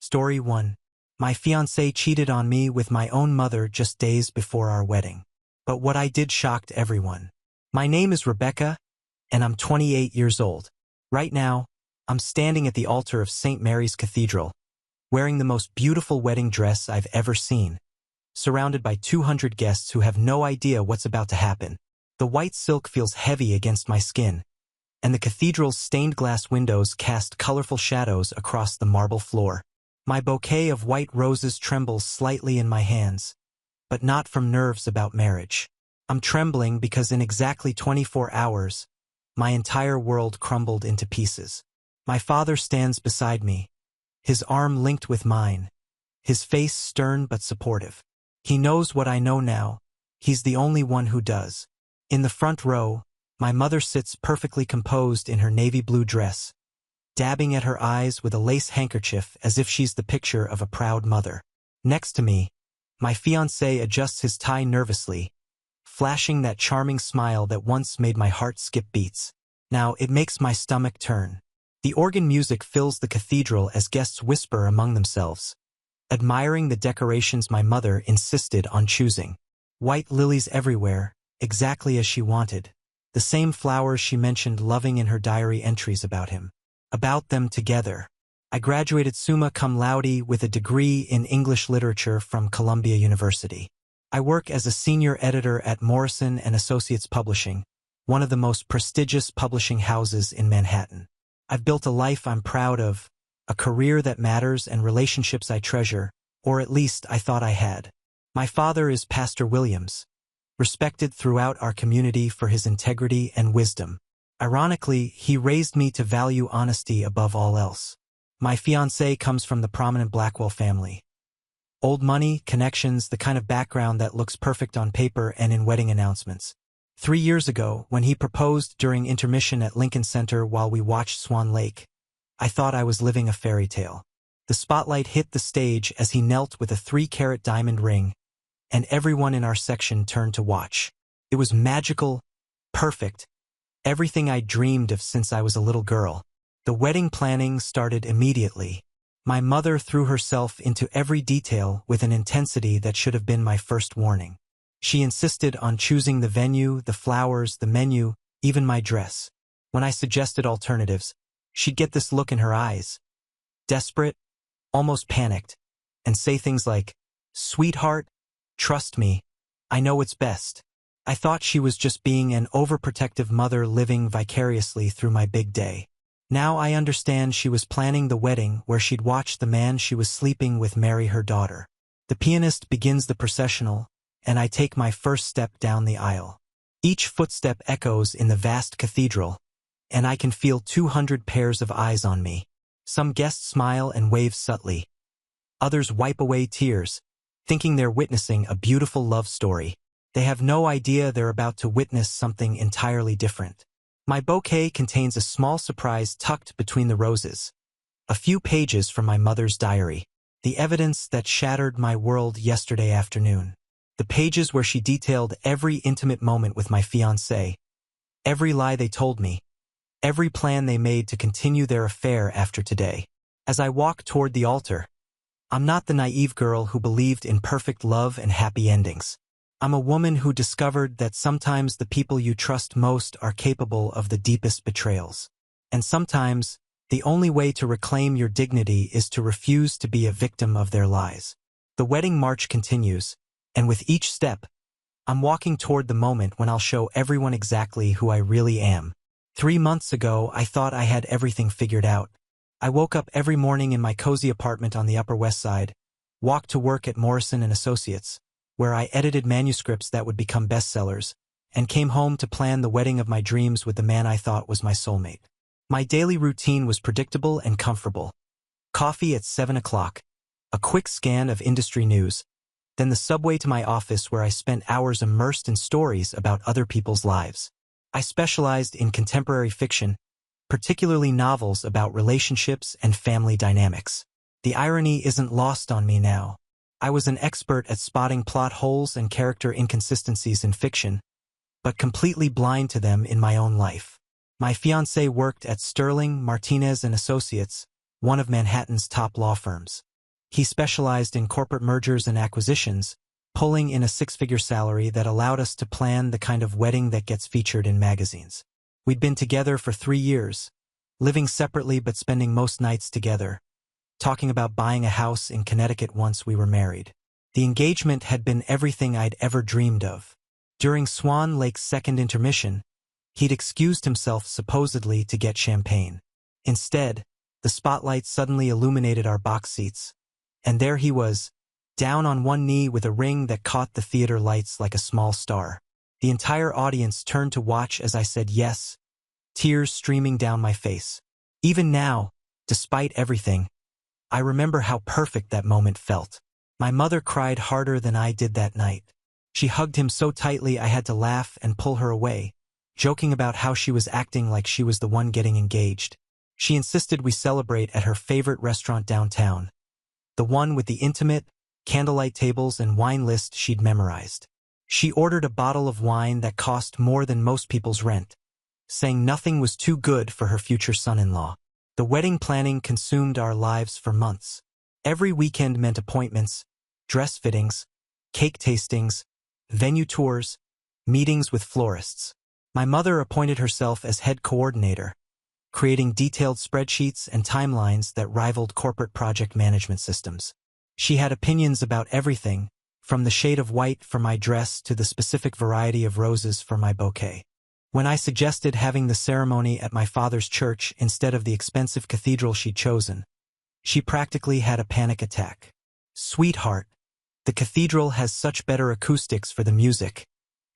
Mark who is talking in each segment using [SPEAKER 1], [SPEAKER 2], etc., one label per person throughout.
[SPEAKER 1] Story 1. My fiancé cheated on me with my own mother just days before our wedding. But what I did shocked everyone. My name is Rebecca, and I'm 28 years old. Right now, I'm standing at the altar of St. Mary's Cathedral, wearing the most beautiful wedding dress I've ever seen, surrounded by 200 guests who have no idea what's about to happen. The white silk feels heavy against my skin, and the cathedral's stained glass windows cast colorful shadows across the marble floor. My bouquet of white roses trembles slightly in my hands, but not from nerves about marriage. I'm trembling because in exactly 24 hours, my entire world crumbled into pieces. My father stands beside me, his arm linked with mine, his face stern but supportive. He knows what I know now. He's the only one who does. In the front row, my mother sits perfectly composed in her navy blue dress, dabbing at her eyes with a lace handkerchief as if she's the picture of a proud mother. Next to me, my fiancé adjusts his tie nervously, flashing that charming smile that once made my heart skip beats. Now it makes my stomach turn. The organ music fills the cathedral as guests whisper among themselves, admiring the decorations my mother insisted on choosing. White lilies everywhere, exactly as she wanted. The same flowers she mentioned loving in her diary entries about him. About them together. I graduated summa cum laude with a degree in English literature from Columbia University. I work as a senior editor at Morrison & Associates Publishing, one of the most prestigious publishing houses in Manhattan. I've built a life I'm proud of, a career that matters and relationships I treasure, or at least I thought I had. My father is Pastor Williams, respected throughout our community for his integrity and wisdom. Ironically, he raised me to value honesty above all else. My fiancé comes from the prominent Blackwell family. Old money, connections, the kind of background that looks perfect on paper and in wedding announcements. 3 years ago, when he proposed during intermission at Lincoln Center while we watched Swan Lake, I thought I was living a fairy tale. The spotlight hit the stage as he knelt with a 3-carat diamond ring, and everyone in our section turned to watch. It was magical, perfect, everything I dreamed of since I was a little girl. The wedding planning started immediately. My mother threw herself into every detail with an intensity that should have been my first warning. She insisted on choosing the venue, the flowers, the menu, even my dress. When I suggested alternatives, she'd get this look in her eyes, desperate, almost panicked, and say things like, "Sweetheart, trust me, I know what's best." I thought she was just being an overprotective mother living vicariously through my big day. Now I understand she was planning the wedding where she'd watch the man she was sleeping with marry her daughter. The pianist begins the processional, and I take my first step down the aisle. Each footstep echoes in the vast cathedral, and I can feel 200 pairs of eyes on me. Some guests smile and wave subtly. Others wipe away tears, thinking they're witnessing a beautiful love story. They have no idea they're about to witness something entirely different. My bouquet contains a small surprise tucked between the roses. A few pages from my mother's diary. The evidence that shattered my world yesterday afternoon. The pages where she detailed every intimate moment with my fiancé, every lie they told me, every plan they made to continue their affair after today. As I walk toward the altar, I'm not the naive girl who believed in perfect love and happy endings. I'm a woman who discovered that sometimes the people you trust most are capable of the deepest betrayals. And sometimes, the only way to reclaim your dignity is to refuse to be a victim of their lies. The wedding march continues, and with each step, I'm walking toward the moment when I'll show everyone exactly who I really am. 3 months ago, I thought I had everything figured out. I woke up every morning in my cozy apartment on the Upper West Side, walked to work at Morrison & Associates, where I edited manuscripts that would become bestsellers, and came home to plan the wedding of my dreams with the man I thought was my soulmate. My daily routine was predictable and comfortable. Coffee at 7 o'clock, a quick scan of industry news, then the subway to my office where I spent hours immersed in stories about other people's lives. I specialized in contemporary fiction, particularly novels about relationships and family dynamics. The irony isn't lost on me now. I was an expert at spotting plot holes and character inconsistencies in fiction, but completely blind to them in my own life. My fiancé worked at Sterling, Martinez & Associates, one of Manhattan's top law firms. He specialized in corporate mergers and acquisitions, pulling in a six-figure salary that allowed us to plan the kind of wedding that gets featured in magazines. We'd been together for 3 years, living separately but spending most nights together, talking about buying a house in Connecticut once we were married. The engagement had been everything I'd ever dreamed of. During Swan Lake's second intermission, he'd excused himself supposedly to get champagne. Instead, the spotlight suddenly illuminated our box seats, and there he was, down on one knee with a ring that caught the theater lights like a small star. The entire audience turned to watch as I said yes, tears streaming down my face. Even now, despite everything, I remember how perfect that moment felt. My mother cried harder than I did that night. She hugged him so tightly I had to laugh and pull her away, joking about how she was acting like she was the one getting engaged. She insisted we celebrate at her favorite restaurant downtown, the one with the intimate, candlelight tables and wine list she'd memorized. She ordered a bottle of wine that cost more than most people's rent, saying nothing was too good for her future son-in-law. The wedding planning consumed our lives for months. Every weekend meant appointments, dress fittings, cake tastings, venue tours, meetings with florists. My mother appointed herself as head coordinator, creating detailed spreadsheets and timelines that rivaled corporate project management systems. She had opinions about everything, from the shade of white for my dress to the specific variety of roses for my bouquet. When I suggested having the ceremony at my father's church instead of the expensive cathedral she'd chosen, she practically had a panic attack. "Sweetheart, the cathedral has such better acoustics for the music,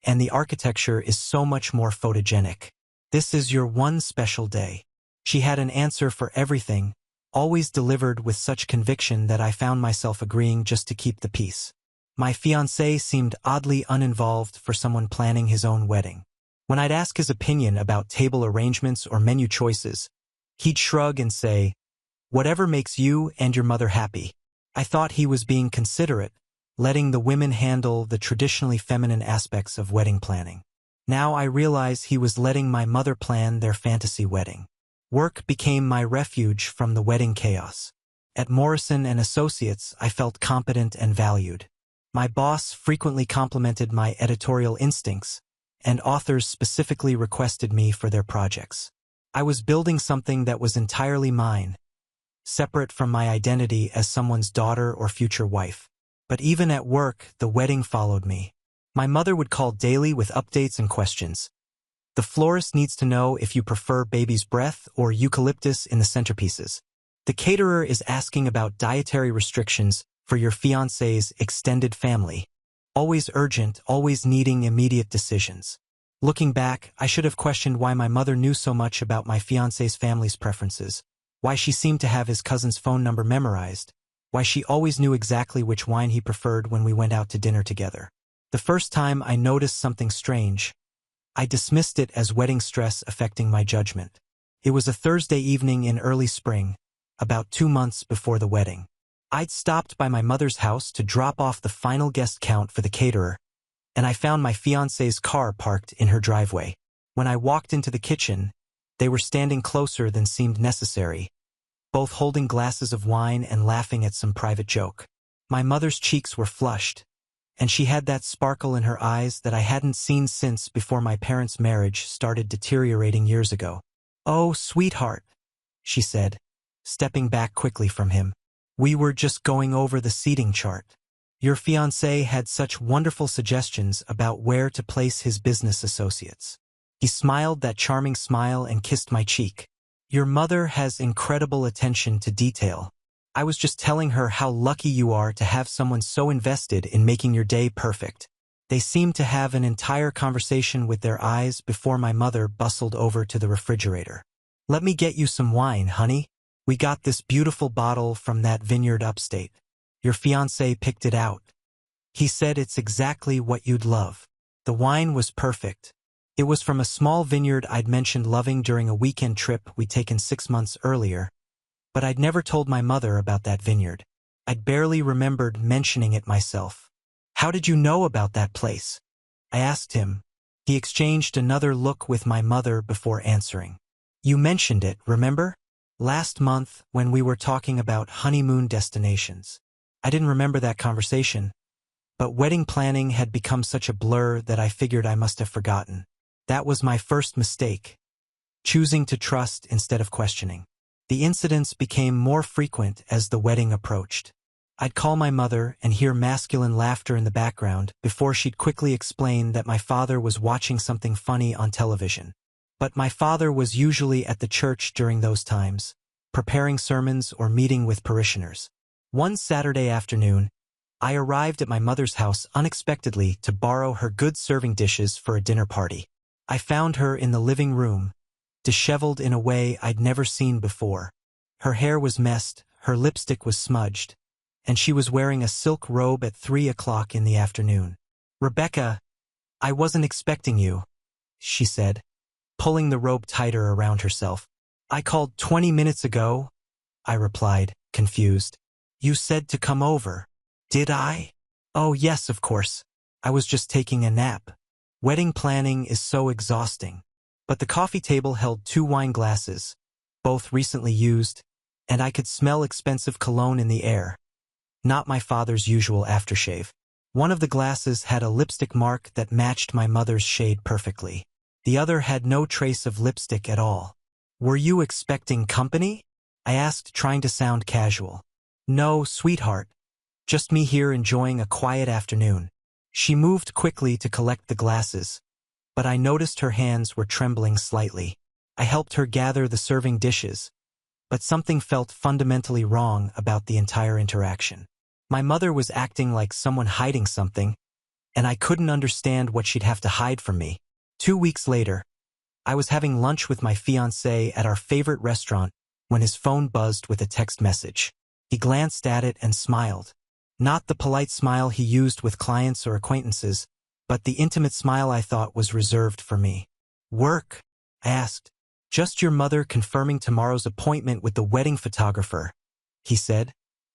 [SPEAKER 1] and the architecture is so much more photogenic. This is your one special day." She had an answer for everything, always delivered with such conviction that I found myself agreeing just to keep the peace. My fiancé seemed oddly uninvolved for someone planning his own wedding. When I'd ask his opinion about table arrangements or menu choices, he'd shrug and say, "Whatever makes you and your mother happy." I thought he was being considerate, letting the women handle the traditionally feminine aspects of wedding planning. Now I realize he was letting my mother plan their fantasy wedding. Work became my refuge from the wedding chaos. At Morrison & Associates, I felt competent and valued. My boss frequently complimented my editorial instincts, and authors specifically requested me for their projects. I was building something that was entirely mine, separate from my identity as someone's daughter or future wife. But even at work, the wedding followed me. My mother would call daily with updates and questions. "The florist needs to know if you prefer baby's breath or eucalyptus in the centerpieces. The caterer is asking about dietary restrictions for your fiancé's extended family." Always urgent, always needing immediate decisions. Looking back, I should have questioned why my mother knew so much about my fiancé's family's preferences, why she seemed to have his cousin's phone number memorized, why she always knew exactly which wine he preferred when we went out to dinner together. The first time I noticed something strange, I dismissed it as wedding stress affecting my judgment. It was a Thursday evening in early spring, about 2 months before the wedding. I'd stopped by my mother's house to drop off the final guest count for the caterer, and I found my fiancé's car parked in her driveway. When I walked into the kitchen, they were standing closer than seemed necessary, both holding glasses of wine and laughing at some private joke. My mother's cheeks were flushed, and she had that sparkle in her eyes that I hadn't seen since before my parents' marriage started deteriorating years ago. "Oh, sweetheart," she said, stepping back quickly from him. "We were just going over the seating chart. Your fiancé had such wonderful suggestions about where to place his business associates." He smiled that charming smile and kissed my cheek. "Your mother has incredible attention to detail. I was just telling her how lucky you are to have someone so invested in making your day perfect." They seemed to have an entire conversation with their eyes before my mother bustled over to the refrigerator. "Let me get you some wine, honey. We got this beautiful bottle from that vineyard upstate. Your fiancé picked it out. He said it's exactly what you'd love." The wine was perfect. It was from a small vineyard I'd mentioned loving during a weekend trip we'd taken 6 months earlier, but I'd never told my mother about that vineyard. I'd barely remembered mentioning it myself. "How did you know about that place?" I asked him. He exchanged another look with my mother before answering. "You mentioned it, remember? Last month when we were talking about honeymoon destinations." I didn't remember that conversation, but wedding planning had become such a blur that I figured I must have forgotten. That was my first mistake, choosing to trust instead of questioning. The incidents became more frequent as the wedding approached. I'd call my mother and hear masculine laughter in the background before she'd quickly explain that my father was watching something funny on television. But my father was usually at the church during those times, preparing sermons or meeting with parishioners. One Saturday afternoon, I arrived at my mother's house unexpectedly to borrow her good serving dishes for a dinner party. I found her in the living room, disheveled in a way I'd never seen before. Her hair was messed, her lipstick was smudged, and she was wearing a silk robe at 3 o'clock in the afternoon. "Rebecca, I wasn't expecting you," she said, pulling the robe tighter around herself. "I called 20 minutes ago," I replied, confused. "You said to come over." "Did I?" "Oh yes, of course. I was just taking a nap. Wedding planning is so exhausting." But the coffee table held 2 wine glasses, both recently used, and I could smell expensive cologne in the air. Not my father's usual aftershave. One of the glasses had a lipstick mark that matched my mother's shade perfectly. The other had no trace of lipstick at all. "Were you expecting company?" I asked, trying to sound casual. "No, sweetheart. Just me here enjoying a quiet afternoon." She moved quickly to collect the glasses, but I noticed her hands were trembling slightly. I helped her gather the serving dishes, but something felt fundamentally wrong about the entire interaction. My mother was acting like someone hiding something, and I couldn't understand what she'd have to hide from me. 2 weeks later, I was having lunch with my fiancé at our favorite restaurant when his phone buzzed with a text message. He glanced at it and smiled. Not the polite smile he used with clients or acquaintances, but the intimate smile I thought was reserved for me. "Work?" I asked. "Just your mother confirming tomorrow's appointment with the wedding photographer," he said,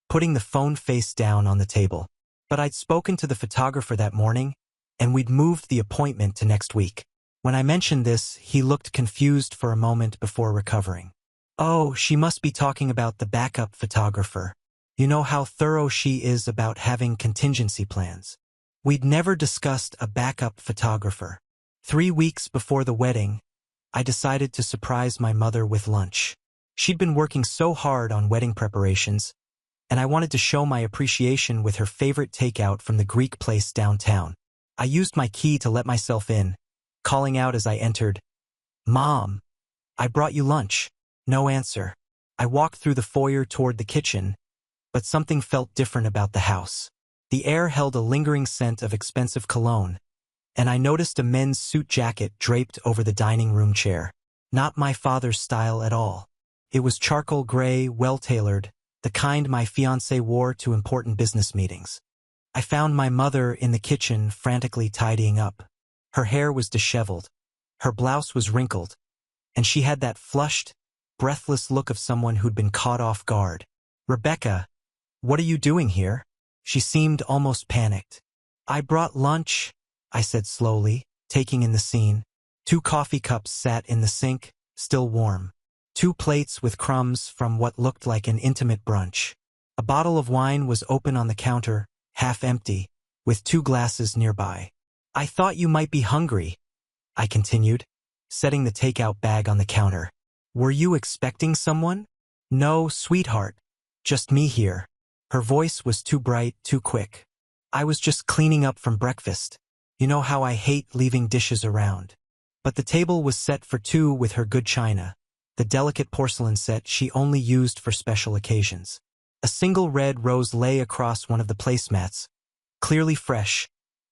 [SPEAKER 1] putting the phone face down on the table. But I'd spoken to the photographer that morning, and we'd moved the appointment to next week. When I mentioned this, he looked confused for a moment before recovering. "Oh, she must be talking about the backup photographer. You know how thorough she is about having contingency plans." We'd never discussed a backup photographer. 3 weeks before the wedding, I decided to surprise my mother with lunch. She'd been working so hard on wedding preparations, and I wanted to show my appreciation with her favorite takeout from the Greek place downtown. I used my key to let myself in, calling out as I entered, "Mom, I brought you lunch." No answer. I walked through the foyer toward the kitchen, but something felt different about the house. The air held a lingering scent of expensive cologne, and I noticed a men's suit jacket draped over the dining room chair. Not my father's style at all. It was charcoal gray, well-tailored, the kind my fiancé wore to important business meetings. I found my mother in the kitchen frantically tidying up. Her hair was disheveled, her blouse was wrinkled, and she had that flushed, breathless look of someone who'd been caught off guard. "Rebecca, what are you doing here?" She seemed almost panicked. "I brought lunch," I said slowly, taking in the scene. 2 coffee cups sat in the sink, still warm. 2 plates with crumbs from what looked like an intimate brunch. A bottle of wine was open on the counter, half empty, with 2 glasses nearby. "I thought you might be hungry," I continued, setting the takeout bag on the counter. "Were you expecting someone?" "No, sweetheart. Just me here." Her voice was too bright, too quick. "I was just cleaning up from breakfast. You know how I hate leaving dishes around." But the table was set for 2 with her good china, the delicate porcelain set she only used for special occasions. A single red rose lay across one of the placemats, clearly fresh,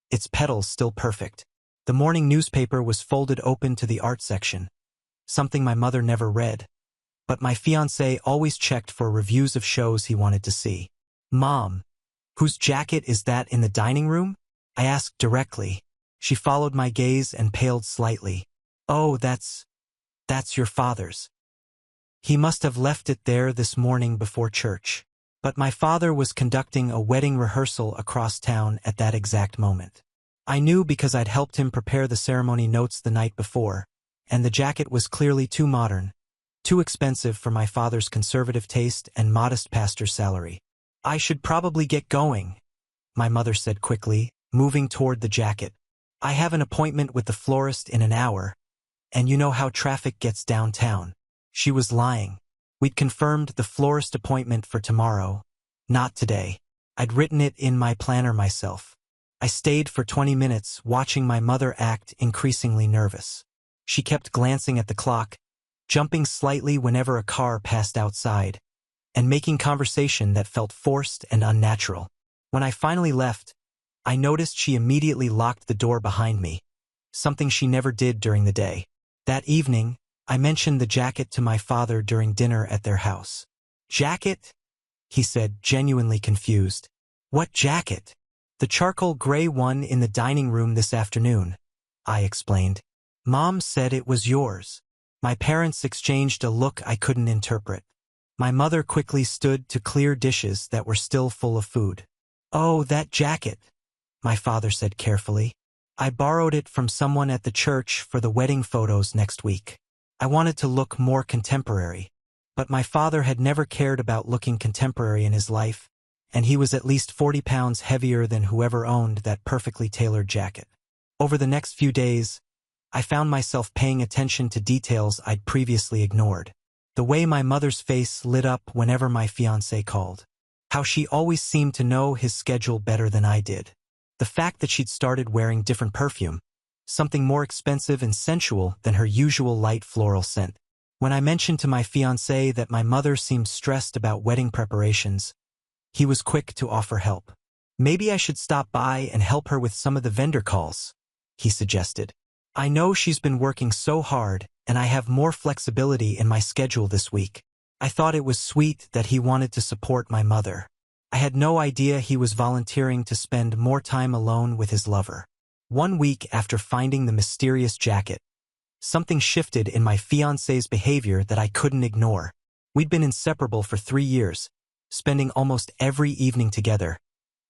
[SPEAKER 1] its petals still perfect. The morning newspaper was folded open to the art section, something my mother never read, but my fiancé always checked for reviews of shows he wanted to see. "Mom, whose jacket is that in the dining room?" I asked directly. She followed my gaze and paled slightly. "Oh, that's your father's. He must have left it there this morning before church." But my father was conducting a wedding rehearsal across town at that exact moment. I knew because I'd helped him prepare the ceremony notes the night before, and the jacket was clearly too modern, too expensive for my father's conservative taste and modest pastor's salary. I should probably get going, my mother said quickly, moving toward the jacket. I have an appointment with the florist in an hour, and you know how traffic gets downtown. She was lying. We'd confirmed the florist appointment for tomorrow, not today. I'd written it in my planner myself. I stayed for 20 minutes watching my mother act increasingly nervous. She kept glancing at the clock, jumping slightly whenever a car passed outside, and making conversation that felt forced and unnatural. When I finally left, I noticed she immediately locked the door behind me, something she never did during the day. That evening, I mentioned the jacket to my father during dinner at their house. Jacket? He said, genuinely confused. What jacket? The charcoal gray one in the dining room this afternoon, I explained. Mom said it was yours. My parents exchanged a look I couldn't interpret. My mother quickly stood to clear dishes that were still full of food. Oh, that jacket, my father said carefully. I borrowed it from someone at the church for the wedding photos next week. I wanted to look more contemporary, but my father had never cared about looking contemporary in his life, and he was at least 40 pounds heavier than whoever owned that perfectly tailored jacket. Over the next few days, I found myself paying attention to details I'd previously ignored. The way my mother's face lit up whenever my fiancé called. How she always seemed to know his schedule better than I did. The fact that she'd started wearing different perfume, something more expensive and sensual than her usual light floral scent. When I mentioned to my fiancé that my mother seemed stressed about wedding preparations, he was quick to offer help. Maybe I should stop by and help her with some of the vendor calls, he suggested. I know she's been working so hard, and I have more flexibility in my schedule this week. I thought it was sweet that he wanted to support my mother. I had no idea he was volunteering to spend more time alone with his lover. 1 week after finding the mysterious jacket, something shifted in my fiancé's behavior that I couldn't ignore. We'd been inseparable for 3 years, spending almost every evening together,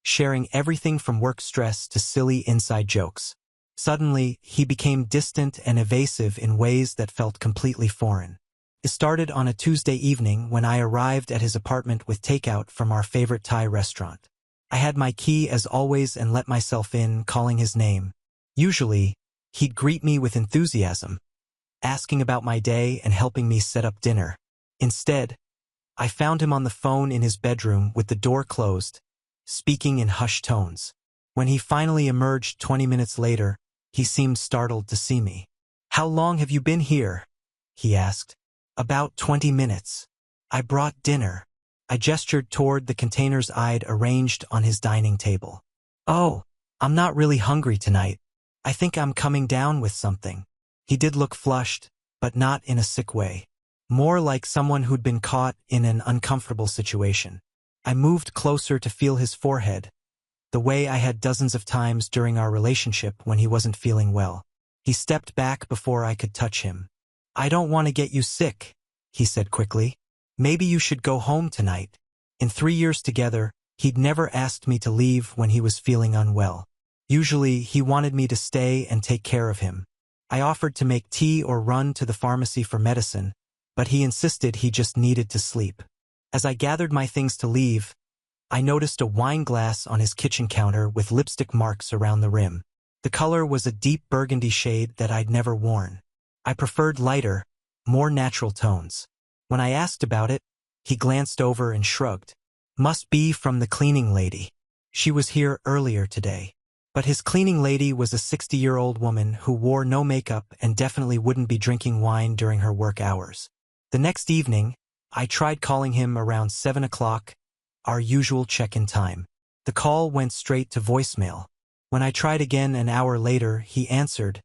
[SPEAKER 1] sharing everything from work stress to silly inside jokes. Suddenly, he became distant and evasive in ways that felt completely foreign. It started on a Tuesday evening when I arrived at his apartment with takeout from our favorite Thai restaurant. I had my key as always and let myself in, calling his name. Usually, he'd greet me with enthusiasm, asking about my day and helping me set up dinner. Instead, I found him on the phone in his bedroom with the door closed, speaking in hushed tones. When he finally emerged 20 minutes later, he seemed startled to see me. How long have you been here? He asked. About 20 minutes. I brought dinner. I gestured toward the containers I'd arranged on his dining table. Oh, I'm not really hungry tonight. I think I'm coming down with something. He did look flushed, but not in a sick way. More like someone who'd been caught in an uncomfortable situation. I moved closer to feel his forehead, the way I had dozens of times during our relationship when he wasn't feeling well. He stepped back before I could touch him. I don't want to get you sick, he said quickly. Maybe you should go home tonight. In 3 years together, he'd never asked me to leave when he was feeling unwell. Usually, he wanted me to stay and take care of him. I offered to make tea or run to the pharmacy for medicine, but he insisted he just needed to sleep. As I gathered my things to leave, I noticed a wine glass on his kitchen counter with lipstick marks around the rim. The color was a deep burgundy shade that I'd never worn. I preferred lighter, more natural tones. When I asked about it, he glanced over and shrugged. Must be from the cleaning lady. She was here earlier today. But his cleaning lady was a 60-year-old woman who wore no makeup and definitely wouldn't be drinking wine during her work hours. The next evening, I tried calling him around 7 o'clock, our usual check-in time. The call went straight to voicemail. When I tried again an hour later, he answered,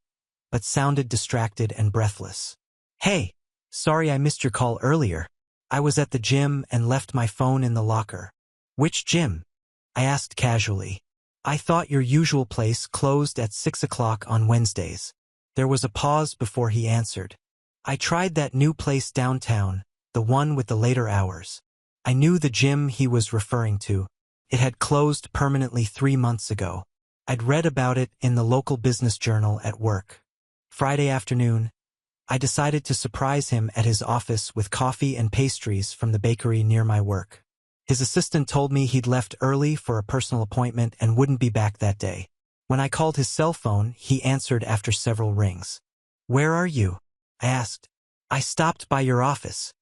[SPEAKER 1] but sounded distracted and breathless. Hey, sorry I missed your call earlier. I was at the gym and left my phone in the locker. Which gym? I asked casually. I thought your usual place closed at 6 o'clock on Wednesdays. There was a pause before he answered. I tried that new place downtown, the one with the later hours. I knew the gym he was referring to. It had closed permanently 3 months ago. I'd read about it in the local business journal at work. Friday afternoon, I decided to surprise him at his office with coffee and pastries from the bakery near my work. His assistant told me he'd left early for a personal appointment and wouldn't be back that day. When I called his cell phone, he answered after several rings. "Where are you?" I asked. "I stopped by your office."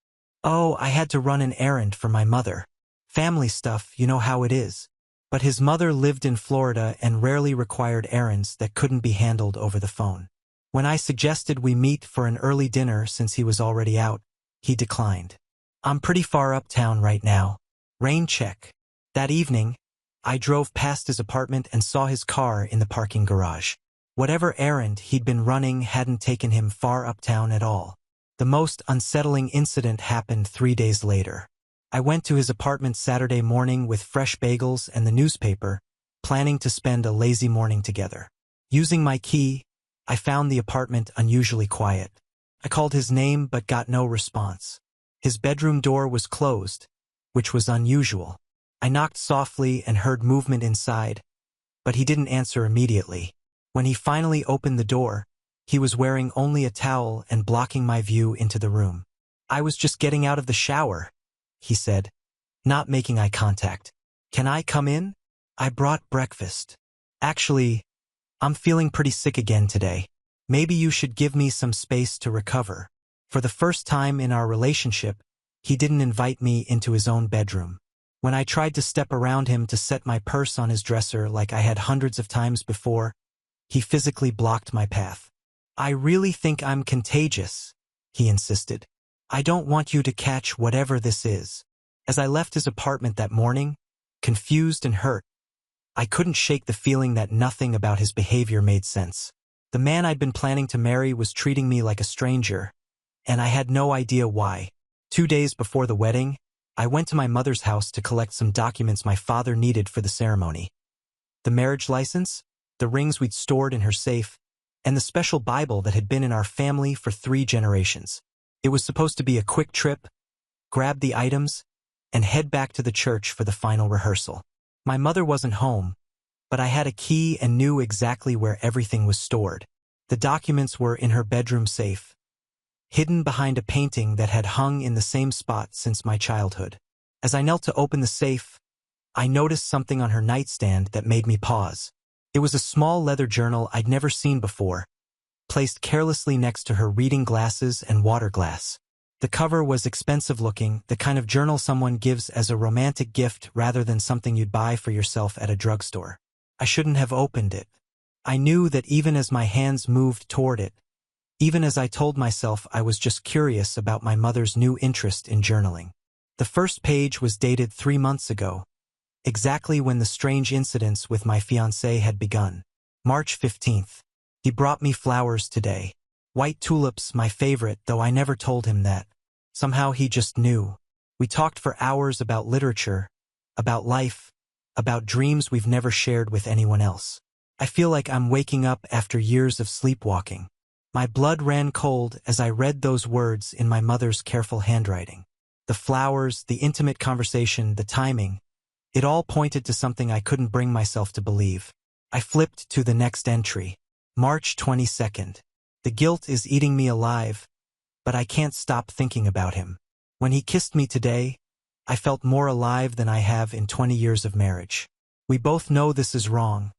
[SPEAKER 1] "Oh, I had to run an errand for my mother. Family stuff, you know how it is." But his mother lived in Florida and rarely required errands that couldn't be handled over the phone. When I suggested we meet for an early dinner since he was already out, he declined. "I'm pretty far uptown right now. Rain check." That evening, I drove past his apartment and saw his car in the parking garage. Whatever errand he'd been running hadn't taken him far uptown at all. The most unsettling incident happened 3 days later. I went to his apartment Saturday morning with fresh bagels and the newspaper, planning to spend a lazy morning together. Using my key, I found the apartment unusually quiet. I called his name but got no response. His bedroom door was closed, which was unusual. I knocked softly and heard movement inside, but he didn't answer immediately. When he finally opened the door, he was wearing only a towel and blocking my view into the room. "I was just getting out of the shower," he said, not making eye contact. "Can I come in? I brought breakfast. Actually, I'm feeling pretty sick again today. Maybe you should give me some space to recover." For the first time in our relationship, he didn't invite me into his own bedroom. When I tried to step around him to set my purse on his dresser like I had hundreds of times before, he physically blocked my path. "I really think I'm contagious," he insisted. "I don't want you to catch whatever this is." As I left his apartment that morning, confused and hurt, I couldn't shake the feeling that nothing about his behavior made sense. The man I'd been planning to marry was treating me like a stranger, and I had no idea why. 2 days before the wedding, I went to my mother's house to collect some documents my father needed for the ceremony. The marriage license, the rings we'd stored in her safe, and the special Bible that had been in our family for 3 generations. It was supposed to be a quick trip, grab the items, and head back to the church for the final rehearsal. My mother wasn't home, but I had a key and knew exactly where everything was stored. The documents were in her bedroom safe, hidden behind a painting that had hung in the same spot since my childhood. As I knelt to open the safe, I noticed something on her nightstand that made me pause. It was a small leather journal I'd never seen before, placed carelessly next to her reading glasses and water glass. The cover was expensive-looking, the kind of journal someone gives as a romantic gift rather than something you'd buy for yourself at a drugstore. I shouldn't have opened it. I knew that even as my hands moved toward it, even as I told myself I was just curious about my mother's new interest in journaling. The first page was dated 3 months ago, exactly when the strange incidents with my fiancé had begun. March 15th. He brought me flowers today. White tulips, my favorite, though I never told him that. Somehow he just knew. We talked for hours about literature, about life, about dreams we've never shared with anyone else. I feel like I'm waking up after years of sleepwalking. My blood ran cold as I read those words in my mother's careful handwriting. The flowers, the intimate conversation, the timing, it all pointed to something I couldn't bring myself to believe. I flipped to the next entry. March 22nd. The guilt is eating me alive, but I can't stop thinking about him. When he kissed me today, I felt more alive than I have in 20 years of marriage. We both know this is wrong,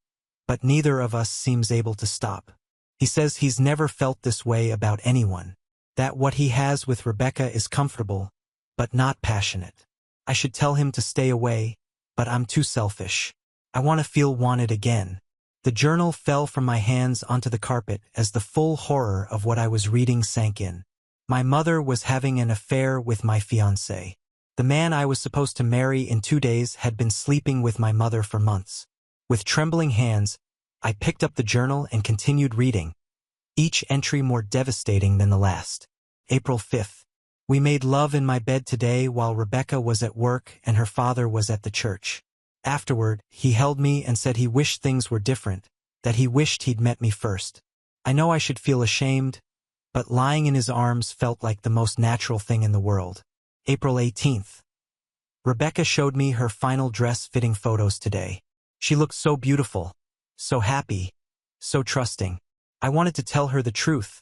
[SPEAKER 1] but neither of us seems able to stop. He says he's never felt this way about anyone, that what he has with Rebecca is comfortable, but not passionate. I should tell him to stay away, but I'm too selfish. I want to feel wanted again. The journal fell from my hands onto the carpet as the full horror of what I was reading sank in. My mother was having an affair with my fiancé. The man I was supposed to marry in 2 days had been sleeping with my mother for months. With trembling hands, I picked up the journal and continued reading, each entry more devastating than the last. April 5th. We made love in my bed today while Rebecca was at work and her father was at the church. Afterward, he held me and said he wished things were different, that he wished he'd met me first. I know I should feel ashamed, but lying in his arms felt like the most natural thing in the world. April 18th. Rebecca showed me her final dress-fitting photos today. She looked so beautiful, so happy, so trusting. I wanted to tell her the truth,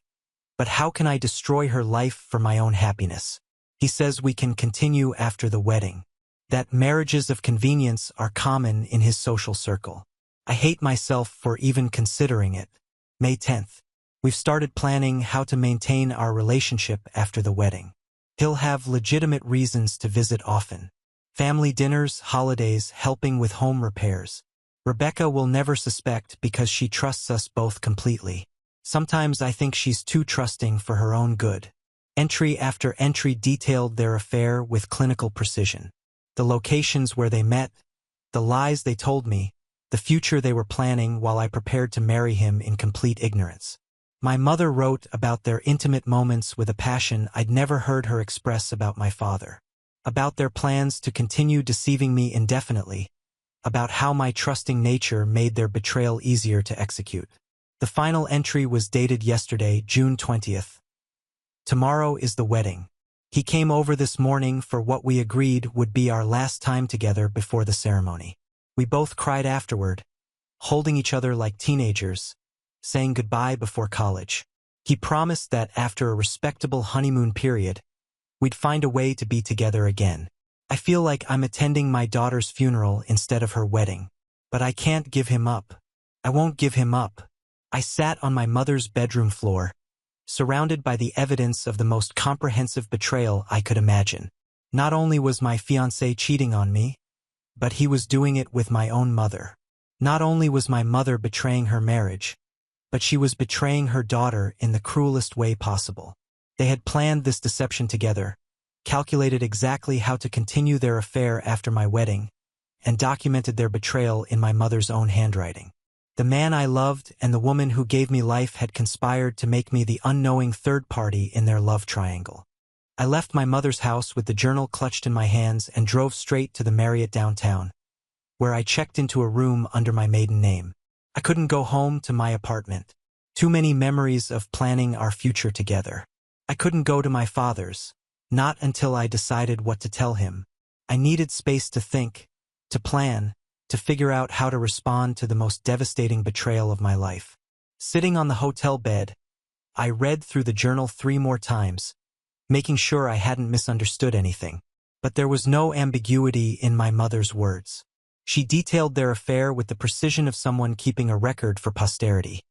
[SPEAKER 1] but how can I destroy her life for my own happiness? He says we can continue after the wedding. that marriages of convenience are common in his social circle. I hate myself for even considering it. May 10th. We've started planning how to maintain our relationship after the wedding. He'll have legitimate reasons to visit often. Family dinners, holidays, helping with home repairs. Rebecca will never suspect because she trusts us both completely. Sometimes I think she's too trusting for her own good. Entry after entry detailed their affair with clinical precision. The locations where they met, the lies they told me, the future they were planning while I prepared to marry him in complete ignorance. My mother wrote about their intimate moments with a passion I'd never heard her express about my father. About their plans to continue deceiving me indefinitely. About how my trusting nature made their betrayal easier to execute. The final entry was dated yesterday, June 20th. Tomorrow is the wedding. He came over this morning for what we agreed would be our last time together before the ceremony. We both cried afterward, holding each other like teenagers, saying goodbye before college. He promised that after a respectable honeymoon period, we'd find a way to be together again. I feel like I'm attending my daughter's funeral instead of her wedding. But I can't give him up. I won't give him up. I sat on my mother's bedroom floor, surrounded by the evidence of the most comprehensive betrayal I could imagine. Not only was my fiancé cheating on me, but he was doing it with my own mother. Not only was my mother betraying her marriage, but she was betraying her daughter in the cruelest way possible. They had planned this deception together, calculated exactly how to continue their affair after my wedding, and documented their betrayal in my mother's own handwriting. The man I loved and the woman who gave me life had conspired to make me the unknowing third party in their love triangle. I left my mother's house with the journal clutched in my hands and drove straight to the Marriott downtown, where I checked into a room under my maiden name. I couldn't go home to my apartment. Too many memories of planning our future together. I couldn't go to my father's, not until I decided what to tell him. I needed space to think, to plan, to figure out how to respond to the most devastating betrayal of my life. Sitting on the hotel bed, I read through the journal 3 more times, making sure I hadn't misunderstood anything. But there was no ambiguity in my mother's words. She detailed their affair with the precision of someone keeping a record for posterity.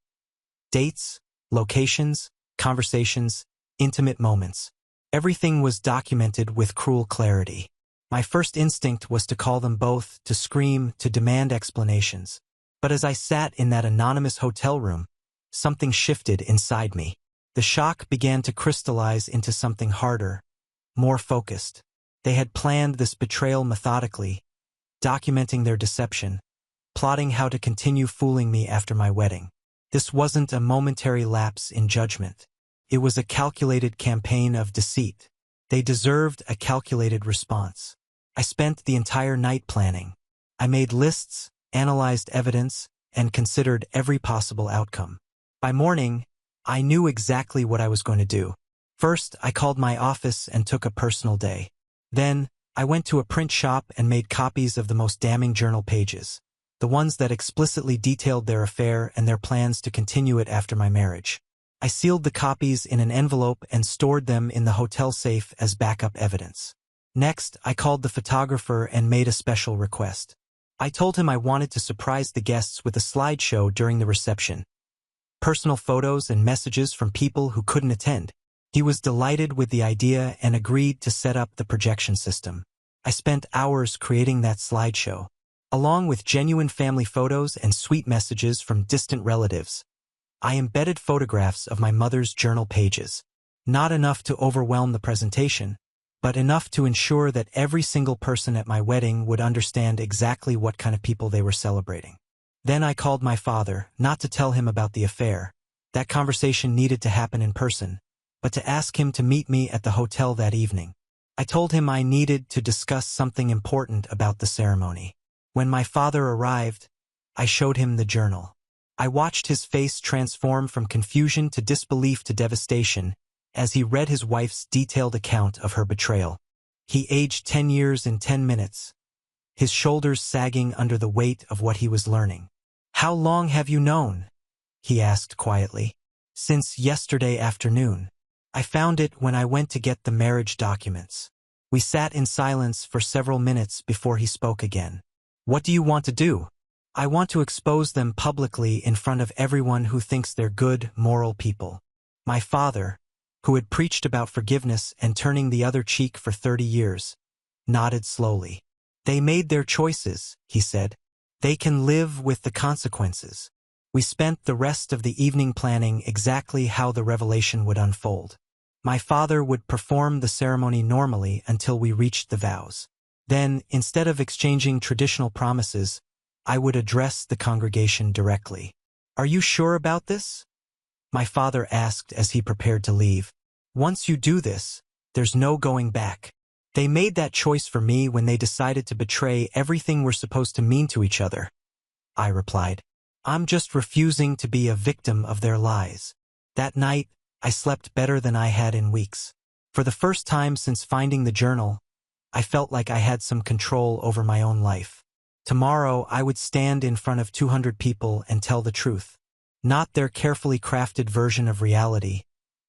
[SPEAKER 1] Dates, locations, conversations, intimate moments. Everything was documented with cruel clarity. My first instinct was to call them both, to scream, to demand explanations. But as I sat in that anonymous hotel room, something shifted inside me. The shock began to crystallize into something harder, more focused. They had planned this betrayal methodically, documenting their deception, plotting how to continue fooling me after my wedding. This wasn't a momentary lapse in judgment. It was a calculated campaign of deceit. They deserved a calculated response. I spent the entire night planning. I made lists, analyzed evidence, and considered every possible outcome. By morning, I knew exactly what I was going to do. First, I called my office and took a personal day. Then, I went to a print shop and made copies of the most damning journal pages, the ones that explicitly detailed their affair and their plans to continue it after my marriage. I sealed the copies in an envelope and stored them in the hotel safe as backup evidence. Next, I called the photographer and made a special request. I told him I wanted to surprise the guests with a slideshow during the reception. Personal photos and messages from people who couldn't attend. He was delighted with the idea and agreed to set up the projection system. I spent hours creating that slideshow, along with genuine family photos and sweet messages from distant relatives. I embedded photographs of my mother's journal pages. Not enough to overwhelm the presentation, but enough to ensure that every single person at my wedding would understand exactly what kind of people they were celebrating. Then I called my father, not to tell him about the affair. That conversation needed to happen in person, but to ask him to meet me at the hotel that evening. I told him I needed to discuss something important about the ceremony. When my father arrived, I showed him the journal. I watched his face transform from confusion to disbelief to devastation as he read his wife's detailed account of her betrayal. He aged 10 years in 10 minutes, his shoulders sagging under the weight of what he was learning. "How long have you known?" he asked quietly. "Since yesterday afternoon. I found it when I went to get the marriage documents." We sat in silence for several minutes before he spoke again. What do you want to do? I want to expose them publicly in front of everyone who thinks they're good, moral people. My father, who had preached about forgiveness and turning the other cheek for 30 years, nodded slowly. They made their choices, he said. They can live with the consequences. We spent the rest of the evening planning exactly how the revelation would unfold. My father would perform the ceremony normally until we reached the vows. Then, instead of exchanging traditional promises, I would address the congregation directly. Are you sure about this? My father asked as he prepared to leave. Once you do this, there's no going back. They made that choice for me when they decided to betray everything we're supposed to mean to each other. I replied. I'm just refusing to be a victim of their lies. That night, I slept better than I had in weeks. For the first time since finding the journal, I felt like I had some control over my own life. Tomorrow, I would stand in front of 200 people and tell the truth. Not their carefully crafted version of reality,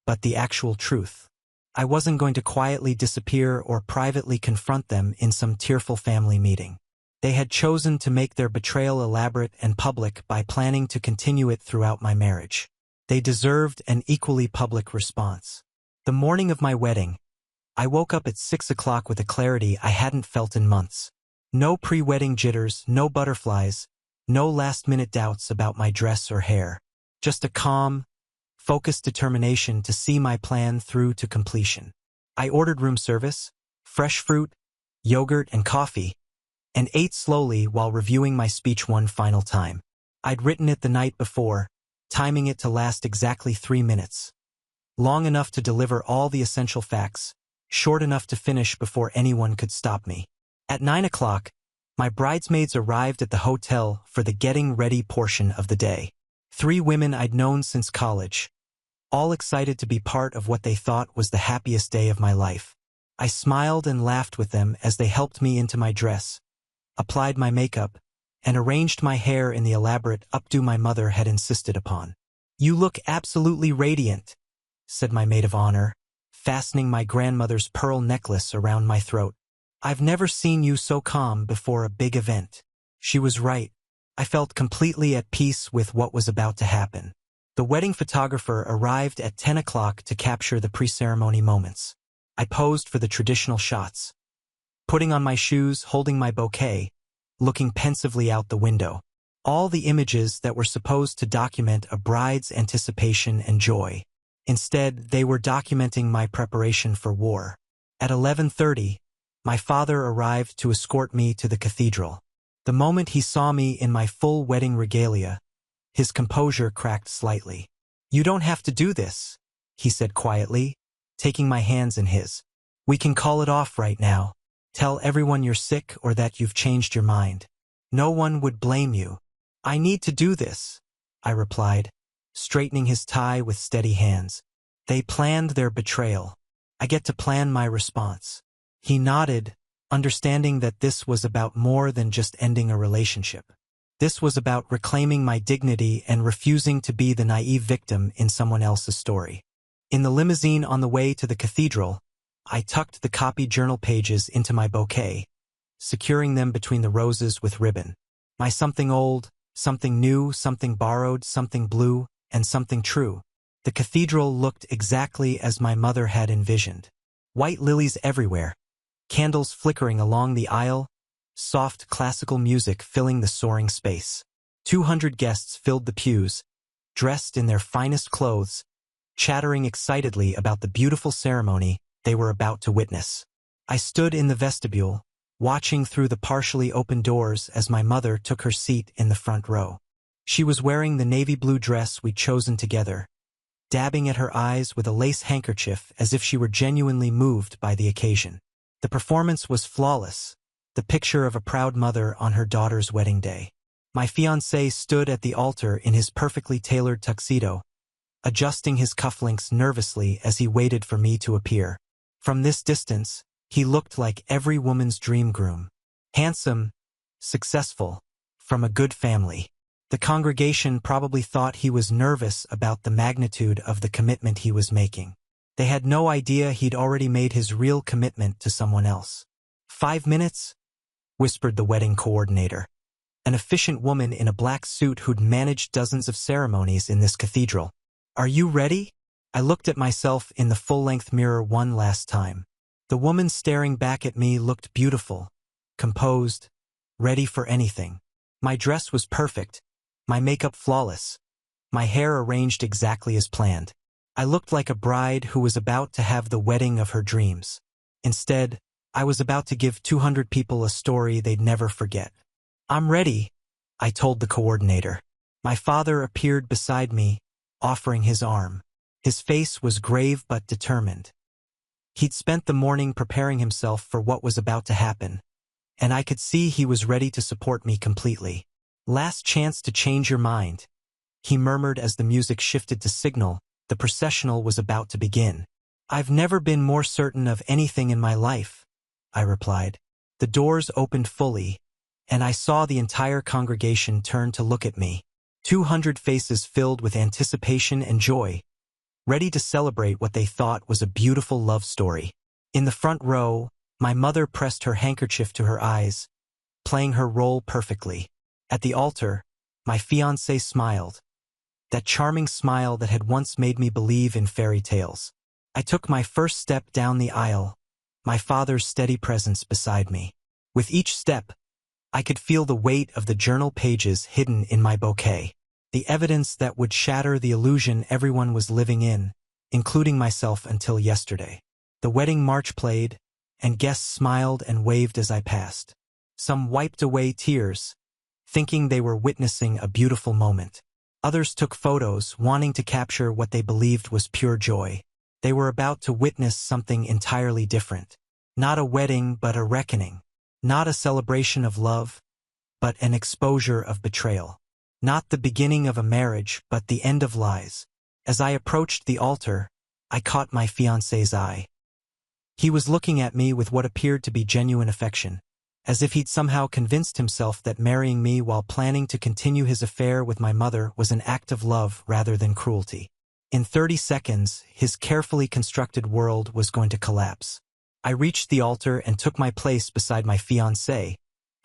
[SPEAKER 1] but the actual truth. I wasn't going to quietly disappear or privately confront them in some tearful family meeting. They had chosen to make their betrayal elaborate and public by planning to continue it throughout my marriage. They deserved an equally public response. The morning of my wedding, I woke up at 6 o'clock with a clarity I hadn't felt in months. No pre-wedding jitters, no butterflies, no last-minute doubts about my dress or hair. Just a calm, focused determination to see my plan through to completion. I ordered room service, fresh fruit, yogurt, and coffee, and ate slowly while reviewing my speech one final time. I'd written it the night before, timing it to last exactly 3 minutes. Long enough to deliver all the essential facts, short enough to finish before anyone could stop me. At 9 o'clock, my bridesmaids arrived at the hotel for the getting ready portion of the day. 3 women I'd known since college, all excited to be part of what they thought was the happiest day of my life. I smiled and laughed with them as they helped me into my dress, applied my makeup, and arranged my hair in the elaborate updo my mother had insisted upon. You look absolutely radiant, said my maid of honor, fastening my grandmother's pearl necklace around my throat. I've never seen you so calm before a big event. She was right. I felt completely at peace with what was about to happen. The wedding photographer arrived at 10 o'clock to capture the pre-ceremony moments. I posed for the traditional shots, putting on my shoes, holding my bouquet, looking pensively out the window. All the images that were supposed to document a bride's anticipation and joy. Instead, they were documenting my preparation for war. At 11:30, my father arrived to escort me to the cathedral. The moment he saw me in my full wedding regalia, his composure cracked slightly. You don't have to do this, he said quietly, taking my hands in his. We can call it off right now. Tell everyone you're sick or that you've changed your mind. No one would blame you. I need to do this, I replied, straightening his tie with steady hands. They planned their betrayal. I get to plan my response. He nodded, understanding that this was about more than just ending a relationship. This was about reclaiming my dignity and refusing to be the naive victim in someone else's story. In the limousine on the way to the cathedral, I tucked the copied journal pages into my bouquet, securing them between the roses with ribbon. My something old, something new, something borrowed, something blue, and something true. The cathedral looked exactly as my mother had envisioned. White lilies everywhere, candles flickering along the aisle, soft classical music filling the soaring space. 200 guests filled the pews, dressed in their finest clothes, chattering excitedly about the beautiful ceremony they were about to witness. I stood in the vestibule, watching through the partially open doors as my mother took her seat in the front row. She was wearing the navy blue dress we'd chosen together, dabbing at her eyes with a lace handkerchief as if she were genuinely moved by the occasion. The performance was flawless, the picture of a proud mother on her daughter's wedding day. My fiancé stood at the altar in his perfectly tailored tuxedo, adjusting his cufflinks nervously as he waited for me to appear. From this distance, he looked like every woman's dream groom. Handsome, successful, from a good family. The congregation probably thought he was nervous about the magnitude of the commitment he was making. They had no idea he'd already made his real commitment to someone else. 5 minutes? Whispered the wedding coordinator, an efficient woman in a black suit who'd managed dozens of ceremonies in this cathedral. Are you ready? I looked at myself in the full-length mirror one last time. The woman staring back at me looked beautiful, composed, ready for anything. My dress was perfect, my makeup flawless, my hair arranged exactly as planned. I looked like a bride who was about to have the wedding of her dreams. Instead, I was about to give 200 people a story they'd never forget. I'm ready, I told the coordinator. My father appeared beside me, offering his arm. His face was grave but determined. He'd spent the morning preparing himself for what was about to happen, and I could see he was ready to support me completely. Last chance to change your mind, he murmured as the music shifted to signal the processional was about to begin. I've never been more certain of anything in my life, I replied. The doors opened fully, and I saw the entire congregation turn to look at me. 200 faces filled with anticipation and joy, ready to celebrate what they thought was a beautiful love story. In the front row, my mother pressed her handkerchief to her eyes, playing her role perfectly. At the altar, my fiancé smiled, that charming smile that had once made me believe in fairy tales. I took my first step down the aisle, my father's steady presence beside me. With each step, I could feel the weight of the journal pages hidden in my bouquet, the evidence that would shatter the illusion everyone was living in, including myself until yesterday. The wedding march played, and guests smiled and waved as I passed. Some wiped away tears, thinking they were witnessing a beautiful moment. Others took photos, wanting to capture what they believed was pure joy. They were about to witness something entirely different. Not a wedding, but a reckoning. Not a celebration of love, but an exposure of betrayal. Not the beginning of a marriage, but the end of lies. As I approached the altar, I caught my fiancé's eye. He was looking at me with what appeared to be genuine affection, as if he'd somehow convinced himself that marrying me while planning to continue his affair with my mother was an act of love rather than cruelty. In 30 seconds, his carefully constructed world was going to collapse. I reached the altar and took my place beside my fiancé,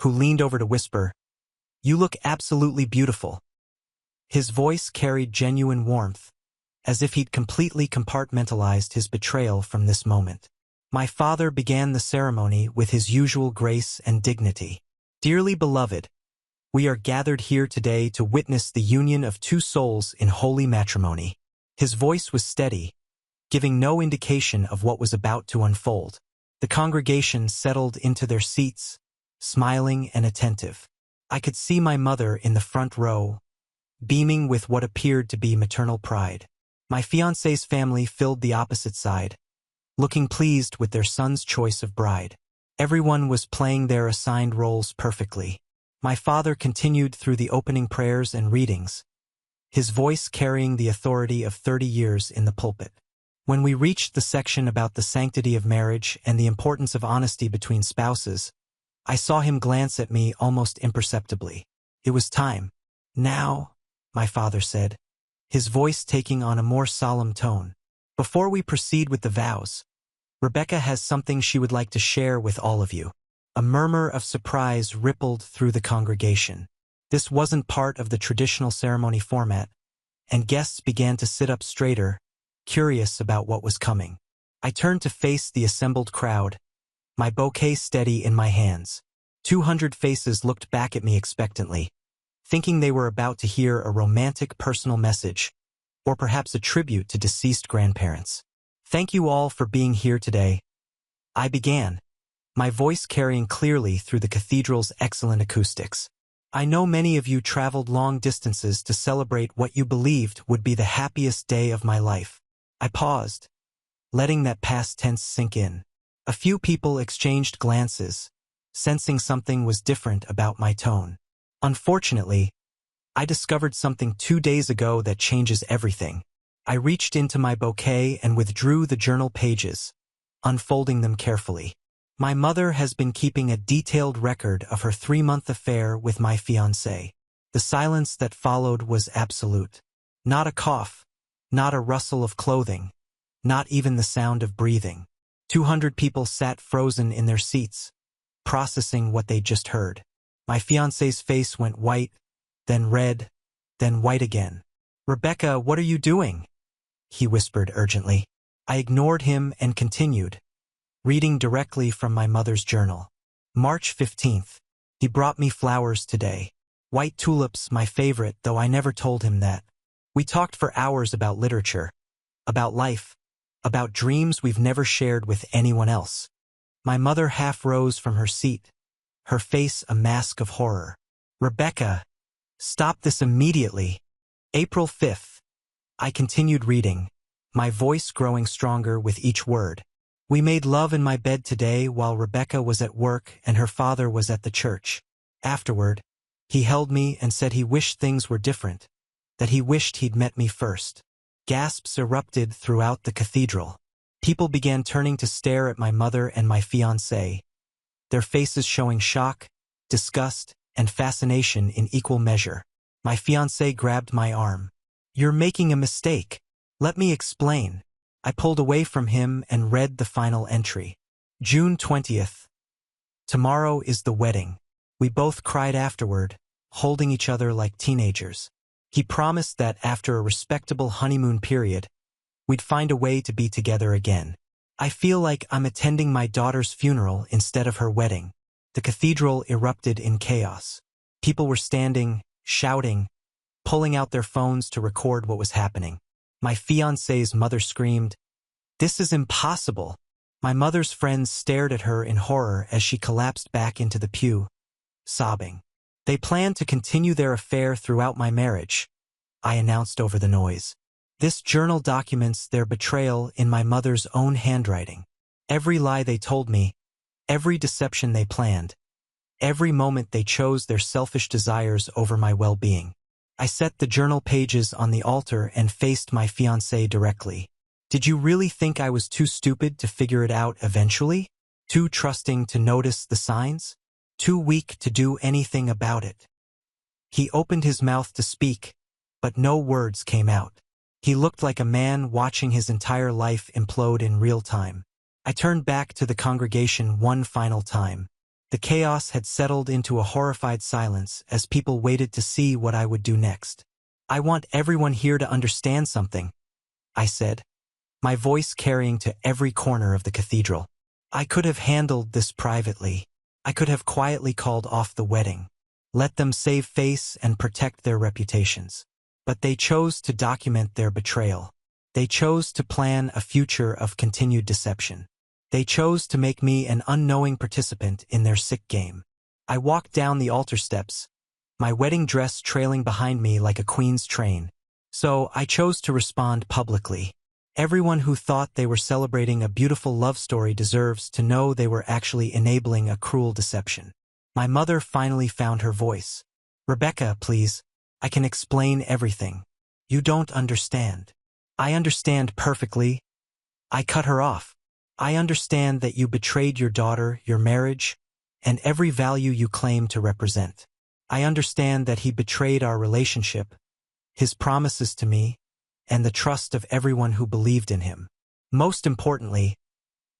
[SPEAKER 1] who leaned over to whisper, "You look absolutely beautiful." His voice carried genuine warmth, as if he'd completely compartmentalized his betrayal from this moment. My father began the ceremony with his usual grace and dignity. Dearly beloved, we are gathered here today to witness the union of two souls in holy matrimony. His voice was steady, giving no indication of what was about to unfold. The congregation settled into their seats, smiling and attentive. I could see my mother in the front row, beaming with what appeared to be maternal pride. My fiancé's family filled the opposite side, looking pleased with their son's choice of bride. Everyone was playing their assigned roles perfectly. My father continued through the opening prayers and readings, his voice carrying the authority of 30 years in the pulpit. When we reached the section about the sanctity of marriage and the importance of honesty between spouses, I saw him glance at me almost imperceptibly. It was time. Now, my father said, his voice taking on a more solemn tone. Before we proceed with the vows, Rebecca has something she would like to share with all of you. A murmur of surprise rippled through the congregation. This wasn't part of the traditional ceremony format, and guests began to sit up straighter, curious about what was coming. I turned to face the assembled crowd, my bouquet steady in my hands. 200 faces looked back at me expectantly, thinking they were about to hear a romantic personal message, or perhaps a tribute to deceased grandparents. Thank you all for being here today. I began, my voice carrying clearly through the cathedral's excellent acoustics. I know many of you traveled long distances to celebrate what you believed would be the happiest day of my life. I paused, letting that past tense sink in. A few people exchanged glances, sensing something was different about my tone. Unfortunately, I discovered something 2 days ago that changes everything. I reached into my bouquet and withdrew the journal pages, unfolding them carefully. My mother has been keeping a detailed record of her 3-month affair with my fiancé. The silence that followed was absolute. Not a cough, not a rustle of clothing, not even the sound of breathing. 200 people sat frozen in their seats, processing what they'd just heard. My fiancé's face went white, then red, then white again. "Rebecca, what are you doing?" he whispered urgently. I ignored him and continued, reading directly from my mother's journal. March 15th. He brought me flowers today. White tulips, my favorite, though I never told him that. We talked for hours about literature, about life, about dreams we've never shared with anyone else. My mother half rose from her seat, her face a mask of horror. "Rebecca, stop this immediately." April 5th. I continued reading, my voice growing stronger with each word. "We made love in my bed today while Rebecca was at work and her father was at the church. Afterward, he held me and said he wished things were different, that he wished he'd met me first." Gasps erupted throughout the cathedral. People began turning to stare at my mother and my fiancé, their faces showing shock, disgust, and fascination in equal measure. My fiancé grabbed my arm. "You're making a mistake. Let me explain." I pulled away from him and read the final entry. June 20th. Tomorrow is the wedding. We both cried afterward, holding each other like teenagers. He promised that after a respectable honeymoon period, we'd find a way to be together again. I feel like I'm attending my daughter's funeral instead of her wedding. The cathedral erupted in chaos. People were standing, shouting, pulling out their phones to record what was happening. My fiancé's mother screamed, "This is impossible." My mother's friends stared at her in horror as she collapsed back into the pew, sobbing. "They plan to continue their affair throughout my marriage," I announced over the noise. This journal documents their betrayal in my mother's own handwriting. Every lie they told me, every deception they planned, every moment they chose their selfish desires over my well-being. I set the journal pages on the altar and faced my fiancé directly. "Did you really think I was too stupid to figure it out eventually? Too trusting to notice the signs? Too weak to do anything about it?" He opened his mouth to speak, but no words came out. He looked like a man watching his entire life implode in real time. I turned back to the congregation one final time. The chaos had settled into a horrified silence as people waited to see what I would do next. "I want everyone here to understand something," I said, my voice carrying to every corner of the cathedral. "I could have handled this privately. I could have quietly called off the wedding, let them save face and protect their reputations. But they chose to document their betrayal. They chose to plan a future of continued deception. They chose to make me an unknowing participant in their sick game." I walked down the altar steps, my wedding dress trailing behind me like a queen's train. So I chose to respond publicly. Everyone who thought they were celebrating a beautiful love story deserves to know they were actually enabling a cruel deception. My mother finally found her voice. "Rebecca, please, I can explain everything. You don't understand." "I understand perfectly." I cut her off. "I understand that you betrayed your daughter, your marriage, and every value you claim to represent. I understand that he betrayed our relationship, his promises to me, and the trust of everyone who believed in him. Most importantly,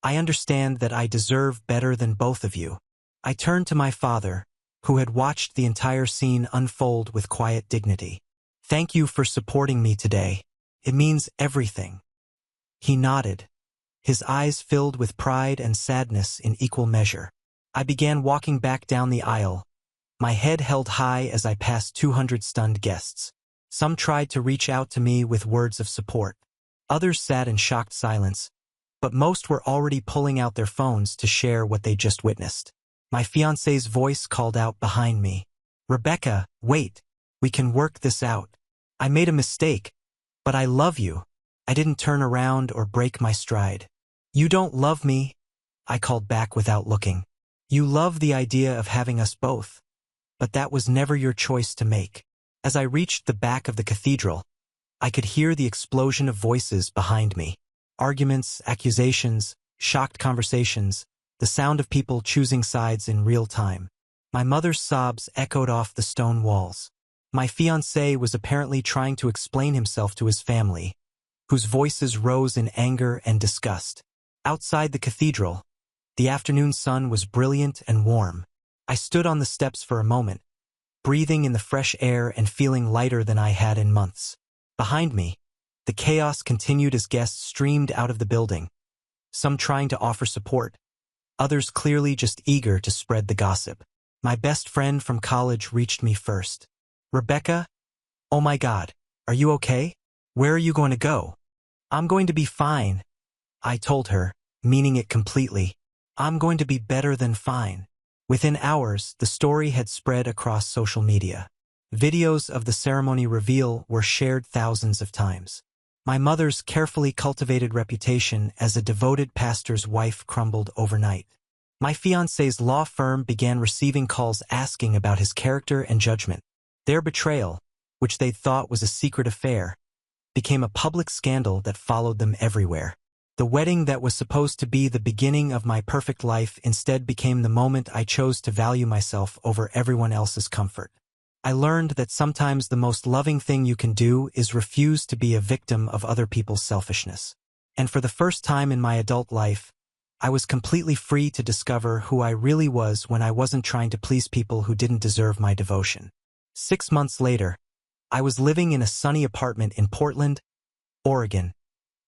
[SPEAKER 1] I understand that I deserve better than both of you." I turned to my father, who had watched the entire scene unfold with quiet dignity. "Thank you for supporting me today. It means everything." He nodded, his eyes filled with pride and sadness in equal measure. I began walking back down the aisle, my head held high as I passed 200 stunned guests. Some tried to reach out to me with words of support. Others sat in shocked silence, but most were already pulling out their phones to share what they just witnessed. My fiancé's voice called out behind me. "Rebecca, wait. We can work this out. I made a mistake, but I love you." I didn't turn around or break my stride. "You don't love me," I called back without looking. "You love the idea of having us both, but that was never your choice to make." As I reached the back of the cathedral, I could hear the explosion of voices behind me. Arguments, accusations, shocked conversations, the sound of people choosing sides in real time. My mother's sobs echoed off the stone walls. My fiancé was apparently trying to explain himself to his family, whose voices rose in anger and disgust. Outside the cathedral, the afternoon sun was brilliant and warm. I stood on the steps for a moment, breathing in the fresh air and feeling lighter than I had in months. Behind me, the chaos continued as guests streamed out of the building, some trying to offer support, others clearly just eager to spread the gossip. My best friend from college reached me first. "Rebecca, oh my God, are you okay? Where are you going to go?" "I'm going to be fine," I told her, meaning it completely. "I'm going to be better than fine." Within hours, the story had spread across social media. Videos of the ceremony reveal were shared thousands of times. My mother's carefully cultivated reputation as a devoted pastor's wife crumbled overnight. My fiancé's law firm began receiving calls asking about his character and judgment. Their betrayal, which they thought was a secret affair, became a public scandal that followed them everywhere. The wedding that was supposed to be the beginning of my perfect life instead became the moment I chose to value myself over everyone else's comfort. I learned that sometimes the most loving thing you can do is refuse to be a victim of other people's selfishness. And for the first time in my adult life, I was completely free to discover who I really was when I wasn't trying to please people who didn't deserve my devotion. 6 months later, I was living in a sunny apartment in Portland, Oregon,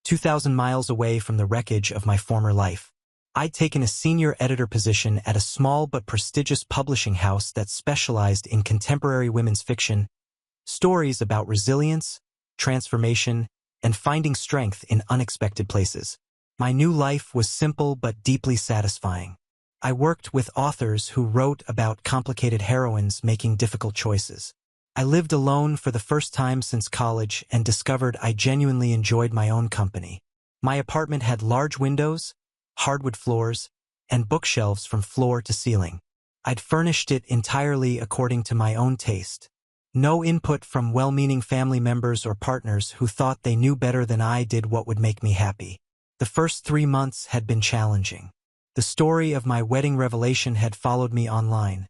[SPEAKER 1] 2,000 miles away from the wreckage of my former life. I'd taken a senior editor position at a small but prestigious publishing house that specialized in contemporary women's fiction, stories about resilience, transformation, and finding strength in unexpected places. My new life was simple but deeply satisfying. I worked with authors who wrote about complicated heroines making difficult choices. I lived alone for the first time since college and discovered I genuinely enjoyed my own company. My apartment had large windows, hardwood floors, and bookshelves from floor to ceiling. I'd furnished it entirely according to my own taste. No input from well-meaning family members or partners who thought they knew better than I did what would make me happy. The first 3 months had been challenging. The story of my wedding revelation had followed me online,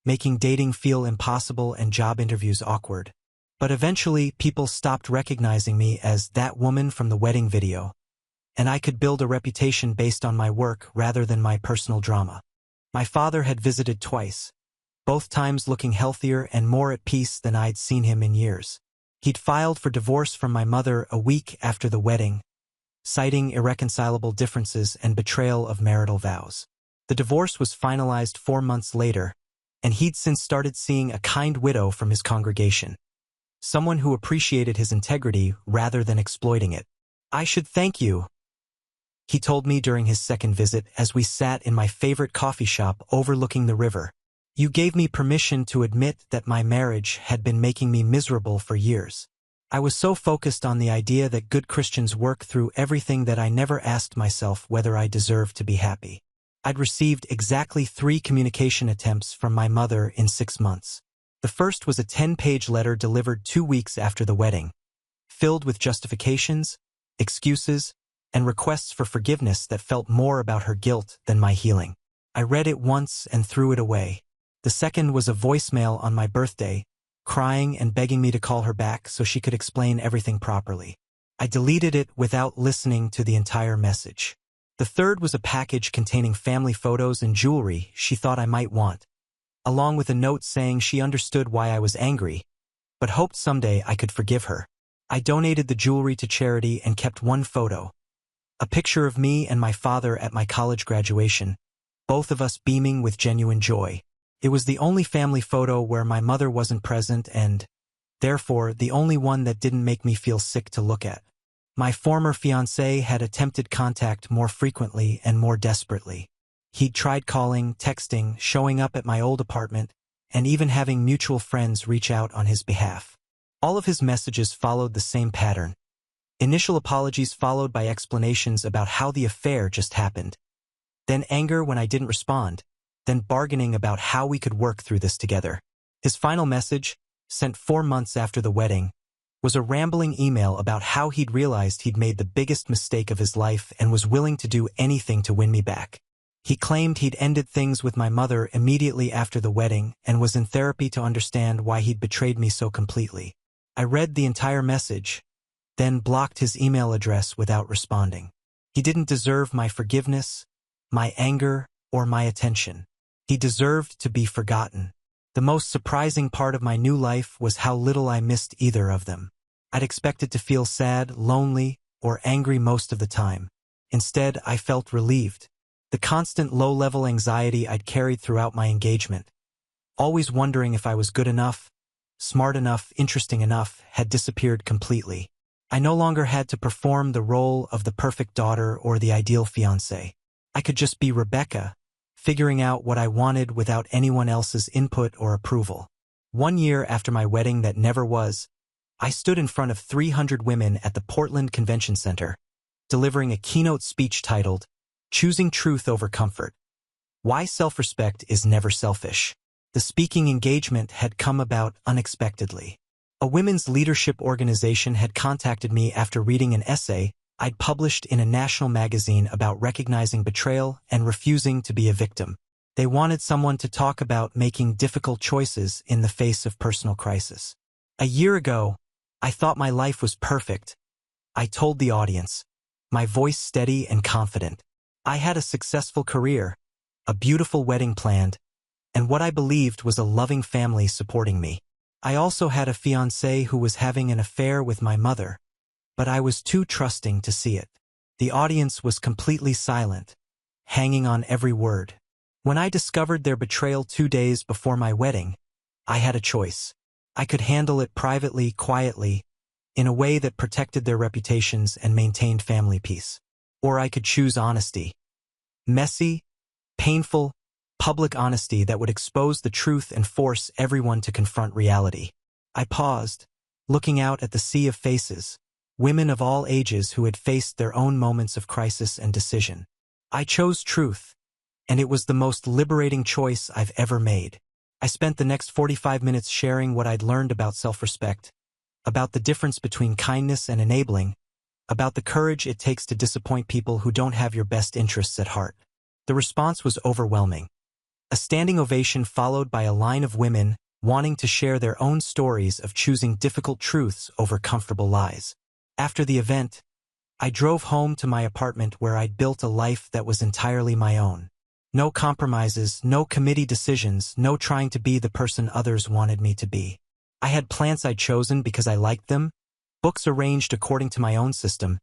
[SPEAKER 1] making dating feel impossible and job interviews awkward. But eventually, people stopped recognizing me as that woman from the wedding video, and I could build a reputation based on my work rather than my personal drama. My father had visited twice, both times looking healthier and more at peace than I'd seen him in years. He'd filed for divorce from my mother a week after the wedding, citing irreconcilable differences and betrayal of marital vows. The divorce was finalized 4 months later, and he'd since started seeing a kind widow from his congregation, someone who appreciated his integrity rather than exploiting it. "I should thank you," he told me during his second visit as we sat in my favorite coffee shop overlooking the river. "You gave me permission to admit that my marriage had been making me miserable for years. I was so focused on the idea that good Christians work through everything that I never asked myself whether I deserved to be happy." I'd received exactly 3 communication attempts from my mother in 6 months. The first was a 10-page letter delivered 2 weeks after the wedding, filled with justifications, excuses, and requests for forgiveness that felt more about her guilt than my healing. I read it once and threw it away. The second was a voicemail on my birthday, crying and begging me to call her back so she could explain everything properly. I deleted it without listening to the entire message. The third was a package containing family photos and jewelry she thought I might want, along with a note saying she understood why I was angry, but hoped someday I could forgive her. I donated the jewelry to charity and kept one photo, a picture of me and my father at my college graduation, both of us beaming with genuine joy. It was the only family photo where my mother wasn't present and, therefore, the only one that didn't make me feel sick to look at. My former fiancé had attempted contact more frequently and more desperately. He'd tried calling, texting, showing up at my old apartment, and even having mutual friends reach out on his behalf. All of his messages followed the same pattern. Initial apologies followed by explanations about how the affair just happened. Then anger when I didn't respond. Then bargaining about how we could work through this together. His final message, sent 4 months after the wedding, was a rambling email about how he'd realized he'd made the biggest mistake of his life and was willing to do anything to win me back. He claimed he'd ended things with my mother immediately after the wedding and was in therapy to understand why he'd betrayed me so completely. I read the entire message, then blocked his email address without responding. He didn't deserve my forgiveness, my anger, or my attention. He deserved to be forgotten. The most surprising part of my new life was how little I missed either of them. I'd expected to feel sad, lonely, or angry most of the time. Instead, I felt relieved. The constant low-level anxiety I'd carried throughout my engagement, always wondering if I was good enough, smart enough, interesting enough, had disappeared completely. I no longer had to perform the role of the perfect daughter or the ideal fiancé. I could just be Rebecca, figuring out what I wanted without anyone else's input or approval. 1 year after my wedding that never was, I stood in front of 300 women at the Portland Convention Center, delivering a keynote speech titled, "Choosing Truth Over Comfort: Why Self-Respect is Never Selfish." The speaking engagement had come about unexpectedly. A women's leadership organization had contacted me after reading an essay I'd published in a national magazine about recognizing betrayal and refusing to be a victim. They wanted someone to talk about making difficult choices in the face of personal crisis. A year ago, I thought my life was perfect. I told the audience, my voice steady and confident. I had a successful career, a beautiful wedding planned, and what I believed was a loving family supporting me. I also had a fiancé who was having an affair with my mother, but I was too trusting to see it. The audience was completely silent, hanging on every word. When I discovered their betrayal 2 days before my wedding, I had a choice. I could handle it privately, quietly, in a way that protected their reputations and maintained family peace. Or I could choose honesty. Messy, painful, public honesty that would expose the truth and force everyone to confront reality. I paused, looking out at the sea of faces, women of all ages who had faced their own moments of crisis and decision. I chose truth, and it was the most liberating choice I've ever made. I spent the next 45 minutes sharing what I'd learned about self-respect, about the difference between kindness and enabling, about the courage it takes to disappoint people who don't have your best interests at heart. The response was overwhelming. A standing ovation followed by a line of women wanting to share their own stories of choosing difficult truths over comfortable lies. After the event, I drove home to my apartment where I'd built a life that was entirely my own. No compromises, no committee decisions, no trying to be the person others wanted me to be. I had plants I'd chosen because I liked them, books arranged according to my own system,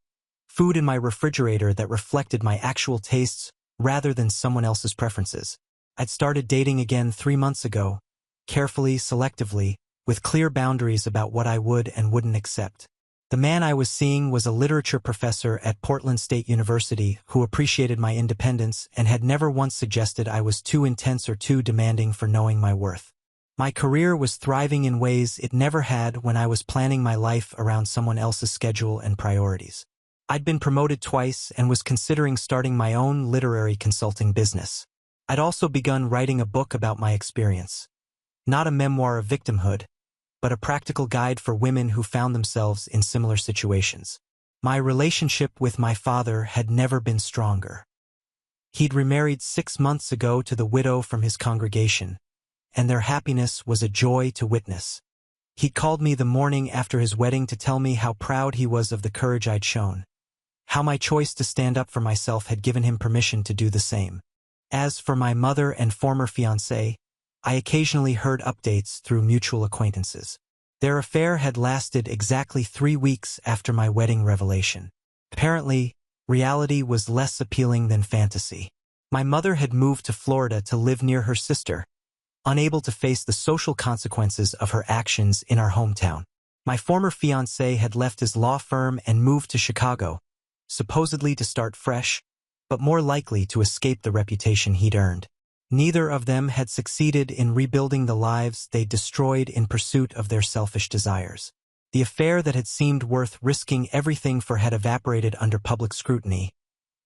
[SPEAKER 1] food in my refrigerator that reflected my actual tastes rather than someone else's preferences. I'd started dating again 3 months ago, carefully, selectively, with clear boundaries about what I would and wouldn't accept. The man I was seeing was a literature professor at Portland State University who appreciated my independence and had never once suggested I was too intense or too demanding for knowing my worth. My career was thriving in ways it never had when I was planning my life around someone else's schedule and priorities. I'd been promoted twice and was considering starting my own literary consulting business. I'd also begun writing a book about my experience. Not a memoir of victimhood, but a practical guide for women who found themselves in similar situations. My relationship with my father had never been stronger. He'd remarried 6 months ago to the widow from his congregation, and their happiness was a joy to witness. He'd called me the morning after his wedding to tell me how proud he was of the courage I'd shown, how my choice to stand up for myself had given him permission to do the same. As for my mother and former fiancé, I occasionally heard updates through mutual acquaintances. Their affair had lasted exactly 3 weeks after my wedding revelation. Apparently, reality was less appealing than fantasy. My mother had moved to Florida to live near her sister, unable to face the social consequences of her actions in our hometown. My former fiancé had left his law firm and moved to Chicago, supposedly to start fresh, but more likely to escape the reputation he'd earned. Neither of them had succeeded in rebuilding the lives they'd destroyed in pursuit of their selfish desires. The affair that had seemed worth risking everything for had evaporated under public scrutiny,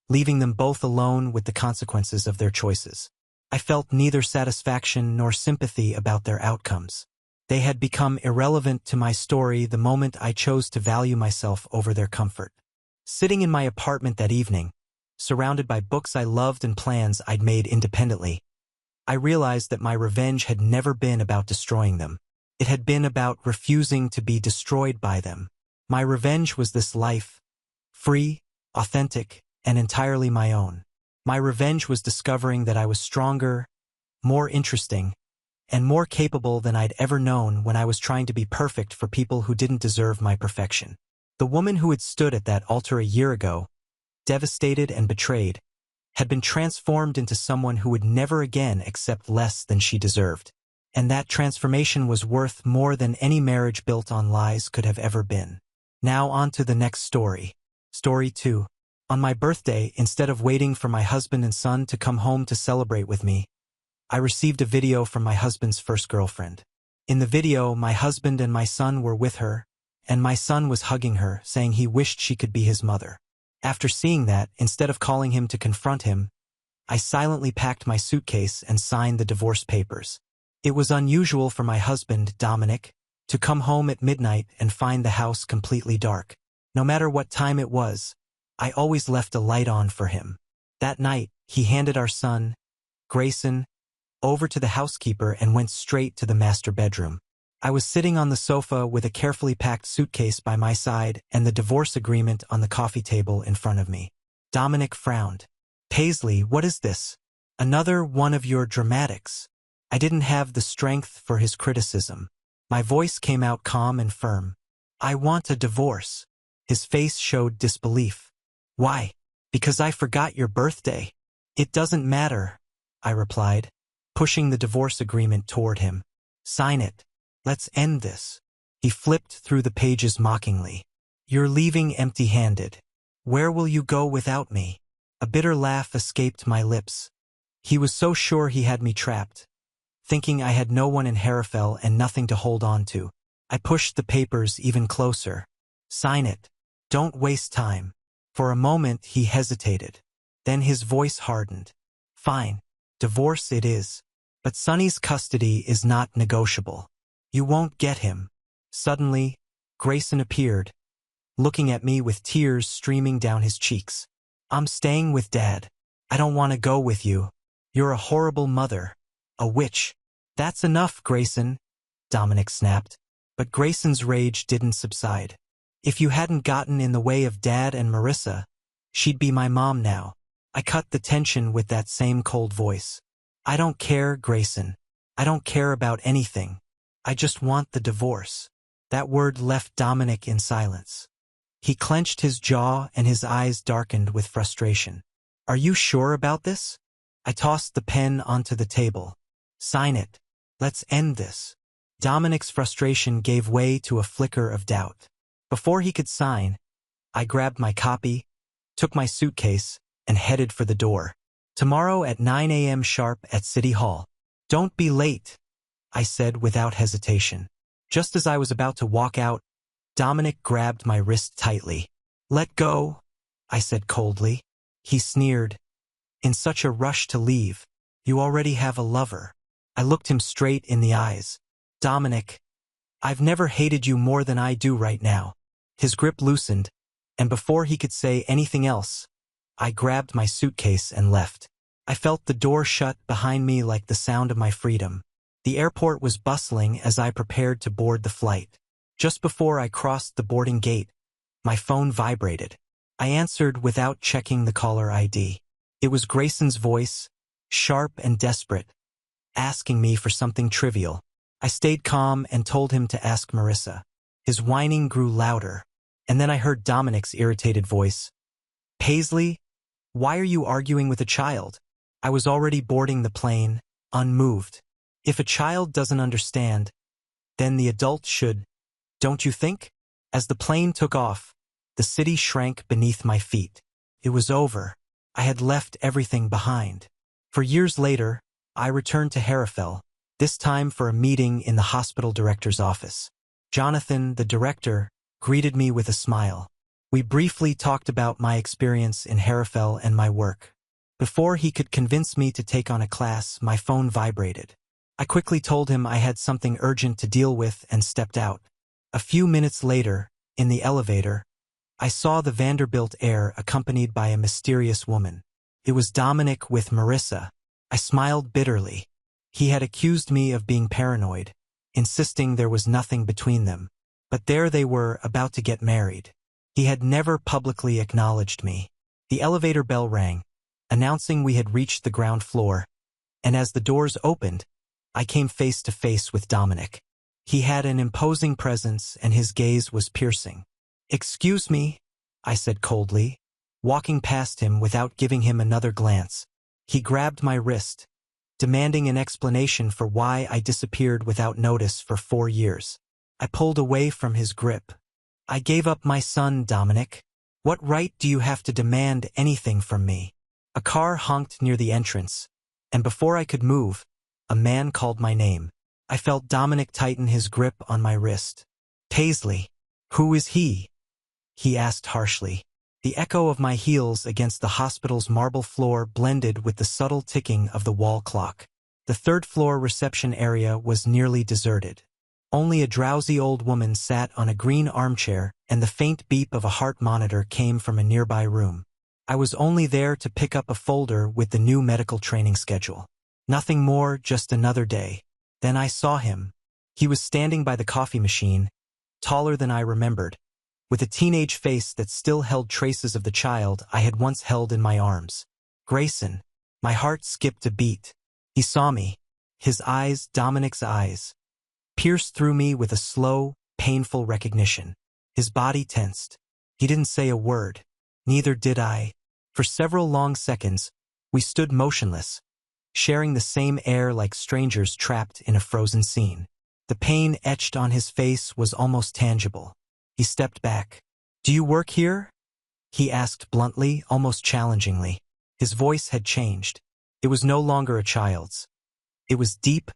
[SPEAKER 1] leaving them both alone with the consequences of their choices. I felt neither satisfaction nor sympathy about their outcomes. They had become irrelevant to my story the moment I chose to value myself over their comfort. Sitting in my apartment that evening, surrounded by books I loved and plans I'd made independently, I realized that my revenge had never been about destroying them. It had been about refusing to be destroyed by them. My revenge was this life, free, authentic, and entirely my own. My revenge was discovering that I was stronger, more interesting, and more capable than I'd ever known when I was trying to be perfect for people who didn't deserve my perfection. The woman who had stood at that altar a year ago, devastated and betrayed, had been transformed into someone who would never again accept less than she deserved. And that transformation was worth more than any marriage built on lies could have ever been. Now on to the next story. Story 2. On my birthday, instead of waiting for my husband and son to come home to celebrate with me, I received a video from my husband's first girlfriend. In the video, my husband and my son were with her, and my son was hugging her, saying he wished she could be his mother. After seeing that, instead of calling him to confront him, I silently packed my suitcase and signed the divorce papers. It was unusual for my husband, Dominic, to come home at midnight and find the house completely dark. No matter what time it was, I always left a light on for him. That night, he handed our son, Grayson, over to the housekeeper and went straight to the master bedroom. I was sitting on the sofa with a carefully packed suitcase by my side and the divorce agreement on the coffee table in front of me. Dominic frowned. "Paisley, what is this? Another one of your dramatics." I didn't have the strength for his criticism. My voice came out calm and firm. "I want a divorce." His face showed disbelief. "Why? Because I forgot your birthday." "It doesn't matter," I replied, pushing the divorce agreement toward him. "Sign it. Let's end this." He flipped through the pages mockingly. "You're leaving empty-handed. Where will you go without me?" A bitter laugh escaped my lips. He was so sure he had me trapped, thinking I had no one in Harrafell and nothing to hold on to. I pushed the papers even closer. "Sign it. Don't waste time." For a moment he hesitated. Then his voice hardened. "Fine. Divorce it is. But Sonny's custody is not negotiable. You won't get him." Suddenly, Grayson appeared, looking at me with tears streaming down his cheeks. "I'm staying with Dad. I don't want to go with you. You're a horrible mother. A witch." "That's enough, Grayson," Dominic snapped. But Grayson's rage didn't subside. "If you hadn't gotten in the way of Dad and Marissa, she'd be my mom now." I cut the tension with that same cold voice. "I don't care, Grayson. I don't care about anything. I just want the divorce." That word left Dominic in silence. He clenched his jaw and his eyes darkened with frustration. "Are you sure about this?" I tossed the pen onto the table. "Sign it. Let's end this." Dominic's frustration gave way to a flicker of doubt. Before he could sign, I grabbed my copy, took my suitcase, and headed for the door. "Tomorrow at 9 a.m. sharp at City Hall. Don't be late," I said without hesitation. Just as I was about to walk out, Dominic grabbed my wrist tightly. "Let go," I said coldly. He sneered. "In such a rush to leave. You already have a lover." I looked him straight in the eyes. "Dominic, I've never hated you more than I do right now." His grip loosened, and before he could say anything else, I grabbed my suitcase and left. I felt the door shut behind me like the sound of my freedom. The airport was bustling as I prepared to board the flight. Just before I crossed the boarding gate, my phone vibrated. I answered without checking the caller ID. It was Grayson's voice, sharp and desperate, asking me for something trivial. I stayed calm and told him to ask Marissa. His whining grew louder, and then I heard Dominic's irritated voice. "Paisley, why are you arguing with a child?" I was already boarding the plane, unmoved. If a child doesn't understand, then the adult should, don't you think? As the plane took off, the city shrank beneath my feet. It was over. I had left everything behind. For years later, I returned to Harrafell, this time for a meeting in the hospital director's office. Jonathan, the director, greeted me with a smile. We briefly talked about my experience in Harrafell and my work. Before he could convince me to take on a class, my phone vibrated. I quickly told him I had something urgent to deal with and stepped out. A few minutes later, in the elevator, I saw the Vanderbilt heir accompanied by a mysterious woman. It was Dominic with Marissa. I smiled bitterly. He had accused me of being paranoid, insisting there was nothing between them. But there they were, about to get married. He had never publicly acknowledged me. The elevator bell rang, announcing we had reached the ground floor, and as the doors opened, I came face to face with Dominic. He had an imposing presence, and his gaze was piercing. "Excuse me," I said coldly, walking past him without giving him another glance. He grabbed my wrist, demanding an explanation for why I disappeared without notice for 4 years. I pulled away from his grip. "I gave up my son, Dominic. What right do you have to demand anything from me?" A car honked near the entrance, and before I could move, a man called my name. I felt Dominic tighten his grip on my wrist. "Paisley, who is he?" he asked harshly. The echo of my heels against the hospital's marble floor blended with the subtle ticking of the wall clock. The third-floor reception area was nearly deserted. Only a drowsy old woman sat on a green armchair, and the faint beep of a heart monitor came from a nearby room. I was only there to pick up a folder with the new medical training schedule. Nothing more, just another day. Then I saw him. He was standing by the coffee machine, taller than I remembered, with a teenage face that still held traces of the child I had once held in my arms. Grayson. My heart skipped a beat. He saw me. His eyes, Dominic's eyes, pierced through me with a slow, painful recognition. His body tensed. He didn't say a word. Neither did I. For several long seconds, we stood motionless, sharing the same air like strangers trapped in a frozen scene. The pain etched on his face was almost tangible. He stepped back. "Do you work here?" he asked bluntly, almost challengingly. His voice had changed. It was no longer a child's. It was deep,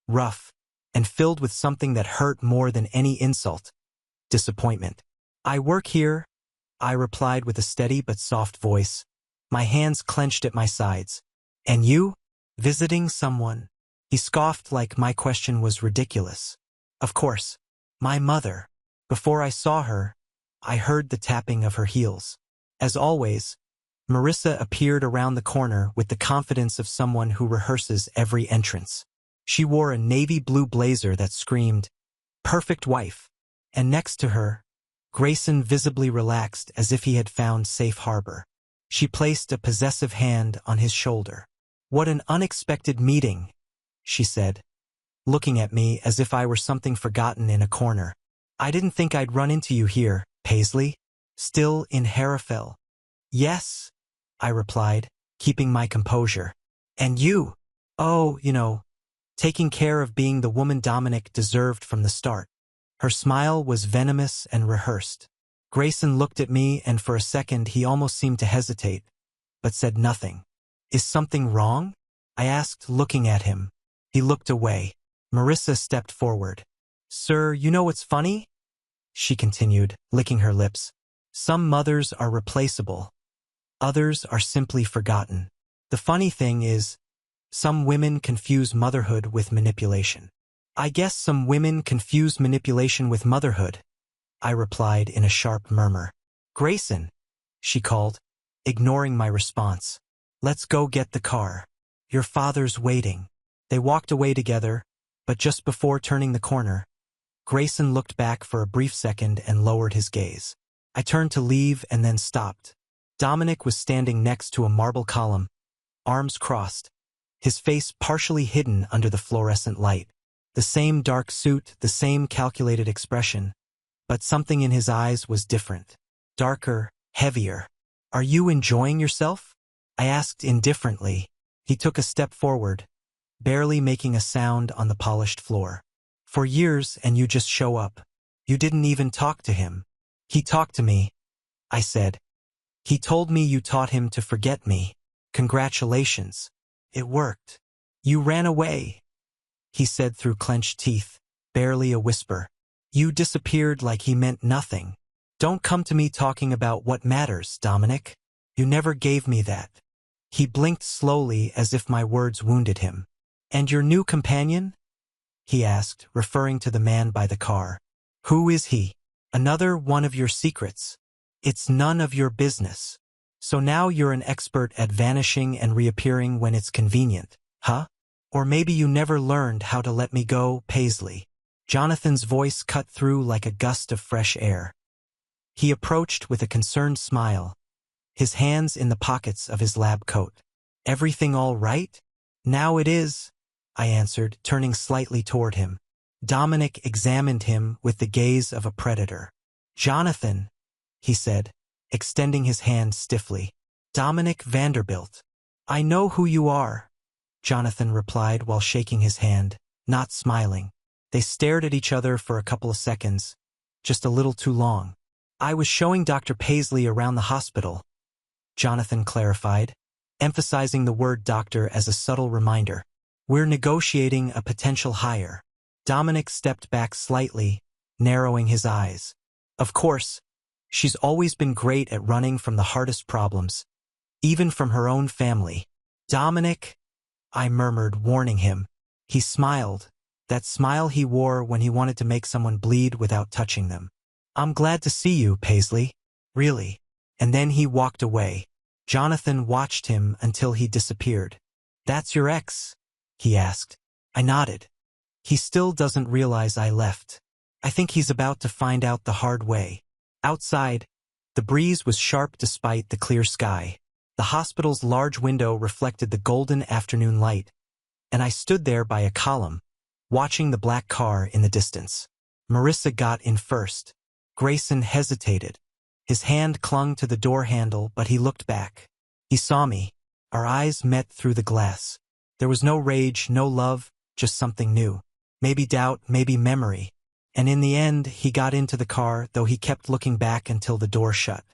[SPEAKER 1] rough, and filled with something that hurt more than any insult: disappointment. "I work here," I replied with a steady but soft voice, my hands clenched at my sides. "And you?" "Visiting someone." He scoffed like my question was ridiculous. "Of course. My mother." Before I saw her, I heard the tapping of her heels. As always, Marissa appeared around the corner with the confidence of someone who rehearses every entrance. She wore a navy blue blazer that screamed, "Perfect wife." And next to her, Grayson visibly relaxed as if he had found safe harbor. She placed a possessive hand on his shoulder. "What an unexpected meeting," she said, looking at me as if I were something forgotten in a corner. "I didn't think I'd run into you here, Paisley." "Still in Harrafell?" "Yes," I replied, keeping my composure. "And you?" "Oh, taking care of being the woman Dominic deserved from the start." Her smile was venomous and rehearsed. Grayson looked at me, and for a second he almost seemed to hesitate, but said nothing. "Is something wrong?" I asked, looking at him. He looked away. Marissa stepped forward. "Sir, you know what's funny?" she continued, licking her lips. "Some mothers are replaceable. Others are simply forgotten. The funny thing is, some women confuse motherhood with manipulation." "I guess some women confuse manipulation with motherhood," I replied in a sharp murmur. "Grayson," she called, ignoring my response. "Let's go get the car. Your father's waiting." They walked away together, but just before turning the corner, Grayson looked back for a brief second and lowered his gaze. I turned to leave and then stopped. Dominic was standing next to a marble column, arms crossed, his face partially hidden under the fluorescent light. The same dark suit, the same calculated expression, but something in his eyes was different. Darker, heavier. "Are you enjoying yourself?" I asked indifferently. He took a step forward, barely making a sound on the polished floor. "For years, and you just show up. You didn't even talk to him." "He talked to me," I said. "He told me you taught him to forget me. Congratulations. It worked." "You ran away," he said through clenched teeth, barely a whisper. "You disappeared like he meant nothing. Don't come to me talking about what matters, Dominic. You never gave me that." He blinked slowly as if my words wounded him. "And your new companion?" he asked, referring to the man by the car. "Who is he?" "Another one of your secrets. It's none of your business. So now you're an expert at vanishing and reappearing when it's convenient, huh? Or maybe you never learned how to let me go, Paisley." Jonathan's voice cut through like a gust of fresh air. He approached with a concerned smile, his hands in the pockets of his lab coat. "Everything all right?" "Now it is," I answered, turning slightly toward him. Dominic examined him with the gaze of a predator. "Jonathan," he said, extending his hand stiffly. "Dominic Vanderbilt." "I know who you are," Jonathan replied while shaking his hand, not smiling. They stared at each other for a couple of seconds, just a little too long. "I was showing Dr. Paisley around the hospital," Jonathan clarified, emphasizing the word doctor as a subtle reminder. "We're negotiating a potential hire." Dominic stepped back slightly, narrowing his eyes. "Of course, she's always been great at running from the hardest problems, even from her own family." "Dominic," I murmured, warning him. He smiled, that smile he wore when he wanted to make someone bleed without touching them. "I'm glad to see you, Paisley. Really." And then he walked away. Jonathan watched him until he disappeared. "That's your ex?" he asked. I nodded. "He still doesn't realize I left. I think he's about to find out the hard way." Outside, the breeze was sharp despite the clear sky. The hospital's large window reflected the golden afternoon light, and I stood there by a column, watching the black car in the distance. Marissa got in first. Grayson hesitated. His hand clung to the door handle, but he looked back. He saw me. Our eyes met through the glass. There was no rage, no love, just something new. Maybe doubt, maybe memory. And in the end, he got into the car, though he kept looking back until the door shut.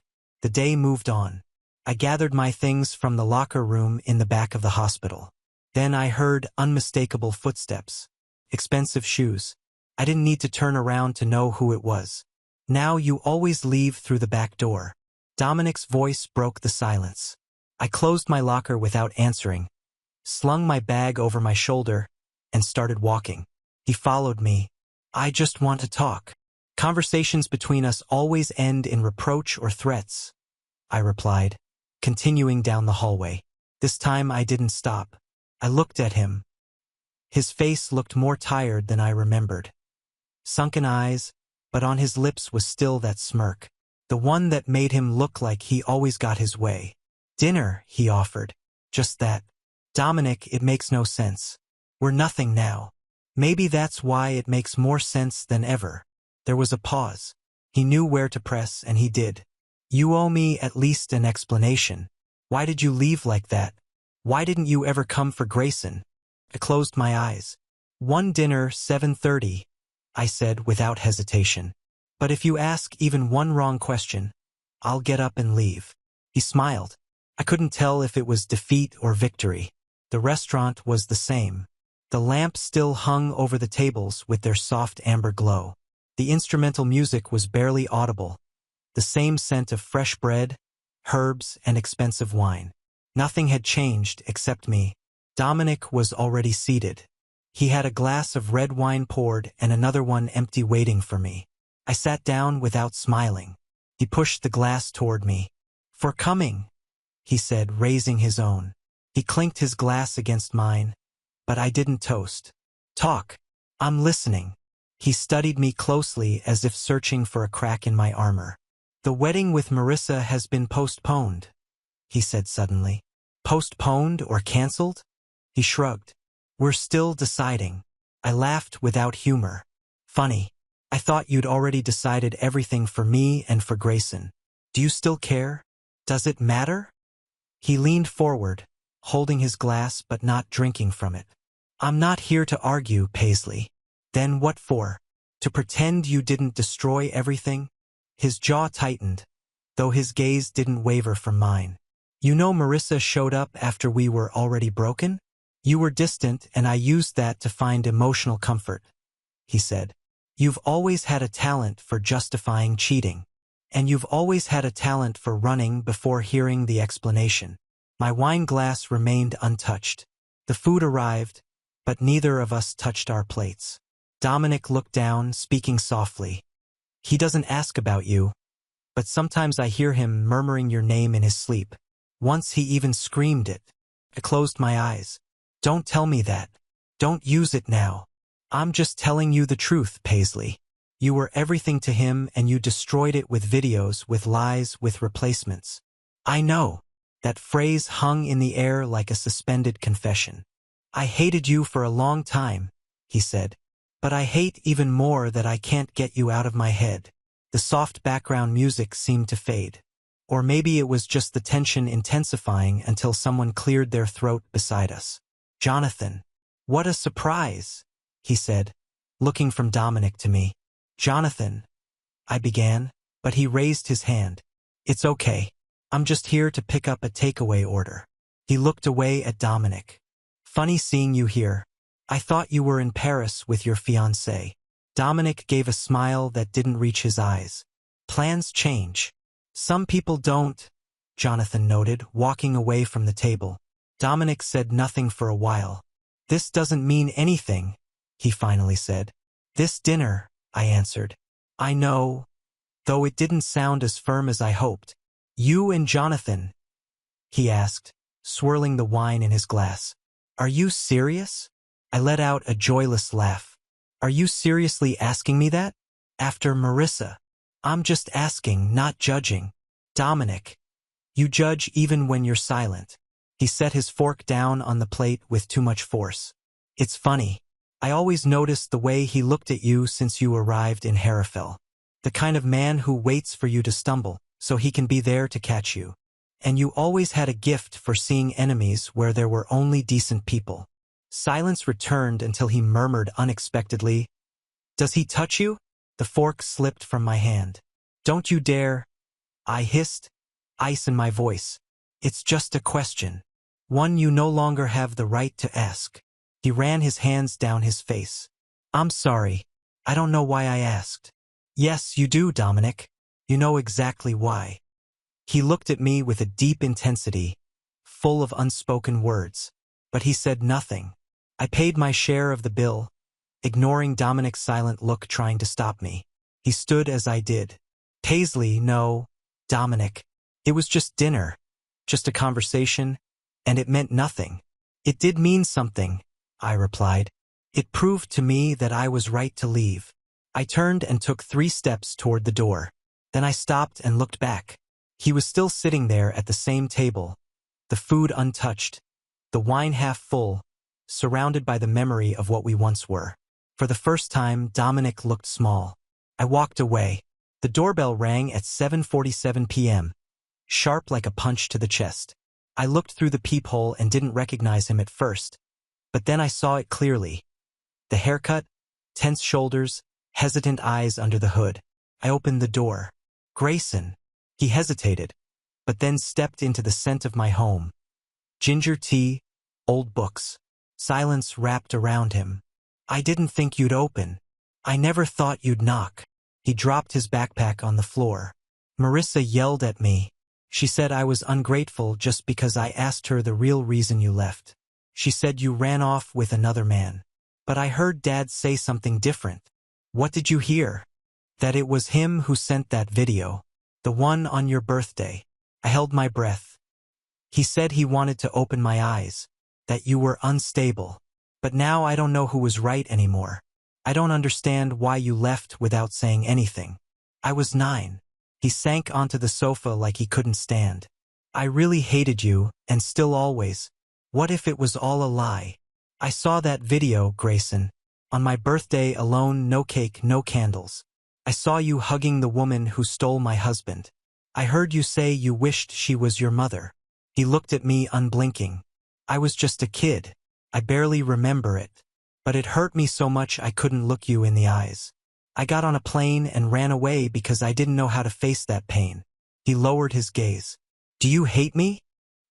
[SPEAKER 1] The day moved on. I gathered my things from the locker room in the back of the hospital. Then I heard unmistakable footsteps. Expensive shoes. I didn't need to turn around to know who it was. "Now you always leave through the back door." Dominic's voice broke the silence. I closed my locker without answering, slung my bag over my shoulder, and started walking. He followed me. "I just want to talk." "Conversations between us always end in reproach or threats," I replied, continuing down the hallway. This time I didn't stop. I looked at him. His face looked more tired than I remembered. Sunken eyes, but on his lips was still that smirk, the one that made him look like he always got his way. "Dinner," he offered. "Just that." "Dominic, it makes no sense. We're nothing now." "Maybe that's why it makes more sense than ever." There was a pause. He knew where to press, and he did. "You owe me at least an explanation. Why did you leave like that? Why didn't you ever come for Grayson?" I closed my eyes. "One dinner, 7:30, I said without hesitation. "But if you ask even one wrong question, I'll get up and leave." He smiled. I couldn't tell if it was defeat or victory. The restaurant was the same. The lamps still hung over the tables with their soft amber glow. The instrumental music was barely audible. The same scent of fresh bread, herbs, and expensive wine. Nothing had changed except me. Dominic was already seated. He had a glass of red wine poured and another one empty waiting for me. I sat down without smiling. He pushed the glass toward me. "For coming," he said, raising his own. He clinked his glass against mine, but I didn't toast. "Talk. I'm listening." He studied me closely as if searching for a crack in my armor. "The wedding with Marissa has been postponed," he said suddenly. "Postponed or canceled?" He shrugged. "We're still deciding." I laughed without humor. "Funny. I thought you'd already decided everything for me and for Grayson. Do you still care? Does it matter?" He leaned forward, holding his glass but not drinking from it. "I'm not here to argue, Paisley." "Then what for? To pretend you didn't destroy everything?" His jaw tightened, though his gaze didn't waver from mine. "You know Marissa showed up after we were already broken? You were distant and I used that to find emotional comfort," he said. "You've always had a talent for justifying cheating. And you've always had a talent for running before hearing the explanation." My wine glass remained untouched. The food arrived, but neither of us touched our plates. Dominic looked down, speaking softly. "He doesn't ask about you, but sometimes I hear him murmuring your name in his sleep. Once he even screamed it." I closed my eyes. "Don't tell me that. Don't use it now." I'm just telling you the truth, Paisley. You were everything to him and you destroyed it with videos, with lies, with replacements. I know. That phrase hung in the air like a suspended confession. I hated you for a long time, he said. But I hate even more that I can't get you out of my head. The soft background music seemed to fade. Or maybe it was just the tension intensifying until someone cleared their throat beside us. Jonathan. What a surprise, he said, looking from Dominic to me. Jonathan, I began, but he raised his hand. It's okay. I'm just here to pick up a takeaway order. He looked away at Dominic. Funny seeing you here. I thought you were in Paris with your fiancé. Dominic gave a smile that didn't reach his eyes. Plans change. Some people don't, Jonathan noted, walking away from the table. Dominic said nothing for a while. This doesn't mean anything, he finally said. This dinner, I answered. I know, though it didn't sound as firm as I hoped. You and Jonathan, he asked, swirling the wine in his glass. Are you serious? I let out a joyless laugh. Are you seriously asking me that? After Marissa? I'm just asking, not judging. Dominic, you judge even when you're silent. He set his fork down on the plate with too much force. It's funny. I always noticed the way he looked at you since you arrived in Harrafell. The kind of man who waits for you to stumble, so he can be there to catch you. And you always had a gift for seeing enemies where there were only decent people. Silence returned until he murmured unexpectedly, Does he touch you? The fork slipped from my hand. Don't you dare. I hissed, ice in my voice. It's just a question. One you no longer have the right to ask. He ran his hands down his face. I'm sorry. I don't know why I asked. Yes, you do, Dominic. You know exactly why. He looked at me with a deep intensity, full of unspoken words. But he said nothing. I paid my share of the bill, ignoring Dominic's silent look trying to stop me. He stood as I did. Paisley, no, Dominic. It was just dinner, just a conversation, and it meant nothing. It did mean something, I replied. It proved to me that I was right to leave. I turned and took 3 steps toward the door. Then I stopped and looked back. He was still sitting there at the same table, the food untouched, the wine half full, surrounded by the memory of what we once were. For the first time, Dominic looked small. I walked away. The doorbell rang at 7:47 p.m., sharp like a punch to the chest. I looked through the peephole and didn't recognize him at first, but then I saw it clearly. The haircut, tense shoulders, hesitant eyes under the hood. I opened the door. Grayson. He hesitated, but then stepped into the scent of my home. Ginger tea, old books. Silence wrapped around him. I didn't think you'd open. I never thought you'd knock. He dropped his backpack on the floor. Marissa yelled at me. She said I was ungrateful just because I asked her the real reason you left. She said you ran off with another man. But I heard Dad say something different. What did you hear? That it was him who sent that video. The one on your birthday. I held my breath. He said he wanted to open my eyes. That you were unstable. But now I don't know who was right anymore. I don't understand why you left without saying anything. I was 9. He sank onto the sofa like he couldn't stand. I really hated you, and still always. What if it was all a lie? I saw that video, Grayson. On my birthday alone, no cake, no candles. I saw you hugging the woman who stole my husband. I heard you say you wished she was your mother. He looked at me unblinking. I was just a kid. I barely remember it. But it hurt me so much I couldn't look you in the eyes. I got on a plane and ran away because I didn't know how to face that pain. He lowered his gaze. Do you hate me?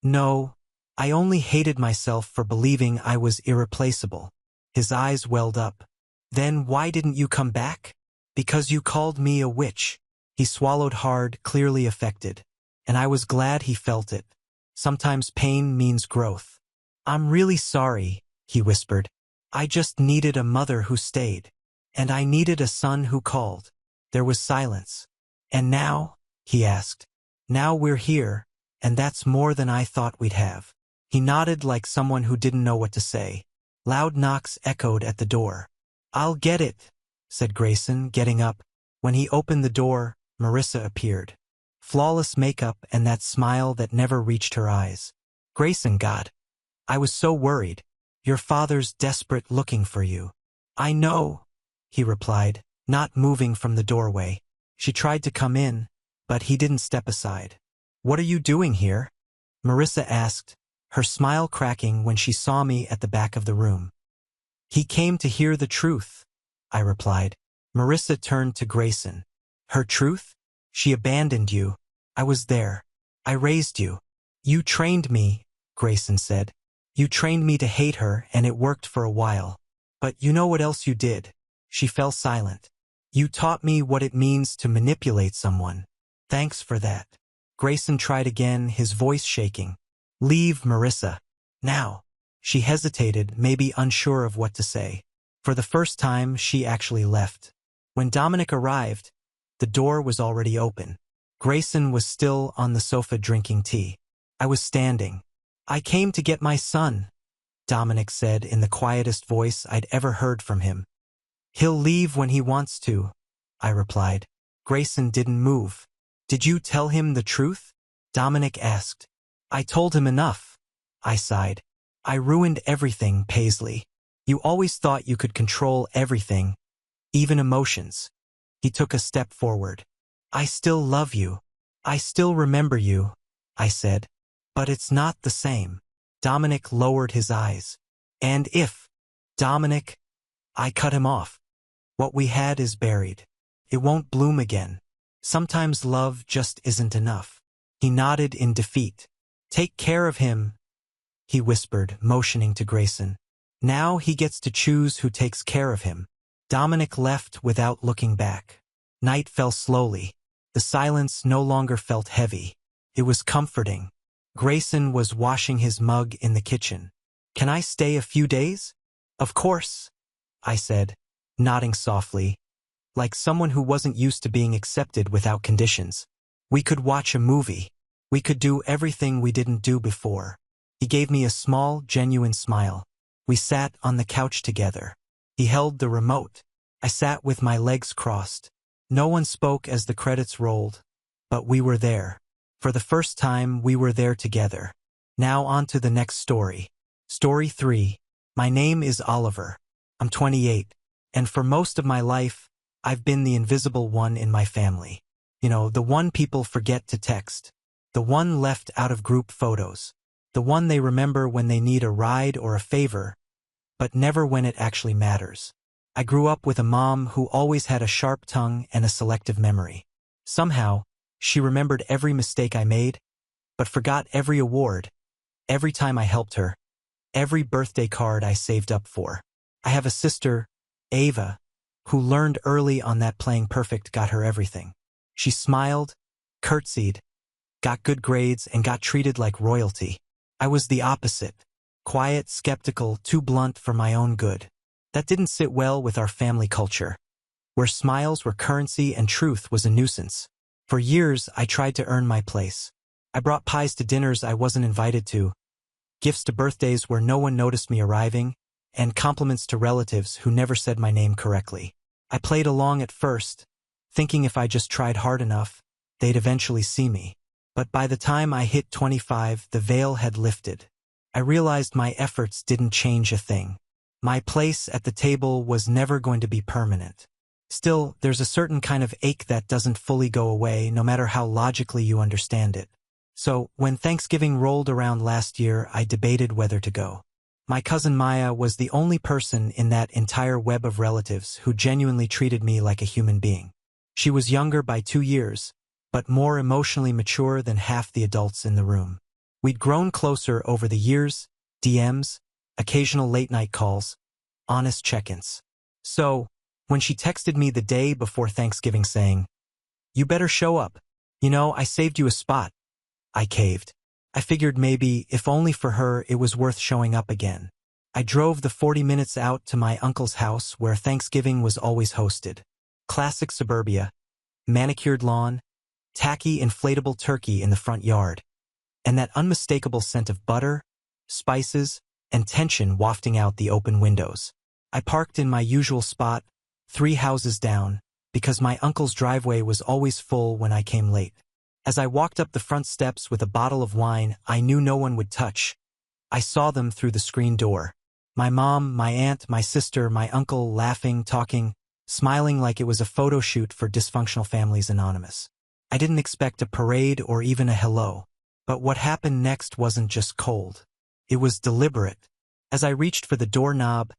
[SPEAKER 1] No. I only hated myself for believing I was irreplaceable. His eyes welled up. Then why didn't you come back? Because you called me a witch. He swallowed hard, clearly affected. And I was glad he felt it. Sometimes pain means growth. I'm really sorry, he whispered. I just needed a mother who stayed. And I needed a son who called. There was silence. And now? He asked. Now we're here, and that's more than I thought we'd have. He nodded like someone who didn't know what to say. Loud knocks echoed at the door. "I'll get it," said Grayson, getting up. When he opened the door, Marissa appeared. Flawless makeup and that smile that never reached her eyes. "Grayson, God. I was so worried. Your father's desperate looking for you." "I know," he replied, not moving from the doorway. She tried to come in, but he didn't step aside. "What are you doing here?" Marissa asked, her smile cracking when she saw me at the back of the room. "He came to hear the truth," I replied. Marissa turned to Grayson. "Her truth? She abandoned you. I was there. I raised you." "You trained me," Grayson said. "You trained me to hate her, and it worked for a while. But you know what else you did?" She fell silent. "You taught me what it means to manipulate someone. Thanks for that." Grayson tried again, his voice shaking. "Leave, Marissa. Now." She hesitated, maybe unsure of what to say. For the first time, she actually left. When Dominic arrived, the door was already open. Grayson was still on the sofa drinking tea. I was standing. "I came to get my son," Dominic said in the quietest voice I'd ever heard from him. "He'll leave when he wants to," I replied. Grayson didn't move. "Did you tell him the truth?" Dominic asked. "I told him enough," I sighed. "I ruined everything, Paisley. You always thought you could control everything, even emotions." He took a step forward. "I still love you. I still remember you," I said. "But it's not the same." Dominic lowered his eyes. "And if, Dominic," I cut him off. "What we had is buried. It won't bloom again. Sometimes love just isn't enough." He nodded in defeat. "Take care of him," he whispered, motioning to Grayson. "Now he gets to choose who takes care of him." Dominic left without looking back. Night fell slowly. The silence no longer felt heavy. It was comforting. Grayson was washing his mug in the kitchen. "Can I stay a few days?" "Of course," I said, nodding softly, like someone who wasn't used to being accepted without conditions. "We could watch a movie. We could do everything we didn't do before." He gave me a small, genuine smile. We sat on the couch together. He held the remote. I sat with my legs crossed. No one spoke as the credits rolled, but we were there. For the first time, we were there together. Now on to the next story. Story 3. My name is Oliver. I'm 28, and for most of my life, I've been the invisible one in my family. You know, the one people forget to text. The one left out of group photos. The one they remember when they need a ride or a favor, but never when it actually matters. I grew up with a mom who always had a sharp tongue and a selective memory. Somehow, she remembered every mistake I made, but forgot every award, every time I helped her, every birthday card I saved up for. I have a sister, Ava, who learned early on that playing perfect got her everything. She smiled, curtsied, got good grades, and got treated like royalty. I was the opposite. Quiet, skeptical, too blunt for my own good. That didn't sit well with our family culture, where smiles were currency and truth was a nuisance. For years, I tried to earn my place. I brought pies to dinners I wasn't invited to, gifts to birthdays where no one noticed me arriving, and compliments to relatives who never said my name correctly. I played along at first, thinking if I just tried hard enough, they'd eventually see me. But by the time I hit 25, the veil had lifted. I realized my efforts didn't change a thing. My place at the table was never going to be permanent. Still, there's a certain kind of ache that doesn't fully go away, no matter how logically you understand it. So, when Thanksgiving rolled around last year, I debated whether to go. My cousin Maya was the only person in that entire web of relatives who genuinely treated me like a human being. She was younger by 2 years, but more emotionally mature than half the adults in the room. We'd grown closer over the years, DMs, occasional late-night calls, honest check-ins. So, when she texted me the day before Thanksgiving saying, "You better show up. You know, I saved you a spot," I caved. I figured maybe, if only for her, it was worth showing up again. I drove the 40 minutes out to my uncle's house where Thanksgiving was always hosted. Classic suburbia, manicured lawn, tacky inflatable turkey in the front yard, and that unmistakable scent of butter, spices, and tension wafting out the open windows. I parked in my usual spot, 3 houses down, because my uncle's driveway was always full when I came late. As I walked up the front steps with a bottle of wine I knew no one would touch, I saw them through the screen door. My mom, my aunt, my sister, my uncle laughing, talking, smiling like it was a photo shoot for Dysfunctional Families Anonymous. I didn't expect a parade or even a hello. But what happened next wasn't just cold. It was deliberate. As I reached for the doorknob,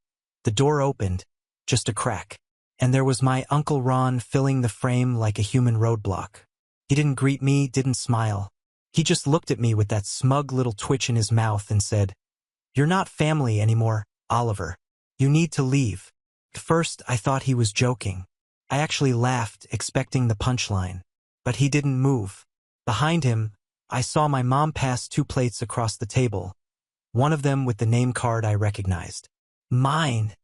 [SPEAKER 1] the door opened, just a crack. And there was my Uncle Ron filling the frame like a human roadblock. He didn't greet me, didn't smile. He just looked at me with that smug little twitch in his mouth and said, "You're not family anymore, Oliver. You need to leave." At first, I thought he was joking. I actually laughed, expecting the punchline. But he didn't move. Behind him, I saw my mom pass 2 plates across the table, one of them with the name card I recognized. "Mine,"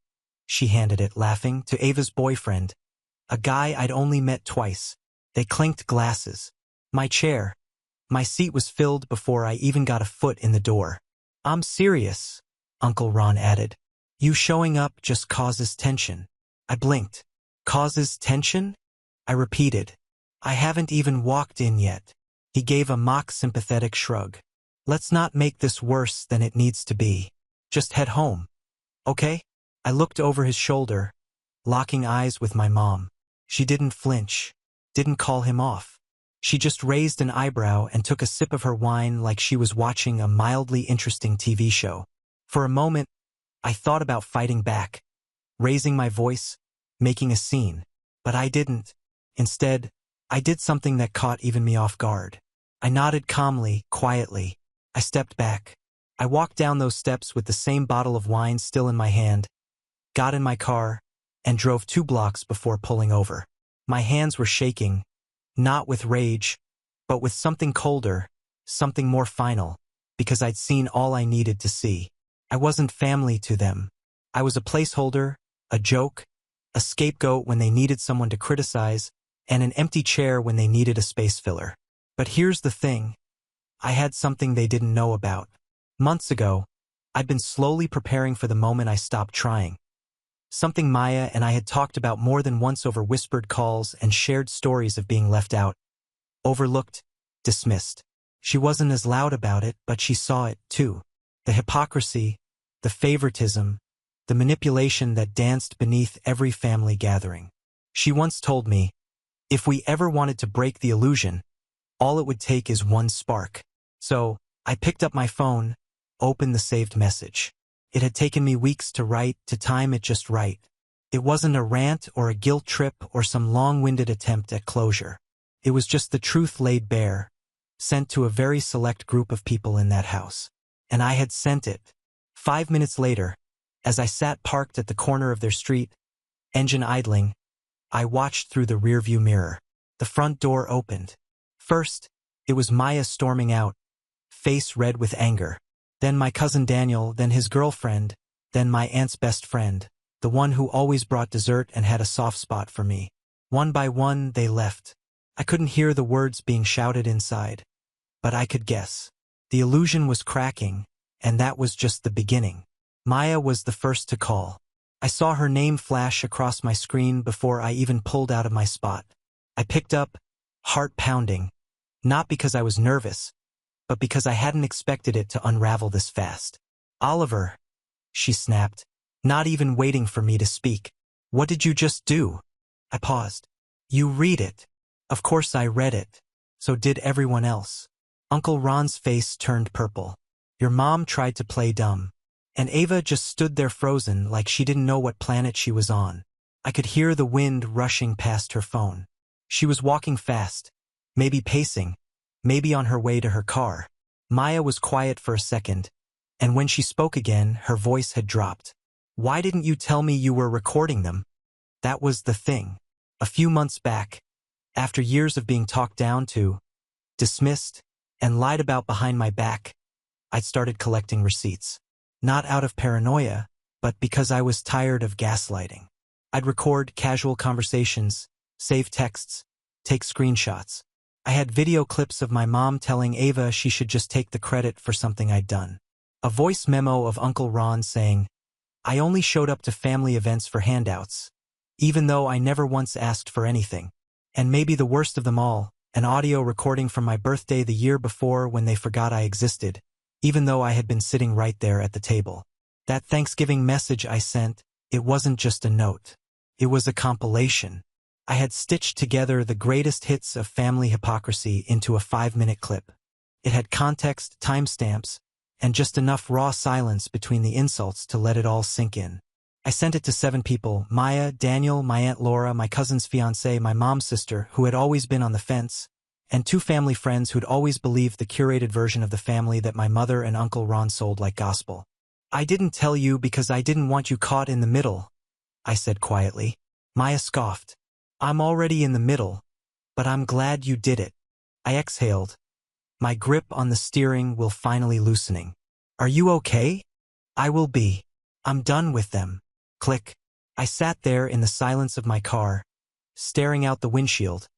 [SPEAKER 1] she handed it, laughing, to Ava's boyfriend, a guy I'd only met twice. They clinked glasses. My seat was filled before I even got a foot in the door. "I'm serious," Uncle Ron added. "You showing up just causes tension." I blinked. "Causes tension?" I repeated. "I haven't even walked in yet." He gave a mock sympathetic shrug. "Let's not make this worse than it needs to be. Just head home. Okay?" I looked over his shoulder, locking eyes with my mom. She didn't flinch, didn't call him off. She just raised an eyebrow and took a sip of her wine like she was watching a mildly interesting TV show. For a moment, I thought about fighting back, raising my voice, making a scene. But I didn't. Instead, I did something that caught even me off guard. I nodded calmly, quietly. I stepped back. I walked down those steps with the same bottle of wine still in my hand, got in my car, and drove 2 blocks before pulling over. My hands were shaking, not with rage, but with something colder, something more final, because I'd seen all I needed to see. I wasn't family to them. I was a placeholder, a joke, a scapegoat when they needed someone to criticize, and an empty chair when they needed a space filler. But here's the thing. I had something they didn't know about. Months ago, I'd been slowly preparing for the moment I stopped trying. Something Maya and I had talked about more than once over whispered calls and shared stories of being left out, overlooked, dismissed. She wasn't as loud about it, but she saw it, too. The hypocrisy, the favoritism, the manipulation that danced beneath every family gathering. She once told me, if we ever wanted to break the illusion, all it would take is one spark. So, I picked up my phone, opened the saved message. It had taken me weeks to write, to time it just right. It wasn't a rant or a guilt trip or some long-winded attempt at closure. It was just the truth laid bare, sent to a very select group of people in that house. And I had sent it. 5 minutes later, as I sat parked at the corner of their street, engine idling, I watched through the rearview mirror. The front door opened. First, it was Maya storming out, face red with anger. Then my cousin Daniel, then his girlfriend, then my aunt's best friend, the one who always brought dessert and had a soft spot for me. One by one, they left. I couldn't hear the words being shouted inside, but I could guess. The illusion was cracking, and that was just the beginning. Maya was the first to call. I saw her name flash across my screen before I even pulled out of my spot. I picked up, heart pounding, not because I was nervous, but because I hadn't expected it to unravel this fast. "Oliver," she snapped, not even waiting for me to speak. "What did you just do?" I paused. "You read it." Of course I read it. So did everyone else. Uncle Ron's face turned purple. "Your mom tried to play dumb." And Ava just stood there frozen like she didn't know what planet she was on. I could hear the wind rushing past her phone. She was walking fast, maybe pacing, maybe on her way to her car. Maya was quiet for a second, and when she spoke again, her voice had dropped. "Why didn't you tell me you were recording them?" That was the thing. A few months back, after years of being talked down to, dismissed, and lied about behind my back, I'd started collecting receipts. Not out of paranoia, but because I was tired of gaslighting. I'd record casual conversations, save texts, take screenshots. I had video clips of my mom telling Ava she should just take the credit for something I'd done. A voice memo of Uncle Ron saying, I only showed up to family events for handouts, even though I never once asked for anything. And maybe the worst of them all, an audio recording from my birthday the year before when they forgot I existed, even though I had been sitting right there at the table. That Thanksgiving message I sent, it wasn't just a note. It was a compilation. I had stitched together the greatest hits of family hypocrisy into a 5-minute clip. It had context, timestamps, and just enough raw silence between the insults to let it all sink in. I sent it to 7 people: Maya, Daniel, my Aunt Laura, my cousin's fiancé, my mom's sister, who had always been on the fence, and 2 family friends who'd always believed the curated version of the family that my mother and Uncle Ron sold like gospel. I didn't tell you because I didn't want you caught in the middle, I said quietly. Maya scoffed. I'm already in the middle, but I'm glad you did it. I exhaled, my grip on the steering wheel finally loosening. Are you okay? I will be. I'm done with them. Click. I sat there in the silence of my car, staring out the windshield,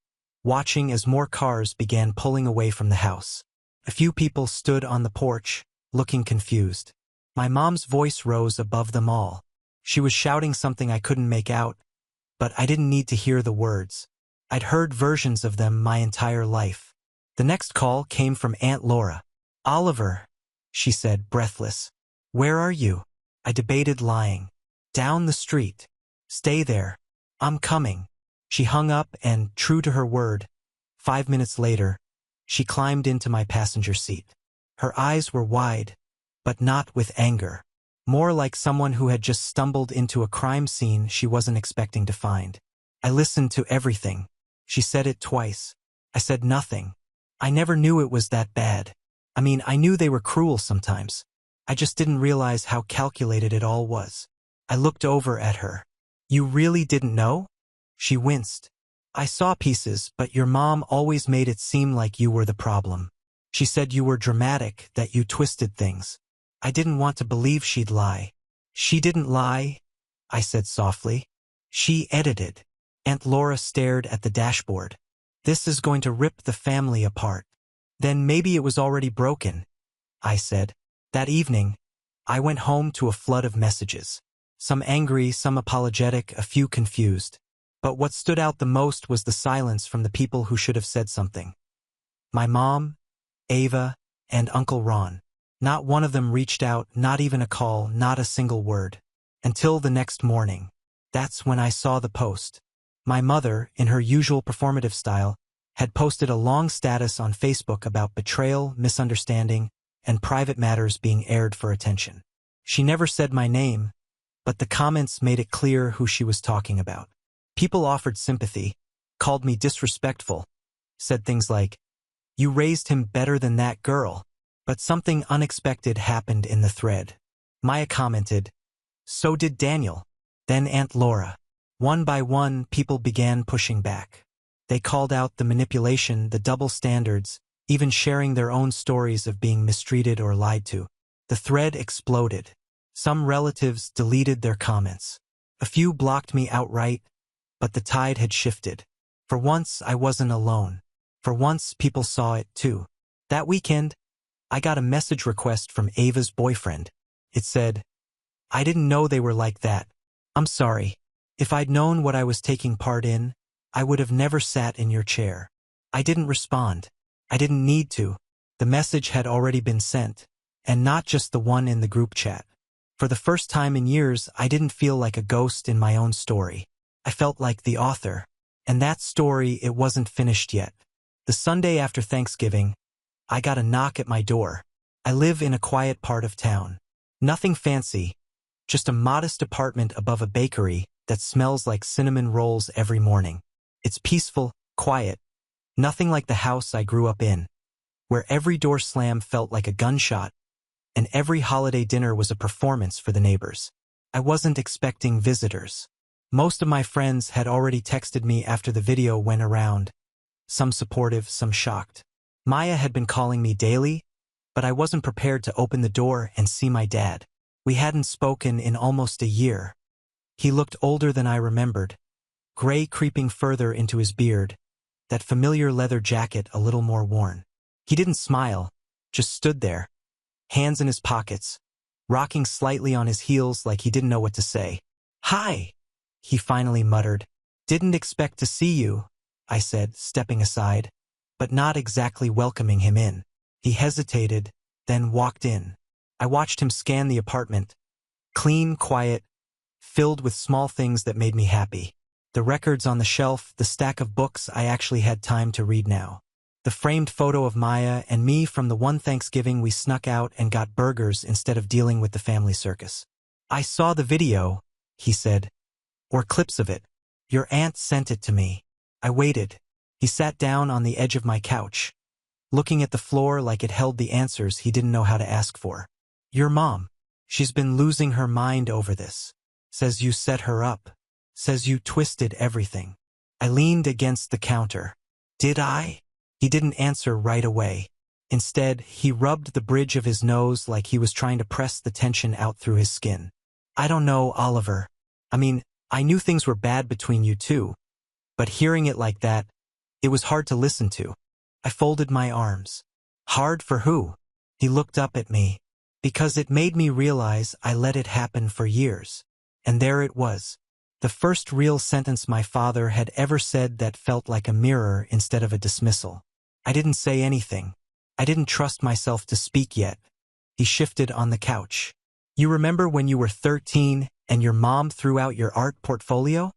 [SPEAKER 1] watching as more cars began pulling away from the house. A few people stood on the porch, looking confused. My mom's voice rose above them all. She was shouting something I couldn't make out, but I didn't need to hear the words. I'd heard versions of them my entire life. The next call came from Aunt Laura. Oliver, she said, breathless. Where are you? I debated lying. Down the street. Stay there. I'm coming. She hung up and, true to her word, 5 minutes later, she climbed into my passenger seat. Her eyes were wide, but not with anger. More like someone who had just stumbled into a crime scene she wasn't expecting to find. I listened to everything. She said it twice. I said nothing. I never knew it was that bad. I mean, I knew they were cruel sometimes. I just didn't realize how calculated it all was. I looked over at her. You really didn't know? She winced. I saw pieces, but your mom always made it seem like you were the problem. She said you were dramatic, that you twisted things. I didn't want to believe she'd lie. She didn't lie, I said softly. She edited. Aunt Laura stared at the dashboard. This is going to rip the family apart. Then maybe it was already broken, I said. That evening, I went home to a flood of messages. Some angry, some apologetic, a few confused. But what stood out the most was the silence from the people who should have said something. My mom, Ava, and Uncle Ron. Not one of them reached out, not even a call, not a single word. Until the next morning. That's when I saw the post. My mother, in her usual performative style, had posted a long status on Facebook about betrayal, misunderstanding, and private matters being aired for attention. She never said my name, but the comments made it clear who she was talking about. People offered sympathy, called me disrespectful, said things like, "You raised him better than that girl." But something unexpected happened in the thread. Maya commented, "So did Daniel." Then Aunt Laura. One by one, people began pushing back. They called out the manipulation, the double standards, even sharing their own stories of being mistreated or lied to. The thread exploded. Some relatives deleted their comments. A few blocked me outright, but the tide had shifted. For once, I wasn't alone. For once, people saw it too. That weekend, I got a message request from Ava's boyfriend. It said, "I didn't know they were like that. I'm sorry. If I'd known what I was taking part in, I would have never sat in your chair." I didn't respond. I didn't need to. The message had already been sent, and not just the one in the group chat. For the first time in years, I didn't feel like a ghost in my own story. I felt like the author. And that story, it wasn't finished yet. The Sunday after Thanksgiving, I got a knock at my door. I live in a quiet part of town. Nothing fancy, just a modest apartment above a bakery that smells like cinnamon rolls every morning. It's peaceful, quiet, nothing like the house I grew up in, where every door slam felt like a gunshot, and every holiday dinner was a performance for the neighbors. I wasn't expecting visitors. Most of my friends had already texted me after the video went around, some supportive, some shocked. Maya had been calling me daily, but I wasn't prepared to open the door and see my dad. We hadn't spoken in almost a year. He looked older than I remembered, gray creeping further into his beard, that familiar leather jacket a little more worn. He didn't smile, just stood there, hands in his pockets, rocking slightly on his heels like he didn't know what to say. "Hi," he finally muttered. "Didn't expect to see you," I said, stepping aside, but not exactly welcoming him in. He hesitated, then walked in. I watched him scan the apartment. Clean, quiet, filled with small things that made me happy. The records on the shelf, the stack of books I actually had time to read now. The framed photo of Maya and me from the one Thanksgiving we snuck out and got burgers instead of dealing with the family circus. "I saw the video," he said, "or clips of it. Your aunt sent it to me." I waited. He sat down on the edge of my couch, looking at the floor like it held the answers he didn't know how to ask for. "Your mom. She's been losing her mind over this. Says you set her up. Says you twisted everything." I leaned against the counter. "Did I?" He didn't answer right away. Instead, he rubbed the bridge of his nose like he was trying to press the tension out through his skin. "I don't know, Oliver. I mean, I knew things were bad between you two, but hearing it like that, it was hard to listen to." I folded my arms. "Hard for who?" He looked up at me. "Because it made me realize I let it happen for years." And there it was. The first real sentence my father had ever said that felt like a mirror instead of a dismissal. I didn't say anything. I didn't trust myself to speak yet. He shifted on the couch. "You remember when you were 13 and your mom threw out your art portfolio?"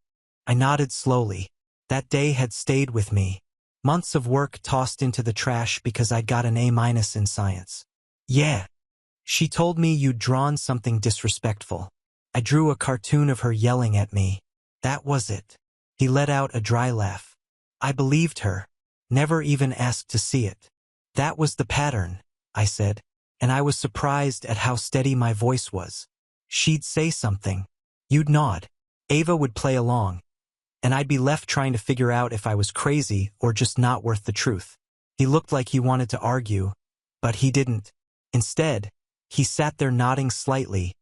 [SPEAKER 1] I nodded slowly. That day had stayed with me. Months of work tossed into the trash because I'd got an A- in science. "Yeah. She told me you'd drawn something disrespectful." I drew a cartoon of her yelling at me. That was it. He let out a dry laugh. I believed her. Never even asked to see it. "That was the pattern," I said, and I was surprised at how steady my voice was. She'd say something. You'd nod. Ava would play along, and I'd be left trying to figure out if I was crazy or just not worth the truth. He looked like he wanted to argue, but he didn't. Instead, he sat there nodding slightly,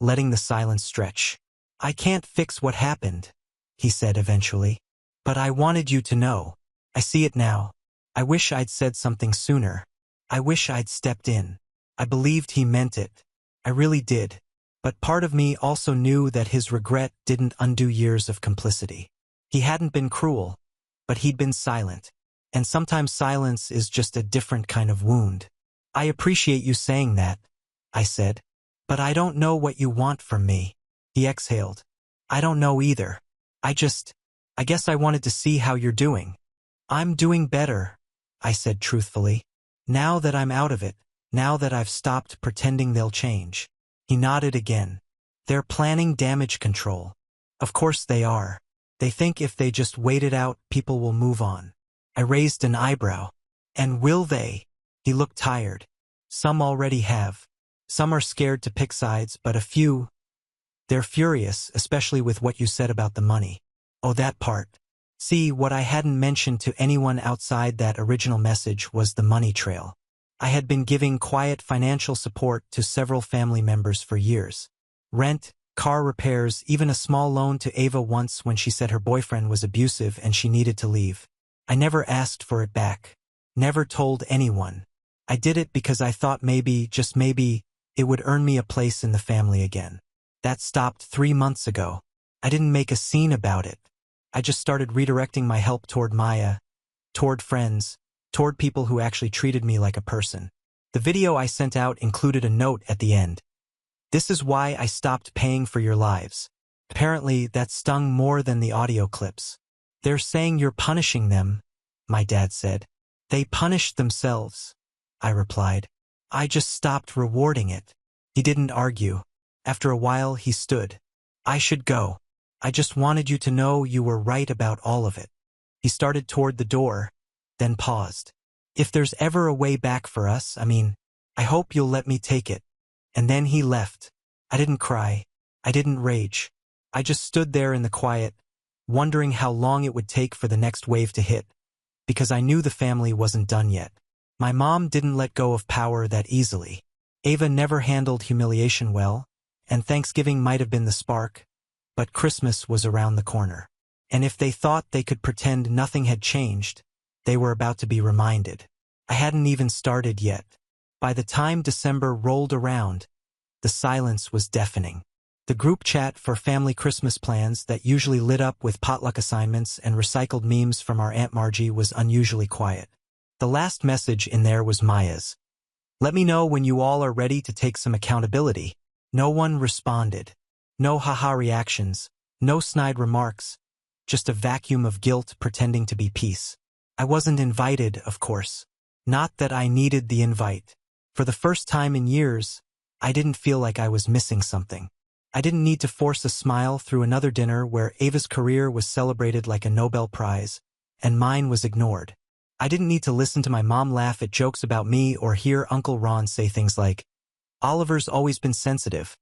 [SPEAKER 1] letting the silence stretch. "I can't fix what happened," he said eventually, "but I wanted you to know. I see it now. I wish I'd said something sooner. I wish I'd stepped in." I believed he meant it. I really did. But part of me also knew that his regret didn't undo years of complicity. He hadn't been cruel, but he'd been silent. And sometimes silence is just a different kind of wound. "I appreciate you saying that," I said. "But I don't know what you want from me." He exhaled. "I don't know either. I guess I wanted to see how you're doing." "I'm doing better," I said truthfully. "Now that I'm out of it, now that I've stopped pretending they'll change." He nodded again. "They're planning damage control." "Of course they are. They think if they just wait it out, people will move on." I raised an eyebrow. "And will they?" He looked tired. "Some already have. Some are scared to pick sides, but a few, they're furious, especially with what you said about the money." "Oh, that part." See, what I hadn't mentioned to anyone outside that original message was the money trail. I had been giving quiet financial support to several family members for years. Rent, car repairs, even a small loan to Ava once when she said her boyfriend was abusive and she needed to leave. I never asked for it back. Never told anyone. I did it because I thought maybe, just maybe, it would earn me a place in the family again. That stopped 3 months ago. I didn't make a scene about it. I just started redirecting my help toward Maya, toward friends, toward people who actually treated me like a person. The video I sent out included a note at the end. "This is why I stopped paying for your lives." Apparently, that stung more than the audio clips. "They're saying you're punishing them," my dad said. "They punished themselves," I replied. "I just stopped rewarding it." He didn't argue. After a while, he stood. "I should go. I just wanted you to know you were right about all of it." He started toward the door, then paused. "If there's ever a way back for us, I hope you'll let me take it." And then he left. I didn't cry. I didn't rage. I just stood there in the quiet, wondering how long it would take for the next wave to hit, because I knew the family wasn't done yet. My mom didn't let go of power that easily. Ava never handled humiliation well, and Thanksgiving might have been the spark, but Christmas was around the corner. And if they thought they could pretend nothing had changed, they were about to be reminded. I hadn't even started yet. By the time December rolled around, The silence was deafening. The group chat for family Christmas plans that usually lit up with potluck assignments and recycled memes from our Aunt Margie was unusually quiet. The last message in there was Maya's. "Let me know when you all are ready to take some accountability." No one responded. No haha reactions. No snide remarks. Just a vacuum of guilt pretending to be peace. I wasn't invited, of course. Not that I needed the invite. For the first time in years, I didn't feel like I was missing something. I didn't need to force a smile through another dinner where Ava's career was celebrated like a Nobel Prize, and mine was ignored. I didn't need to listen to my mom laugh at jokes about me or hear Uncle Ron say things like, "Oliver's always been sensitive,"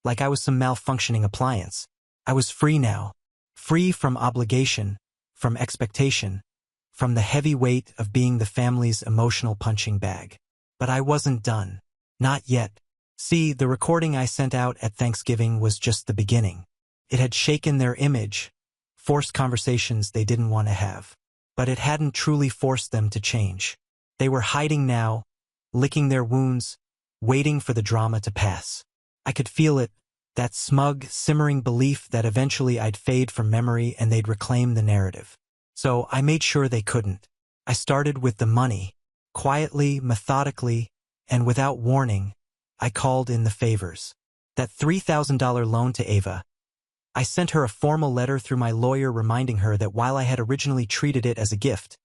[SPEAKER 1] like I was some malfunctioning appliance. I was free now. Free from obligation, from expectation, from the heavy weight of being the family's emotional punching bag. But I wasn't done. Not yet. See, the recording I sent out at Thanksgiving was just the beginning. It had shaken their image, forced conversations they didn't want to have. But it hadn't truly forced them to change. They were hiding now, licking their wounds, waiting for the drama to pass. I could feel it, that smug, simmering belief that eventually I'd fade from memory and they'd reclaim the narrative. So I made sure they couldn't. I started with the money. Quietly, methodically, and without warning, I called in the favors. That $3,000 loan to Ava. I sent her a formal letter through my lawyer reminding her that while I had originally treated it as a gift,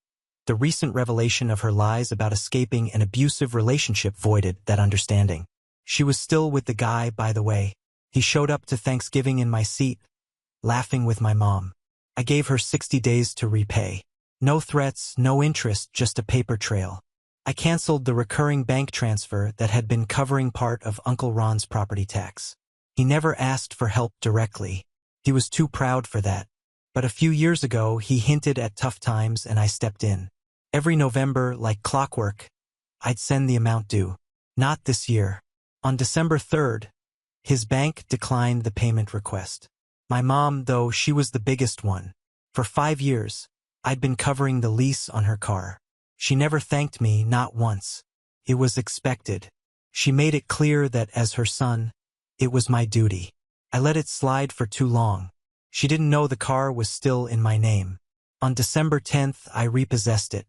[SPEAKER 1] the recent revelation of her lies about escaping an abusive relationship voided that understanding. She was still with the guy, by the way. He showed up to Thanksgiving in my seat, laughing with my mom. I gave her 60 days to repay. No threats, no interest, just a paper trail. I canceled the recurring bank transfer that had been covering part of Uncle Ron's property tax. He never asked for help directly. He was too proud for that. But a few years ago, he hinted at tough times and I stepped in. Every November, like clockwork, I'd send the amount due. Not this year. On December 3rd, his bank declined the payment request. My mom, though, she was the biggest one. For 5 years, I'd been covering the lease on her car. She never thanked me, not once. It was expected. She made it clear that as her son, it was my duty. I let it slide for too long. She didn't know the car was still in my name. On December 10th, I repossessed it.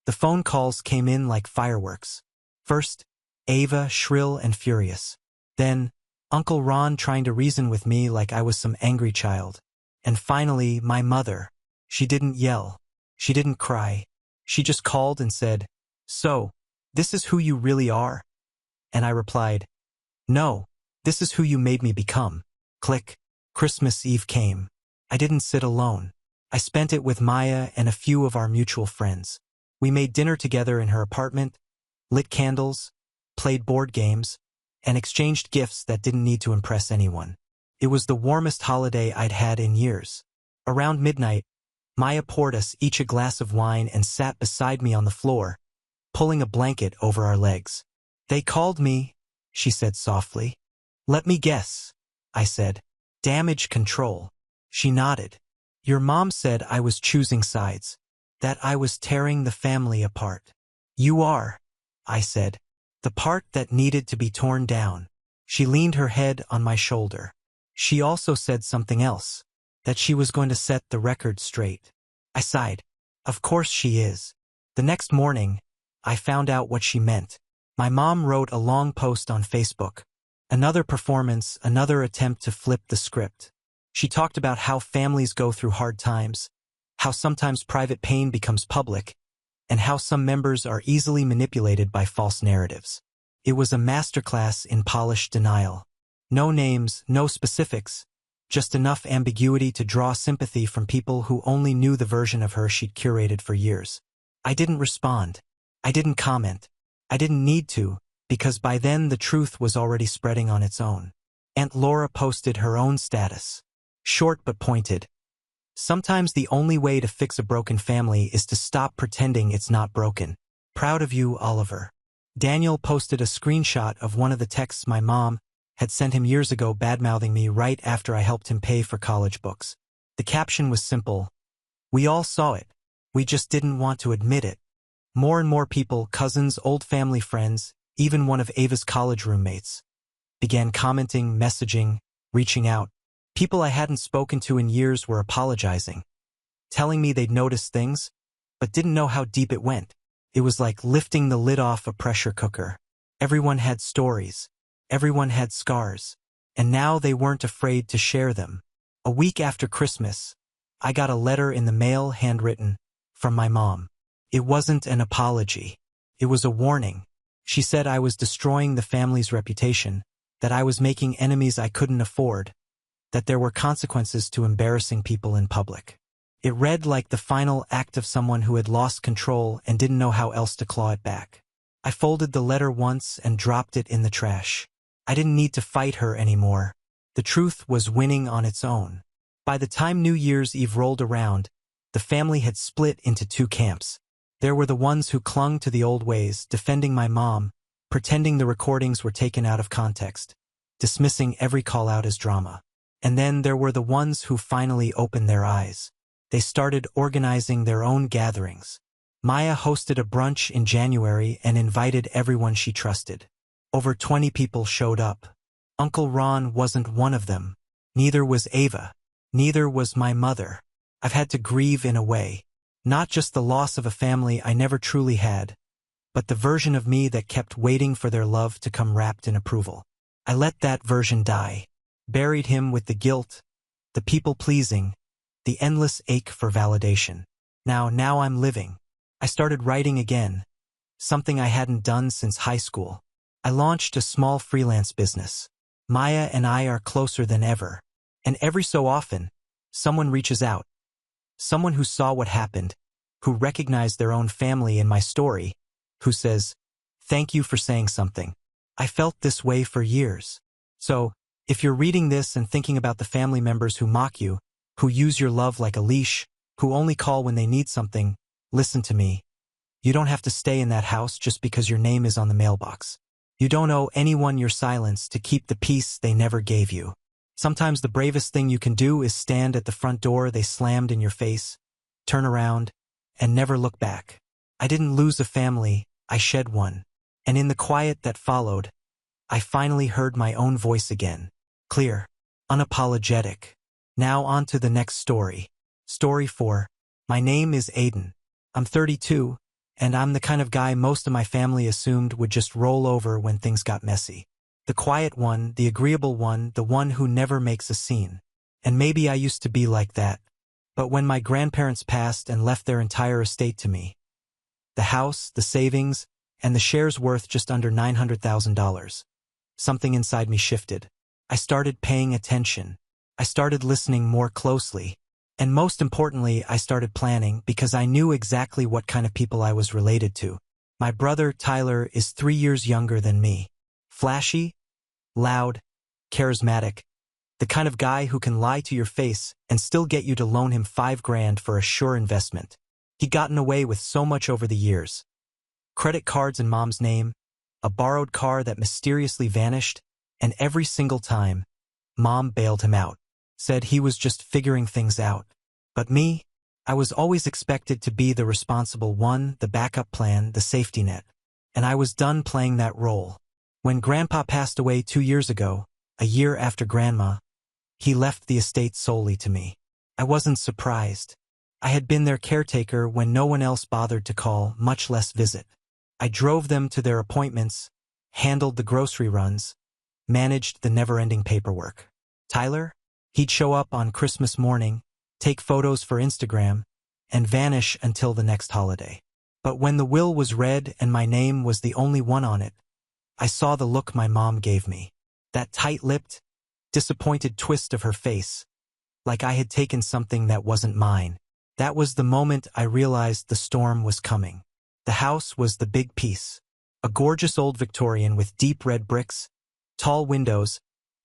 [SPEAKER 1] The phone calls came in like fireworks. First, Ava, shrill and furious. Then, Uncle Ron trying to reason with me like I was some angry child. And finally, my mother. She didn't yell. She didn't cry. She just called and said, "So, this is who you really are?" And I replied, "No, this is who you made me become." Click. Christmas Eve came. I didn't sit alone. I spent it with Maya and a few of our mutual friends. We made dinner together in her apartment, lit candles, played board games, and exchanged gifts that didn't need to impress anyone. It was the warmest holiday I'd had in years. Around midnight, Maya poured us each a glass of wine and sat beside me on the floor, pulling a blanket over our legs. "They called me," she said softly. "Let me guess," I said. "Damage control." She nodded. "Your mom said I was choosing sides, that I was tearing the family apart." "You are," I said. "The part that needed to be torn down." She leaned her head on my shoulder. She also said something else, that she was going to set the record straight. I sighed. Of course she is. The next morning, I found out what she meant. My mom wrote a long post on Facebook. Another performance, another attempt to flip the script. She talked about how families go through hard times, how sometimes private pain becomes public, and how some members are easily manipulated by false narratives. It was a masterclass in polished denial. No names, no specifics, just enough ambiguity to draw sympathy from people who only knew the version of her she'd curated for years. I didn't respond. I didn't comment. I didn't need to, because by then the truth was already spreading on its own. Aunt Laura posted her own status. Short but pointed. "Sometimes the only way to fix a broken family is to stop pretending it's not broken. Proud of you, Oliver." Daniel posted a screenshot of one of the texts my mom had sent him years ago badmouthing me right after I helped him pay for college books. The caption was simple. "We all saw it. We just didn't want to admit it." More and more people, cousins, old family friends, even one of Ava's college roommates, began commenting, messaging, reaching out. People I hadn't spoken to in years were apologizing, telling me they'd noticed things, but didn't know how deep it went. It was like lifting the lid off a pressure cooker. Everyone had stories. Everyone had scars. And now they weren't afraid to share them. A week after Christmas, I got a letter in the mail, handwritten, from my mom. It wasn't an apology. It was a warning. She said I was destroying the family's reputation, that I was making enemies I couldn't afford, that there were consequences to embarrassing people in public. It read like the final act of someone who had lost control and didn't know how else to claw it back. I folded the letter once and dropped it in the trash. I didn't need to fight her anymore. The truth was winning on its own. By the time New Year's Eve rolled around, the family had split into two camps. There were the ones who clung to the old ways, defending my mom, pretending the recordings were taken out of context, dismissing every call-out as drama. And then there were the ones who finally opened their eyes. They started organizing their own gatherings. Maya hosted a brunch in January and invited everyone she trusted. Over 20 people showed up. Uncle Ron wasn't one of them. Neither was Ava. Neither was my mother. I've had to grieve in a way. Not just the loss of a family I never truly had, but the version of me that kept waiting for their love to come wrapped in approval. I let that version die. Buried him with the guilt, the people-pleasing, the endless ache for validation. Now I'm living. I started writing again, something I hadn't done since high school. I launched a small freelance business. Maya and I are closer than ever. And every so often, someone reaches out. Someone who saw what happened, who recognized their own family in my story, who says, "Thank you for saying something. I felt this way for years." So, if you're reading this and thinking about the family members who mock you, who use your love like a leash, who only call when they need something, listen to me. You don't have to stay in that house just because your name is on the mailbox. You don't owe anyone your silence to keep the peace they never gave you. Sometimes the bravest thing you can do is stand at the front door they slammed in your face, turn around, and never look back. I didn't lose a family, I shed one. And in the quiet that followed, I finally heard my own voice again. Clear, unapologetic. Now on to the next story. Story 4. My name is Aiden. I'm 32, and I'm the kind of guy most of my family assumed would just roll over when things got messy. The quiet one, the agreeable one, the one who never makes a scene. And maybe I used to be like that. But when my grandparents passed and left their entire estate to me, the house, the savings, and the shares worth just under $900,000, something inside me shifted. I started paying attention. I started listening more closely. And most importantly, I started planning because I knew exactly what kind of people I was related to. My brother, Tyler, is 3 years younger than me. Flashy, loud, charismatic, the kind of guy who can lie to your face and still get you to loan him $5,000 for a sure investment. He'd gotten away with so much over the years. Credit cards in mom's name, a borrowed car that mysteriously vanished, and every single time, mom bailed him out, said he was just figuring things out. But me, I was always expected to be the responsible one, the backup plan, the safety net. And I was done playing that role. When Grandpa passed away 2 years ago, a year after Grandma, he left the estate solely to me. I wasn't surprised. I had been their caretaker when no one else bothered to call, much less visit. I drove them to their appointments, handled the grocery runs, managed the never-ending paperwork. Tyler? He'd show up on Christmas morning, take photos for Instagram, and vanish until the next holiday. But when the will was read and my name was the only one on it, I saw the look my mom gave me. That tight-lipped, disappointed twist of her face, like I had taken something that wasn't mine. That was the moment I realized the storm was coming. The house was the big piece. A gorgeous old Victorian with deep red bricks, tall windows,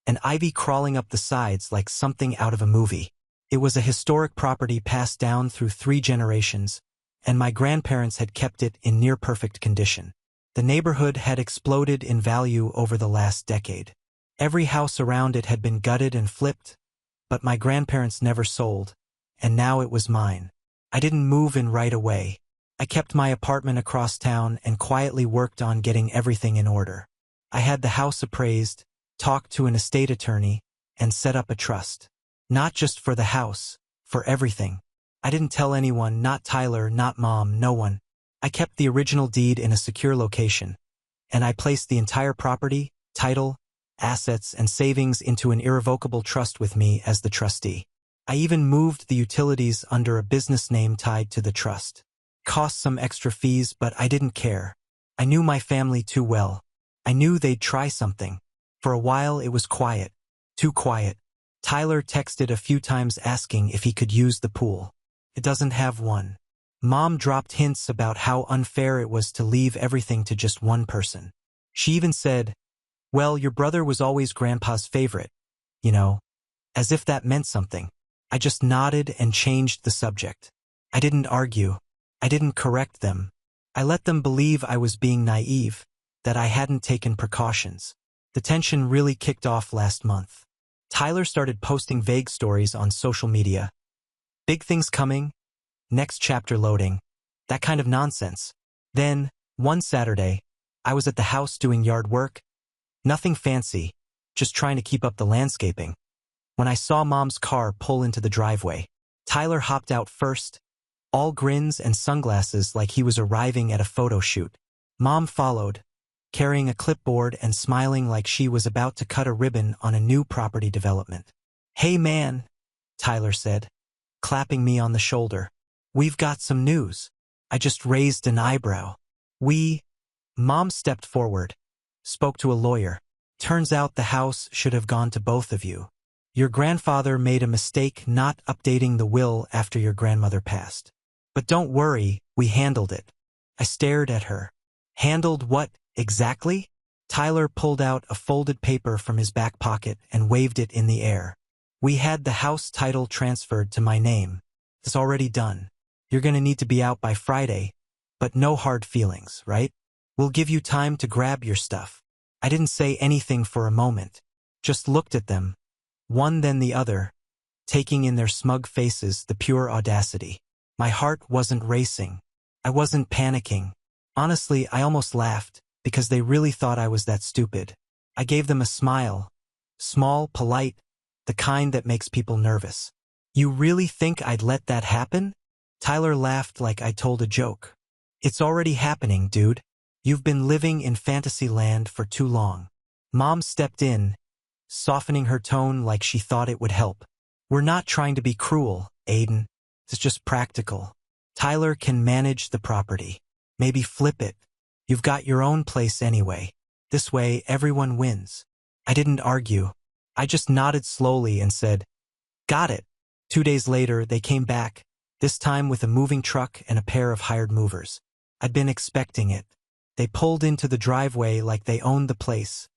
[SPEAKER 1] and ivy crawling up the sides like something out of a movie. It was a historic property passed down through 3 generations, and my grandparents had kept it in near-perfect condition. The neighborhood had exploded in value over the last decade. Every house around it had been gutted and flipped, but my grandparents never sold, and now it was mine. I didn't move in right away. I kept my apartment across town and quietly worked on getting everything in order. I had the house appraised, talk to an estate attorney, and set up a trust. Not just for the house, for everything. I didn't tell anyone, not Tyler, not Mom, no one. I kept the original deed in a secure location, and I placed the entire property, title, assets, and savings into an irrevocable trust with me as the trustee. I even moved the utilities under a business name tied to the trust. Cost some extra fees, but I didn't care. I knew my family too well. I knew they'd try something. For a while it was quiet. Too quiet. Tyler texted a few times asking if he could use the pool. It doesn't have one. Mom dropped hints about how unfair it was to leave everything to just one person. She even said, "Well, your brother was always Grandpa's favorite, you know," as if that meant something. I just nodded and changed the subject. I didn't argue. I didn't correct them. I let them believe I was being naive, that I hadn't taken precautions. The tension really kicked off last month. Tyler started posting vague stories on social media. Big things coming, next chapter loading, that kind of nonsense. Then, one Saturday, I was at the house doing yard work. Nothing fancy, just trying to keep up the landscaping. When I saw Mom's car pull into the driveway, Tyler hopped out first, all grins and sunglasses like he was arriving at a photo shoot. Mom followed, carrying a clipboard and smiling like she was about to cut a ribbon on a new property development. "Hey man," Tyler said, clapping me on the shoulder. "We've got some news." I just raised an eyebrow. Mom stepped forward, spoke to a lawyer. "Turns out the house should have gone to both of you. Your grandfather made a mistake not updating the will after your grandmother passed. But don't worry, we handled it." I stared at her. "Handled what, exactly?" Tyler pulled out a folded paper from his back pocket and waved it in the air. "We had the house title transferred to my name. It's already done. You're gonna need to be out by Friday, but no hard feelings, right? We'll give you time to grab your stuff." I didn't say anything for a moment, just looked at them, one then the other, taking in their smug faces the pure audacity. My heart wasn't racing. I wasn't panicking. Honestly, I almost laughed, because they really thought I was that stupid. I gave them a smile. Small, polite, the kind that makes people nervous. "You really think I'd let that happen?" Tyler laughed like I told a joke. "It's already happening, dude. You've been living in fantasy land for too long." Mom stepped in, softening her tone like she thought it would help. "We're not trying to be cruel, Aiden. It's just practical. Tyler can manage the property. Maybe flip it. You've got your own place anyway. This way, everyone wins." I didn't argue. I just nodded slowly and said, "Got it." 2 days later, they came back, this time with a moving truck and a pair of hired movers. I'd been expecting it. They pulled into the driveway like they owned the place,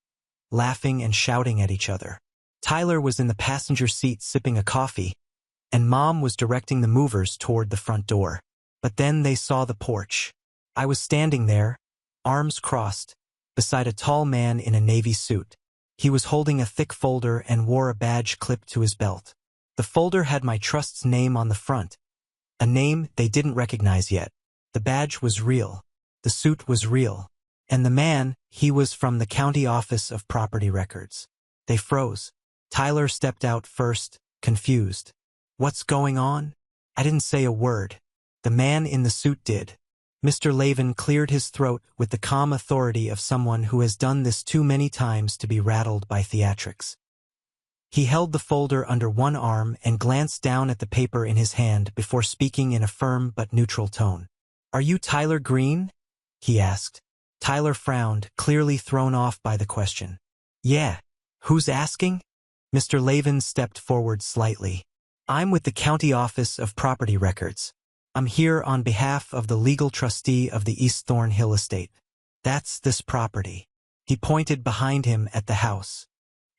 [SPEAKER 1] laughing and shouting at each other. Tyler was in the passenger seat sipping a coffee, and Mom was directing the movers toward the front door. But then they saw the porch. I was standing there, arms crossed, beside a tall man in a navy suit. He was holding a thick folder and wore a badge clipped to his belt. The folder had my trust's name on the front, a name they didn't recognize yet. The badge was real. The suit was real. And the man, he was from the county office of property records. They froze. Tyler stepped out first, confused. "What's going on?" I didn't say a word. The man in the suit did. Mr. Lavin cleared his throat with the calm authority of someone who has done this too many times to be rattled by theatrics. He held the folder under one arm and glanced down at the paper in his hand before speaking in a firm but neutral tone. "Are you Tyler Green?" he asked. Tyler frowned, clearly thrown off by the question. "Yeah. Who's asking?" Mr. Lavin stepped forward slightly. "I'm with the county office of property records. I'm here on behalf of the legal trustee of the East Thornhill estate. That's this property." He pointed behind him at the house.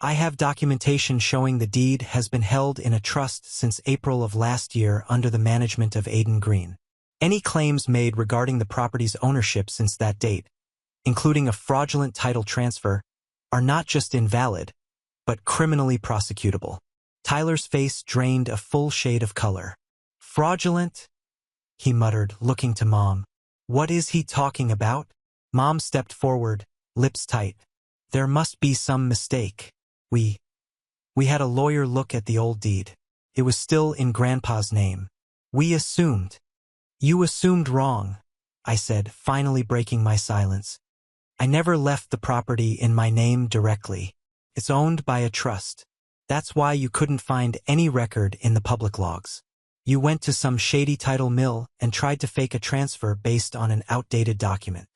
[SPEAKER 1] "I have documentation showing the deed has been held in a trust since April of last year under the management of Aiden Green. Any claims made regarding the property's ownership since that date, including a fraudulent title transfer, are not just invalid, but criminally prosecutable." Tyler's face drained a full shade of color. "Fraudulent?" he muttered, looking to Mom. "What is he talking about?" Mom stepped forward, lips tight. There must be some mistake. We had a lawyer look at the old deed. It was still in Grandpa's name. We assumed. You assumed wrong, I said, finally breaking my silence. I never left the property in my name directly. It's owned by a trust. That's why you couldn't find any record in the public logs. You went to some shady title mill and tried to fake a transfer based on an outdated document.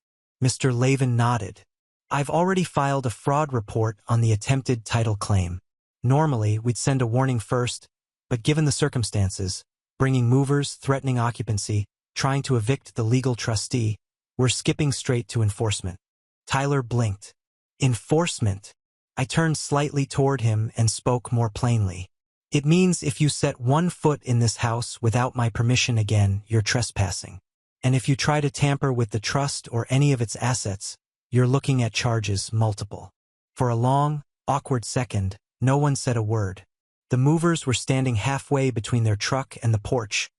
[SPEAKER 1] Mr. Lavin nodded. I've already filed a fraud report on the attempted title claim. Normally, we'd send a warning first, but given the circumstances, bringing movers, threatening occupancy, trying to evict the legal trustee, we're skipping straight to enforcement. Tyler blinked. Enforcement? I turned slightly toward him and spoke more plainly. It means if you set one foot in this house without my permission again, you're trespassing. And if you try to tamper with the trust or any of its assets, you're looking at charges multiple. For a long, awkward second, no one said a word. The movers were standing halfway between their truck and the porch,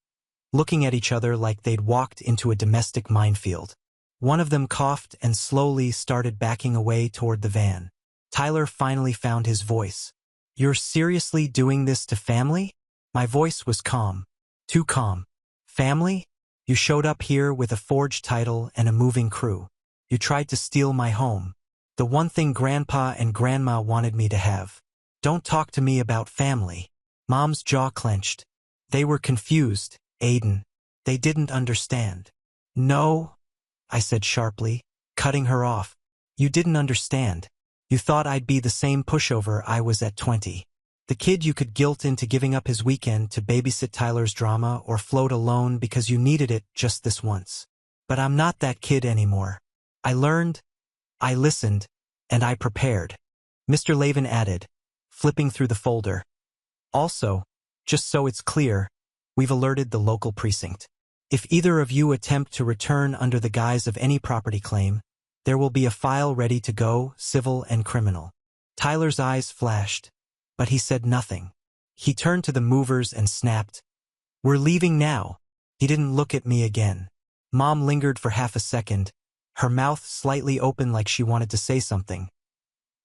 [SPEAKER 1] looking at each other like they'd walked into a domestic minefield. One of them coughed and slowly started backing away toward the van. Tyler finally found his voice. You're seriously doing this to family? My voice was calm. Too calm. Family? You showed up here with a forged title and a moving crew. You tried to steal my home. The one thing Grandpa and Grandma wanted me to have. Don't talk to me about family. Mom's jaw clenched. They were confused, Aiden. They didn't understand. No, I said sharply, cutting her off. You didn't understand. You thought I'd be the same pushover I was at 20. The kid you could guilt into giving up his weekend to babysit Tyler's drama or float alone because you needed it just this once. But I'm not that kid anymore. I learned, I listened, and I prepared. Mr. Lavin added, flipping through the folder. Also, just so it's clear, we've alerted the local precinct. If either of you attempt to return under the guise of any property claim, there will be a file ready to go, civil and criminal. Tyler's eyes flashed, but he said nothing. He turned to the movers and snapped, We're leaving now. He didn't look at me again. Mom lingered for half a second, her mouth slightly open like she wanted to say something.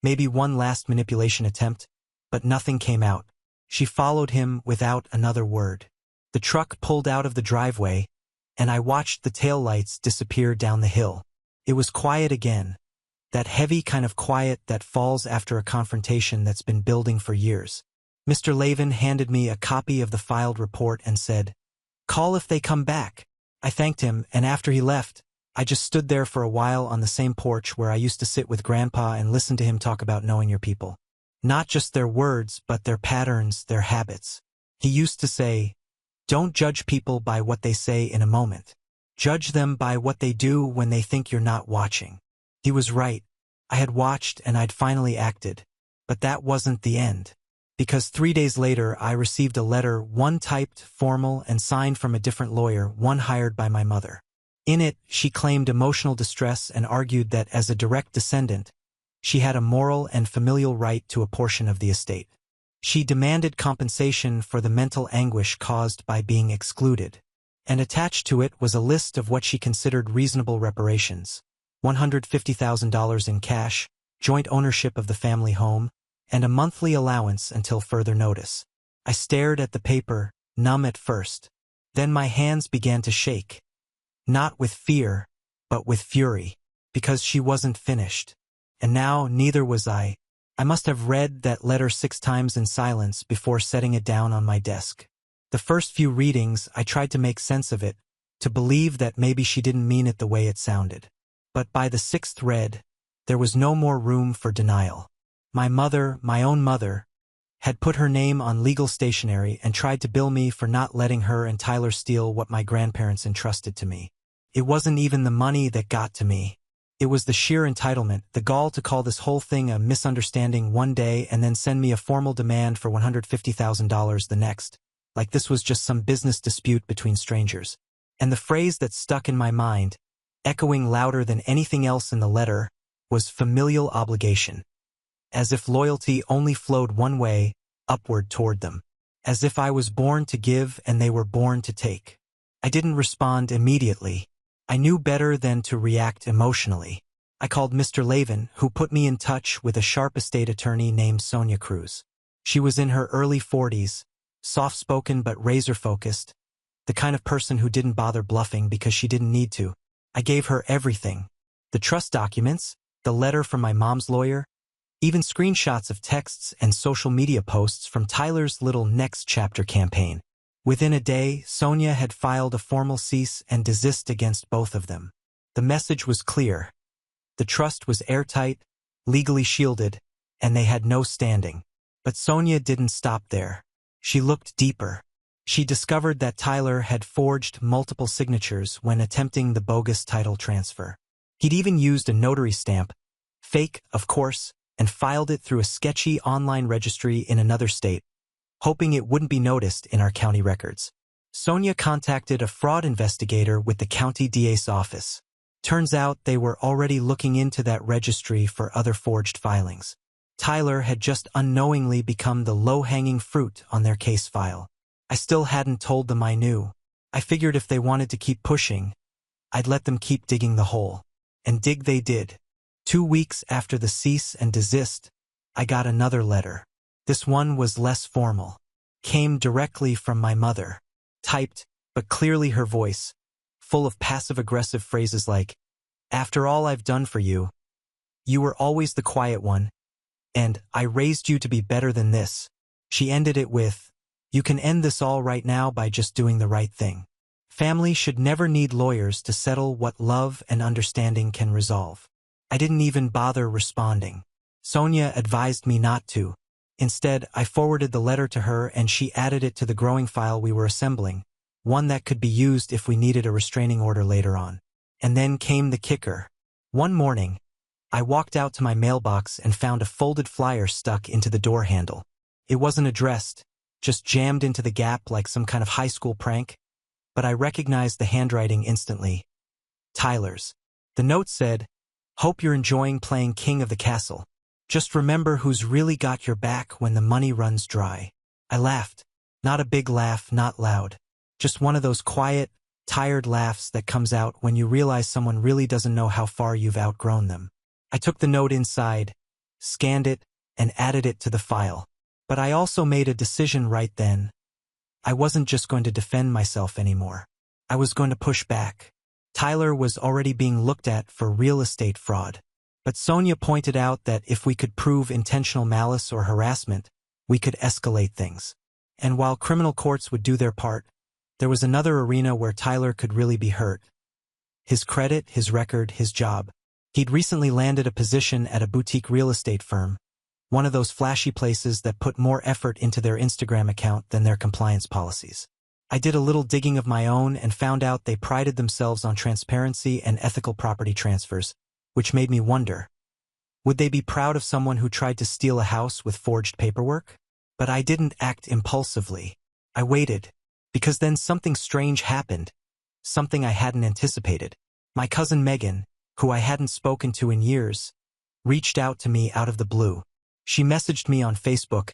[SPEAKER 1] Maybe one last manipulation attempt, but nothing came out. She followed him without another word. The truck pulled out of the driveway, and I watched the taillights disappear down the hill. It was quiet again, that heavy kind of quiet that falls after a confrontation that's been building for years. Mr. Lavin handed me a copy of the filed report and said, Call if they come back. I thanked him, and after he left, I just stood there for a while on the same porch where I used to sit with Grandpa and listen to him talk about knowing your people. Not just their words, but their patterns, their habits. He used to say, Don't judge people by what they say in a moment. Judge them by what they do when they think you're not watching. He was right. I had watched and I'd finally acted. But that wasn't the end. Because 3 days later I received a letter, one typed, formal, and signed from a different lawyer, one hired by my mother. In it, she claimed emotional distress and argued that as a direct descendant, she had a moral and familial right to a portion of the estate. She demanded compensation for the mental anguish caused by being excluded. And attached to it was a list of what she considered reasonable reparations: $150,000 in cash, joint ownership of the family home, and a monthly allowance until further notice. I stared at the paper, numb at first. Then my hands began to shake. Not with fear, but with fury, because she wasn't finished. And now neither was I. I must have read that letter 6 times in silence before setting it down on my desk. The first few readings, I tried to make sense of it, to believe that maybe she didn't mean it the way it sounded. But by the 6th read, there was no more room for denial. My mother, my own mother, had put her name on legal stationery and tried to bill me for not letting her and Tyler steal what my grandparents entrusted to me. It wasn't even the money that got to me. It was the sheer entitlement, the gall to call this whole thing a misunderstanding one day and then send me a formal demand for $150,000 the next, like this was just some business dispute between strangers. And the phrase that stuck in my mind, echoing louder than anything else in the letter, was familial obligation. As if loyalty only flowed one way, upward toward them. As if I was born to give and they were born to take. I didn't respond immediately. I knew better than to react emotionally. I called Mr. Lavin, who put me in touch with a sharp estate attorney named Sonia Cruz. She was in her early 40s, soft-spoken but razor-focused, the kind of person who didn't bother bluffing because she didn't need to. I gave her everything. The trust documents, the letter from my mom's lawyer, even screenshots of texts and social media posts from Tyler's little Next Chapter campaign. Within a day, Sonia had filed a formal cease and desist against both of them. The message was clear. The trust was airtight, legally shielded, and they had no standing. But Sonia didn't stop there. She looked deeper. She discovered that Tyler had forged multiple signatures when attempting the bogus title transfer. He'd even used a notary stamp, fake, of course, and filed it through a sketchy online registry in another state, hoping it wouldn't be noticed in our county records. Sonia contacted a fraud investigator with the county DA's office. Turns out they were already looking into that registry for other forged filings. Tyler had just unknowingly become the low-hanging fruit on their case file. I still hadn't told them I knew. I figured if they wanted to keep pushing, I'd let them keep digging the hole. And dig they did. 2 weeks after the cease and desist, I got another letter. This one was less formal. Came directly from my mother. Typed, but clearly her voice, full of passive-aggressive phrases like, "After all I've done for you, you were always the quiet one, and I raised you to be better than this." She ended it with, "You can end this all right now by just doing the right thing. Family should never need lawyers to settle what love and understanding can resolve." I didn't even bother responding. Sonia advised me not to. Instead, I forwarded the letter to her and she added it to the growing file we were assembling, one that could be used if we needed a restraining order later on. And then came the kicker. One morning, I walked out to my mailbox and found a folded flyer stuck into the door handle. It wasn't addressed, just jammed into the gap like some kind of high school prank, but I recognized the handwriting instantly. Tyler's. The note said, "Hope you're enjoying playing King of the Castle. Just remember who's really got your back when the money runs dry." I laughed. Not a big laugh, not loud. Just one of those quiet, tired laughs that comes out when you realize someone really doesn't know how far you've outgrown them. I took the note inside, scanned it, and added it to the file. But I also made a decision right then. I wasn't just going to defend myself anymore. I was going to push back. Tyler was already being looked at for real estate fraud. But Sonia pointed out that if we could prove intentional malice or harassment, we could escalate things. And while criminal courts would do their part, there was another arena where Tyler could really be hurt. His credit, his record, his job. He'd recently landed a position at a boutique real estate firm, one of those flashy places that put more effort into their Instagram account than their compliance policies. I did a little digging of my own and found out they prided themselves on transparency and ethical property transfers, which made me wonder, would they be proud of someone who tried to steal a house with forged paperwork? But I didn't act impulsively. I waited, because then something strange happened, something I hadn't anticipated. My cousin Megan, who I hadn't spoken to in years, reached out to me out of the blue. She messaged me on Facebook,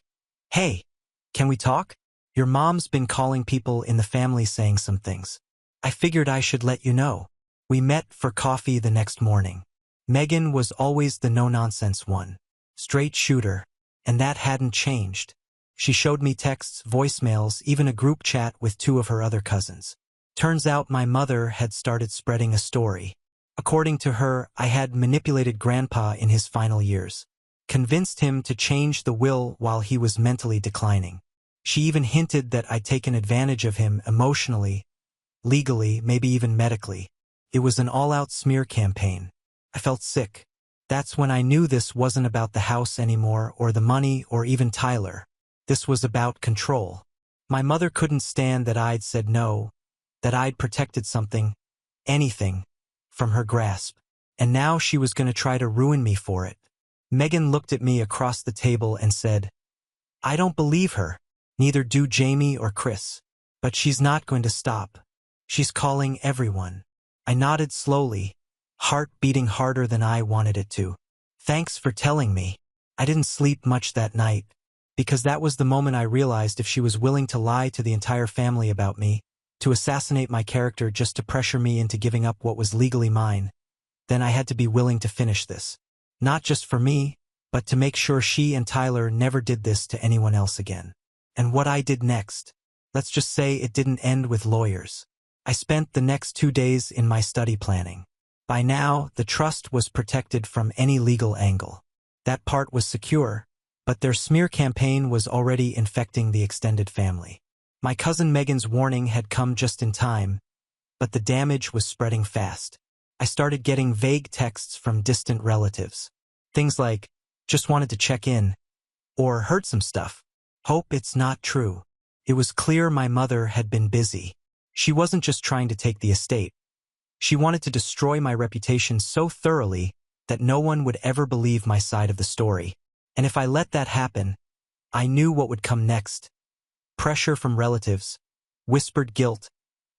[SPEAKER 1] "Hey, can we talk? Your mom's been calling people in the family saying some things. I figured I should let you know." We met for coffee the next morning. Megan was always the no-nonsense one. Straight shooter. And that hadn't changed. She showed me texts, voicemails, even a group chat with 2 of her other cousins. Turns out my mother had started spreading a story. According to her, I had manipulated Grandpa in his final years. Convinced him to change the will while he was mentally declining. She even hinted that I'd taken advantage of him emotionally, legally, maybe even medically. It was an all-out smear campaign. I felt sick. That's when I knew this wasn't about the house anymore, or the money, or even Tyler. This was about control. My mother couldn't stand that I'd said no, that I'd protected something, anything, from her grasp. And now she was going to try to ruin me for it. Megan looked at me across the table and said, "I don't believe her. Neither do Jamie or Chris. But she's not going to stop. She's calling everyone." I nodded slowly, heart beating harder than I wanted it to. "Thanks for telling me." I didn't sleep much that night, because that was the moment I realized if she was willing to lie to the entire family about me, to assassinate my character just to pressure me into giving up what was legally mine, then I had to be willing to finish this. Not just for me, but to make sure she and Tyler never did this to anyone else again. And what I did next, let's just say it didn't end with lawyers. I spent the next 2 days in my study planning. By now, the trust was protected from any legal angle. That part was secure, but their smear campaign was already infecting the extended family. My cousin Megan's warning had come just in time, but the damage was spreading fast. I started getting vague texts from distant relatives. Things like, just wanted to check in, or heard some stuff. Hope it's not true. It was clear my mother had been busy. She wasn't just trying to take the estate. She wanted to destroy my reputation so thoroughly that no one would ever believe my side of the story. And if I let that happen, I knew what would come next. Pressure from relatives, whispered guilt,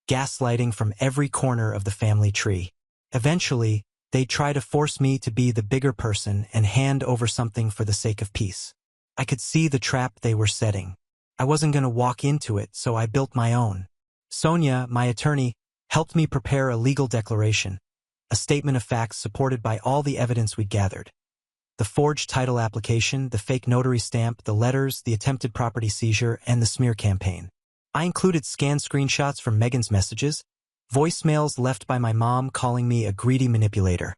[SPEAKER 1] gaslighting from every corner of the family tree. Eventually, they'd try to force me to be the bigger person and hand over something for the sake of peace. I could see the trap they were setting. I wasn't going to walk into it, so I built my own. Sonia, my attorney, helped me prepare a legal declaration, a statement of facts supported by all the evidence we'd gathered. The forged title application, the fake notary stamp, the letters, the attempted property seizure, and the smear campaign. I included scanned screenshots from Megan's messages, voicemails left by my mom calling me a greedy manipulator,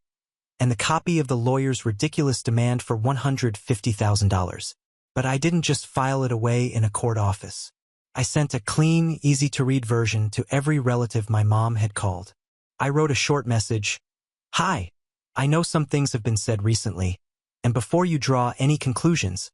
[SPEAKER 1] and the copy of the lawyer's ridiculous demand for $150,000. But I didn't just file it away in a court office. I sent a clean, easy-to-read version to every relative my mom had called. I wrote a short message. Hi, I know some things have been said recently, and before you draw any conclusions,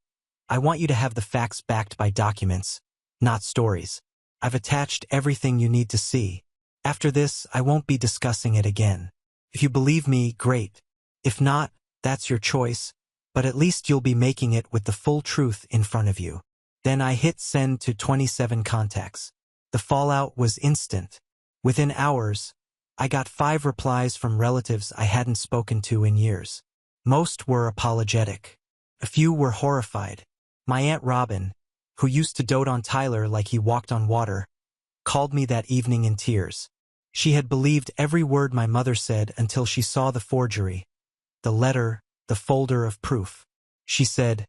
[SPEAKER 1] I want you to have the facts backed by documents, not stories. I've attached everything you need to see. After this, I won't be discussing it again. If you believe me, great. If not, that's your choice, but at least you'll be making it with the full truth in front of you. Then I hit send to 27 contacts. The fallout was instant. Within hours, I got 5 replies from relatives I hadn't spoken to in years. Most were apologetic. A few were horrified. My Aunt Robin, who used to dote on Tyler like he walked on water, called me that evening in tears. She had believed every word my mother said until she saw the forgery, the letter, the folder of proof. She said,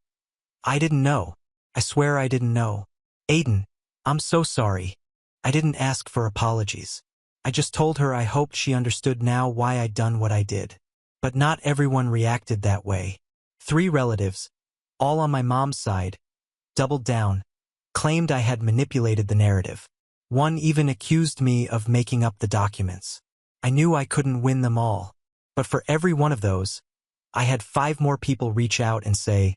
[SPEAKER 1] I didn't know. I swear I didn't know. Aiden, I'm so sorry. I didn't ask for apologies. I just told her I hoped she understood now why I'd done what I did. But not everyone reacted that way. 3 relatives, all on my mom's side, doubled down, claimed I had manipulated the narrative. One even accused me of making up the documents. I knew I couldn't win them all, but for every one of those, I had 5 more people reach out and say,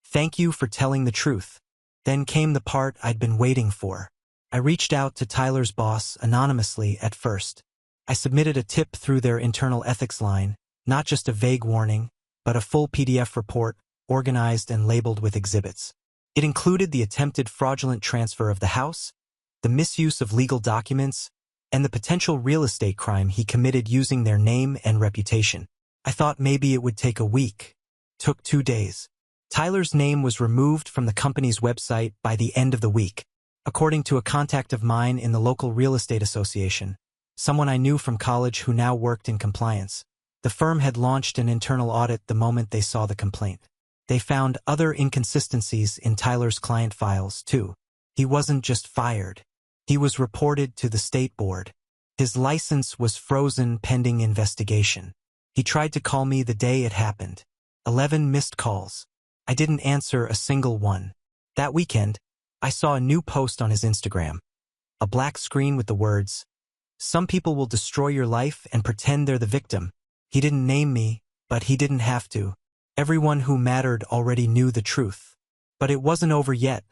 [SPEAKER 1] thank you for telling the truth. Then came the part I'd been waiting for. I reached out to Tyler's boss anonymously at first. I submitted a tip through their internal ethics line, not just a vague warning, but a full PDF report, organized and labeled with exhibits. It included the attempted fraudulent transfer of the house, the misuse of legal documents, and the potential real estate crime he committed using their name and reputation. I thought maybe it would take a week. Took 2 days. Tyler's name was removed from the company's website by the end of the week. According to a contact of mine in the local real estate association, someone I knew from college who now worked in compliance, the firm had launched an internal audit the moment they saw the complaint. They found other inconsistencies in Tyler's client files, too. He wasn't just fired. He was reported to the state board. His license was frozen pending investigation. He tried to call me the day it happened. 11 missed calls. I didn't answer a single one. That weekend, I saw a new post on his Instagram. A black screen with the words, some people will destroy your life and pretend they're the victim. He didn't name me, but he didn't have to. Everyone who mattered already knew the truth. But it wasn't over yet,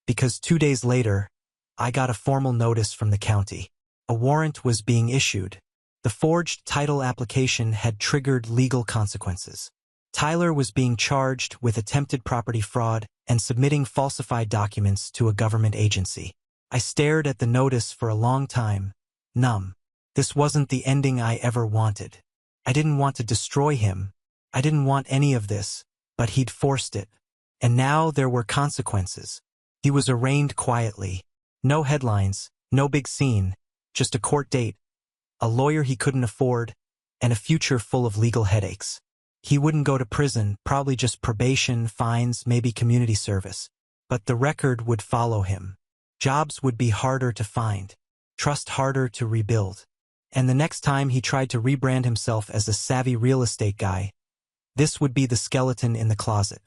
[SPEAKER 1] because 2 days later, I got a formal notice from the county. A warrant was being issued. The forged title application had triggered legal consequences. Tyler was being charged with attempted property fraud and submitting falsified documents to a government agency. I stared at the notice for a long time, numb. This wasn't the ending I ever wanted. I didn't want to destroy him. I didn't want any of this, but he'd forced it. And now there were consequences. He was arraigned quietly. No headlines, no big scene, just a court date, a lawyer he couldn't afford, and a future full of legal headaches. He wouldn't go to prison, probably just probation, fines, maybe community service. But the record would follow him. Jobs would be harder to find, trust harder to rebuild. And the next time he tried to rebrand himself as a savvy real estate guy, this would be the skeleton in the closet.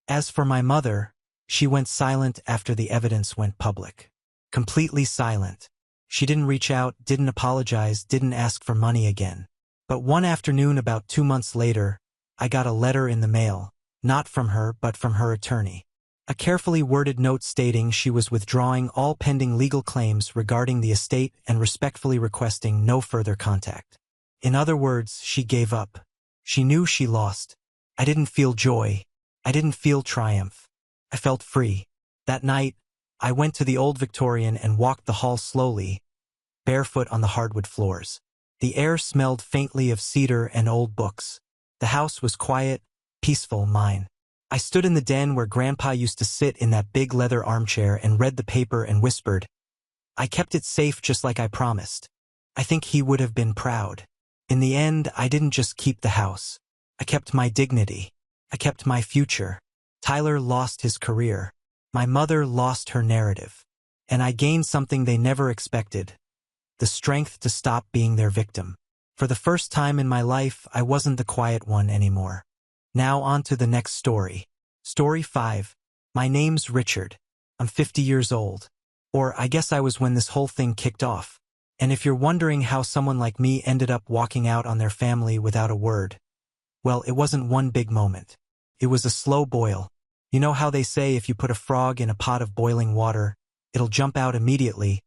[SPEAKER 1] As for my mother, she went silent after the evidence went public. Completely silent. She didn't reach out, didn't apologize, didn't ask for money again. But one afternoon about 2 months later, I got a letter in the mail, not from her but from her attorney. A carefully worded note stating she was withdrawing all pending legal claims regarding the estate and respectfully requesting no further contact. In other words, she gave up. She knew she lost. I didn't feel joy. I didn't feel triumph. I felt free. That night, I went to the old Victorian and walked the hall slowly, barefoot on the hardwood floors. The air smelled faintly of cedar and old books. The house was quiet, peaceful, mine. I stood in the den where Grandpa used to sit in that big leather armchair and read the paper and whispered. I kept it safe just like I promised. I think he would have been proud. In the end, I didn't just keep the house. I kept my dignity. I kept my future. Tyler lost his career. My mother lost her narrative. And I gained something they never expected. The strength to stop being their victim. For the first time in my life, I wasn't the quiet one anymore. Now on to the next story. Story 5. My name's Richard. I'm 50 years old. Or I guess I was when this whole thing kicked off. And if you're wondering how someone like me ended up walking out on their family without a word, well, it wasn't one big moment. It was a slow boil. You know how they say if you put a frog in a pot of boiling water, it'll jump out immediately,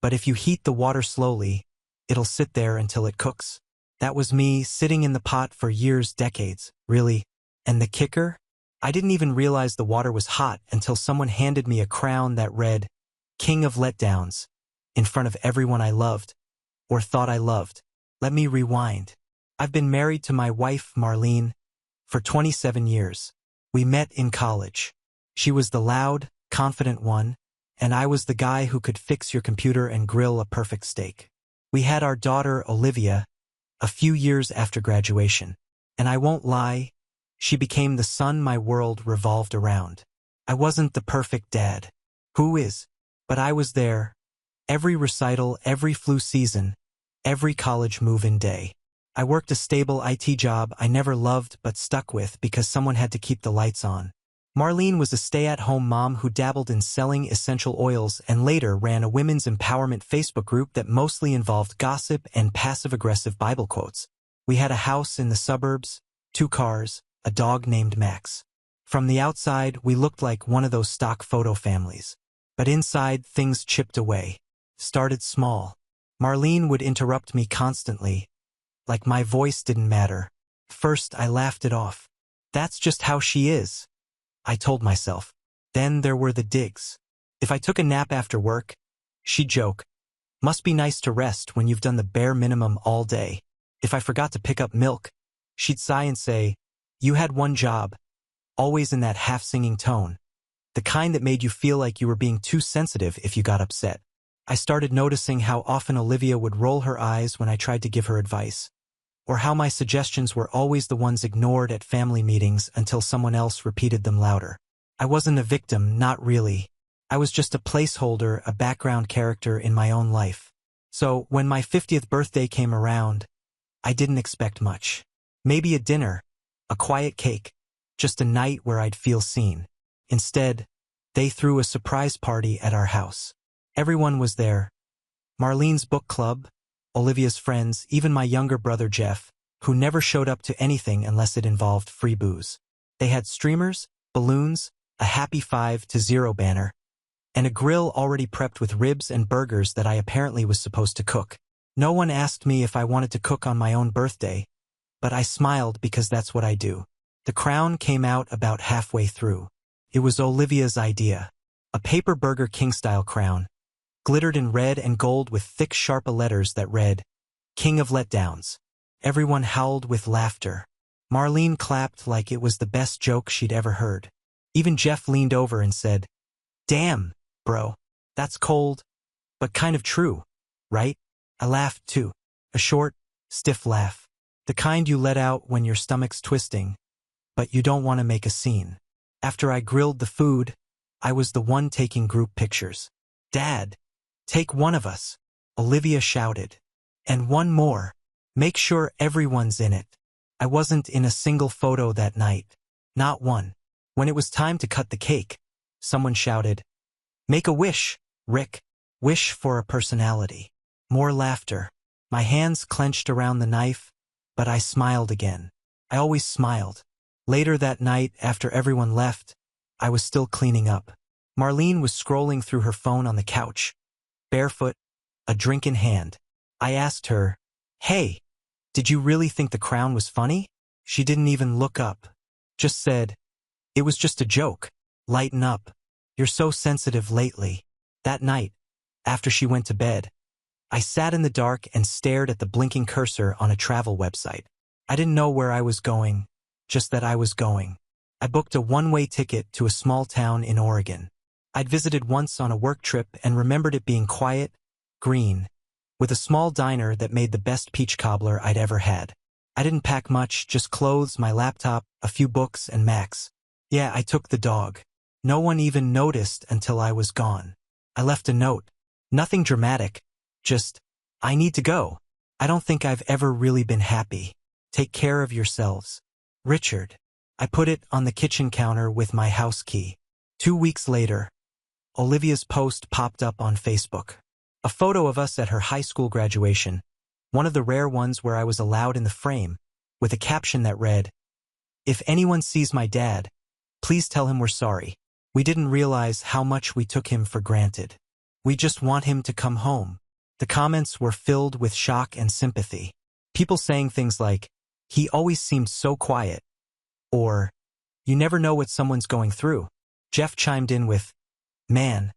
[SPEAKER 1] but if you heat the water slowly, it'll sit there until it cooks. That was me, sitting in the pot for years, decades, really. And the kicker? I didn't even realize the water was hot until someone handed me a crown that read, King of Letdowns, in front of everyone I loved, or thought I loved. Let me rewind. I've been married to my wife, Marlene, for 27 years. We met in college. She was the loud, confident one, and I was the guy who could fix your computer and grill a perfect steak. We had our daughter, Olivia, a few years after graduation. And I won't lie, she became the sun my world revolved around. I wasn't the perfect dad. Who is? But I was there. Every recital, every flu season, every college move-in day. I worked a stable IT job I never loved but stuck with because someone had to keep the lights on. Marlene was a stay-at-home mom who dabbled in selling essential oils and later ran a women's empowerment Facebook group that mostly involved gossip and passive-aggressive Bible quotes. We had a house in the suburbs, 2 cars, a dog named Max. From the outside, we looked like one of those stock photo families. But inside, things chipped away. Started small. Marlene would interrupt me constantly, like my voice didn't matter. First, I laughed it off. That's just how she is, I told myself. Then there were the digs. If I took a nap after work, she'd joke, must be nice to rest when you've done the bare minimum all day. If I forgot to pick up milk, she'd sigh and say, you had one job, always in that half-singing tone, the kind that made you feel like you were being too sensitive if you got upset. I started noticing how often Olivia would roll her eyes when I tried to give her advice, or how my suggestions were always the ones ignored at family meetings until someone else repeated them louder. I wasn't a victim, not really. I was just a placeholder, a background character in my own life. So, when my 50th birthday came around, I didn't expect much. Maybe a dinner, a quiet cake, just a night where I'd feel seen. Instead, they threw a surprise party at our house. Everyone was there. Marlene's book club, Olivia's friends, even my younger brother Jeff, who never showed up to anything unless it involved free booze. They had streamers, balloons, a happy 5-0 banner, and a grill already prepped with ribs and burgers that I apparently was supposed to cook. No one asked me if I wanted to cook on my own birthday, but I smiled because that's what I do. The crown came out about halfway through. It was Olivia's idea. A paper Burger King-style crown, glittered in red and gold with thick Sharpa letters that read, King of Letdowns. Everyone howled with laughter. Marlene clapped like it was the best joke she'd ever heard. Even Jeff leaned over and said, Damn, bro, that's cold, but kind of true, right? I laughed too. A short, stiff laugh. The kind you let out when your stomach's twisting, but you don't want to make a scene. After I grilled the food, I was the one taking group pictures. "Dad, take one of us," Olivia shouted. "And one more. Make sure everyone's in it." I wasn't in a single photo that night. Not one. When it was time to cut the cake, someone shouted, "Make a wish, Rick. Wish for a personality." More laughter. My hands clenched around the knife, but I smiled again. I always smiled. Later that night, after everyone left, I was still cleaning up. Marlene was scrolling through her phone on the couch, barefoot, a drink in hand. I asked her, "Hey, did you really think The Crown was funny?" She didn't even look up. Just said, "It was just a joke. Lighten up. You're so sensitive lately." That night, after she went to bed, I sat in the dark and stared at the blinking cursor on a travel website. I didn't know where I was going, just that I was going. I booked a one-way ticket to a small town in Oregon. I'd visited once on a work trip and remembered it being quiet, green, with a small diner that made the best peach cobbler I'd ever had. I didn't pack much, just clothes, my laptop, a few books, and Max. Yeah, I took the dog. No one even noticed until I was gone. I left a note. Nothing dramatic, just, "I need to go. I don't think I've ever really been happy. Take care of yourselves. Richard." I put it on the kitchen counter with my house key. 2 weeks later, Olivia's post popped up on Facebook. A photo of us at her high school graduation, one of the rare ones where I was allowed in the frame, with a caption that read, "If anyone sees my dad, please tell him we're sorry. We didn't realize how much we took him for granted. We just want him to come home." The comments were filled with shock and sympathy. People saying things like, "He always seemed so quiet," or, "You never know what someone's going through." Jeff chimed in with, "Man,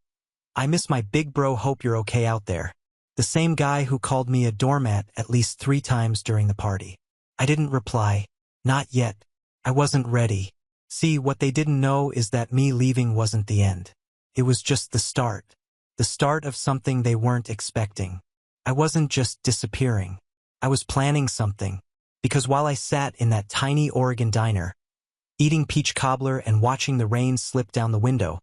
[SPEAKER 1] I miss my big bro, hope you're okay out there." The same guy who called me a doormat at least 3 times during the party. I didn't reply. Not yet. I wasn't ready. See, what they didn't know is that me leaving wasn't the end. It was just the start. The start of something they weren't expecting. I wasn't just disappearing. I was planning something. Because while I sat in that tiny Oregon diner, eating peach cobbler and watching the rain slip down the window,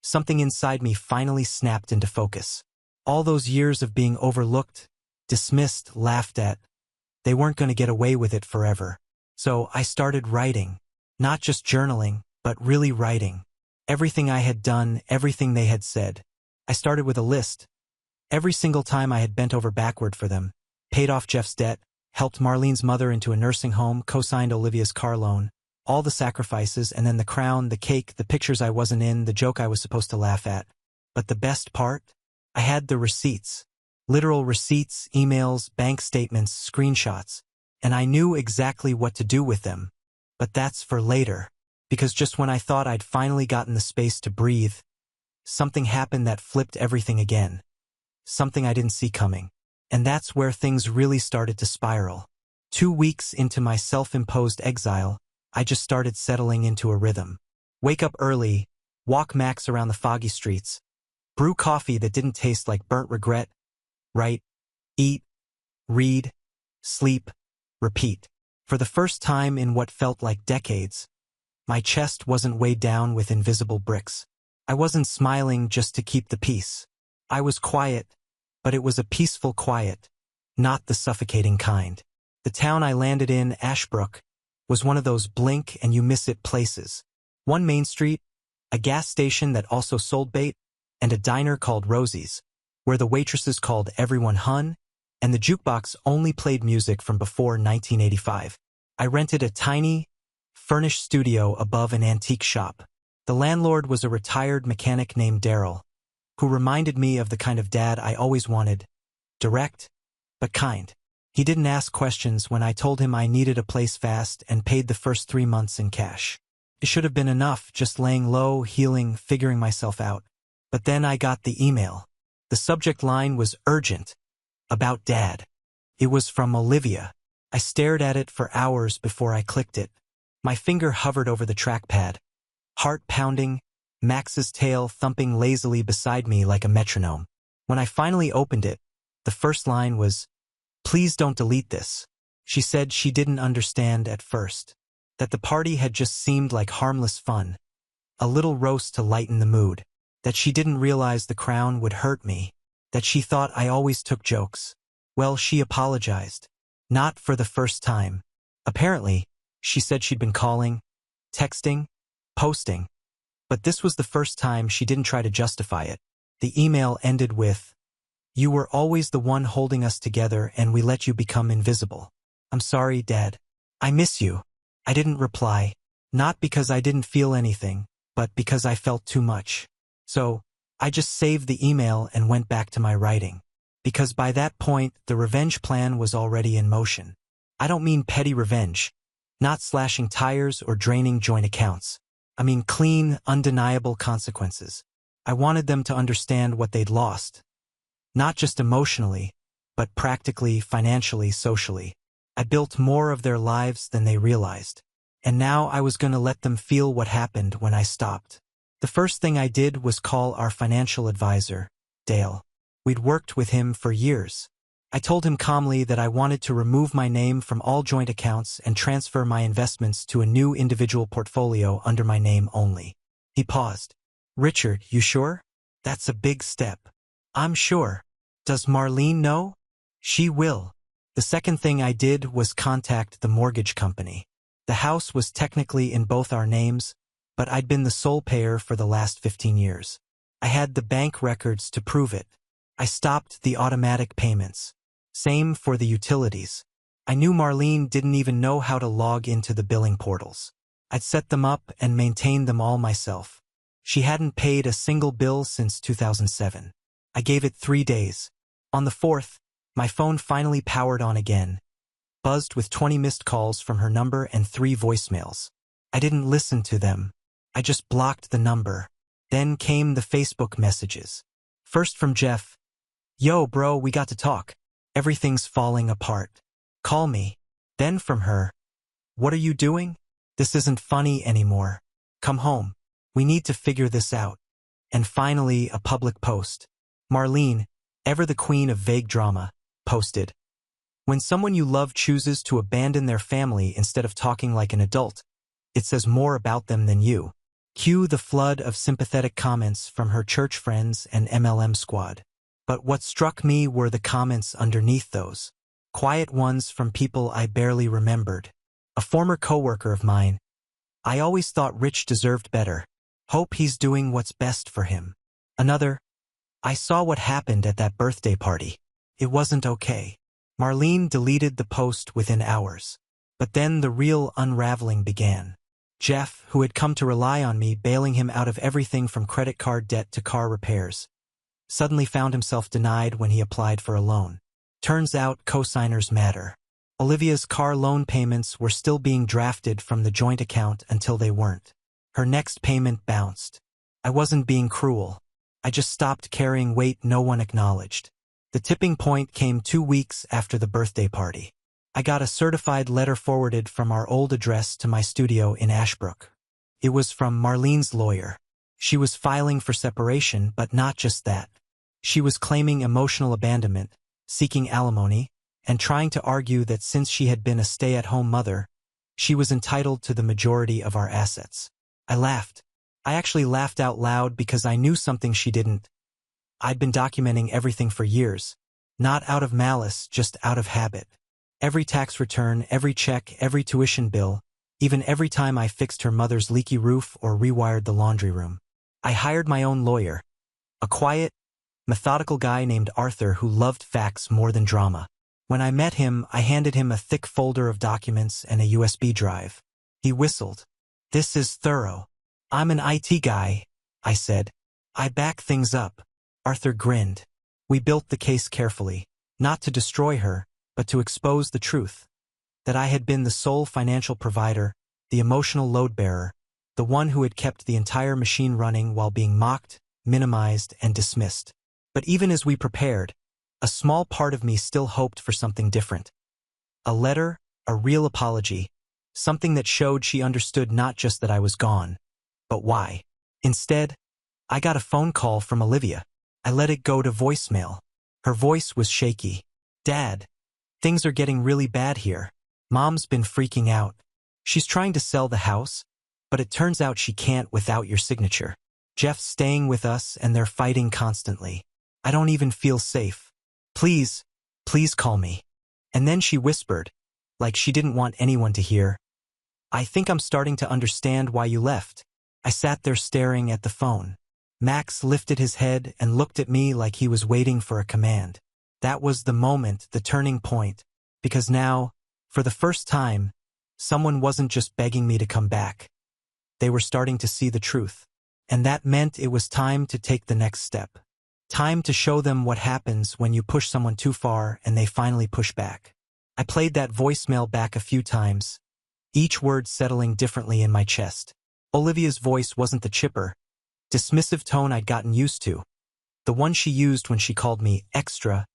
[SPEAKER 1] something inside me finally snapped into focus. All those years of being overlooked, dismissed, laughed at, they weren't going to get away with it forever. So I started writing. Not just journaling, but really writing. Everything I had done, everything they had said. I started with a list. Every single time I had bent over backward for them, paid off Jeff's debt, helped Marlene's mother into a nursing home, co-signed Olivia's car loan, all the sacrifices, and then the crown, the cake, the pictures I wasn't in, the joke I was supposed to laugh at. But the best part? I had the receipts. Literal receipts, emails, bank statements, screenshots. And I knew exactly what to do with them. But that's for later. Because just when I thought I'd finally gotten the space to breathe, something happened that flipped everything again. Something I didn't see coming. And that's where things really started to spiral. 2 weeks into my self-imposed exile, I just started settling into a rhythm. Wake up early, walk Max around the foggy streets, brew coffee that didn't taste like burnt regret, write, eat, read, sleep, repeat. For the first time in what felt like decades, my chest wasn't weighed down with invisible bricks. I wasn't smiling just to keep the peace. I was quiet, but it was a peaceful quiet, not the suffocating kind. The town I landed in, Ashbrook, was one of those blink and you miss it places. One main street, a gas station that also sold bait, and a diner called Rosie's, where the waitresses called everyone hun, and the jukebox only played music from before 1985. I rented a tiny, furnished studio above an antique shop. The landlord was a retired mechanic named Daryl, who reminded me of the kind of dad I always wanted, direct, but kind. He didn't ask questions when I told him I needed a place fast and paid the first 3 months in cash. It should have been enough, just laying low, healing, figuring myself out. But then I got the email. The subject line was urgent. About Dad. It was from Olivia. I stared at it for hours before I clicked it. My finger hovered over the trackpad. Heart pounding, Max's tail thumping lazily beside me like a metronome. When I finally opened it, the first line was, "Please don't delete this. She said she didn't understand at first, that the party had just seemed like harmless fun, a little roast to lighten the mood, that she didn't realize the crown would hurt me, that she thought I always took jokes. Well, she apologized. Not for the first time. Apparently, she said she'd been calling, texting, posting. But this was the first time she didn't try to justify it. The email ended with, "You were always the one holding us together and we let you become invisible. I'm sorry, Dad. I miss you." I didn't reply, not because I didn't feel anything, but because I felt too much. So, I just saved the email and went back to my writing. Because by that point, the revenge plan was already in motion. I don't mean petty revenge, not slashing tires or draining joint accounts. I mean clean, undeniable consequences. I wanted them to understand what they'd lost. Not just emotionally, but practically, financially, socially. I built more of their lives than they realized. And now I was going to let them feel what happened when I stopped. The first thing I did was call our financial advisor, Dale. We'd worked with him for years. I told him calmly that I wanted to remove my name from all joint accounts and transfer my investments to a new individual portfolio under my name only. He paused. "Richard, you sure? That's a big step." "I'm sure. Does Marlene know?" "She will." The second thing I did was contact the mortgage company. The house was technically in both our names, but I'd been the sole payer for the last 15 years. I had the bank records to prove it. I stopped the automatic payments. Same for the utilities. I knew Marlene didn't even know how to log into the billing portals. I'd set them up and maintained them all myself. She hadn't paid a single bill since 2007. I gave it 3 days. On the 4th, my phone finally powered on again, buzzed with 20 missed calls from her number and 3 voicemails. I didn't listen to them. I just blocked the number. Then came the Facebook messages. First from Jeff. "Yo, bro, we got to talk. Everything's falling apart. Call me." Then from her. "What are you doing? This isn't funny anymore. Come home. We need to figure this out." And finally, a public post. Marlene, ever the queen of vague drama, posted, "When someone you love chooses to abandon their family instead of talking like an adult, it says more about them than you." Cue the flood of sympathetic comments from her church friends and MLM squad. But what struck me were the comments underneath those. Quiet ones from people I barely remembered. A former coworker of mine. "I always thought Rich deserved better. Hope he's doing what's best for him." Another. "I saw what happened at that birthday party. It wasn't okay." Marlene deleted the post within hours. But then the real unraveling began. Jeff, who had come to rely on me bailing him out of everything from credit card debt to car repairs, suddenly found himself denied when he applied for a loan. Turns out cosigners matter. Olivia's car loan payments were still being drafted from the joint account until they weren't. Her next payment bounced. I wasn't being cruel. I just stopped carrying weight no one acknowledged. The tipping point came 2 weeks after the birthday party. I got a certified letter forwarded from our old address to my studio in Ashbrook. It was from Marlene's lawyer. She was filing for separation, but not just that. She was claiming emotional abandonment, seeking alimony, and trying to argue that since she had been a stay-at-home mother, she was entitled to the majority of our assets. I laughed. I actually laughed out loud because I knew something she didn't. I'd been documenting everything for years, not out of malice, just out of habit. Every tax return, every check, every tuition bill, even every time I fixed her mother's leaky roof or rewired the laundry room. I hired my own lawyer, a quiet, methodical guy named Arthur who loved facts more than drama. When I met him, I handed him a thick folder of documents and a USB drive. He whistled. "This is thorough." "I'm an IT guy," I said. "I back things up." Arthur grinned. We built the case carefully, not to destroy her, but to expose the truth. That I had been the sole financial provider, the emotional load-bearer, the one who had kept the entire machine running while being mocked, minimized, and dismissed. But even as we prepared, a small part of me still hoped for something different. A letter, a real apology, something that showed she understood not just that I was gone, but why. Instead, I got a phone call from Olivia. I let it go to voicemail. Her voice was shaky. "Dad, things are getting really bad here. Mom's been freaking out. She's trying to sell the house, but it turns out she can't without your signature. Jeff's staying with us and they're fighting constantly. I don't even feel safe. Please, please call me. And then she whispered, like she didn't want anyone to hear, I think I'm starting to understand why you left. I sat there staring at the phone. Max lifted his head and looked at me like he was waiting for a command. That was the moment, the turning point, because now, for the first time, someone wasn't just begging me to come back. They were starting to see the truth. And that meant it was time to take the next step. Time to show them what happens when you push someone too far and they finally push back. I played that voicemail back a few times, each word settling differently in my chest. Olivia's voice wasn't the chipper, dismissive tone I'd gotten used to, the one she used when she called me extra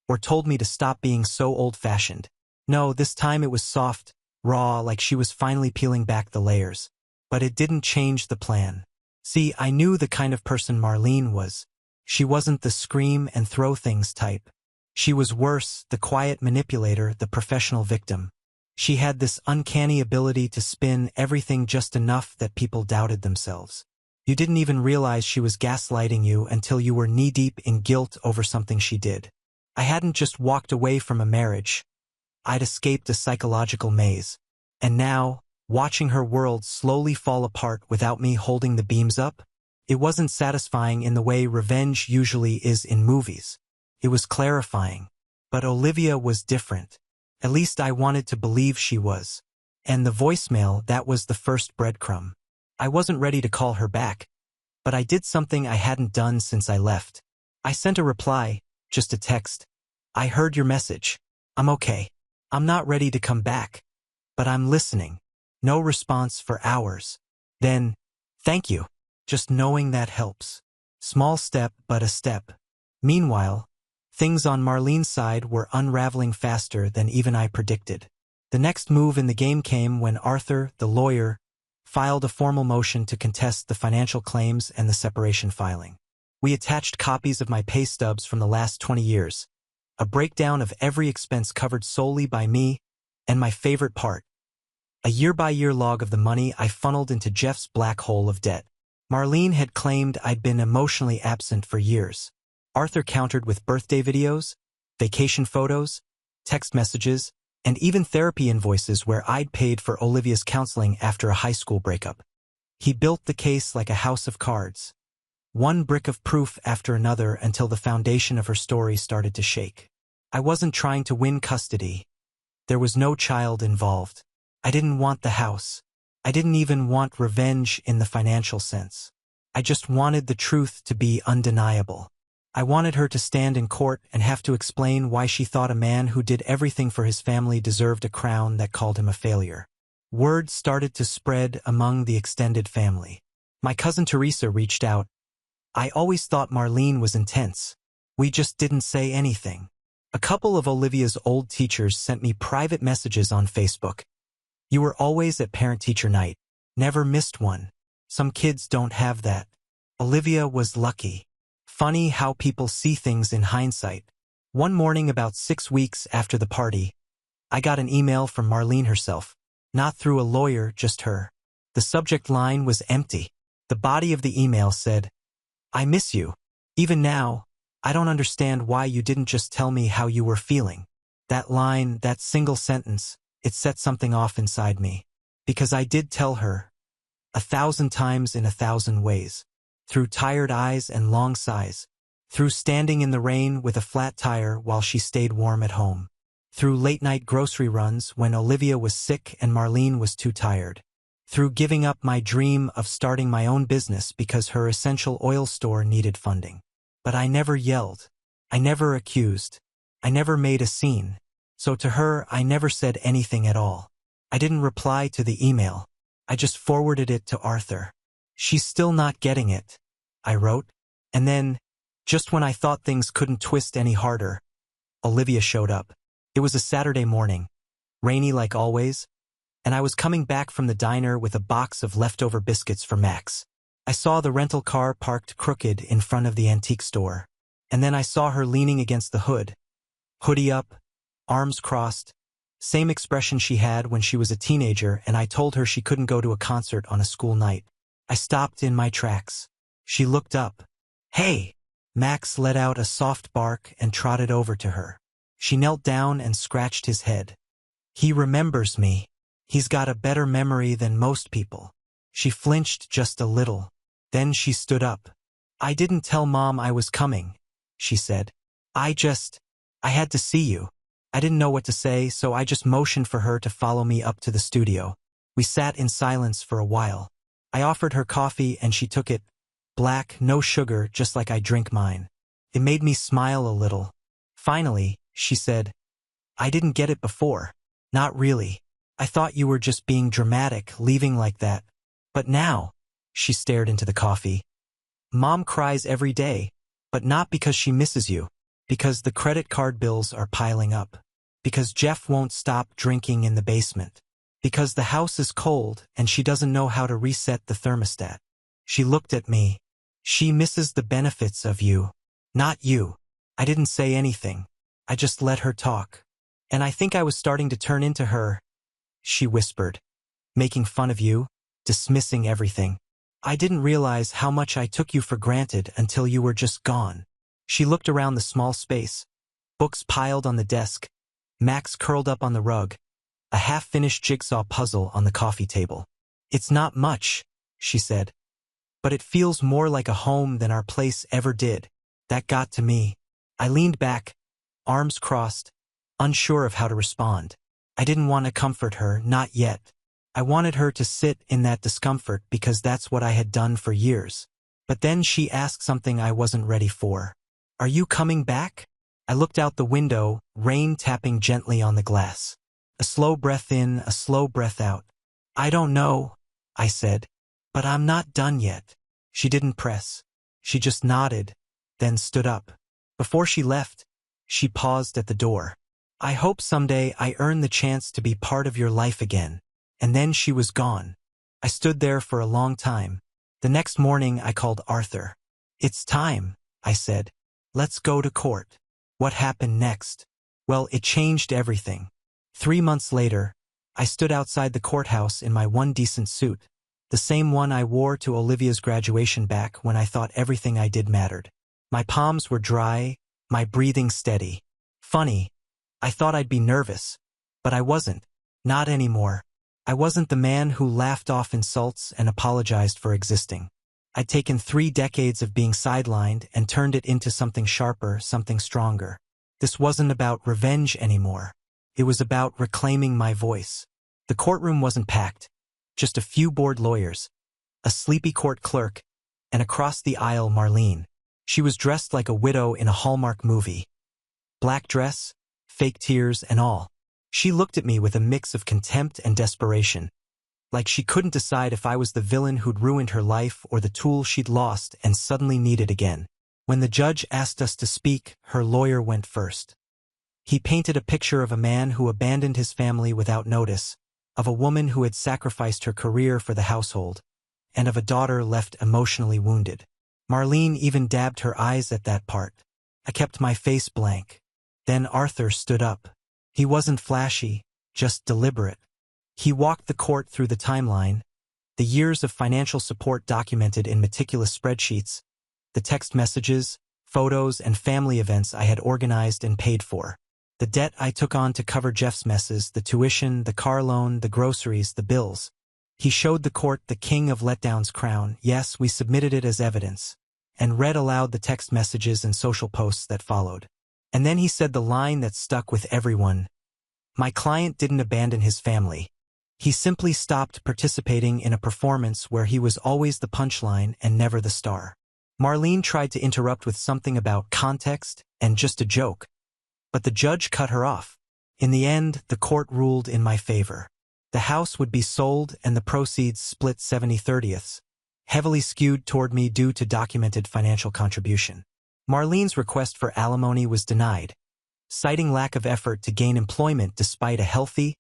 [SPEAKER 1] or told me to stop being so old-fashioned. No, this time it was soft, raw, like she was finally peeling back the layers. But it didn't change the plan. See, I knew the kind of person Marlene was. She wasn't the scream and throw things type. She was worse, the quiet manipulator, the professional victim. She had this uncanny ability to spin everything just enough that people doubted themselves. You didn't even realize she was gaslighting you until you were knee-deep in guilt over something she did. I hadn't just walked away from a marriage. I'd escaped a psychological maze. And now, watching her world slowly fall apart without me holding the beams up, it wasn't satisfying in the way revenge usually is in movies. It was clarifying. But Olivia was different. At least I wanted to believe she was. And the voicemail, that was the first breadcrumb. I wasn't ready to call her back, but I did something I hadn't done since I left. I sent a reply, just a text. I heard your message. I'm okay. I'm not ready to come back, but I'm listening. No response for hours. Then, thank you. Just knowing that helps. Small step, but a step. Meanwhile, things on Marlene's side were unraveling faster than even I predicted. The next move in the game came when Arthur, the lawyer, filed a formal motion to contest the financial claims and the separation filing. We attached copies of my pay stubs from the last 20 years, a breakdown of every expense covered solely by me, and my favorite part, a year-by-year log of the money I funneled into Jeff's black hole of debt. Marlene had claimed I'd been emotionally absent for years. Arthur countered with birthday videos, vacation photos, text messages, and even therapy invoices where I'd paid for Olivia's counseling after a high school breakup. He built the case like a house of cards, one brick of proof after another until the foundation of her story started to shake. I wasn't trying to win custody. There was no child involved. I didn't want the house. I didn't even want revenge in the financial sense. I just wanted the truth to be undeniable. I wanted her to stand in court and have to explain why she thought a man who did everything for his family deserved a crown that called him a failure. Word started to spread among the extended family. My cousin Teresa reached out. I always thought Marlene was intense. We just didn't say anything. A couple of Olivia's old teachers sent me private messages on Facebook. You were always at parent-teacher night. Never missed one. Some kids don't have that. Olivia was lucky. Funny how people see things in hindsight. One morning about 6 weeks after the party, I got an email from Marlene herself. Not through a lawyer, just her. The subject line was empty. The body of the email said, I miss you. Even now, I don't understand why you didn't just tell me how you were feeling. That line, that single sentence, it set something off inside me. Because I did tell her, 1,000 times in 1,000 ways. Through tired eyes and long sighs. Through standing in the rain with a flat tire while she stayed warm at home. Through late-night grocery runs when Olivia was sick and Marlene was too tired. Through giving up my dream of starting my own business because her essential oil store needed funding. But I never yelled. I never accused. I never made a scene. So to her, I never said anything at all. I didn't reply to the email. I just forwarded it to Arthur. She's still not getting it, I wrote. And then, just when I thought things couldn't twist any harder, Olivia showed up. It was a Saturday morning, rainy like always, and I was coming back from the diner with a box of leftover biscuits for Max. I saw the rental car parked crooked in front of the antique store, and then I saw her leaning against the hood, hoodie up, arms crossed, Same expression she had when she was a teenager and I told her she couldn't go to a concert on a school night. I stopped in my tracks. She looked up. "Hey!" Max let out a soft bark and trotted over to her. She knelt down and scratched his head. "He remembers me. He's got a better memory than most people." She flinched just a little. Then she stood up. "I didn't tell Mom I was coming," she said. I had to see you. I didn't know what to say, so I just motioned for her to follow me up to the studio. We sat in silence for a while. I offered her coffee and she took it. Black, no sugar, just like I drink mine. It made me smile a little. Finally, she said, "I didn't get it before. Not really. I thought you were just being dramatic, leaving like that. But now," she stared into the coffee, "Mom cries every day, but not because she misses you. Because the credit card bills are piling up. Because Jeff won't stop drinking in the basement. Because the house is cold and she doesn't know how to reset the thermostat." She looked at me. "She misses the benefits of you. Not you." I didn't say anything. I just let her talk. "And I think I was starting to turn into her," she whispered. "Making fun of you, dismissing everything. I didn't realize how much I took you for granted until you were just gone." She looked around the small space. Books piled on the desk. Max curled up on the rug. A half-finished jigsaw puzzle on the coffee table. "It's not much," she said. "But it feels more like a home than our place ever did." That got to me. I leaned back, arms crossed, unsure of how to respond. I didn't want to comfort her, not yet. I wanted her to sit in that discomfort because that's what I had done for years. But then she asked something I wasn't ready for. "Are you coming back?" I looked out the window, rain tapping gently on the glass. A slow breath in, a slow breath out. "I don't know," I said. "But I'm not done yet." She didn't press. She just nodded, then stood up. Before she left, she paused at the door. "I hope someday I earn the chance to be part of your life again." And then she was gone. I stood there for a long time. The next morning I called Arthur. "It's time," I said. "Let's go to court." What happened next? Well, it changed everything. 3 months later, I stood outside the courthouse in my one decent suit, the same one I wore to Olivia's graduation back when I thought everything I did mattered. My palms were dry, my breathing steady. Funny, I thought I'd be nervous, but I wasn't. Not anymore. I wasn't the man who laughed off insults and apologized for existing. I'd taken 3 decades of being sidelined and turned it into something sharper, something stronger. This wasn't about revenge anymore. It was about reclaiming my voice. The courtroom wasn't packed. Just a few bored lawyers, a sleepy court clerk, and across the aisle Marlene. She was dressed like a widow in a Hallmark movie. Black dress, fake tears and all. She looked at me with a mix of contempt and desperation. Like she couldn't decide if I was the villain who'd ruined her life or the tool she'd lost and suddenly needed again. When the judge asked us to speak, her lawyer went first. He painted a picture of a man who abandoned his family without notice, of a woman who had sacrificed her career for the household, and of a daughter left emotionally wounded. Marlene even dabbed her eyes at that part. I kept my face blank. Then Arthur stood up. He wasn't flashy, just deliberate. He walked the court through the timeline, the years of financial support documented in meticulous spreadsheets, the text messages, photos, and family events I had organized and paid for, the debt I took on to cover Jeff's messes, the tuition, the car loan, the groceries, the bills. He showed the court the king of letdown's crown. Yes, we submitted it as evidence, and read aloud the text messages and social posts that followed. And then he said the line that stuck with everyone. My client didn't abandon his family. He simply stopped participating in a performance where he was always the punchline and never the star. Marlene tried to interrupt with something about context and just a joke, but the judge cut her off. In the end, the court ruled in my favor. The house would be sold and the proceeds split 70/30, heavily skewed toward me due to documented financial contribution. Marlene's request for alimony was denied, citing lack of effort to gain employment despite a healthy,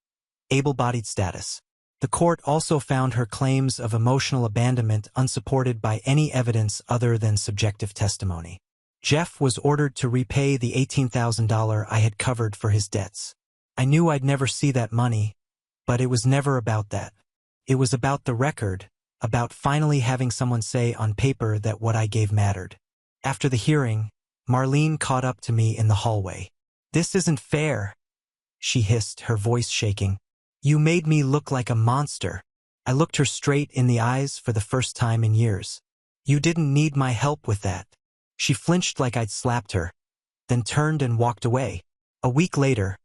[SPEAKER 1] able-bodied status. The court also found her claims of emotional abandonment unsupported by any evidence other than subjective testimony. Jeff was ordered to repay the $18,000 I had covered for his debts. I knew I'd never see that money, but it was never about that. It was about the record, about finally having someone say on paper that what I gave mattered. After the hearing, Marlene caught up to me in the hallway. "This isn't fair," she hissed, her voice shaking. "You made me look like a monster." I looked her straight in the eyes for the first time in years. "You didn't need my help with that." She flinched like I'd slapped her, then turned and walked away. A week later,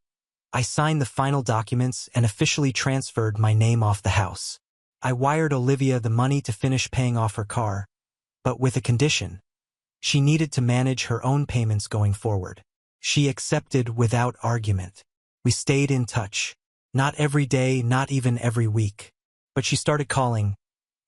[SPEAKER 1] I signed the final documents and officially transferred my name off the house. I wired Olivia the money to finish paying off her car, but with a condition. She needed to manage her own payments going forward. She accepted without argument. We stayed in touch. Not every day, not even every week. But she started calling,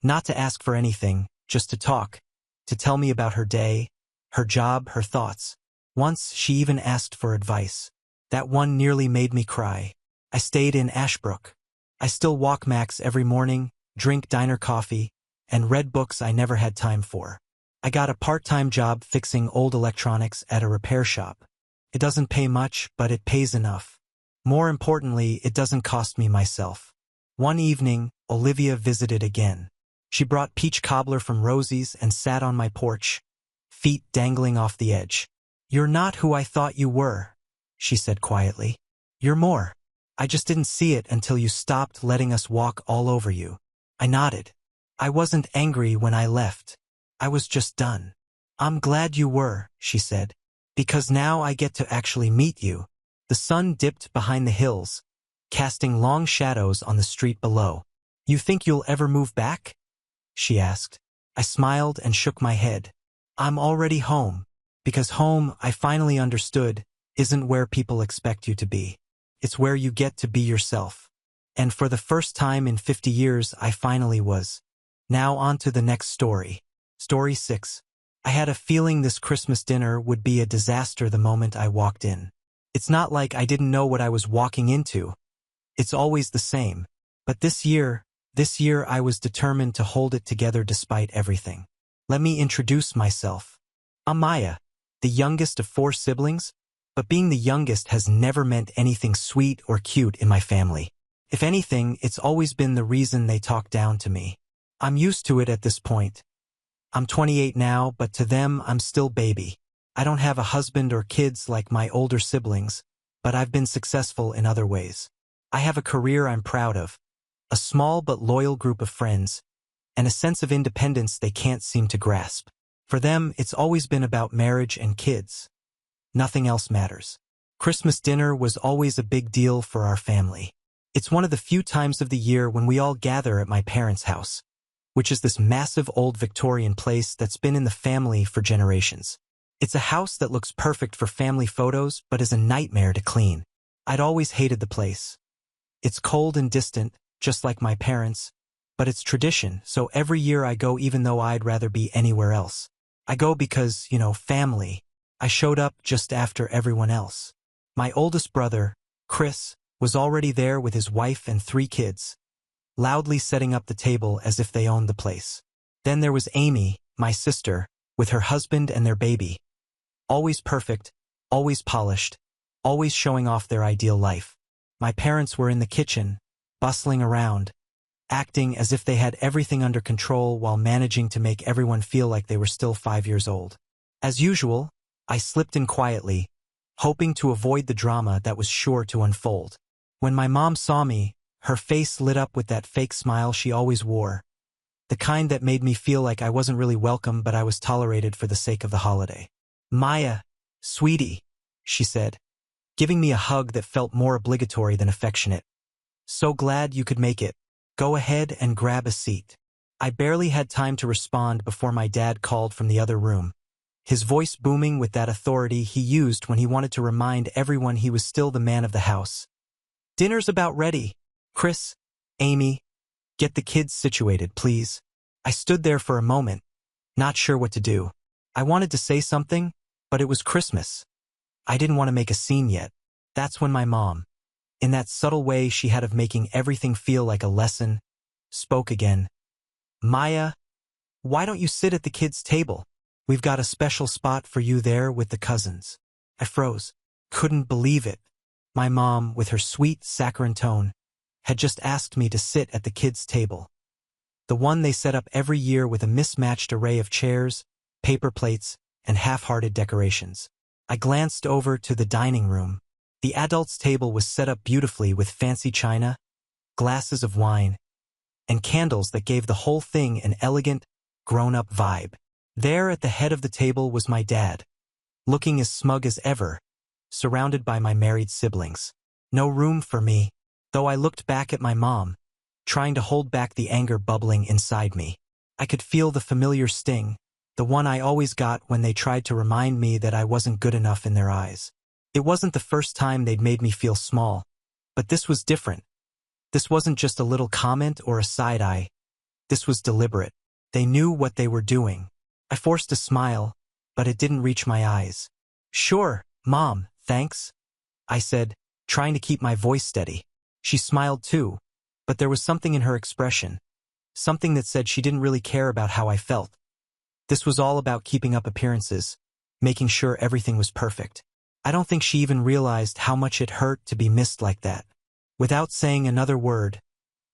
[SPEAKER 1] not to ask for anything, just to talk, to tell me about her day, her job, her thoughts. Once, she even asked for advice. That one nearly made me cry. I stayed in Ashbrook. I still walk Max every morning, drink diner coffee, and read books I never had time for. I got a part-time job fixing old electronics at a repair shop. It doesn't pay much, but it pays enough. More importantly, it doesn't cost me myself. One evening, Olivia visited again. She brought peach cobbler from Rosie's and sat on my porch, feet dangling off the edge. "You're not who I thought you were," she said quietly. "You're more. I just didn't see it until you stopped letting us walk all over you." I nodded. I wasn't angry when I left. I was just done. "I'm glad you were," she said, "because now I get to actually meet you." The sun dipped behind the hills, casting long shadows on the street below. "You think you'll ever move back?" she asked. I smiled and shook my head. "I'm already home." Because home, I finally understood, isn't where people expect you to be. It's where you get to be yourself. And for the first time in 50 years, I finally was. Now on to the next story. Story 6. I had a feeling this Christmas dinner would be a disaster the moment I walked in. It's not like I didn't know what I was walking into. It's always the same. But this year I was determined to hold it together despite everything. Let me introduce myself. I'm Maya, the youngest of 4 siblings, but being the youngest has never meant anything sweet or cute in my family. If anything, it's always been the reason they talk down to me. I'm used to it at this point. I'm 28 now, but to them, I'm still baby. I don't have a husband or kids like my older siblings, but I've been successful in other ways. I have a career I'm proud of, a small but loyal group of friends, and a sense of independence they can't seem to grasp. For them, it's always been about marriage and kids. Nothing else matters. Christmas dinner was always a big deal for our family. It's one of the few times of the year when we all gather at my parents' house, which is this massive old Victorian place that's been in the family for generations. It's a house that looks perfect for family photos, but is a nightmare to clean. I'd always hated the place. It's cold and distant, just like my parents, but it's tradition, so every year I go even though I'd rather be anywhere else. I go because, family. I showed up just after everyone else. My oldest brother, Chris, was already there with his wife and 3 kids, loudly setting up the table as if they owned the place. Then there was Amy, my sister, with her husband and their baby. Always perfect, always polished, always showing off their ideal life. My parents were in the kitchen, bustling around, acting as if they had everything under control while managing to make everyone feel like they were still 5 years old. As usual, I slipped in quietly, hoping to avoid the drama that was sure to unfold. When my mom saw me, her face lit up with that fake smile she always wore, the kind that made me feel like I wasn't really welcome but I was tolerated for the sake of the holiday. "Maya, sweetie," she said, giving me a hug that felt more obligatory than affectionate. "So glad you could make it. Go ahead and grab a seat." I barely had time to respond before my dad called from the other room, his voice booming with that authority he used when he wanted to remind everyone he was still the man of the house. "Dinner's about ready. Chris, Amy, get the kids situated, please." I stood there for a moment, not sure what to do. I wanted to say something, but it was Christmas. I didn't want to make a scene yet. That's when my mom, in that subtle way she had of making everything feel like a lesson, spoke again. "Maya, why don't you sit at the kids' table? We've got a special spot for you there with the cousins." I froze. Couldn't believe it. My mom, with her sweet, saccharine tone, had just asked me to sit at the kids' table. The one they set up every year with a mismatched array of chairs, paper plates, and half-hearted decorations. I glanced over to the dining room. The adults' table was set up beautifully with fancy china, glasses of wine, and candles that gave the whole thing an elegant, grown-up vibe. There at the head of the table was my dad, looking as smug as ever, surrounded by my married siblings. No room for me, though I looked back at my mom, trying to hold back the anger bubbling inside me. I could feel the familiar sting, the one I always got when they tried to remind me that I wasn't good enough in their eyes. It wasn't the first time they'd made me feel small, but this was different. This wasn't just a little comment or a side eye. This was deliberate. They knew what they were doing. I forced a smile, but it didn't reach my eyes. "Sure, Mom, thanks," I said, trying to keep my voice steady. She smiled too, but there was something in her expression, something that said she didn't really care about how I felt. This was all about keeping up appearances, making sure everything was perfect. I don't think she even realized how much it hurt to be missed like that. Without saying another word,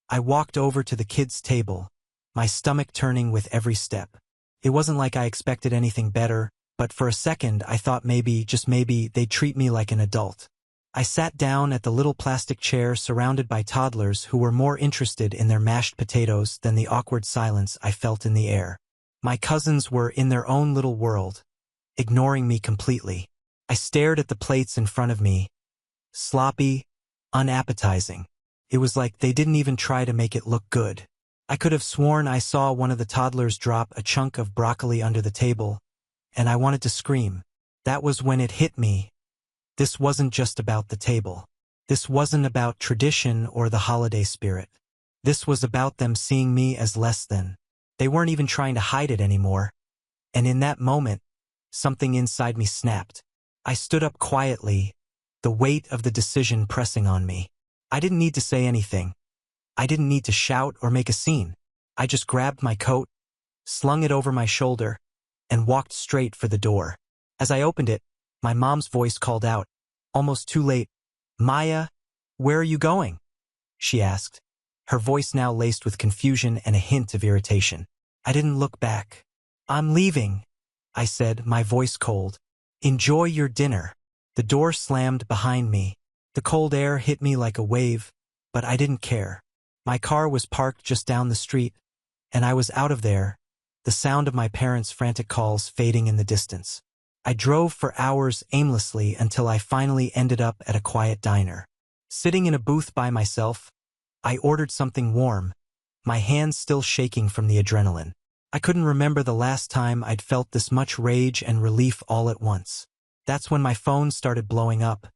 [SPEAKER 1] I walked over to the kids' table, my stomach turning with every step. It wasn't like I expected anything better, but for a second I thought maybe, just maybe, they'd treat me like an adult. I sat down at the little plastic chair surrounded by toddlers who were more interested in their mashed potatoes than the awkward silence I felt in the air. My cousins were in their own little world, ignoring me completely. I stared at the plates in front of me, sloppy, unappetizing. It was like they didn't even try to make it look good. I could have sworn I saw one of the toddlers drop a chunk of broccoli under the table, and I wanted to scream. That was when it hit me. This wasn't just about the table. This wasn't about tradition or the holiday spirit. This was about them seeing me as less than. They weren't even trying to hide it anymore. And in that moment, something inside me snapped. I stood up quietly, the weight of the decision pressing on me. I didn't need to say anything. I didn't need to shout or make a scene. I just grabbed my coat, slung it over my shoulder, and walked straight for the door. As I opened it, my mom's voice called out, almost too late, "Maya, where are you going?" she asked, her voice now laced with confusion and a hint of irritation. I didn't look back. "I'm leaving," I said, my voice cold. "Enjoy your dinner." The door slammed behind me. The cold air hit me like a wave, but I didn't care. My car was parked just down the street, and I was out of there, the sound of my parents' frantic calls fading in the distance. I drove for hours aimlessly until I finally ended up at a quiet diner. Sitting in a booth by myself, I ordered something warm, my hands still shaking from the adrenaline. I couldn't remember the last time I'd felt this much rage and relief all at once. That's when my phone started blowing up.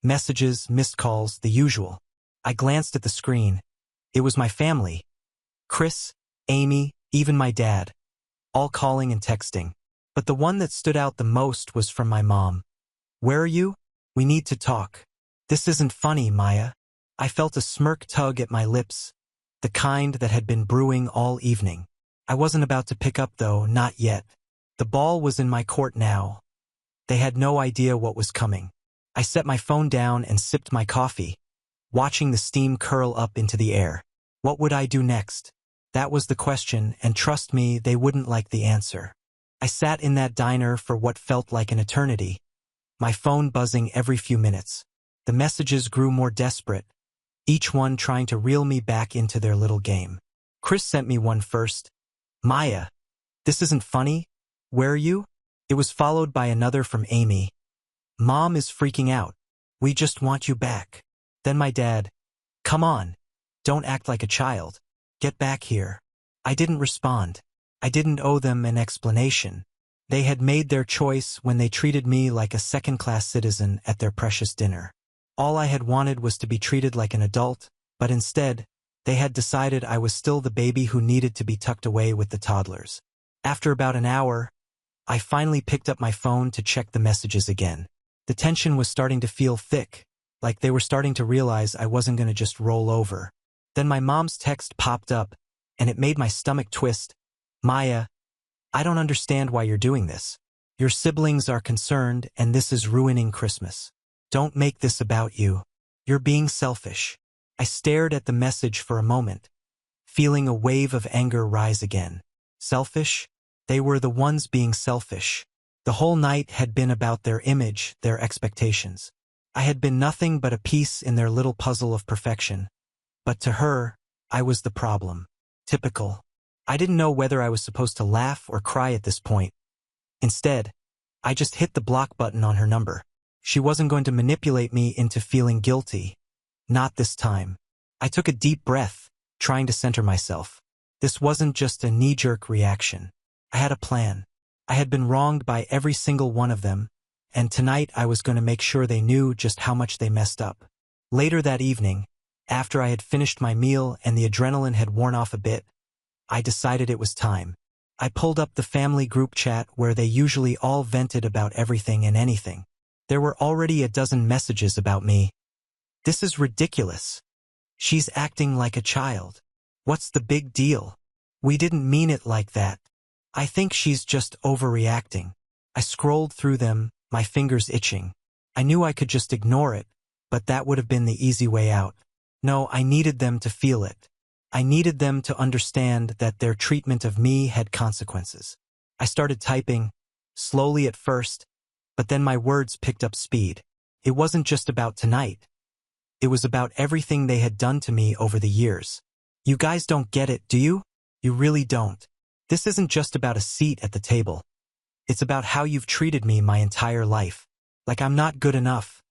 [SPEAKER 1] Messages, missed calls, the usual. I glanced at the screen. It was my family. Chris, Amy, even my dad. All calling and texting. But the one that stood out the most was from my mom. "Where are you? We need to talk." "This isn't funny, Maya." I felt a smirk tug at my lips, the kind that had been brewing all evening. I wasn't about to pick up though, not yet. The ball was in my court now. They had no idea what was coming. I set my phone down and sipped my coffee, watching the steam curl up into the air. What would I do next? That was the question, and trust me, they wouldn't like the answer. I sat in that diner for what felt like an eternity, my phone buzzing every few minutes. The messages grew more desperate, each one trying to reel me back into their little game. Chris sent me one first. "Maya, this isn't funny. Where are you?" It was followed by another from Amy. "Mom is freaking out. We just want you back." Then my dad. "Come on. Don't act like a child. Get back here." I didn't respond. I didn't owe them an explanation. They had made their choice when they treated me like a second-class citizen at their precious dinner. All I had wanted was to be treated like an adult, but instead, they had decided I was still the baby who needed to be tucked away with the toddlers. After about an hour, I finally picked up my phone to check the messages again. The tension was starting to feel thick, like they were starting to realize I wasn't going to just roll over. Then my mom's text popped up, and it made my stomach twist. "Maya, I don't understand why you're doing this. Your siblings are concerned, and this is ruining Christmas. Don't make this about you. You're being selfish. I stared at the message for a moment, feeling a wave of anger rise again. Selfish? They were the ones being selfish. The whole night had been about their image, their expectations. I had been nothing but a piece in their little puzzle of perfection. But to her, I was the problem. Typical. I didn't know whether I was supposed to laugh or cry at this point. Instead, I just hit the block button on her number. She wasn't going to manipulate me into feeling guilty. Not this time. I took a deep breath, trying to center myself. This wasn't just a knee-jerk reaction. I had a plan. I had been wronged by every single one of them, and tonight I was going to make sure they knew just how much they messed up. Later that evening, after I had finished my meal and the adrenaline had worn off a bit, I decided it was time. I pulled up the family group chat where they usually all vented about everything and anything. There were already a dozen messages about me. This is ridiculous. She's acting like a child. What's the big deal? We didn't mean it like that. I think she's just overreacting. I scrolled through them, my fingers itching. I knew I could just ignore it, but that would have been the easy way out. No, I needed them to feel it. I needed them to understand that their treatment of me had consequences. I started typing, slowly at first, but then my words picked up speed. It wasn't just about tonight. It was about everything they had done to me over the years. You guys don't get it, do you? You really don't. This isn't just about a seat at the table. It's about how you've treated me my entire life. Like I'm not good enough.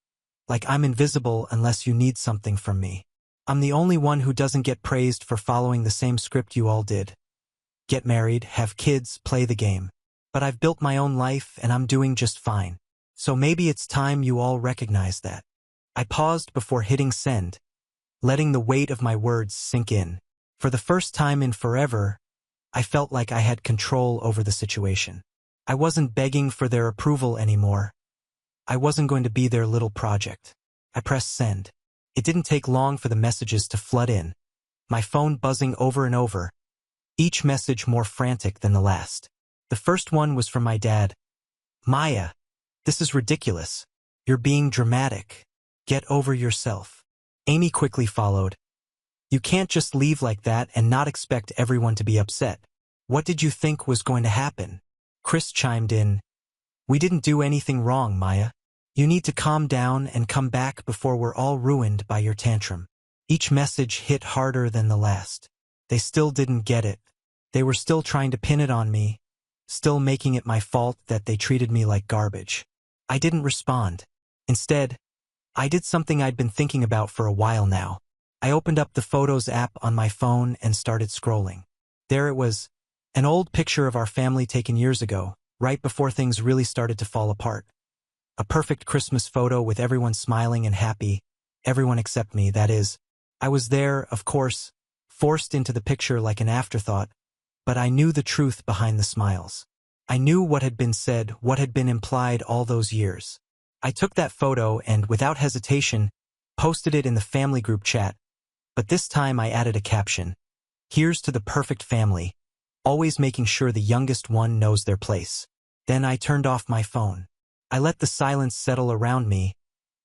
[SPEAKER 1] Like I'm invisible unless you need something from me. I'm the only one who doesn't get praised for following the same script you all did. Get married, have kids, play the game. But I've built my own life and I'm doing just fine. So maybe it's time you all recognize that. I paused before hitting send, letting the weight of my words sink in. For the first time in forever, I felt like I had control over the situation. I wasn't begging for their approval anymore. I wasn't going to be their little project. I pressed send. It didn't take long for the messages to flood in, my phone buzzing over and over, each message more frantic than the last. The first one was from my dad. Maya, this is ridiculous. You're being dramatic. Get over yourself. Amy quickly followed. You can't just leave like that and not expect everyone to be upset. What did you think was going to happen? Chris chimed in. We didn't do anything wrong, Maya. You need to calm down and come back before we're all ruined by your tantrum. Each message hit harder than the last. They still didn't get it. They were still trying to pin it on me, still making it my fault that they treated me like garbage. I didn't respond. Instead, I did something I'd been thinking about for a while now. I opened up the Photos app on my phone and started scrolling. There it was, an old picture of our family taken years ago, right before things really started to fall apart. A perfect Christmas photo with everyone smiling and happy, everyone except me, that is. I was there, of course, forced into the picture like an afterthought, but I knew the truth behind the smiles. I knew what had been said, what had been implied all those years. I took that photo and, without hesitation, posted it in the family group chat, but this time I added a caption. Here's to the perfect family, always making sure the youngest one knows their place. Then I turned off my phone. I let the silence settle around me,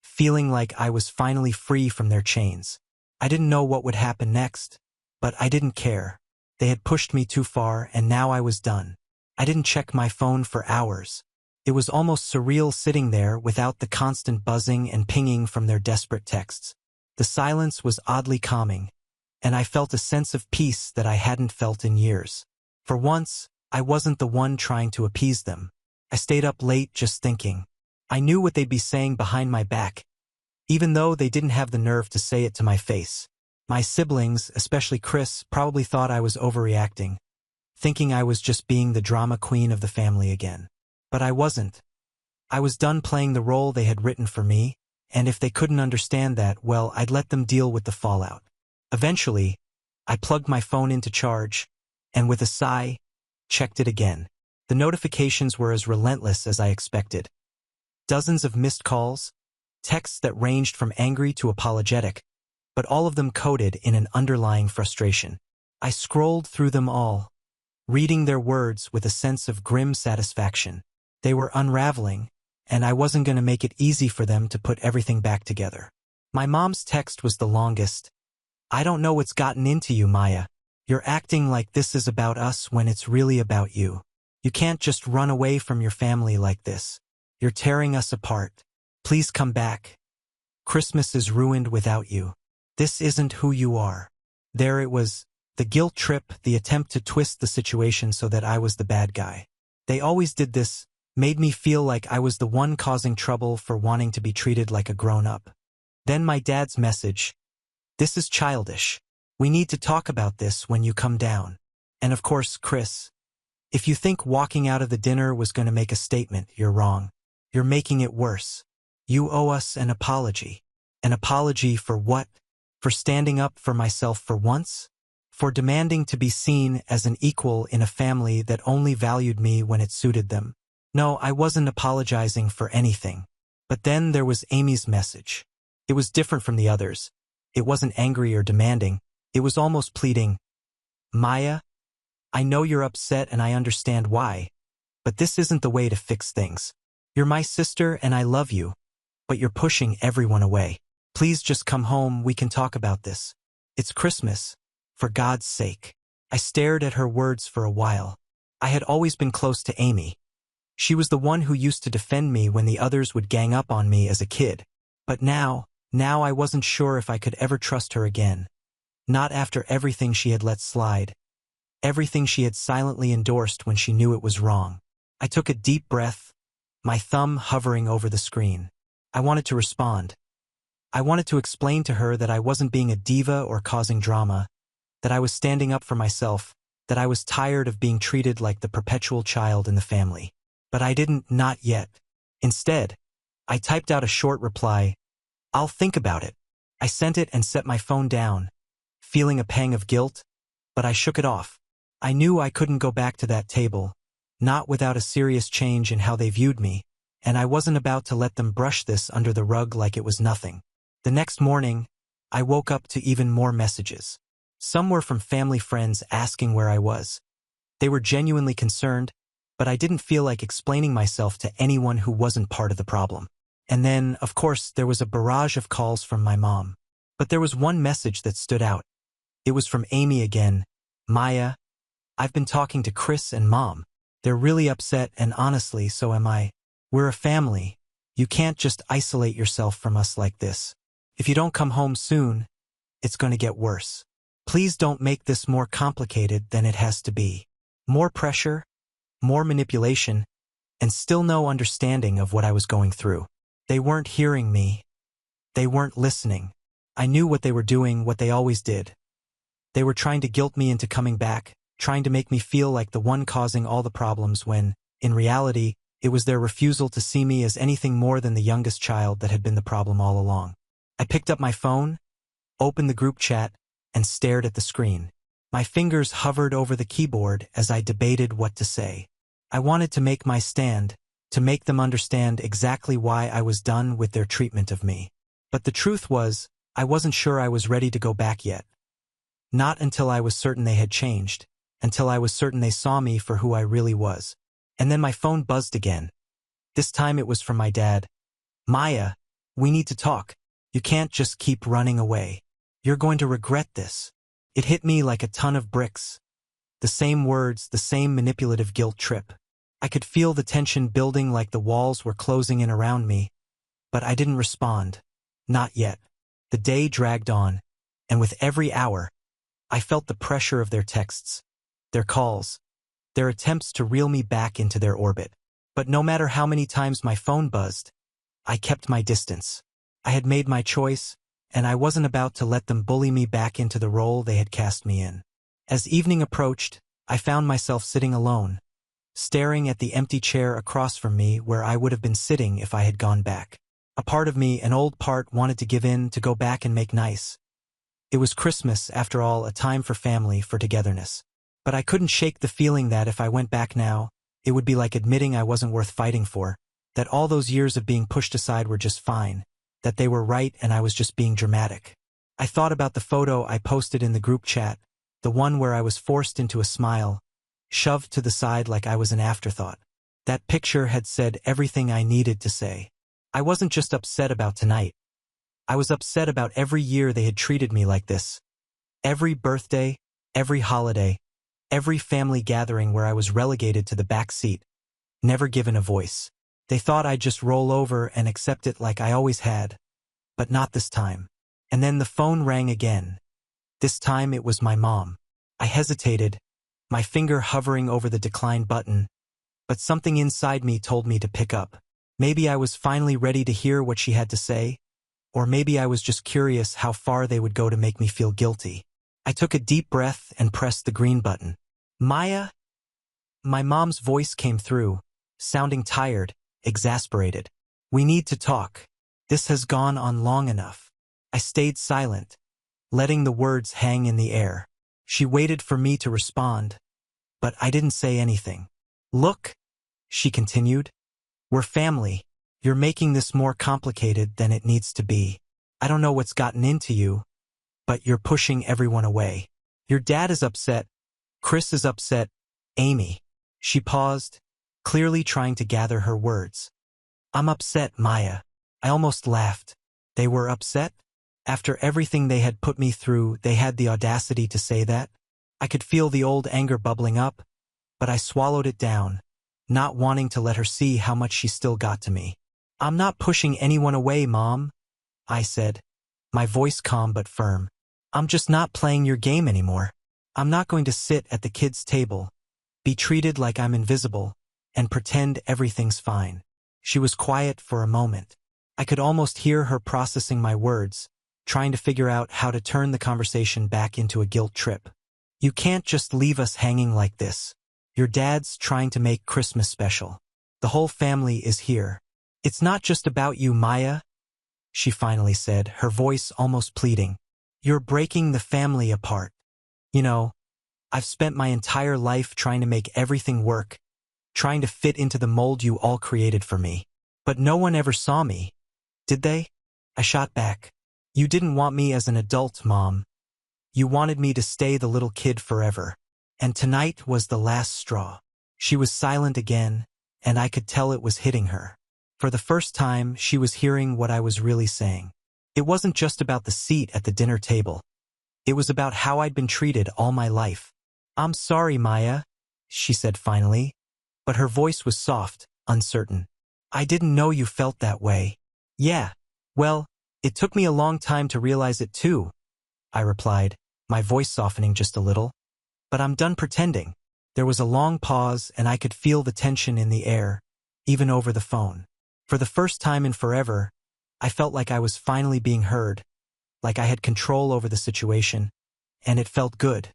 [SPEAKER 1] feeling like I was finally free from their chains. I didn't know what would happen next, but I didn't care. They had pushed me too far, and now I was done. I didn't check my phone for hours. It was almost surreal sitting there without the constant buzzing and pinging from their desperate texts. The silence was oddly calming, and I felt a sense of peace that I hadn't felt in years. For once, I wasn't the one trying to appease them. I stayed up late just thinking. I knew what they'd be saying behind my back, even though they didn't have the nerve to say it to my face. My siblings, especially Chris, probably thought I was overreacting, thinking I was just being the drama queen of the family again. But I wasn't. I was done playing the role they had written for me, and if they couldn't understand that, well, I'd let them deal with the fallout. Eventually, I plugged my phone into charge, and with a sigh, checked it again. The notifications were as relentless as I expected. Dozens of missed calls, texts that ranged from angry to apologetic, but all of them coded in an underlying frustration. I scrolled through them all, reading their words with a sense of grim satisfaction. They were unraveling, and I wasn't going to make it easy for them to put everything back together. My mom's text was the longest. "I don't know what's gotten into you, Maya. You're acting like this is about us when it's really about you. You can't just run away from your family like this. You're tearing us apart. Please come back. Christmas is ruined without you. This isn't who you are." There it was, the guilt trip, the attempt to twist the situation so that I was the bad guy. They always did this, made me feel like I was the one causing trouble for wanting to be treated like a grown-up. Then my dad's message. "This is childish. We need to talk about this when you come down." And of course, Chris. "If you think walking out of the dinner was going to make a statement, you're wrong. You're making it worse. You owe us an apology." An apology for what? For standing up for myself for once? For demanding to be seen as an equal in a family that only valued me when it suited them? No, I wasn't apologizing for anything. But then there was Amy's message. It was different from the others. It wasn't angry or demanding. It was almost pleading. "Maya, I know you're upset and I understand why, but this isn't the way to fix things. You're my sister and I love you, but you're pushing everyone away. Please just come home, we can talk about this. It's Christmas. For God's sake." I stared at her words for a while. I had always been close to Amy. She was the one who used to defend me when the others would gang up on me as a kid. But now I wasn't sure if I could ever trust her again. Not after everything she had let slide. Everything she had silently endorsed when she knew it was wrong. I took a deep breath, my thumb hovering over the screen. I wanted to respond. I wanted to explain to her that I wasn't being a diva or causing drama, that I was standing up for myself, that I was tired of being treated like the perpetual child in the family. But I didn't, not yet. Instead, I typed out a short reply. "I'll think about it." I sent it and set my phone down, feeling a pang of guilt, but I shook it off. I knew I couldn't go back to that table, not without a serious change in how they viewed me, and I wasn't about to let them brush this under the rug like it was nothing. The next morning, I woke up to even more messages. Some were from family friends asking where I was. They were genuinely concerned, but I didn't feel like explaining myself to anyone who wasn't part of the problem. And then, of course, there was a barrage of calls from my mom. But there was one message that stood out. It was from Amy again. "Maya, I've been talking to Chris and Mom. They're really upset and honestly, so am I. We're a family. You can't just isolate yourself from us like this. If you don't come home soon, it's going to get worse. Please don't make this more complicated than it has to be." More pressure, more manipulation, and still no understanding of what I was going through. They weren't hearing me. They weren't listening. I knew what they were doing, what they always did. They were trying to guilt me into coming back, trying to make me feel like the one causing all the problems when, in reality, it was their refusal to see me as anything more than the youngest child that had been the problem all along. I picked up my phone, opened the group chat, and stared at the screen. My fingers hovered over the keyboard as I debated what to say. I wanted to make my stand, to make them understand exactly why I was done with their treatment of me. But the truth was, I wasn't sure I was ready to go back yet. Not until I was certain they had changed, until I was certain they saw me for who I really was. And then my phone buzzed again. This time it was from my dad. "Maya, we need to talk. You can't just keep running away. You're going to regret this." It hit me like a ton of bricks. The same words, the same manipulative guilt trip. I could feel the tension building like the walls were closing in around me, but I didn't respond. Not yet. The day dragged on, and with every hour, I felt the pressure of their texts, their calls, their attempts to reel me back into their orbit. But no matter how many times my phone buzzed, I kept my distance. I had made my choice, and I wasn't about to let them bully me back into the role they had cast me in. As evening approached, I found myself sitting alone, staring at the empty chair across from me where I would have been sitting if I had gone back. A part of me, an old part, wanted to give in, to go back and make nice. It was Christmas, after all, a time for family, for togetherness. But I couldn't shake the feeling that if I went back now, it would be like admitting I wasn't worth fighting for, that all those years of being pushed aside were just fine, that they were right and I was just being dramatic. I thought about the photo I posted in the group chat, the one where I was forced into a smile, shoved to the side like I was an afterthought. That picture had said everything I needed to say. I wasn't just upset about tonight. I was upset about every year they had treated me like this. Every birthday, every holiday, every family gathering where I was relegated to the back seat, never given a voice. They thought I'd just roll over and accept it like I always had. But not this time. And then the phone rang again. This time it was my mom. I hesitated, my finger hovering over the decline button, but something inside me told me to pick up. Maybe I was finally ready to hear what she had to say, or maybe I was just curious how far they would go to make me feel guilty. I took a deep breath and pressed the green button. Maya? My mom's voice came through, sounding tired, exasperated. We need to talk. This has gone on long enough. I stayed silent, letting the words hang in the air. She waited for me to respond, but I didn't say anything. Look, she continued. We're family. You're making this more complicated than it needs to be. I don't know what's gotten into you, but you're pushing everyone away. Your dad is upset. Chris is upset. Amy. She paused, clearly trying to gather her words. I'm upset, Maya. I almost laughed. They were upset? After everything they had put me through, they had the audacity to say that? I could feel the old anger bubbling up, but I swallowed it down, not wanting to let her see how much she still got to me. I'm not pushing anyone away, Mom, I said, my voice calm but firm. I'm just not playing your game anymore. I'm not going to sit at the kids' table, be treated like I'm invisible, and pretend everything's fine. She was quiet for a moment. I could almost hear her processing my words, trying to figure out how to turn the conversation back into a guilt trip. You can't just leave us hanging like this. Your dad's trying to make Christmas special. The whole family is here. It's not just about you, Maya, she finally said, her voice almost pleading. You're breaking the family apart. You know, I've spent my entire life trying to make everything work, trying to fit into the mold you all created for me. But no one ever saw me, did they? I shot back. You didn't want me as an adult, Mom. You wanted me to stay the little kid forever. And tonight was the last straw. She was silent again, and I could tell it was hitting her. For the first time, she was hearing what I was really saying. It wasn't just about the seat at the dinner table. It was about how I'd been treated all my life. I'm sorry, Maya, she said finally, but her voice was soft, uncertain. I didn't know you felt that way. Yeah, well, it took me a long time to realize it too, I replied, my voice softening just a little. But I'm done pretending. There was a long pause and I could feel the tension in the air, even over the phone. For the first time in forever, I felt like I was finally being heard, like I had control over the situation, and it felt good.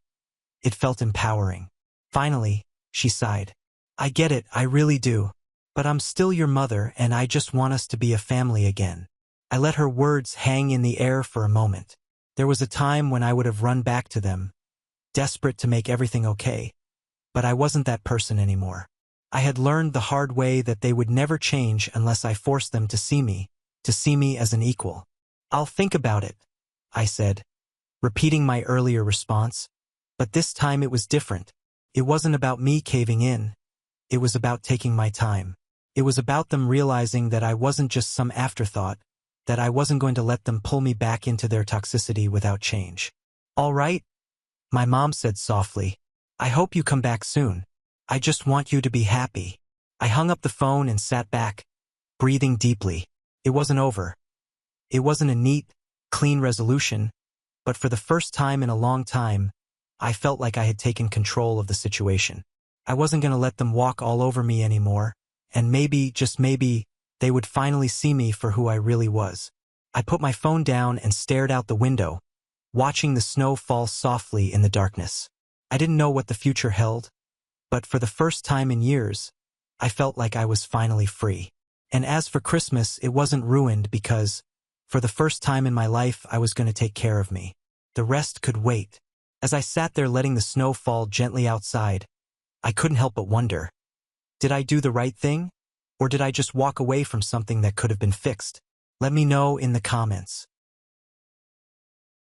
[SPEAKER 1] It felt empowering. Finally, she sighed. I get it, I really do. But I'm still your mother and I just want us to be a family again. I let her words hang in the air for a moment. There was a time when I would have run back to them, desperate to make everything okay. But I wasn't that person anymore. I had learned the hard way that they would never change unless I forced them to see me as an equal. I'll think about it, I said, repeating my earlier response. But this time it was different. It wasn't about me caving in. It was about taking my time. It was about them realizing that I wasn't just some afterthought, that I wasn't going to let them pull me back into their toxicity without change. All right, my mom said softly. I hope you come back soon. I just want you to be happy. I hung up the phone and sat back, breathing deeply. It wasn't over. It wasn't a neat, clean resolution, but for the first time in a long time, I felt like I had taken control of the situation. I wasn't going to let them walk all over me anymore, and maybe, just maybe, they would finally see me for who I really was. I put my phone down and stared out the window, watching the snow fall softly in the darkness. I didn't know what the future held, but for the first time in years, I felt like I was finally free. And as for Christmas, it wasn't ruined because, for the first time in my life, I was going to take care of me. The rest could wait. As I sat there letting the snow fall gently outside, I couldn't help but wonder, did I do the right thing? Or did I just walk away from something that could have been fixed? Let me know in the comments.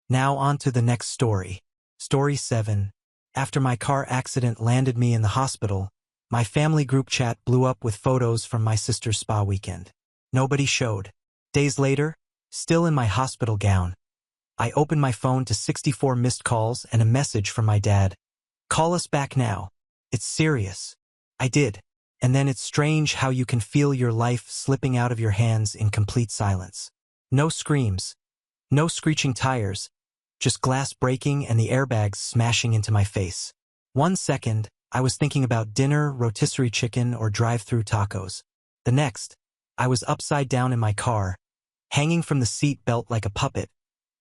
[SPEAKER 1] Now on to the next story. Story 7. After my car accident landed me in the hospital, My family group chat blew up with photos from my sister's spa weekend. Nobody showed. Days later, still in my hospital gown, I opened my phone to 64 missed calls and a message from my dad. Call us back now. It's serious. I did. And then it's strange how you can feel your life slipping out of your hands in complete silence. No screams. No screeching tires. Just glass breaking and the airbags smashing into my face. 1 second, I was thinking about dinner, rotisserie chicken, or drive-through tacos. The next, I was upside down in my car, hanging from the seat belt like a puppet,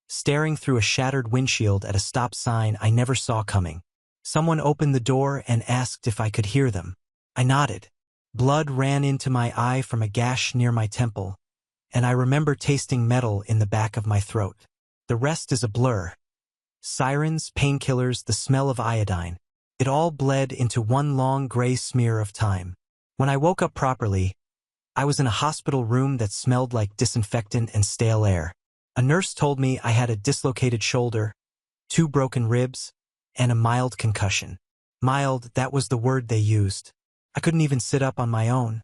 [SPEAKER 1] staring through a shattered windshield at a stop sign I never saw coming. Someone opened the door and asked if I could hear them. I nodded. Blood ran into my eye from a gash near my temple, and I remember tasting metal in the back of my throat. The rest is a blur. Sirens, painkillers, the smell of iodine. It all bled into one long gray smear of time. When I woke up properly, I was in a hospital room that smelled like disinfectant and stale air. A nurse told me I had a dislocated shoulder, 2 broken ribs, and a mild concussion. Mild, that was the word they used. I couldn't even sit up on my own.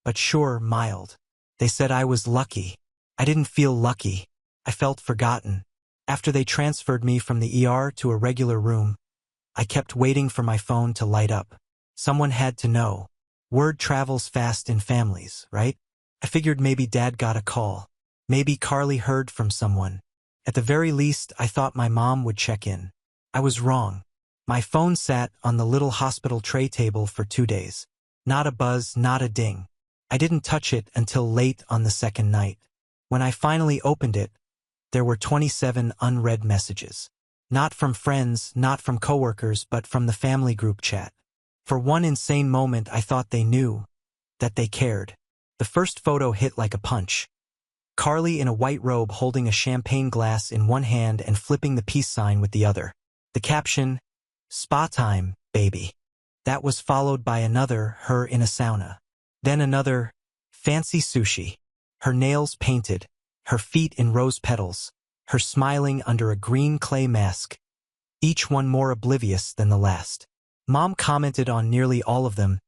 [SPEAKER 1] But sure, mild. They said I was lucky. I didn't feel lucky. I felt forgotten. After they transferred me from the ER to a regular room, I kept waiting for my phone to light up. Someone had to know. Word travels fast in families, right? I figured maybe Dad got a call. Maybe Carly heard from someone. At the very least, I thought my mom would check in. I was wrong. My phone sat on the little hospital tray table for 2 days. Not a buzz, not a ding. I didn't touch it until late on the second night. When I finally opened it, there were 27 unread messages. Not from friends, not from coworkers, but from the family group chat. For one insane moment, I thought they knew, that they cared. The first photo hit like a punch. Carly in a white robe holding a champagne glass in one hand and flipping the peace sign with the other. The caption, "Spa time, baby." That was followed by another, her in a sauna. Then another, fancy sushi. Her nails painted, her feet in rose petals, her smiling under a green clay mask, each one more oblivious than the last. Mom commented on nearly all of them.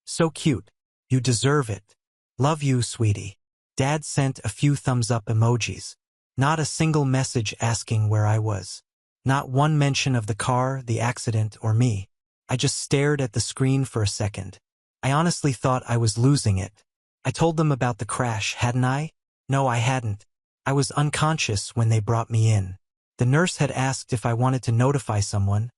[SPEAKER 1] "So cute. You deserve it. Love you, sweetie." Dad sent a few thumbs-up emojis. Not a single message asking where I was. Not one mention of the car, the accident, or me. I just stared at the screen for a second. I honestly thought I was losing it. I told them about the crash, hadn't I? No, I hadn't. I was unconscious when they brought me in. The nurse had asked if I wanted to notify someone,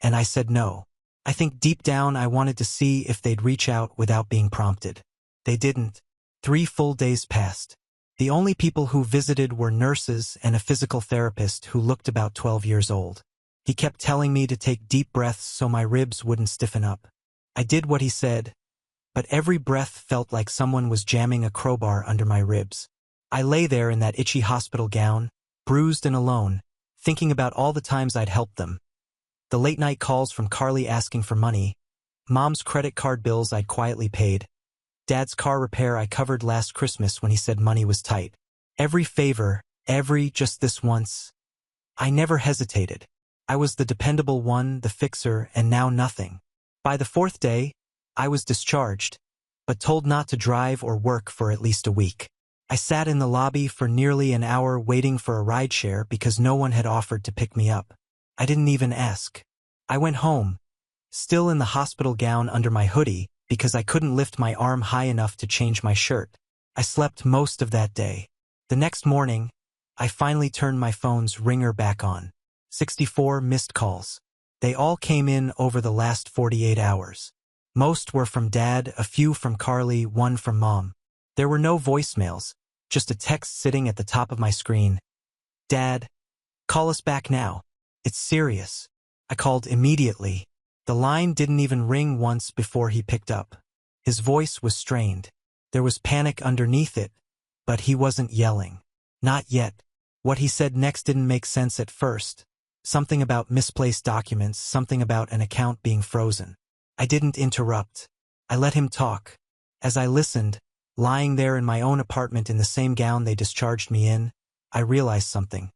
[SPEAKER 1] and I said no. I think deep down I wanted to see if they'd reach out without being prompted. They didn't. 3 full days passed. The only people who visited were nurses and a physical therapist who looked about 12 years old. He kept telling me to take deep breaths so my ribs wouldn't stiffen up. I did what he said, but every breath felt like someone was jamming a crowbar under my ribs. I lay there in that itchy hospital gown, bruised and alone, thinking about all the times I'd helped them. The late-night calls from Carly asking for money, Mom's credit card bills I'd quietly paid, Dad's car repair I covered last Christmas when he said money was tight. Every favor, just this once. I never hesitated. I was the dependable one, the fixer, and now nothing. By the 4th day, I was discharged, but told not to drive or work for at least a week. I sat in the lobby for nearly an hour waiting for a rideshare because no one had offered to pick me up. I didn't even ask. I went home, still in the hospital gown under my hoodie, because I couldn't lift my arm high enough to change my shirt. I slept most of that day. The next morning, I finally turned my phone's ringer back on. 64 missed calls. They all came in over the last 48 hours. Most were from Dad, a few from Carly, one from Mom. There were no voicemails, just a text sitting at the top of my screen. "Dad, call us back now. It's serious." I called immediately. The line didn't even ring once before he picked up. His voice was strained. There was panic underneath it, but he wasn't yelling. Not yet. What he said next didn't make sense at first. Something about misplaced documents, something about an account being frozen. I didn't interrupt. I let him talk. As I listened, lying there in my own apartment in the same gown they discharged me in, I realized something.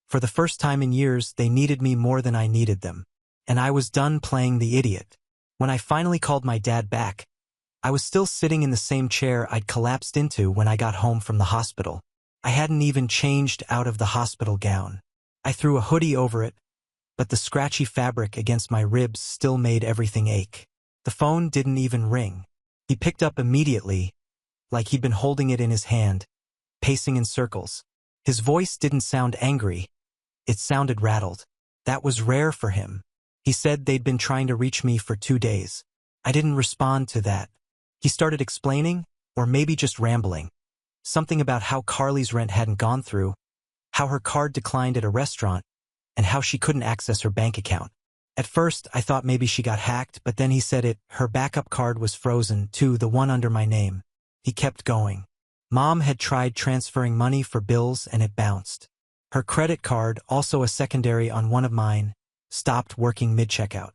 [SPEAKER 1] For the first time in years, they needed me more than I needed them. And I was done playing the idiot. When I finally called my dad back, I was still sitting in the same chair I'd collapsed into when I got home from the hospital. I hadn't even changed out of the hospital gown. I threw a hoodie over it, but the scratchy fabric against my ribs still made everything ache. The phone didn't even ring. He picked up immediately, like he'd been holding it in his hand, pacing in circles. His voice didn't sound angry. It sounded rattled. That was rare for him. He said they'd been trying to reach me for 2 days. I didn't respond to that. He started explaining, or maybe just rambling. Something about how Carly's rent hadn't gone through, how her card declined at a restaurant, and how she couldn't access her bank account. At first, I thought maybe she got hacked, but then he said her backup card was frozen, too, the one under my name. He kept going. Mom had tried transferring money for bills and it bounced. Her credit card, also a secondary on one of mine, stopped working mid-checkout.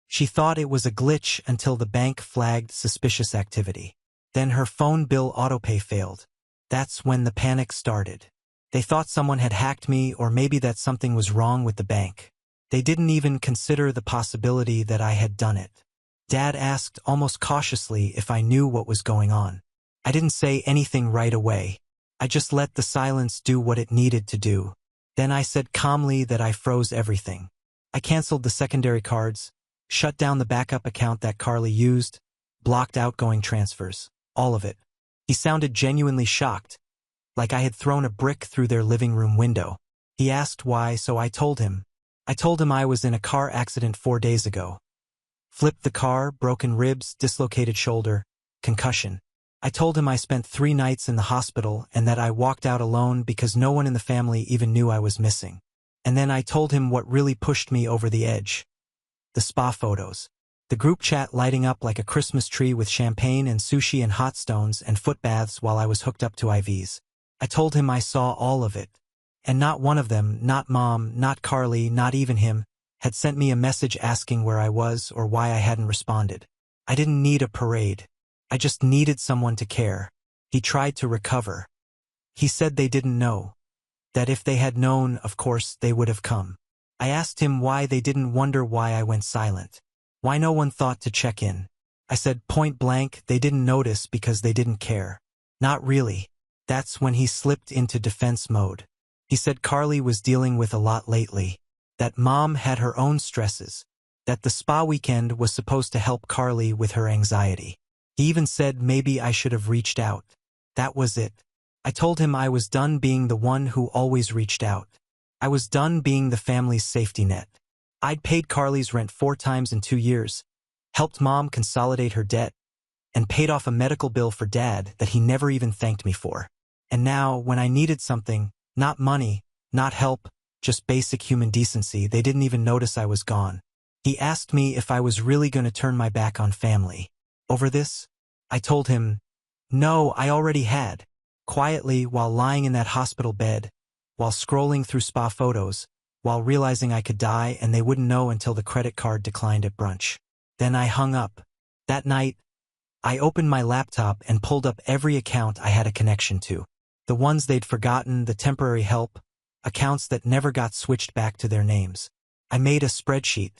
[SPEAKER 1] She thought it was a glitch until the bank flagged suspicious activity. Then her phone bill autopay failed. That's when the panic started. They thought someone had hacked me, or maybe that something was wrong with the bank. They didn't even consider the possibility that I had done it. Dad asked almost cautiously if I knew what was going on. I didn't say anything right away. I just let the silence do what it needed to do. Then I said calmly that I froze everything. I canceled the secondary cards, shut down the backup account that Carly used, blocked outgoing transfers, all of it. He sounded genuinely shocked, like I had thrown a brick through their living room window. He asked why, so I told him. I told him I was in a car accident 4 days ago. Flipped the car, broken ribs, dislocated shoulder, concussion. I told him I spent 3 nights in the hospital and that I walked out alone because no one in the family even knew I was missing. And then I told him what really pushed me over the edge. The spa photos. The group chat lighting up like a Christmas tree with champagne and sushi and hot stones and foot baths while I was hooked up to IVs. I told him I saw all of it. And not one of them, not Mom, not Carly, not even him, had sent me a message asking where I was or why I hadn't responded. I didn't need a parade. I just needed someone to care. He tried to recover. He said they didn't know. That if they had known, of course, they would have come. I asked him why they didn't wonder why I went silent. Why no one thought to check in. I said point blank they didn't notice because they didn't care. Not really. That's when he slipped into defense mode. He said Carly was dealing with a lot lately. That Mom had her own stresses. That the spa weekend was supposed to help Carly with her anxiety. He even said maybe I should have reached out. That was it. I told him I was done being the one who always reached out. I was done being the family's safety net. I'd paid Carly's rent 4 times in 2 years, helped Mom consolidate her debt, and paid off a medical bill for Dad that he never even thanked me for. And now, when I needed something, not money, not help, just basic human decency, they didn't even notice I was gone. He asked me if I was really going to turn my back on family. Over this? I told him, no, I already had. Quietly, while lying in that hospital bed, while scrolling through spa photos, while realizing I could die and they wouldn't know until the credit card declined at brunch. Then I hung up. That night, I opened my laptop and pulled up every account I had a connection to. The ones they'd forgotten, the temporary help, accounts that never got switched back to their names. I made a spreadsheet.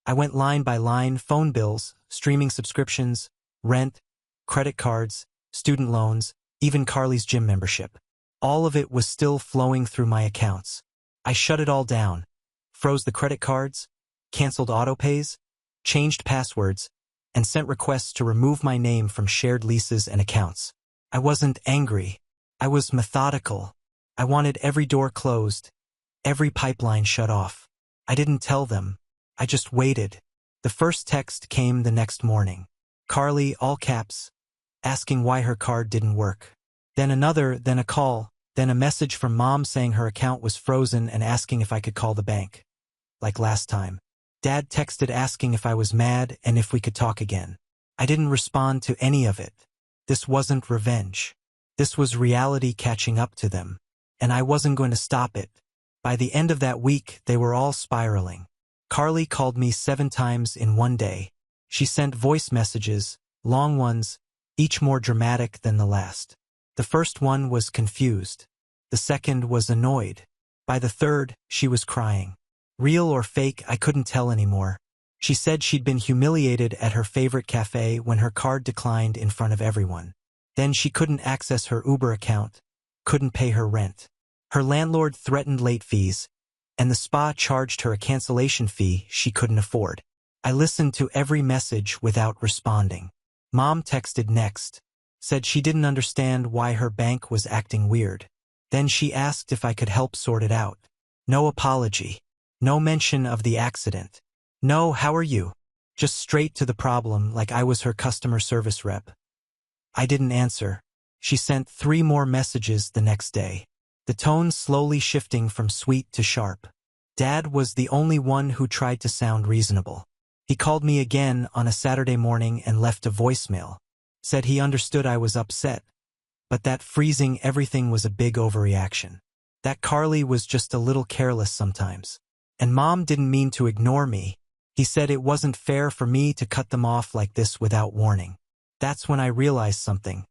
[SPEAKER 1] I went line by line, phone bills, streaming subscriptions, rent, credit cards, student loans, even Carly's gym membership. All of it was still flowing through my accounts. I shut it all down, froze the credit cards, canceled autopays, changed passwords, and sent requests to remove my name from shared leases and accounts. I wasn't angry. I was methodical. I wanted every door closed, every pipeline shut off. I didn't tell them. I just waited. The first text came the next morning. Carly, all caps, asking why her card didn't work. Then another, then a call, then a message from Mom saying her account was frozen and asking if I could call the bank. Like last time. Dad texted asking if I was mad and if we could talk again. I didn't respond to any of it. This wasn't revenge. This was reality catching up to them. And I wasn't going to stop it. By the end of that week, they were all spiraling. Carly called me 7 times in one day. She sent voice messages, long ones, each more dramatic than the last. The first one was confused. The second was annoyed. By the third, she was crying. Real or fake, I couldn't tell anymore. She said she'd been humiliated at her favorite cafe when her card declined in front of everyone. Then she couldn't access her Uber account, couldn't pay her rent. Her landlord threatened late fees, and the spa charged her a cancellation fee she couldn't afford. I listened to every message without responding. Mom texted next, said she didn't understand why her bank was acting weird. Then she asked if I could help sort it out. No apology. No mention of the accident. No, how are you? Just straight to the problem like I was her customer service rep. I didn't answer. She sent 3 more messages the next day, the tone slowly shifting from sweet to sharp. Dad was the only one who tried to sound reasonable. He called me again on a Saturday morning and left a voicemail. Said he understood I was upset, but that freezing everything was a big overreaction. That Carly was just a little careless sometimes. And Mom didn't mean to ignore me. He said it wasn't fair for me to cut them off like this without warning. That's when I realized something.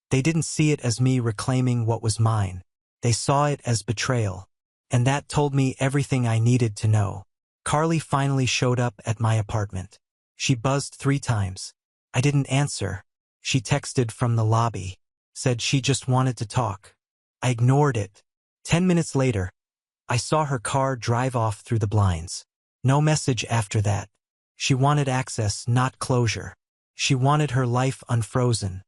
[SPEAKER 1] They didn't see it as me reclaiming what was mine. They saw it as betrayal. And that told me everything I needed to know. Carly finally showed up at my apartment. She buzzed 3 times. I didn't answer. She texted from the lobby. Said she just wanted to talk. I ignored it. 10 minutes later, I saw her car drive off through the blinds. No message after that. She wanted access, not closure. She wanted her life unfrozen,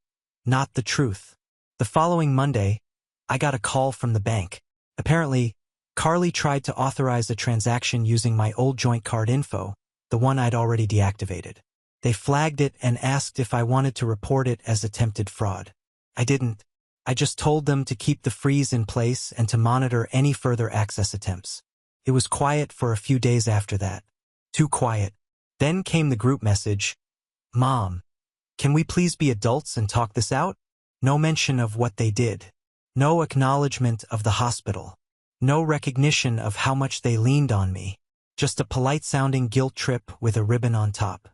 [SPEAKER 1] not the truth. The following Monday, I got a call from the bank. Apparently, Carly tried to authorize a transaction using my old joint card info, the one I'd already deactivated. They flagged it and asked if I wanted to report it as attempted fraud. I didn't. I just told them to keep the freeze in place and to monitor any further access attempts. It was quiet for a few days after that. Too quiet. Then came the group message. Mom, can we please be adults and talk this out? No mention of what they did. No acknowledgement of the hospital. No recognition of how much they leaned on me. Just a polite-sounding guilt trip with a ribbon on top.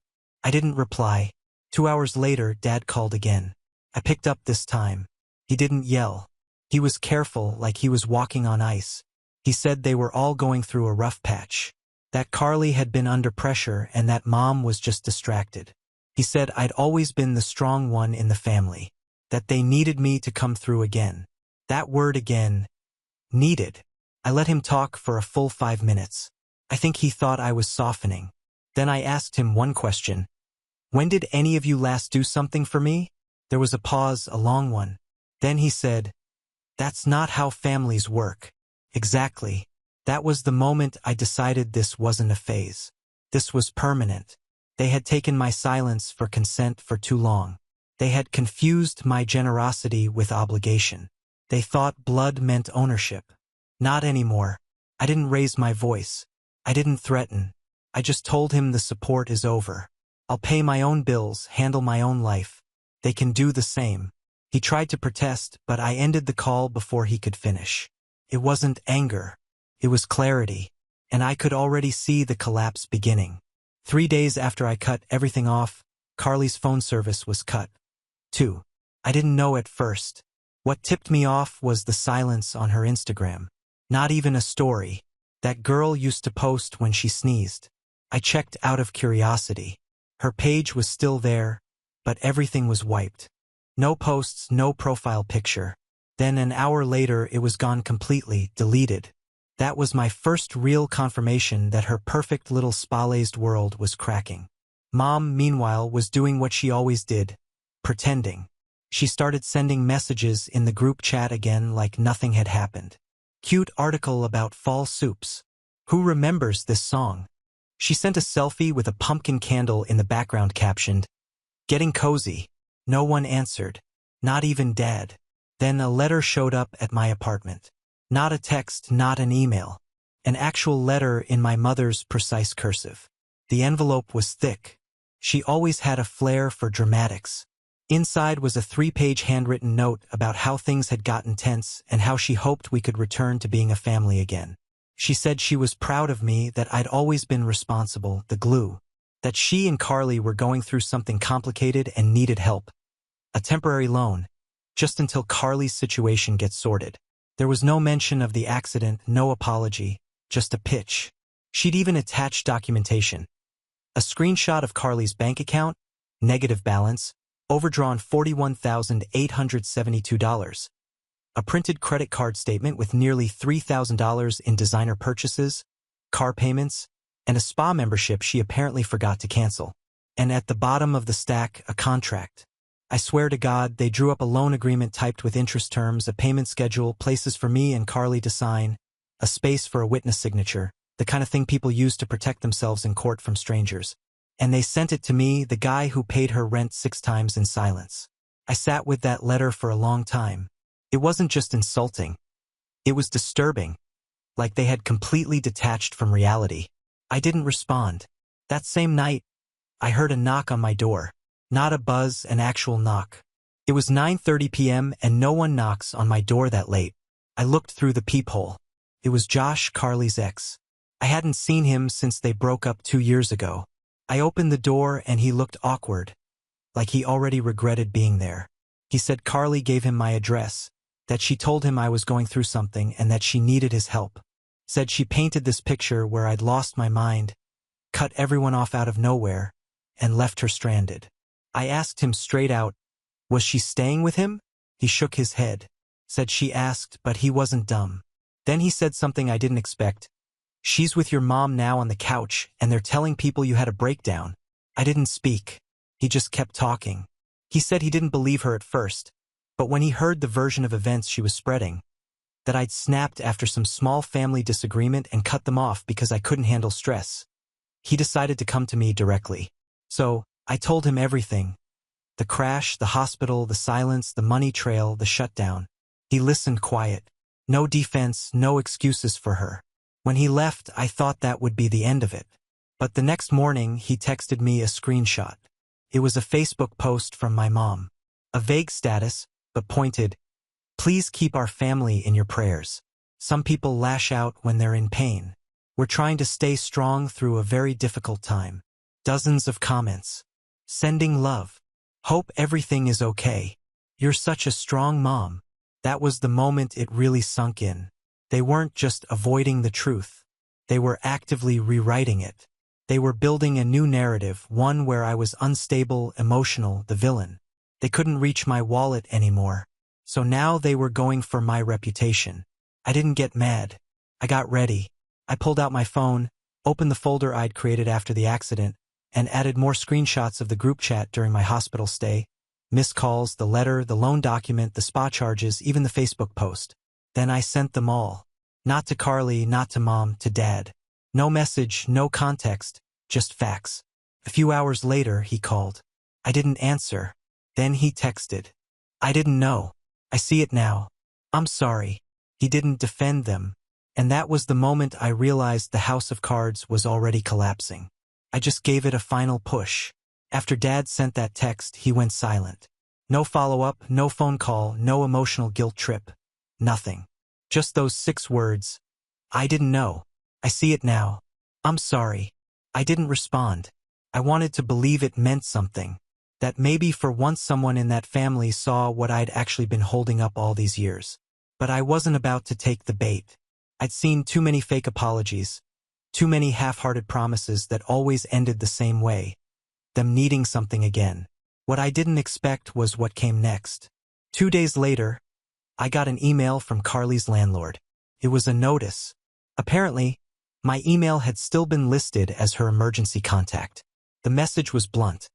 [SPEAKER 1] I didn't reply. 2 hours later, Dad called again. I picked up this time. He didn't yell. He was careful, like he was walking on ice. He said they were all going through a rough patch. That Carly had been under pressure and that Mom was just distracted. He said I'd always been the strong one in the family. That they needed me to come through again. That word again. Needed. I let him talk for a full 5 minutes. I think he thought I was softening. Then I asked him one question. When did any of you last do something for me? There was a pause, a long one. Then he said, that's not how families work. Exactly. That was the moment I decided this wasn't a phase. This was permanent. They had taken my silence for consent for too long. They had confused my generosity with obligation. They thought blood meant ownership. Not anymore. I didn't raise my voice. I didn't threaten. I just told him the support is over. I'll pay my own bills, handle my own life. They can do the same. He tried to protest, but I ended the call before he could finish. It wasn't anger. It was clarity. And I could already see the collapse beginning. 3 days after I cut everything off, Carly's phone service was cut. 2. I didn't know at first. What tipped me off was the silence on her Instagram. Not even a story. That girl used to post when she sneezed. I checked out of curiosity. Her page was still there, but everything was wiped. No posts, no profile picture. Then an hour later it was gone completely, deleted. That was my first real confirmation that her perfect little spa-laced world was cracking. Mom, meanwhile, was doing what she always did, pretending. She started sending messages in the group chat again like nothing had happened. Cute article about fall soups. Who remembers this song? She sent a selfie with a pumpkin candle in the background captioned, "Getting cozy." No one answered. Not even Dad. Then a letter showed up at my apartment. Not a text, not an email. An actual letter in my mother's precise cursive. The envelope was thick. She always had a flair for dramatics. Inside was a 3-page handwritten note about how things had gotten tense and how she hoped we could return to being a family again. She said she was proud of me, that I'd always been responsible, the glue. That she and Carly were going through something complicated and needed help. A temporary loan. Just until Carly's situation gets sorted. There was no mention of the accident, no apology, just a pitch. She'd even attached documentation. A screenshot of Carly's bank account, negative balance, overdrawn $41,872. A printed credit card statement with nearly $3,000 in designer purchases, car payments, and a spa membership she apparently forgot to cancel. And at the bottom of the stack, a contract. I swear to God, they drew up a loan agreement typed with interest terms, a payment schedule, places for me and Carly to sign, a space for a witness signature, the kind of thing people use to protect themselves in court from strangers. And they sent it to me, the guy who paid her rent 6 times in silence. I sat with that letter for a long time. It wasn't just insulting. It was disturbing, like they had completely detached from reality. I didn't respond. That same night, I heard a knock on my door. Not a buzz, an actual knock. It was 9:30 p.m. and no one knocks on my door that late. I looked through the peephole. It was Josh, Carly's ex. I hadn't seen him since they broke up 2 years ago. I opened the door and he looked awkward, like he already regretted being there. He said Carly gave him my address, that she told him I was going through something and that she needed his help. Said she painted this picture where I'd lost my mind, cut everyone off out of nowhere, and left her stranded. I asked him straight out, was she staying with him? He shook his head, said she asked, but he wasn't dumb. Then he said something I didn't expect. She's with your mom now on the couch, and they're telling people you had a breakdown. I didn't speak. He just kept talking. He said he didn't believe her at first, but when he heard the version of events she was spreading, that I'd snapped after some small family disagreement and cut them off because I couldn't handle stress, he decided to come to me directly. So, I told him everything. The crash, the hospital, the silence, the money trail, the shutdown. He listened quiet. No defense, no excuses for her. When he left, I thought that would be the end of it. But the next morning, he texted me a screenshot. It was a Facebook post from my mom. A vague status, but pointed, "Please keep our family in your prayers. Some people lash out when they're in pain. We're trying to stay strong through a very difficult time." Dozens of comments. Sending love. Hope everything is okay. You're such a strong mom. That was the moment it really sunk in. They weren't just avoiding the truth. They were actively rewriting it. They were building a new narrative, one where I was unstable, emotional, the villain. They couldn't reach my wallet anymore. So now they were going for my reputation. I didn't get mad. I got ready. I pulled out my phone, opened the folder I'd created after the accident, and added more screenshots of the group chat during my hospital stay, missed calls, the letter, the loan document, the spa charges, even the Facebook post. Then I sent them all. Not to Carly, not to Mom, to Dad. No message, no context, just facts. A few hours later, he called. I didn't answer. Then he texted. I didn't know. I see it now. I'm sorry. He didn't defend them. And that was the moment I realized the house of cards was already collapsing. I just gave it a final push. After Dad sent that text, he went silent. No follow-up, no phone call, no emotional guilt trip. Nothing. Just those 6 words. I didn't know. I see it now. I'm sorry. I didn't respond. I wanted to believe it meant something. That maybe for once someone in that family saw what I'd actually been holding up all these years. But I wasn't about to take the bait. I'd seen too many fake apologies. Too many half-hearted promises that always ended the same way. Them needing something again. What I didn't expect was what came next. 2 days later, I got an email from Carly's landlord. It was a notice. Apparently, my email had still been listed as her emergency contact. The message was blunt.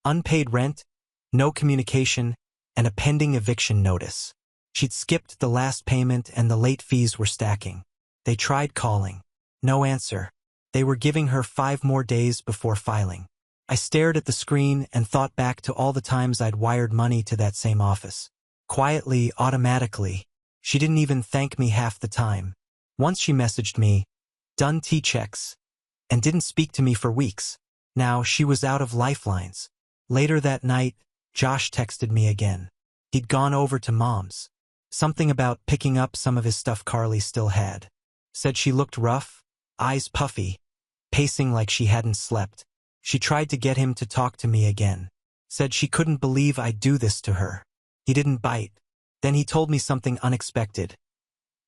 [SPEAKER 1] Unpaid rent, no communication, and a pending eviction notice. She'd skipped the last payment and the late fees were stacking. They tried calling. No answer. They were giving her 5 more days before filing. I stared at the screen and thought back to all the times I'd wired money to that same office. Quietly, automatically. She didn't even thank me half the time. Once she messaged me, "Done T-checks," and didn't speak to me for weeks. Now she was out of lifelines. Later that night, Josh texted me again. He'd gone over to Mom's. Something about picking up some of his stuff Carly still had. Said she looked rough, eyes puffy, pacing like she hadn't slept. She tried to get him to talk to me again. Said she couldn't believe I'd do this to her. He didn't bite. Then he told me something unexpected.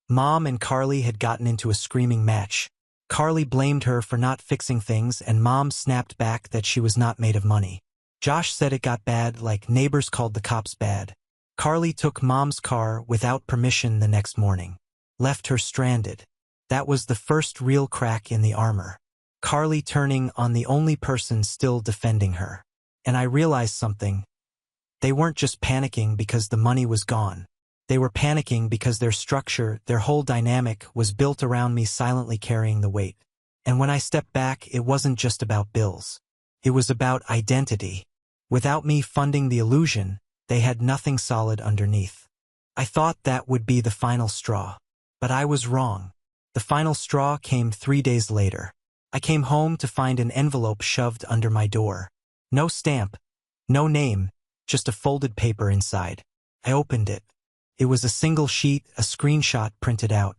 [SPEAKER 1] Mom and Carly had gotten into a screaming match. Carly blamed her for not fixing things, and Mom snapped back that she was not made of money. Josh said it got bad, like neighbors called the cops bad. Carly took Mom's car without permission the next morning. Left her stranded. That was the first real crack in the armor. Carly turning on the only person still defending her. And I realized something. They weren't just panicking because the money was gone. They were panicking because their structure, their whole dynamic, was built around me silently carrying the weight. And when I stepped back, it wasn't just about bills. It was about identity. Without me funding the illusion, they had nothing solid underneath. I thought that would be the final straw. But I was wrong. The final straw came 3 days later. I came home to find an envelope shoved under my door. No stamp, no name, just a folded paper inside. I opened it. It was a single sheet, a screenshot printed out.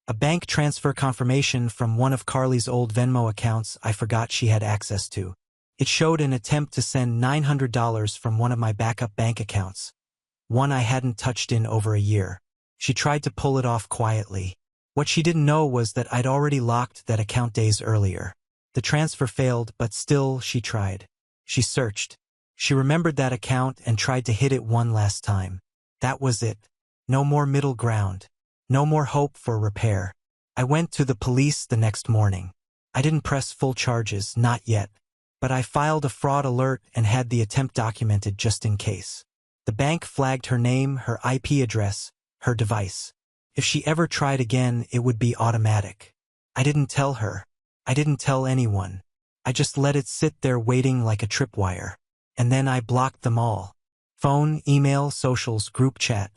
[SPEAKER 1] A bank transfer confirmation from one of Carly's old Venmo accounts I forgot she had access to. It showed an attempt to send $900 from one of my backup bank accounts, one I hadn't touched in over a year. She tried to pull it off quietly. What she didn't know was that I'd already locked that account days earlier. The transfer failed, but still she tried. She searched. She remembered that account and tried to hit it one last time. That was it. No more middle ground. No more hope for repair. I went to the police the next morning. I didn't press full charges, not yet. But I filed a fraud alert and had the attempt documented just in case. The bank flagged her name, her IP address, her device. If she ever tried again, it would be automatic. I didn't tell her. I didn't tell anyone. I just let it sit there waiting like a tripwire. And then I blocked them all. Phone, email, socials, group chat.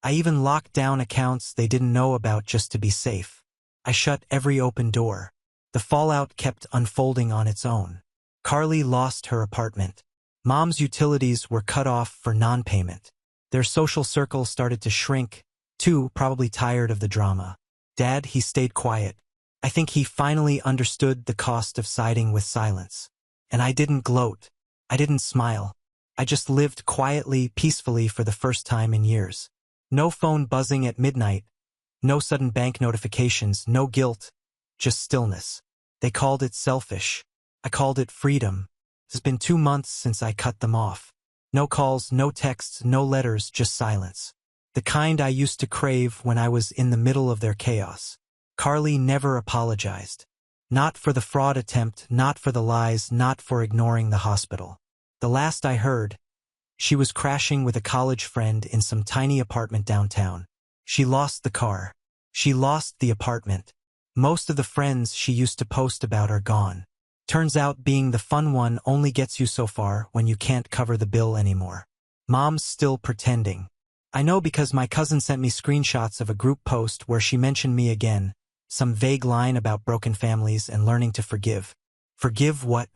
[SPEAKER 1] I even locked down accounts they didn't know about just to be safe. I shut every open door. The fallout kept unfolding on its own. Carly lost her apartment. Mom's utilities were cut off for non-payment. Their social circle started to shrink, too, probably tired of the drama. Dad, he stayed quiet. I think he finally understood the cost of siding with silence. And I didn't gloat. I didn't smile. I just lived quietly, peacefully for the first time in years. No phone buzzing at midnight. No sudden bank notifications, no guilt. Just stillness. They called it selfish. I called it freedom. It's been 2 months since I cut them off. No calls, no texts, no letters, just silence. The kind I used to crave when I was in the middle of their chaos. Carly never apologized. Not for the fraud attempt, not for the lies, not for ignoring the hospital. The last I heard, she was crashing with a college friend in some tiny apartment downtown. She lost the car. She lost the apartment. Most of the friends she used to post about are gone. Turns out being the fun one only gets you so far when you can't cover the bill anymore. Mom's still pretending. I know because my cousin sent me screenshots of a group post where she mentioned me again, some vague line about broken families and learning to forgive. Forgive what?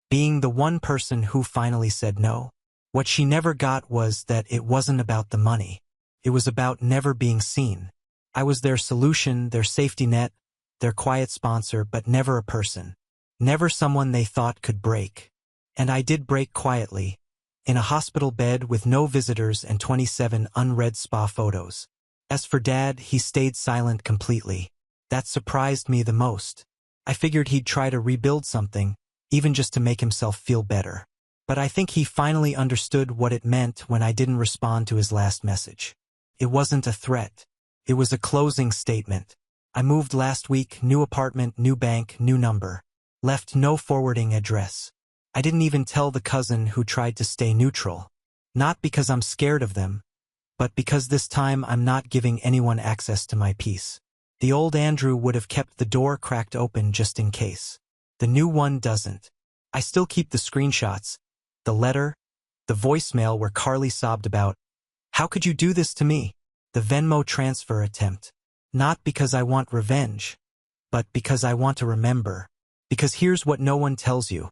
[SPEAKER 1] Being the one person who finally said no? What she never got was that it wasn't about the money. It was about never being seen. I was their solution, their safety net, their quiet sponsor, but never a person. Never someone they thought could break. And I did break quietly, in a hospital bed with no visitors and 27 unread spa photos. As for Dad, he stayed silent completely. That surprised me the most. I figured he'd try to rebuild something, even just to make himself feel better. But I think he finally understood what it meant when I didn't respond to his last message. It wasn't a threat. It was a closing statement. I moved last week, new apartment, new bank, new number. Left no forwarding address. I didn't even tell the cousin who tried to stay neutral. Not because I'm scared of them, but because this time I'm not giving anyone access to my peace. The old Andrew would have kept the door cracked open just in case. The new one doesn't. I still keep the screenshots, the letter, the voicemail where Carly sobbed about, "How could you do this to me?" The Venmo transfer attempt. Not because I want revenge, but because I want to remember. Because here's what no one tells you.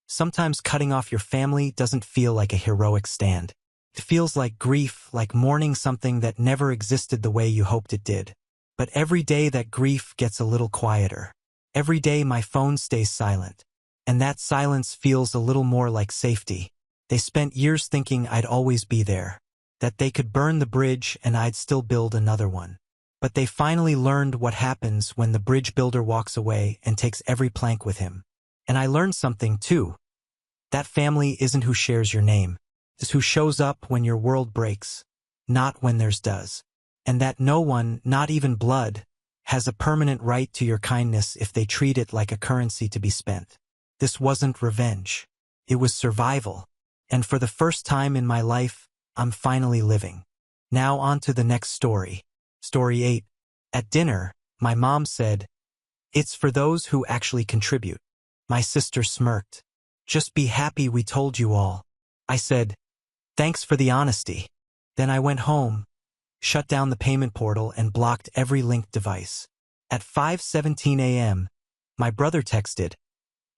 [SPEAKER 1] Sometimes cutting off your family doesn't feel like a heroic stand. It feels like grief, like mourning something that never existed the way you hoped it did. But every day that grief gets a little quieter. Every day my phone stays silent. And that silence feels a little more like safety. They spent years thinking I'd always be there. That they could burn the bridge and I'd still build another one. But they finally learned what happens when the bridge builder walks away and takes every plank with him. And I learned something too. That family isn't who shares your name. It's who shows up when your world breaks, not when theirs does. And that no one, not even blood, has a permanent right to your kindness if they treat it like a currency to be spent. This wasn't revenge. It was survival. And for the first time in my life, I'm finally living. Now on to the next story. Story 8. At dinner, my mom said, "It's for those who actually contribute." My sister smirked. "Just be happy we told you all." I said, "Thanks for the honesty." Then I went home, shut down the payment portal and blocked every linked device. At 5:17 a.m., my brother texted,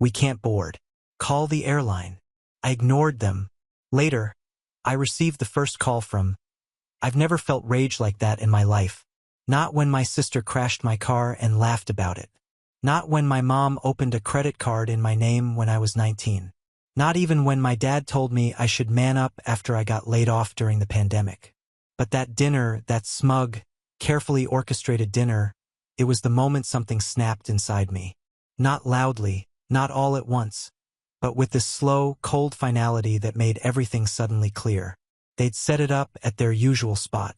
[SPEAKER 1] "We can't board. Call the airline." I ignored them. Later, I received the first call from. I've never felt rage like that in my life. Not when my sister crashed my car and laughed about it. Not when my mom opened a credit card in my name when I was 19. Not even when my dad told me I should man up after I got laid off during the pandemic. But that dinner, that smug, carefully orchestrated dinner, it was the moment something snapped inside me. Not loudly, not all at once, but with this slow, cold finality that made everything suddenly clear. They'd set it up at their usual spot.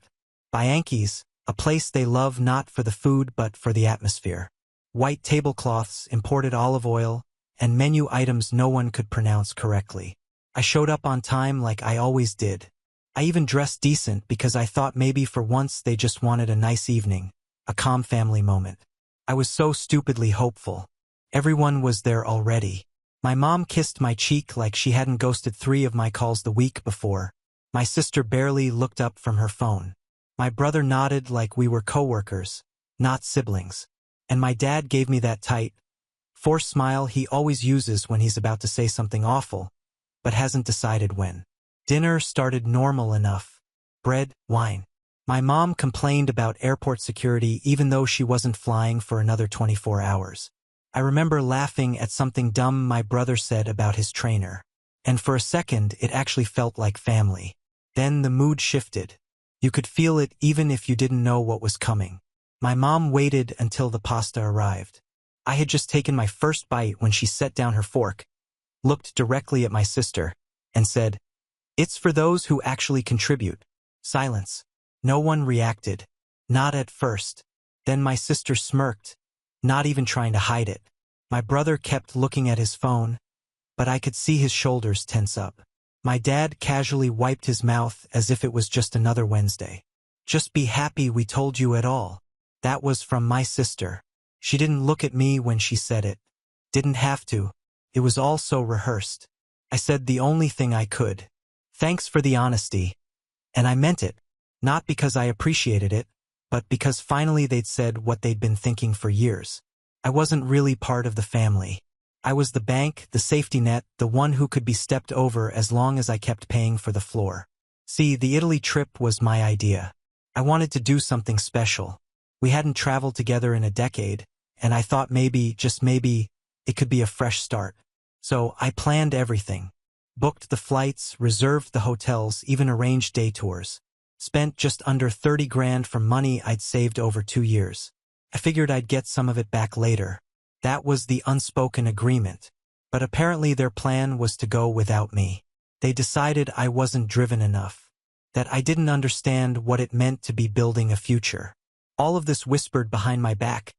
[SPEAKER 1] Bianchi's, a place they love not for the food but for the atmosphere. White tablecloths, imported olive oil, and menu items no one could pronounce correctly. I showed up on time like I always did. I even dressed decent because I thought maybe for once they just wanted a nice evening, a calm family moment. I was so stupidly hopeful. Everyone was there already. My mom kissed my cheek like she hadn't ghosted 3 of my calls the week before. My sister barely looked up from her phone. My brother nodded like we were coworkers, not siblings. And my dad gave me that tight, forced smile he always uses when he's about to say something awful, but hasn't decided when. Dinner started normal enough. Bread, wine. My mom complained about airport security even though she wasn't flying for another 24 hours. I remember laughing at something dumb my brother said about his trainer. And for a second, it actually felt like family. Then the mood shifted. You could feel it even if you didn't know what was coming. My mom waited until the pasta arrived. I had just taken my first bite when she set down her fork, looked directly at my sister, and said, "It's for those who actually contribute." Silence. No one reacted. Not at first. Then my sister smirked, not even trying to hide it. My brother kept looking at his phone, but I could see his shoulders tense up. My dad casually wiped his mouth as if it was just another Wednesday. "Just be happy we told you at all." That was from my sister. She didn't look at me when she said it. Didn't have to. It was all so rehearsed. I said the only thing I could. "Thanks for the honesty." And I meant it. Not because I appreciated it, but because finally they'd said what they'd been thinking for years. I wasn't really part of the family. I was the bank, the safety net, the one who could be stepped over as long as I kept paying for the floor. See, the Italy trip was my idea. I wanted to do something special. We hadn't traveled together in a decade, and I thought maybe, just maybe, it could be a fresh start. So I planned everything. Booked the flights, reserved the hotels, even arranged day tours. Spent just under 30 grand from money I'd saved over 2 years. I figured I'd get some of it back later. That was the unspoken agreement. But apparently their plan was to go without me. They decided I wasn't driven enough. That I didn't understand what it meant to be building a future. All of this whispered behind my back,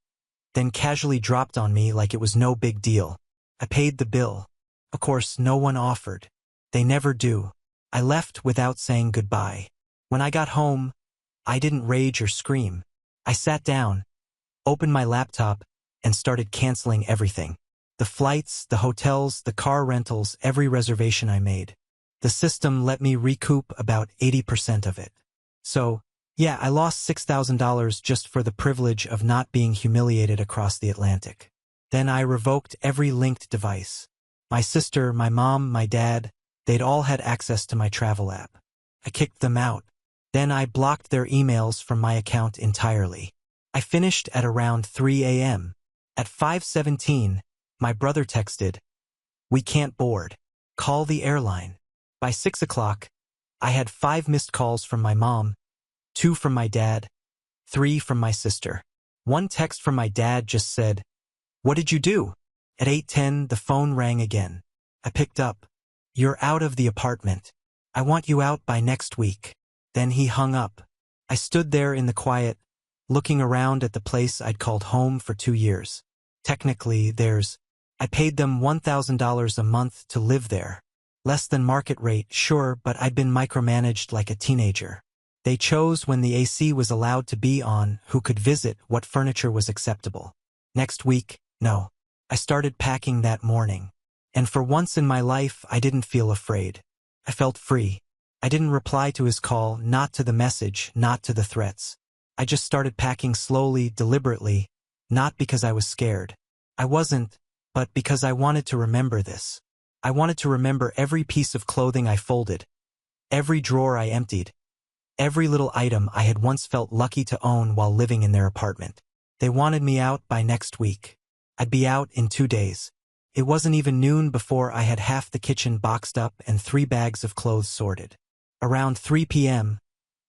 [SPEAKER 1] then casually dropped on me like it was no big deal. I paid the bill. Of course, no one offered. They never do. I left without saying goodbye. When I got home, I didn't rage or scream. I sat down, opened my laptop, and started canceling everything. The flights, the hotels, the car rentals, every reservation I made. The system let me recoup about 80% of it. So, yeah, I lost $6,000 just for the privilege of not being humiliated across the Atlantic. Then I revoked every linked device. My sister, my mom, my dad, they'd all had access to my travel app. I kicked them out. Then I blocked their emails from my account entirely. I finished at around 3 a.m. At 5:17, my brother texted, "We can't board. Call the airline." By 6 o'clock, I had 5 missed calls from my mom, 2 from my dad, 3 from my sister. One text from my dad just said, "What did you do?" At 8:10, the phone rang again. I picked up. "You're out of the apartment. I want you out by next week." Then he hung up. I stood there in the quiet, looking around at the place I'd called home for 2 years. Technically, I paid them $1,000 a month to live there. Less than market rate, sure, but I'd been micromanaged like a teenager. They chose when the AC was allowed to be on, who could visit, what furniture was acceptable. Next week, no. I started packing that morning. And for once in my life, I didn't feel afraid. I felt free. I didn't reply to his call, not to the message, not to the threats. I just started packing slowly, deliberately, not because I was scared. I wasn't, but because I wanted to remember this. I wanted to remember every piece of clothing I folded, every drawer I emptied, every little item I had once felt lucky to own while living in their apartment. They wanted me out by next week. I'd be out in 2 days. It wasn't even noon before I had half the kitchen boxed up and 3 bags of clothes sorted. Around 3 p.m.,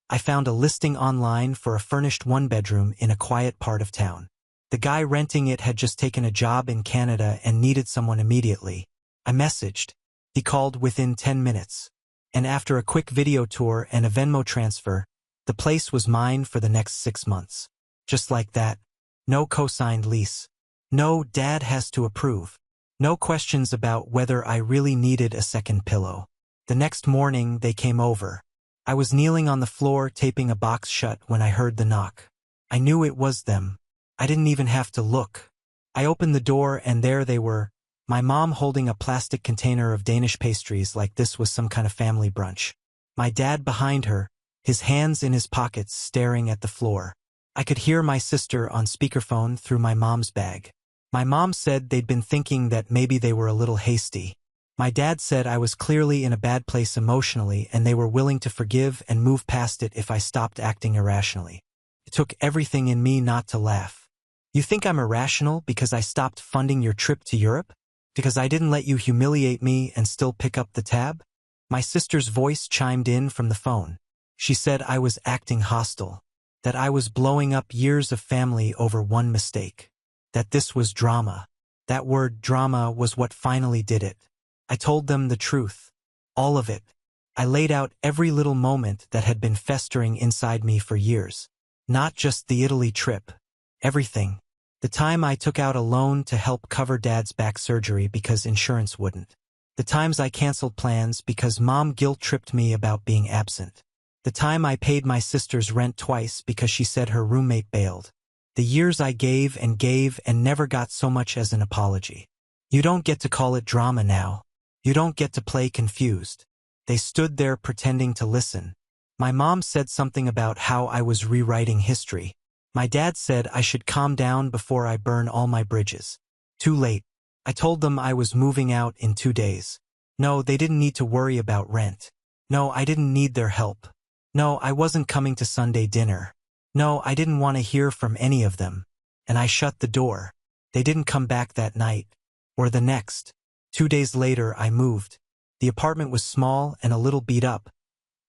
[SPEAKER 1] I found a listing online for a furnished 1-bedroom in a quiet part of town. The guy renting it had just taken a job in Canada and needed someone immediately. I messaged. He called within 10 minutes. And after a quick video tour and a Venmo transfer, the place was mine for the next 6 months. Just like that. No co-signed lease. No, Dad has to approve. No questions about whether I really needed a second pillow. The next morning, they came over. I was kneeling on the floor taping a box shut when I heard the knock. I knew it was them. I didn't even have to look. I opened the door and there they were, my mom holding a plastic container of Danish pastries like this was some kind of family brunch. My dad behind her, his hands in his pockets staring at the floor. I could hear my sister on speakerphone through my mom's bag. My mom said they'd been thinking that maybe they were a little hasty. My dad said I was clearly in a bad place emotionally and they were willing to forgive and move past it if I stopped acting irrationally. It took everything in me not to laugh. You think I'm irrational because I stopped funding your trip to Europe? Because I didn't let you humiliate me and still pick up the tab? My sister's voice chimed in from the phone. She said I was acting hostile, that I was blowing up years of family over one mistake, that this was drama. That word drama was what finally did it. I told them the truth, all of it. I laid out every little moment that had been festering inside me for years. Not just the Italy trip. Everything. The time I took out a loan to help cover Dad's back surgery because insurance wouldn't. The times I canceled plans because Mom guilt-tripped me about being absent. The time I paid my sister's rent twice because she said her roommate bailed. The years I gave and never got so much as an apology. You don't get to call it drama now. You don't get to play confused. They stood there pretending to listen. My mom said something about how I was rewriting history. My dad said I should calm down before I burn all my bridges. Too late. I told them I was moving out in 2 days. No, they didn't need to worry about rent. No, I didn't need their help. No, I wasn't coming to Sunday dinner. No, I didn't want to hear from any of them. And I shut the door. They didn't come back that night. Or the next. 2 days later, I moved. The apartment was small and a little beat up.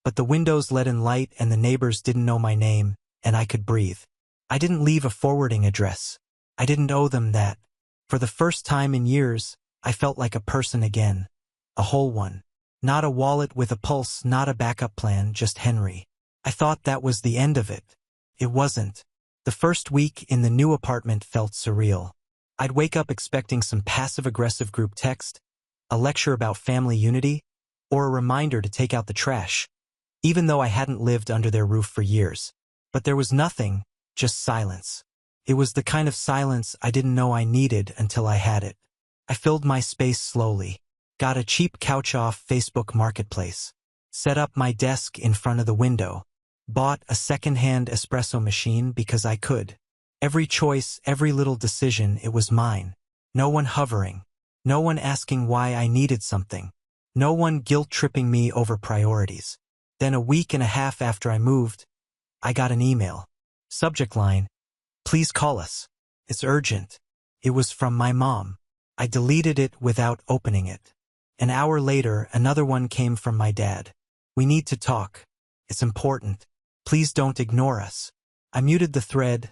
[SPEAKER 1] But the windows let in light and the neighbors didn't know my name, and I could breathe. I didn't leave a forwarding address. I didn't owe them that. For the first time in years, I felt like a person again. A whole one. Not a wallet with a pulse, not a backup plan, just Henry. I thought that was the end of it. It wasn't. The first week in the new apartment felt surreal. I'd wake up expecting some passive-aggressive group text, a lecture about family unity, or a reminder to take out the trash, even though I hadn't lived under their roof for years. But there was nothing, just silence. It was the kind of silence I didn't know I needed until I had it. I filled my space slowly, got a cheap couch off Facebook Marketplace, set up my desk in front of the window, bought a second-hand espresso machine because I could. Every choice, every little decision, it was mine. No one hovering. No one asking why I needed something. No one guilt-tripping me over priorities. Then a week and a half after I moved, I got an email. Subject line, "Please call us. It's urgent." It was from my mom. I deleted it without opening it. An hour later, another one came from my dad. "We need to talk. It's important. Please don't ignore us." I muted the thread,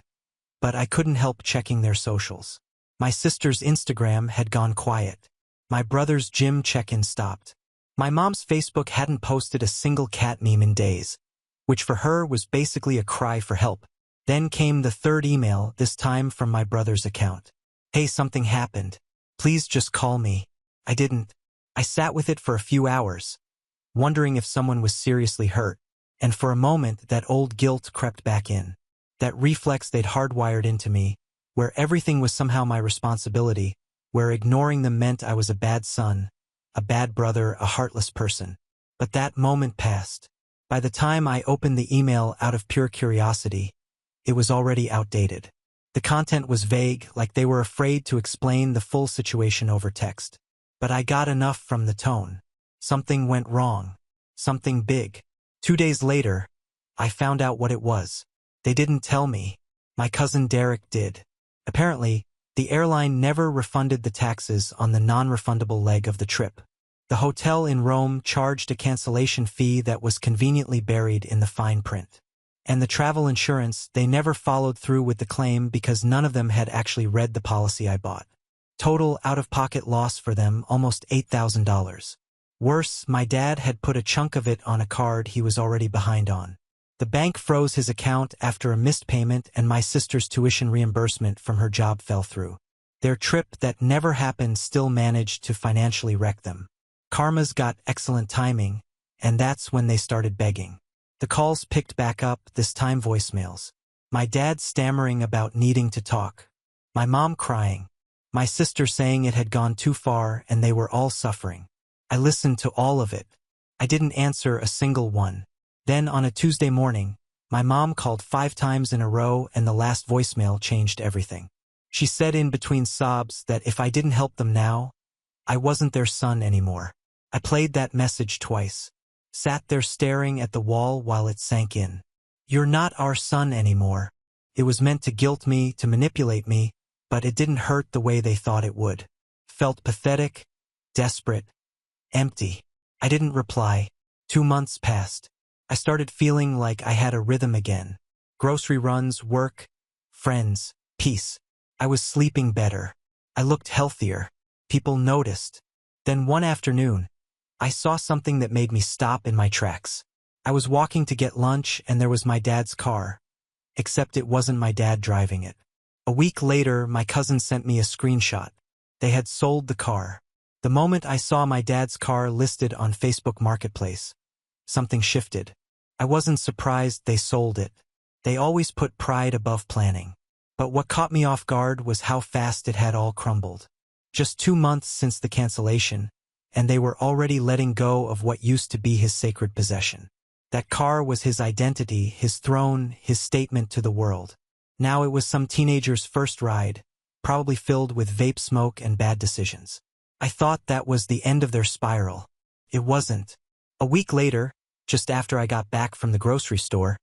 [SPEAKER 1] but I couldn't help checking their socials. My sister's Instagram had gone quiet. My brother's gym check-in stopped. My mom's Facebook hadn't posted a single cat meme in days, which for her was basically a cry for help. Then came the third email, this time from my brother's account. Hey, something happened. Please just call me. I didn't. I sat with it for a few hours, wondering if someone was seriously hurt, and for a moment that old guilt crept back in. That reflex they'd hardwired into me, where everything was somehow my responsibility, where ignoring them meant I was a bad son, a bad brother, a heartless person. But that moment passed. By the time I opened the email out of pure curiosity, it was already outdated. The content was vague, like they were afraid to explain the full situation over text. But I got enough from the tone. Something went wrong. Something big. 2 days later, I found out what it was. They didn't tell me. My cousin Derek did. Apparently, the airline never refunded the taxes on the non-refundable leg of the trip. The hotel in Rome charged a cancellation fee that was conveniently buried in the fine print. And the travel insurance, they never followed through with the claim because none of them had actually read the policy I bought. Total out-of-pocket loss for them, almost $8,000. Worse, my dad had put a chunk of it on a card he was already behind on. The bank froze his account after a missed payment, and my sister's tuition reimbursement from her job fell through. Their trip that never happened still managed to financially wreck them. Karma's got excellent timing, and that's when they started begging. The calls picked back up, this time voicemails. My dad stammering about needing to talk. My mom crying. My sister saying it had gone too far and they were all suffering. I listened to all of it. I didn't answer a single one. Then on a Tuesday morning, my mom called 5 times in a row and the last voicemail changed everything. She said in between sobs that if I didn't help them now, I wasn't their son anymore. I played that message twice. Sat there staring at the wall while it sank in. You're not our son anymore. It was meant to guilt me, to manipulate me, but it didn't hurt the way they thought it would. Felt pathetic, desperate, empty. I didn't reply. 2 months passed. I started feeling like I had a rhythm again. Grocery runs, work, friends, peace. I was sleeping better. I looked healthier. People noticed. Then one afternoon, I saw something that made me stop in my tracks. I was walking to get lunch and there was my dad's car. Except it wasn't my dad driving it. A week later, my cousin sent me a screenshot. They had sold the car. The moment I saw my dad's car listed on Facebook Marketplace, something shifted. I wasn't surprised they sold it. They always put pride above planning. But what caught me off guard was how fast it had all crumbled. Just 2 months since the cancellation, and they were already letting go of what used to be his sacred possession. That car was his identity, his throne, his statement to the world. Now it was some teenager's first ride, probably filled with vape smoke and bad decisions. I thought that was the end of their spiral. It wasn't. A week later, just after I got back from the grocery store,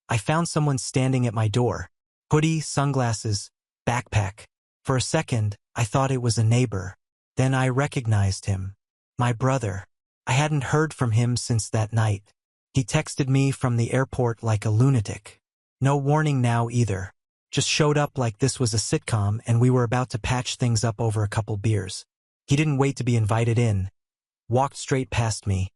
[SPEAKER 1] I found someone standing at my door. Hoodie, sunglasses, backpack. For a second, I thought it was a neighbor. Then I recognized him. My brother. I hadn't heard from him since that night. He texted me from the airport like a lunatic. No warning now either. Just showed up like this was a sitcom and we were about to patch things up over a couple beers. He didn't wait to be invited in. Walked straight past me.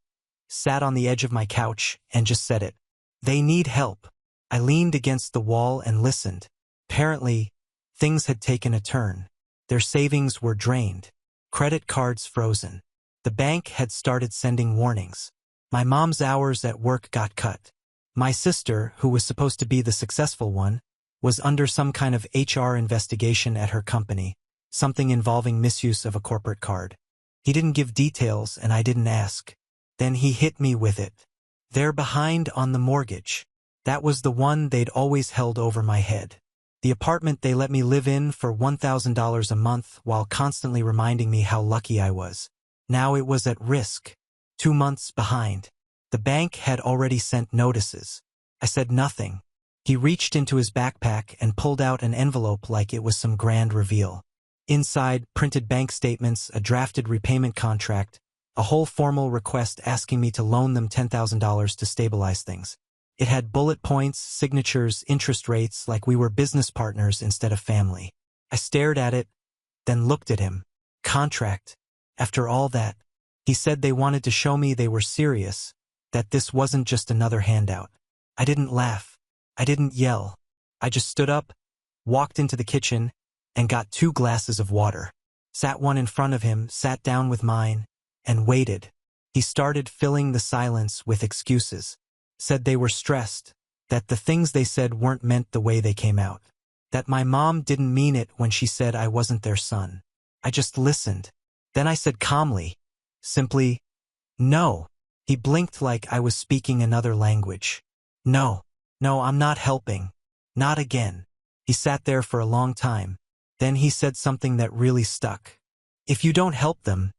[SPEAKER 1] Sat on the edge of my couch and just said it. They need help. I leaned against the wall and listened. Apparently, things had taken a turn. Their savings were drained. Credit cards frozen. The bank had started sending warnings. My mom's hours at work got cut. My sister, who was supposed to be the successful one, was under some kind of HR investigation at her company, something involving misuse of a corporate card. He didn't give details and I didn't ask. Then he hit me with it. They're behind on the mortgage. That was the one they'd always held over my head. The apartment they let me live in for $1,000 a month while constantly reminding me how lucky I was. Now it was at risk. 2 months behind. The bank had already sent notices. I said nothing. He reached into his backpack and pulled out an envelope like it was some grand reveal. Inside, printed bank statements, a drafted repayment contract, a whole formal request asking me to loan them $10,000 to stabilize things. It had bullet points, signatures, interest rates, like we were business partners instead of family. I stared at it, then looked at him. Contract. After all that, he said they wanted to show me they were serious, that this wasn't just another handout. I didn't laugh. I didn't yell. I just stood up, walked into the kitchen, and got 2 glasses of water. Sat one in front of him, sat down with mine, and waited. He started filling the silence with excuses. Said they were stressed, that the things they said weren't meant the way they came out, that my mom didn't mean it when she said I wasn't their son. I just listened. Then I said calmly, simply, no. He blinked like I was speaking another language. No, I'm not helping. Not again. He sat there for a long time. Then he said something that really stuck. If you don't help them,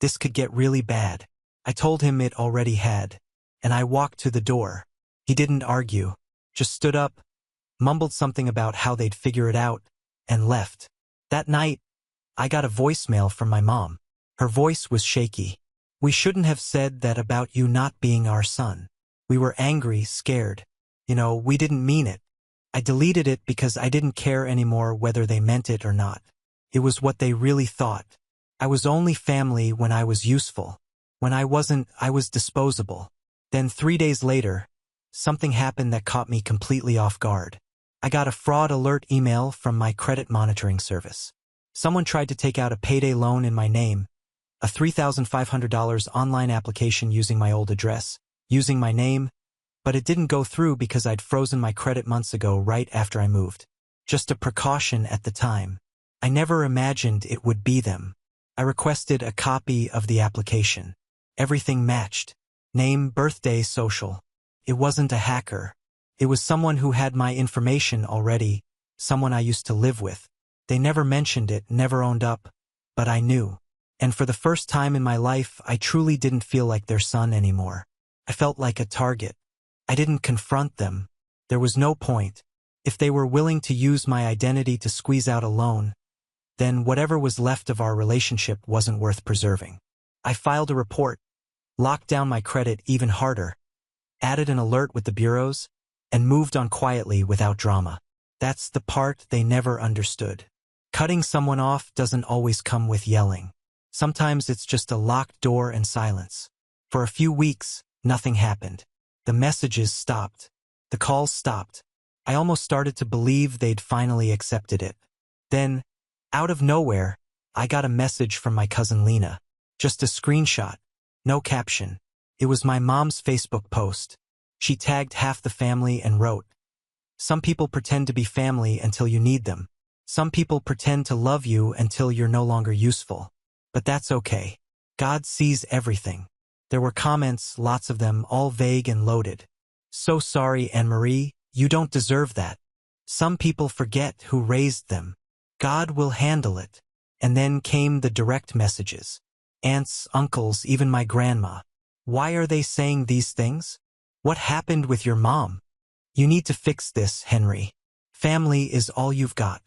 [SPEAKER 1] this could get really bad. I told him it already had, and I walked to the door. He didn't argue, just stood up, mumbled something about how they'd figure it out, and left. That night, I got a voicemail from my mom. Her voice was shaky. We shouldn't have said that about you not being our son. We were angry, scared. We didn't mean it. I deleted it because I didn't care anymore whether they meant it or not. It was what they really thought. I was only family when I was useful. When I wasn't, I was disposable. Then 3 days later, something happened that caught me completely off guard. I got a fraud alert email from my credit monitoring service. Someone tried to take out a payday loan in my name, a $3,500 online application using my old address, using my name, but it didn't go through because I'd frozen my credit months ago right after I moved. Just a precaution at the time. I never imagined it would be them. I requested a copy of the application. Everything matched. Name, birthday, social. It wasn't a hacker. It was someone who had my information already, someone I used to live with. They never mentioned it, never owned up, but I knew. And for the first time in my life, I truly didn't feel like their son anymore. I felt like a target. I didn't confront them. There was no point. If they were willing to use my identity to squeeze out a loan, then whatever was left of our relationship wasn't worth preserving. I filed a report, locked down my credit even harder, added an alert with the bureaus, and moved on quietly without drama. That's the part they never understood. Cutting someone off doesn't always come with yelling. Sometimes it's just a locked door and silence. For a few weeks, nothing happened. The messages stopped. The calls stopped. I almost started to believe they'd finally accepted it. Then, out of nowhere, I got a message from my cousin Lena. Just a screenshot. No caption. It was my mom's Facebook post. She tagged half the family and wrote, "Some people pretend to be family until you need them. Some people pretend to love you until you're no longer useful. But that's okay. God sees everything." There were comments, lots of them, all vague and loaded. "So sorry, Anne-Marie, you don't deserve that. Some people forget who raised them. God will handle it." And then came the direct messages. Aunts, uncles, even my grandma. "Why are they saying these things? What happened with your mom? You need to fix this, Henry. Family is all you've got."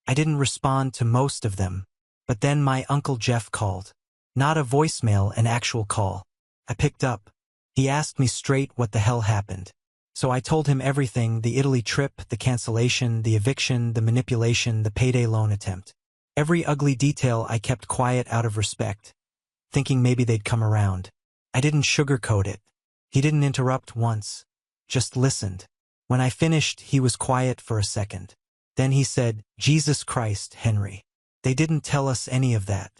[SPEAKER 1] I didn't respond to most of them, but then my Uncle Jeff called. Not a voicemail, an actual call. I picked up. He asked me straight what the hell happened. So I told him everything, the Italy trip, the cancellation, the eviction, the manipulation, the payday loan attempt. Every ugly detail I kept quiet out of respect, thinking maybe they'd come around. I didn't sugarcoat it. He didn't interrupt once, just listened. When I finished, he was quiet for a second. Then he said, "Jesus Christ, Henry. They didn't tell us any of that."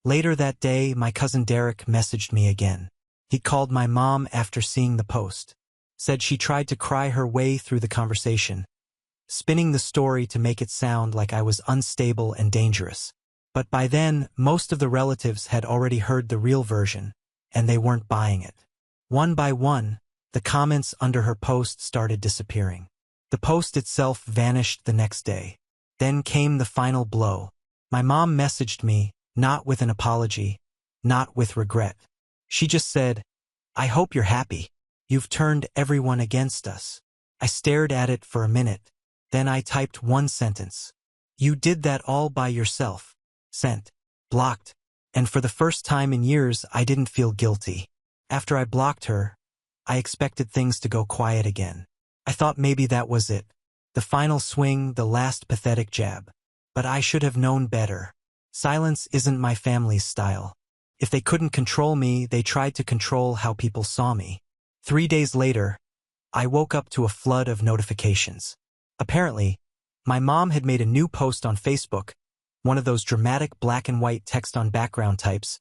[SPEAKER 1] Later that day, my cousin Derek messaged me again. He called my mom after seeing the post. Said she tried to cry her way through the conversation, spinning the story to make it sound like I was unstable and dangerous. But by then, most of the relatives had already heard the real version, and they weren't buying it. One by one, the comments under her post started disappearing. The post itself vanished the next day. Then came the final blow. My mom messaged me, not with an apology, not with regret. She just said, "I hope you're happy. You've turned everyone against us." I stared at it for a minute. Then I typed one sentence. "You did that all by yourself." Sent. Blocked. And for the first time in years, I didn't feel guilty. After I blocked her, I expected things to go quiet again. I thought maybe that was it. The final swing, the last pathetic jab. But I should have known better. Silence isn't my family's style. If they couldn't control me, they tried to control how people saw me. 3 days later, I woke up to a flood of notifications. Apparently, my mom had made a new post on Facebook, one of those dramatic black and white text on background types,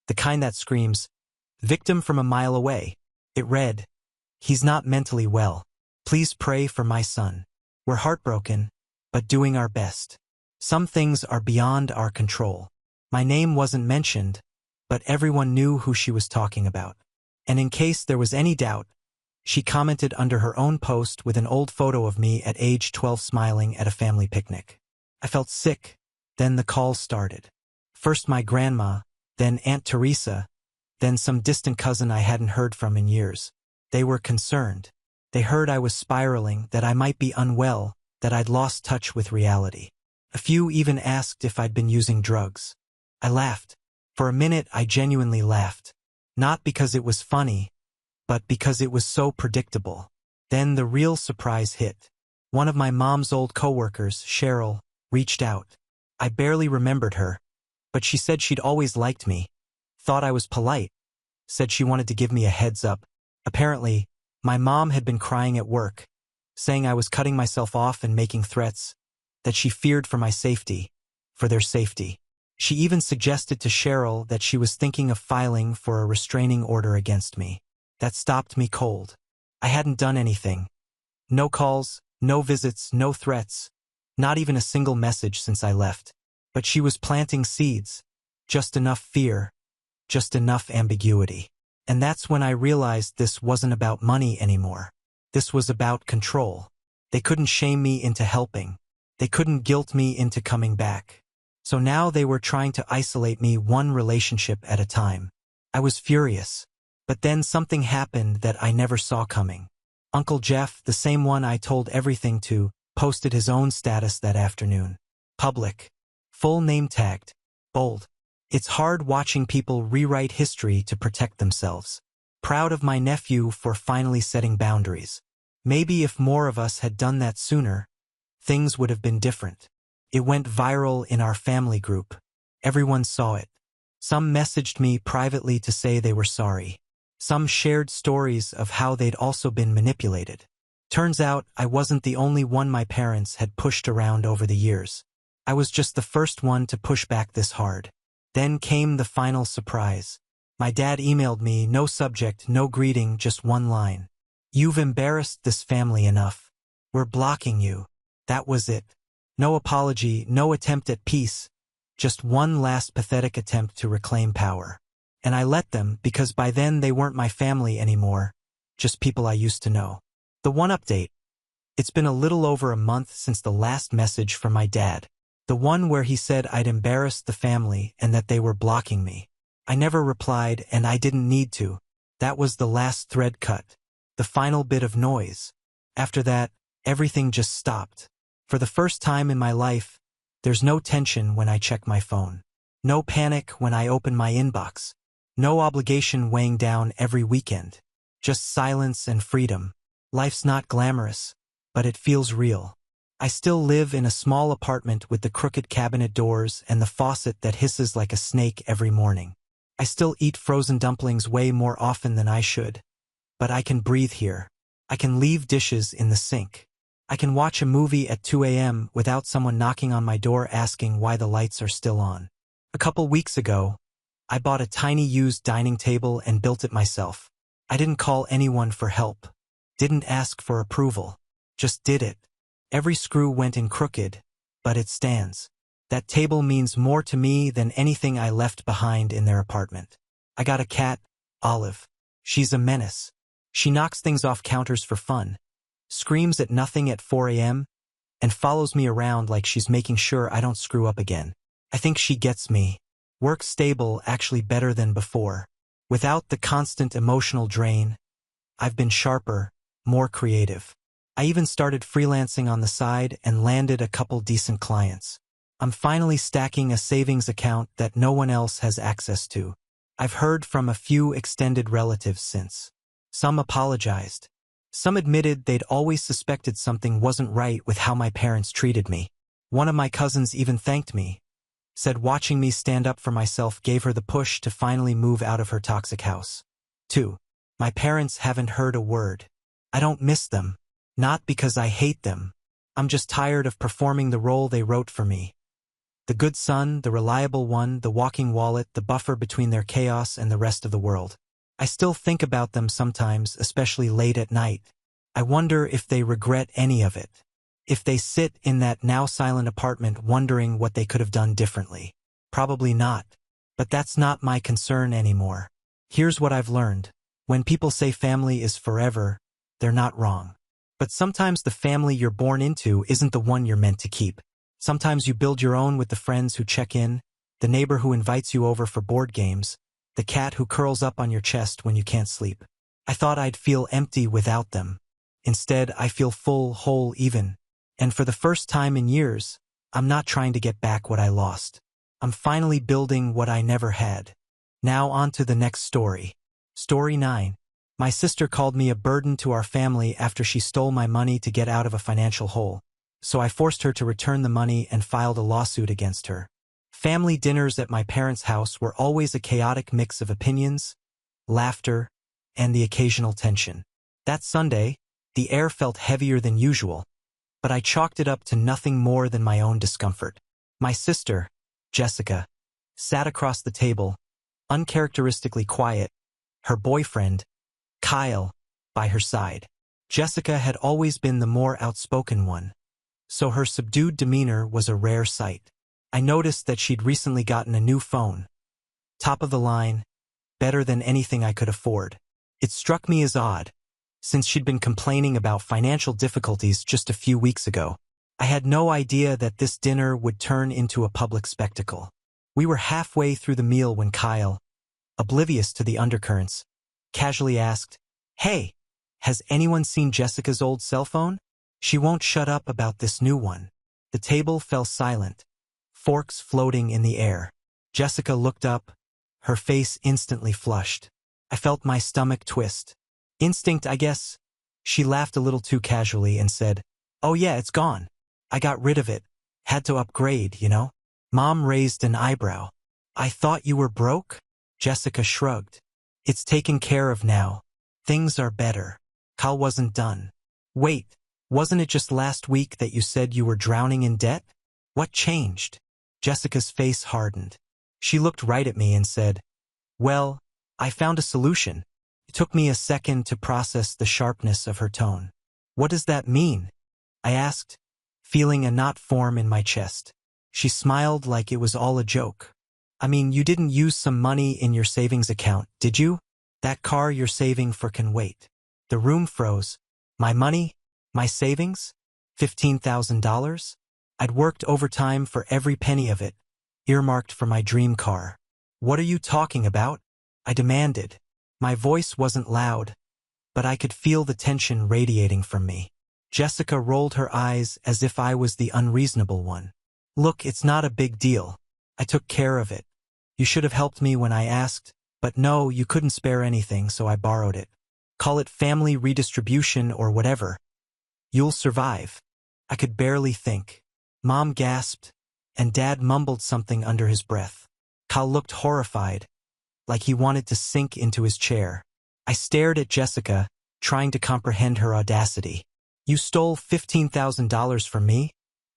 [SPEAKER 1] the kind that screams, "Victim from a mile away." It read, "He's not mentally well. Please pray for my son. We're heartbroken, but doing our best. Some things are beyond our control." My name wasn't mentioned, but everyone knew who she was talking about. And in case there was any doubt, she commented under her own post with an old photo of me at age 12 smiling at a family picnic. I felt sick. Then the calls started. First my grandma, then Aunt Teresa, then some distant cousin I hadn't heard from in years. They were concerned. They heard I was spiraling, that I might be unwell, that I'd lost touch with reality. A few even asked if I'd been using drugs. I laughed. For a minute I genuinely laughed. Not because it was funny, but because it was so predictable. Then the real surprise hit. One of my mom's old coworkers, Cheryl, reached out. I barely remembered her, but she said she'd always liked me, thought I was polite, said she wanted to give me a heads up. Apparently, my mom had been crying at work, saying I was cutting myself off and making threats, that she feared for my safety, for their safety. She even suggested to Cheryl that she was thinking of filing for a restraining order against me. That stopped me cold. I hadn't done anything. No calls, no visits, no threats, not even a single message since I left. But she was planting seeds, just enough fear, just enough ambiguity. And that's when I realized this wasn't about money anymore. This was about control. They couldn't shame me into helping. They couldn't guilt me into coming back. So now they were trying to isolate me one relationship at a time. I was furious. But then something happened that I never saw coming. Uncle Jeff, the same one I told everything to, posted his own status that afternoon. Public. Full name tagged. Bold. It's hard watching people rewrite history to protect themselves. Proud of my nephew for finally setting boundaries. Maybe if more of us had done that sooner, things would have been different. It went viral in our family group. Everyone saw it. Some messaged me privately to say they were sorry. Some shared stories of how they'd also been manipulated. Turns out I wasn't the only one my parents had pushed around over the years. I was just the first one to push back this hard. Then came the final surprise. My dad emailed me, no subject, no greeting, just one line. "You've embarrassed this family enough. We're blocking you." That was it. No apology, no attempt at peace. Just one last pathetic attempt to reclaim power. And I let them because by then they weren't my family anymore, just people I used to know. The one update. It's been a little over a month since the last message from my dad. The one where he said I'd embarrassed the family and that they were blocking me. I never replied and I didn't need to. That was the last thread cut. The final bit of noise. After that, everything just stopped. For the first time in my life, there's no tension when I check my phone. No panic when I open my inbox. No obligation weighing down every weekend. Just silence and freedom. Life's not glamorous, but it feels real. I still live in a small apartment with the crooked cabinet doors and the faucet that hisses like a snake every morning. I still eat frozen dumplings way more often than I should. But I can breathe here. I can leave dishes in the sink. I can watch a movie at 2 a.m. without someone knocking on my door asking why the lights are still on. A couple weeks ago, I bought a tiny used dining table and built it myself. I didn't call anyone for help. Didn't ask for approval. Just did it. Every screw went in crooked, but it stands. That table means more to me than anything I left behind in their apartment. I got a cat, Olive. She's a menace. She knocks things off counters for fun, screams at nothing at 4 a.m., and follows me around like she's making sure I don't screw up again. I think she gets me. Work stable, actually better than before. Without the constant emotional drain, I've been sharper, more creative. I even started freelancing on the side and landed a couple decent clients. I'm finally stacking a savings account that no one else has access to. I've heard from a few extended relatives since. Some apologized. Some admitted they'd always suspected something wasn't right with how my parents treated me. One of my cousins even thanked me, said watching me stand up for myself gave her the push to finally move out of her toxic house. 2. My parents haven't heard a word. I don't miss them. Not because I hate them. I'm just tired of performing the role they wrote for me. The good son, the reliable one, the walking wallet, the buffer between their chaos and the rest of the world. I still think about them sometimes, especially late at night. I wonder if they regret any of it. If they sit in that now silent apartment wondering what they could have done differently. Probably not. But that's not my concern anymore. Here's what I've learned. When people say family is forever, they're not wrong. But sometimes the family you're born into isn't the one you're meant to keep. Sometimes you build your own with the friends who check in, the neighbor who invites you over for board games, the cat who curls up on your chest when you can't sleep. I thought I'd feel empty without them. Instead, I feel full, whole, even. And for the first time in years, I'm not trying to get back what I lost. I'm finally building what I never had. Now on to the next story. Story 9. My sister called me a burden to our family after she stole my money to get out of a financial hole. So I forced her to return the money and filed a lawsuit against her. Family dinners at my parents' house were always a chaotic mix of opinions, laughter, and the occasional tension. That Sunday, the air felt heavier than usual, but I chalked it up to nothing more than my own discomfort. My sister, Jessica, sat across the table, uncharacteristically quiet, her boyfriend, Kyle, by her side. Jessica had always been the more outspoken one, so her subdued demeanor was a rare sight. I noticed that she'd recently gotten a new phone. Top of the line, better than anything I could afford. It struck me as odd, since she'd been complaining about financial difficulties just a few weeks ago. I had no idea that this dinner would turn into a public spectacle. We were halfway through the meal when Kyle, oblivious to the undercurrents, casually asked, "Hey, has anyone seen Jessica's old cell phone? She won't shut up about this new one." The table fell silent, forks floating in the air. Jessica looked up, her face instantly flushed. I felt my stomach twist. Instinct, I guess. She laughed a little too casually and said, "Oh yeah, it's gone. I got rid of it. Had to upgrade, you know?" Mom raised an eyebrow. "I thought you were broke?" Jessica shrugged. "It's taken care of now. Things are better." Kyle wasn't done. "Wait, wasn't it just last week that you said you were drowning in debt? What changed?" Jessica's face hardened. She looked right at me and said, "Well, I found a solution." It took me a second to process the sharpness of her tone. "What does that mean?" I asked, feeling a knot form in my chest. She smiled like it was all a joke. "I mean, you didn't use some money in your savings account, did you? That car you're saving for can wait." The room froze. My money? My savings? $15,000? I'd worked overtime for every penny of it, earmarked for my dream car. "What are you talking about?" I demanded. My voice wasn't loud, but I could feel the tension radiating from me. Jessica rolled her eyes as if I was the unreasonable one. "Look, it's not a big deal. I took care of it. You should have helped me when I asked, but no, you couldn't spare anything, so I borrowed it. Call it family redistribution or whatever. You'll survive." I could barely think. Mom gasped, and Dad mumbled something under his breath. Kyle looked horrified, like he wanted to sink into his chair. I stared at Jessica, trying to comprehend her audacity. "You stole $15,000 from me?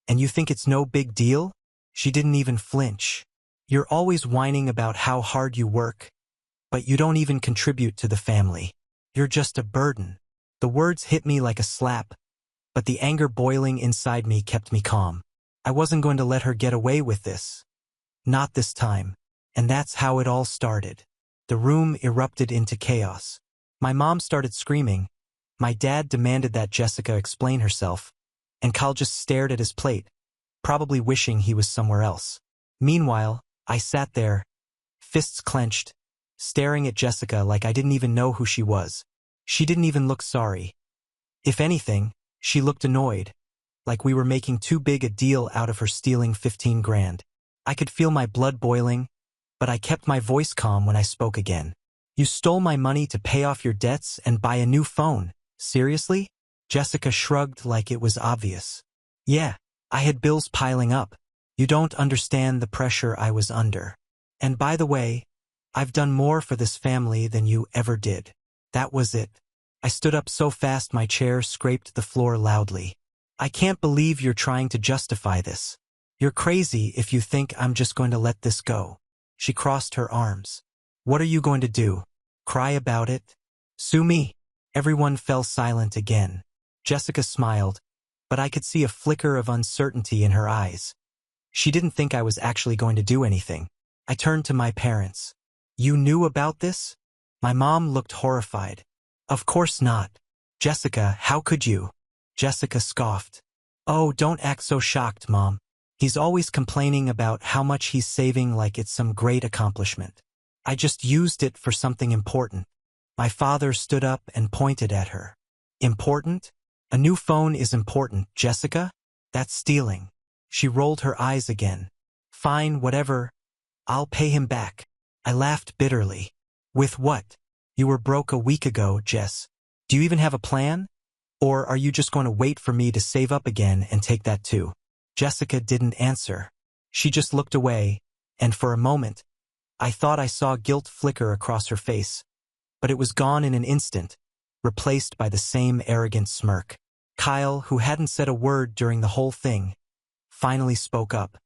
[SPEAKER 1] And you think it's no big deal?" She didn't even flinch. "You're always whining about how hard you work, but you don't even contribute to the family. You're just a burden." The words hit me like a slap, but the anger boiling inside me kept me calm. I wasn't going to let her get away with this. Not this time. And that's how it all started. The room erupted into chaos. My mom started screaming. My dad demanded that Jessica explain herself, and Kyle just stared at his plate, probably wishing he was somewhere else. Meanwhile, I sat there, fists clenched, staring at Jessica like I didn't even know who she was. She didn't even look sorry. If anything, she looked annoyed, like we were making too big a deal out of her stealing 15 grand. I could feel my blood boiling, but I kept my voice calm when I spoke again. "You stole my money to pay off your debts and buy a new phone," Seriously? Jessica shrugged like it was obvious. Yeah, I had bills piling up. You don't understand the pressure I was under. And by the way, I've done more for this family than you ever did. That was it. I stood up so fast my chair scraped the floor loudly. I can't believe you're trying to justify this. You're crazy if you think I'm just going to let this go. She crossed her arms. What are you going to do? Cry about it? Sue me? Everyone fell silent again. Jessica smiled, but I could see a flicker of uncertainty in her eyes. She didn't think I was actually going to do anything. I turned to my parents. You knew about this? My mom looked horrified. Of course not. Jessica, how could you? Jessica scoffed. Oh, don't act so shocked, Mom. He's always complaining about how much he's saving like it's some great accomplishment. I just used it for something important. My father stood up and pointed at her. Important? A new phone is important, Jessica? That's stealing. She rolled her eyes again. Fine, whatever. I'll pay him back. I laughed bitterly. With what? You were broke a week ago, Jess. Do you even have a plan? Or are you just going to wait for me to save up again and take that too? Jessica didn't answer. She just looked away, and for a moment, I thought I saw guilt flicker across her face. But it was gone in an instant, replaced by the same arrogant smirk. Kyle, who hadn't said a word during the whole thing, finally spoke up.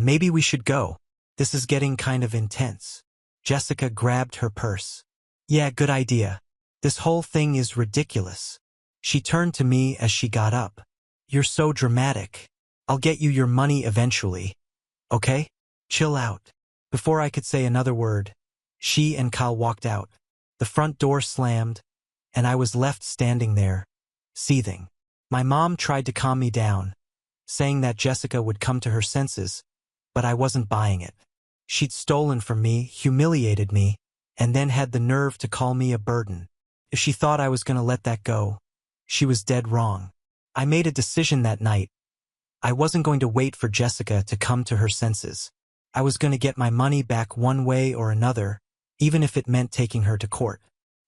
[SPEAKER 1] Maybe we should go. This is getting kind of intense. Jessica grabbed her purse. Yeah, good idea. This whole thing is ridiculous. She turned to me as she got up. You're so dramatic. I'll get you your money eventually. Okay? Chill out. Before I could say another word, she and Kyle walked out. The front door slammed, and I was left standing there, seething. My mom tried to calm me down, saying that Jessica would come to her senses, but I wasn't buying it. She'd stolen from me, humiliated me, and then had the nerve to call me a burden. If she thought I was going to let that go, she was dead wrong. I made a decision that night. I wasn't going to wait for Jessica to come to her senses. I was going to get my money back one way or another, even if it meant taking her to court.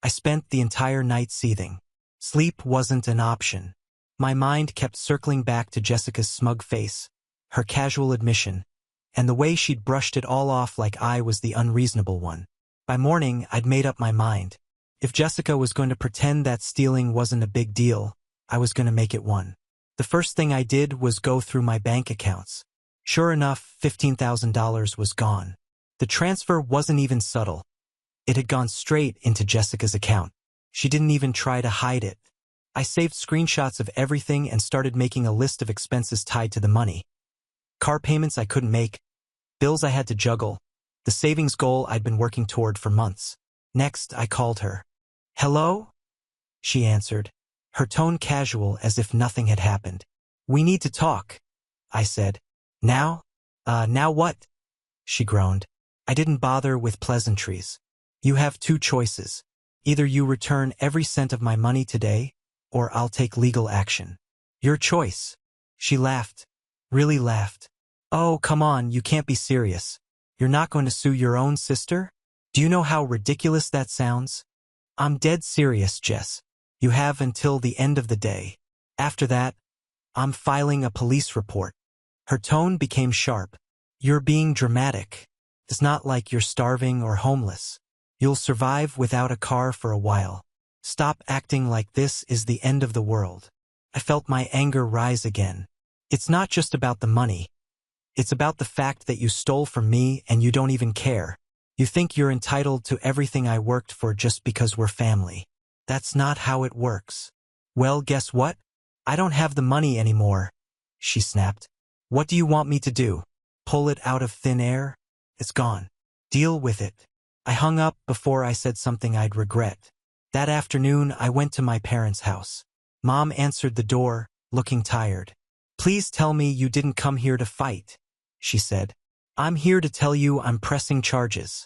[SPEAKER 1] I spent the entire night seething. Sleep wasn't an option. My mind kept circling back to Jessica's smug face, her casual admission, and the way she'd brushed it all off like I was the unreasonable one. By morning, I'd made up my mind. If Jessica was going to pretend that stealing wasn't a big deal, I was going to make it one. The first thing I did was go through my bank accounts. Sure enough, $15,000 was gone. The transfer wasn't even subtle. It had gone straight into Jessica's account. She didn't even try to hide it. I saved screenshots of everything and started making a list of expenses tied to the money. Car payments I couldn't make, bills I had to juggle, the savings goal I'd been working toward for months. Next, I called her. Hello? She answered, her tone casual as if nothing had happened. We need to talk, I said. Now? Now what? She groaned. I didn't bother with pleasantries. You have two choices. Either you return every cent of my money today, or I'll take legal action. Your choice. She laughed. Really laughed. Oh, come on, you can't be serious. You're not going to sue your own sister? Do you know how ridiculous that sounds? I'm dead serious, Jess. You have until the end of the day. After that, I'm filing a police report. Her tone became sharp. You're being dramatic. It's not like you're starving or homeless. You'll survive without a car for a while. Stop acting like this is the end of the world. I felt my anger rise again. It's not just about the money. It's about the fact that you stole from me and you don't even care. You think you're entitled to everything I worked for just because we're family. That's not how it works. Well, guess what? I don't have the money anymore, she snapped. What do you want me to do? Pull it out of thin air? It's gone. Deal with it. I hung up before I said something I'd regret. That afternoon, I went to my parents' house. Mom answered the door, looking tired. Please tell me you didn't come here to fight, she said. I'm here to tell you I'm pressing charges,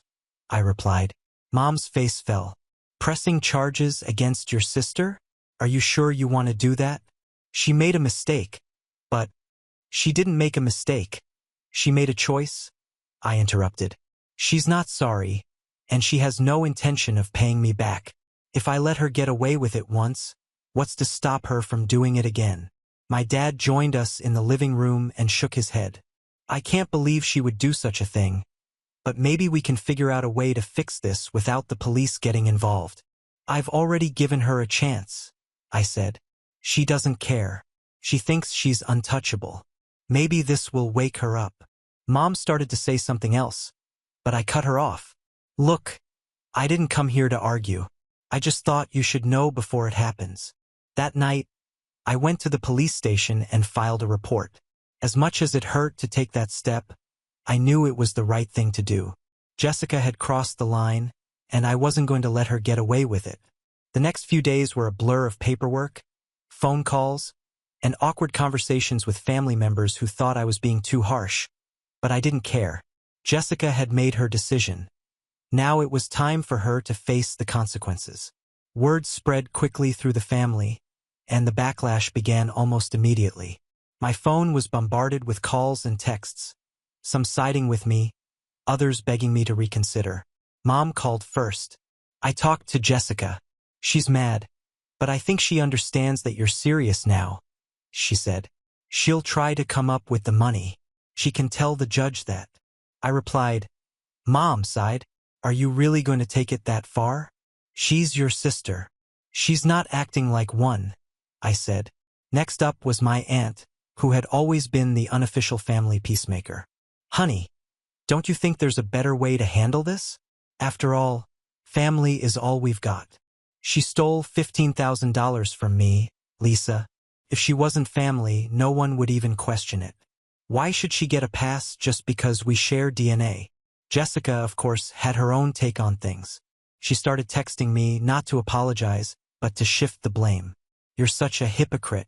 [SPEAKER 1] I replied. Mom's face fell. Pressing charges against your sister? Are you sure you want to do that? She made a mistake. But she didn't make a mistake. She made a choice, I interrupted. She's not sorry, and she has no intention of paying me back. If I let her get away with it once, What's to stop her from doing it again? My dad joined us in the living room and shook his head. I can't believe she would do such a thing, but maybe we can figure out a way to fix this without the police getting involved. I've already given her a chance, I said. She doesn't care. She thinks she's untouchable. Maybe this will wake her up. Mom started to say something else, but I cut her off. Look, I didn't come here to argue. I just thought you should know before it happens. That night, I went to the police station and filed a report. As much as it hurt to take that step, I knew it was the right thing to do. Jessica had crossed the line, and I wasn't going to let her get away with it. The next few days were a blur of paperwork, phone calls, and awkward conversations with family members who thought I was being too harsh. But I didn't care. Jessica had made her decision. Now it was time for her to face the consequences. Word spread quickly through the family, and the backlash began almost immediately. My phone was bombarded with calls and texts, some siding with me, others begging me to reconsider. Mom called first. I talked to Jessica. She's mad, but I think she understands that you're serious now, she said. She'll try to come up with the money. She can tell the judge that. I replied, Mom sighed, are you really going to take it that far? She's your sister. She's not acting like one, I said. Next up was my aunt, who had always been the unofficial family peacemaker. Honey, don't you think there's a better way to handle this? After all, family is all we've got. She stole $15,000 from me, Lisa. If she wasn't family, no one would even question it. Why should she get a pass just because we share DNA? Jessica, of course, had her own take on things. She started texting me not to apologize, but to shift the blame. You're such a hypocrite.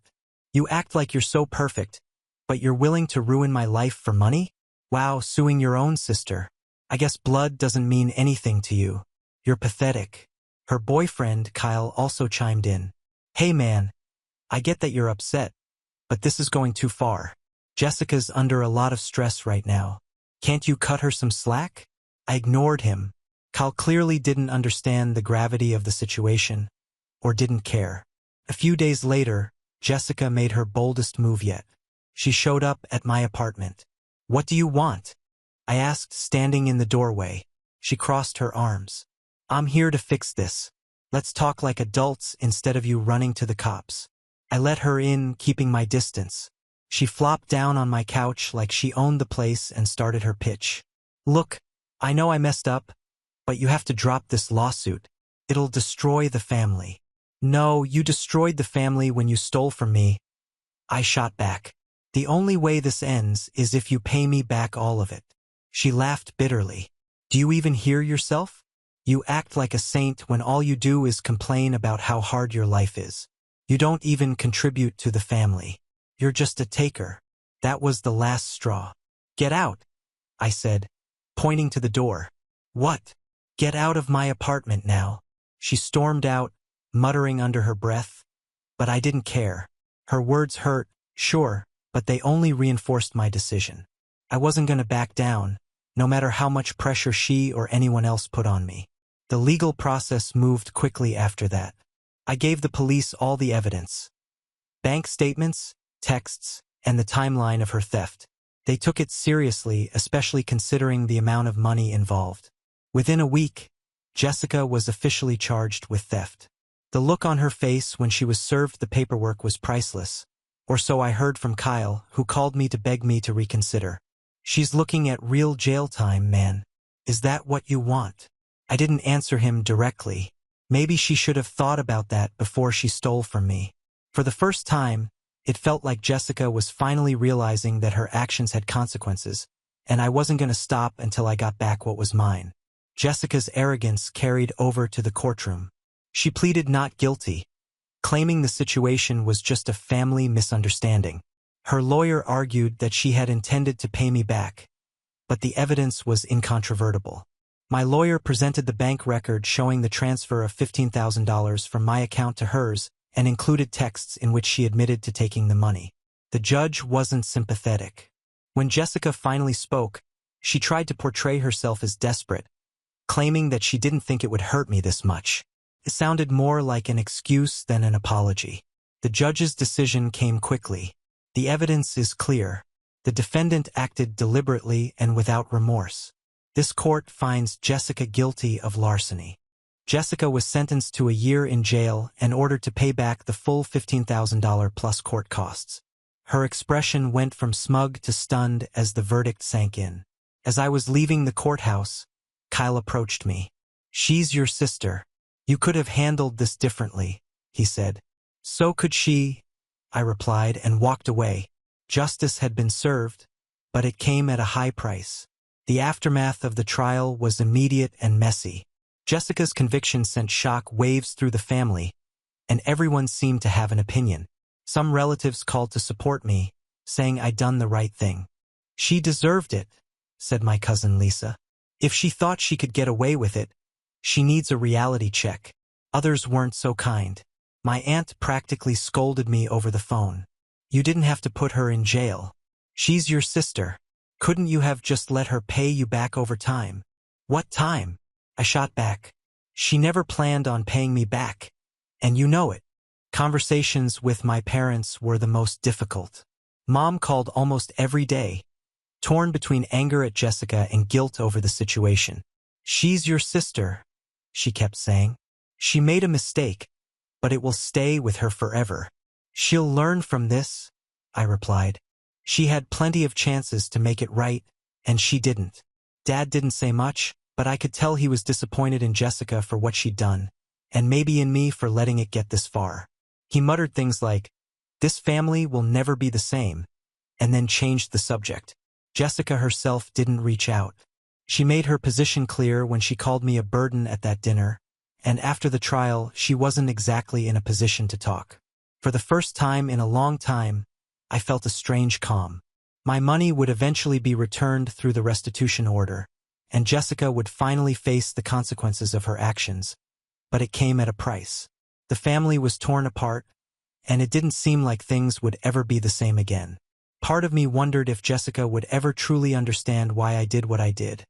[SPEAKER 1] You act like you're so perfect, but you're willing to ruin my life for money? Wow, suing your own sister. I guess blood doesn't mean anything to you. You're pathetic. Her boyfriend, Kyle, also chimed in. Hey man, I get that you're upset, but this is going too far. Jessica's under a lot of stress right now. Can't you cut her some slack? I ignored him. Kyle clearly didn't understand the gravity of the situation, or didn't care. A few days later, Jessica made her boldest move yet. She showed up at my apartment. What do you want? I asked, standing in the doorway. She crossed her arms. I'm here to fix this. Let's talk like adults instead of you running to the cops. I let her in, keeping my distance. She flopped down on my couch like she owned the place and started her pitch. Look, I know I messed up, but you have to drop this lawsuit. It'll destroy the family. No, you destroyed the family when you stole from me. I shot back. The only way this ends is if you pay me back all of it. She laughed bitterly. Do you even hear yourself? You act like a saint when all you do is complain about how hard your life is. You don't even contribute to the family. You're just a taker. That was the last straw. Get out, I said, pointing to the door. What? Get out of my apartment now. She stormed out, muttering under her breath. But I didn't care. Her words hurt, sure, but they only reinforced my decision. I wasn't going to back down, no matter how much pressure she or anyone else put on me. The legal process moved quickly after that. I gave the police all the evidence. Bank statements, texts, and the timeline of her theft. They took it seriously, especially considering the amount of money involved. Within a week, Jessica was officially charged with theft. The look on her face when she was served the paperwork was priceless. Or so I heard from Kyle, who called me to beg me to reconsider. She's looking at real jail time, man. Is that what you want? I didn't answer him directly. Maybe she should have thought about that before she stole from me. For the first time, it felt like Jessica was finally realizing that her actions had consequences, and I wasn't going to stop until I got back what was mine. Jessica's arrogance carried over to the courtroom. She pleaded not guilty, claiming the situation was just a family misunderstanding. Her lawyer argued that she had intended to pay me back, but the evidence was incontrovertible. My lawyer presented the bank record showing the transfer of $15,000 from my account to hers and included texts in which she admitted to taking the money. The judge wasn't sympathetic. When Jessica finally spoke, she tried to portray herself as desperate, claiming that she didn't think it would hurt me this much. It sounded more like an excuse than an apology. The judge's decision came quickly. The evidence is clear. The defendant acted deliberately and without remorse. This court finds Jessica guilty of larceny. Jessica was sentenced to a year in jail and ordered to pay back the full $15,000 plus court costs. Her expression went from smug to stunned as the verdict sank in. As I was leaving the courthouse, Kyle approached me. "She's your sister. You could have handled this differently," he said. "So could she," I replied and walked away. Justice had been served, but it came at a high price. The aftermath of the trial was immediate and messy. Jessica's conviction sent shock waves through the family, and everyone seemed to have an opinion. Some relatives called to support me, saying I'd done the right thing. "She deserved it," said my cousin Lisa. "If she thought she could get away with it, she needs a reality check." Others weren't so kind. My aunt practically scolded me over the phone. "You didn't have to put her in jail. She's your sister. Couldn't you have just let her pay you back over time?" "What time?" I shot back. "She never planned on paying me back. And you know it." Conversations with my parents were the most difficult. Mom called almost every day, torn between anger at Jessica and guilt over the situation. "She's your sister," she kept saying. "She made a mistake, but it will stay with her forever. She'll learn from this," I replied. "She had plenty of chances to make it right, and she didn't." Dad didn't say much, but I could tell he was disappointed in Jessica for what she'd done, and maybe in me for letting it get this far. He muttered things like, "This family will never be the same," and then changed the subject. Jessica herself didn't reach out. She made her position clear when she called me a burden at that dinner, and after the trial, she wasn't exactly in a position to talk. For the first time in a long time, I felt a strange calm. My money would eventually be returned through the restitution order, and Jessica would finally face the consequences of her actions, but it came at a price. The family was torn apart, and it didn't seem like things would ever be the same again. Part of me wondered if Jessica would ever truly understand why I did what I did,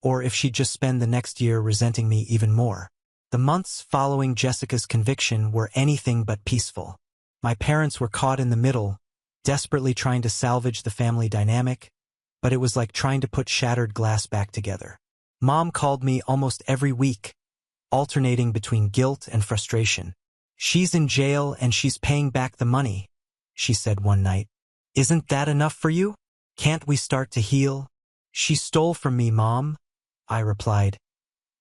[SPEAKER 1] or if she'd just spend the next year resenting me even more. The months following Jessica's conviction were anything but peaceful. My parents were caught in the middle, desperately trying to salvage the family dynamic, but it was like trying to put shattered glass back together. Mom called me almost every week, alternating between guilt and frustration. "She's in jail and she's paying back the money," she said one night. "Isn't that enough for you? Can't we start to heal?" "She stole from me, Mom," I replied.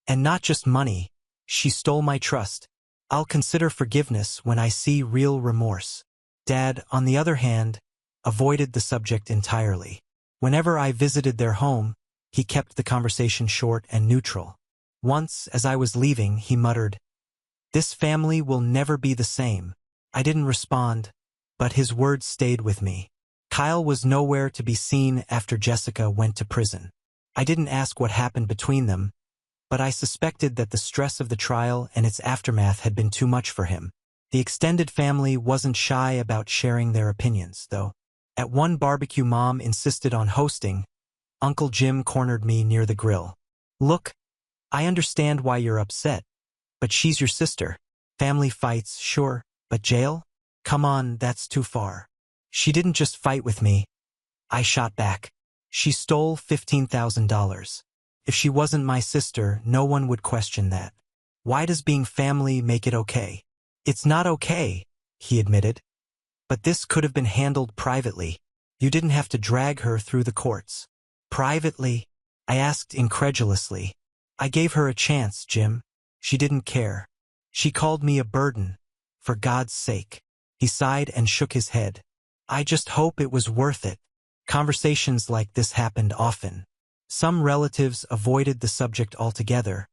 [SPEAKER 1] "And not just money. She stole my trust. I'll consider forgiveness when I see real remorse." Dad, on the other hand, avoided the subject entirely. Whenever I visited their home, he kept the conversation short and neutral. Once, as I was leaving, he muttered, "This family will never be the same." I didn't respond, but his words stayed with me. Kyle was nowhere to be seen after Jessica went to prison. I didn't ask what happened between them, but I suspected that the stress of the trial and its aftermath had been too much for him. The extended family wasn't shy about sharing their opinions, though. At one barbecue Mom insisted on hosting, Uncle Jim cornered me near the grill. "Look, I understand why you're upset, but she's your sister. Family fights, sure, but jail? Come on, that's too far." "She didn't just fight with me," I shot back. "She stole $15,000. If she wasn't my sister, no one would question that. Why does being family make it okay?" "It's not okay," he admitted. "But this could have been handled privately. You didn't have to drag her through the courts." "Privately?" I asked incredulously. "I gave her a chance, Jim. She didn't care. She called me a burden. For God's sake." He sighed and shook his head. "I just hope it was worth it." Conversations like this happened often. Some relatives avoided the subject altogether,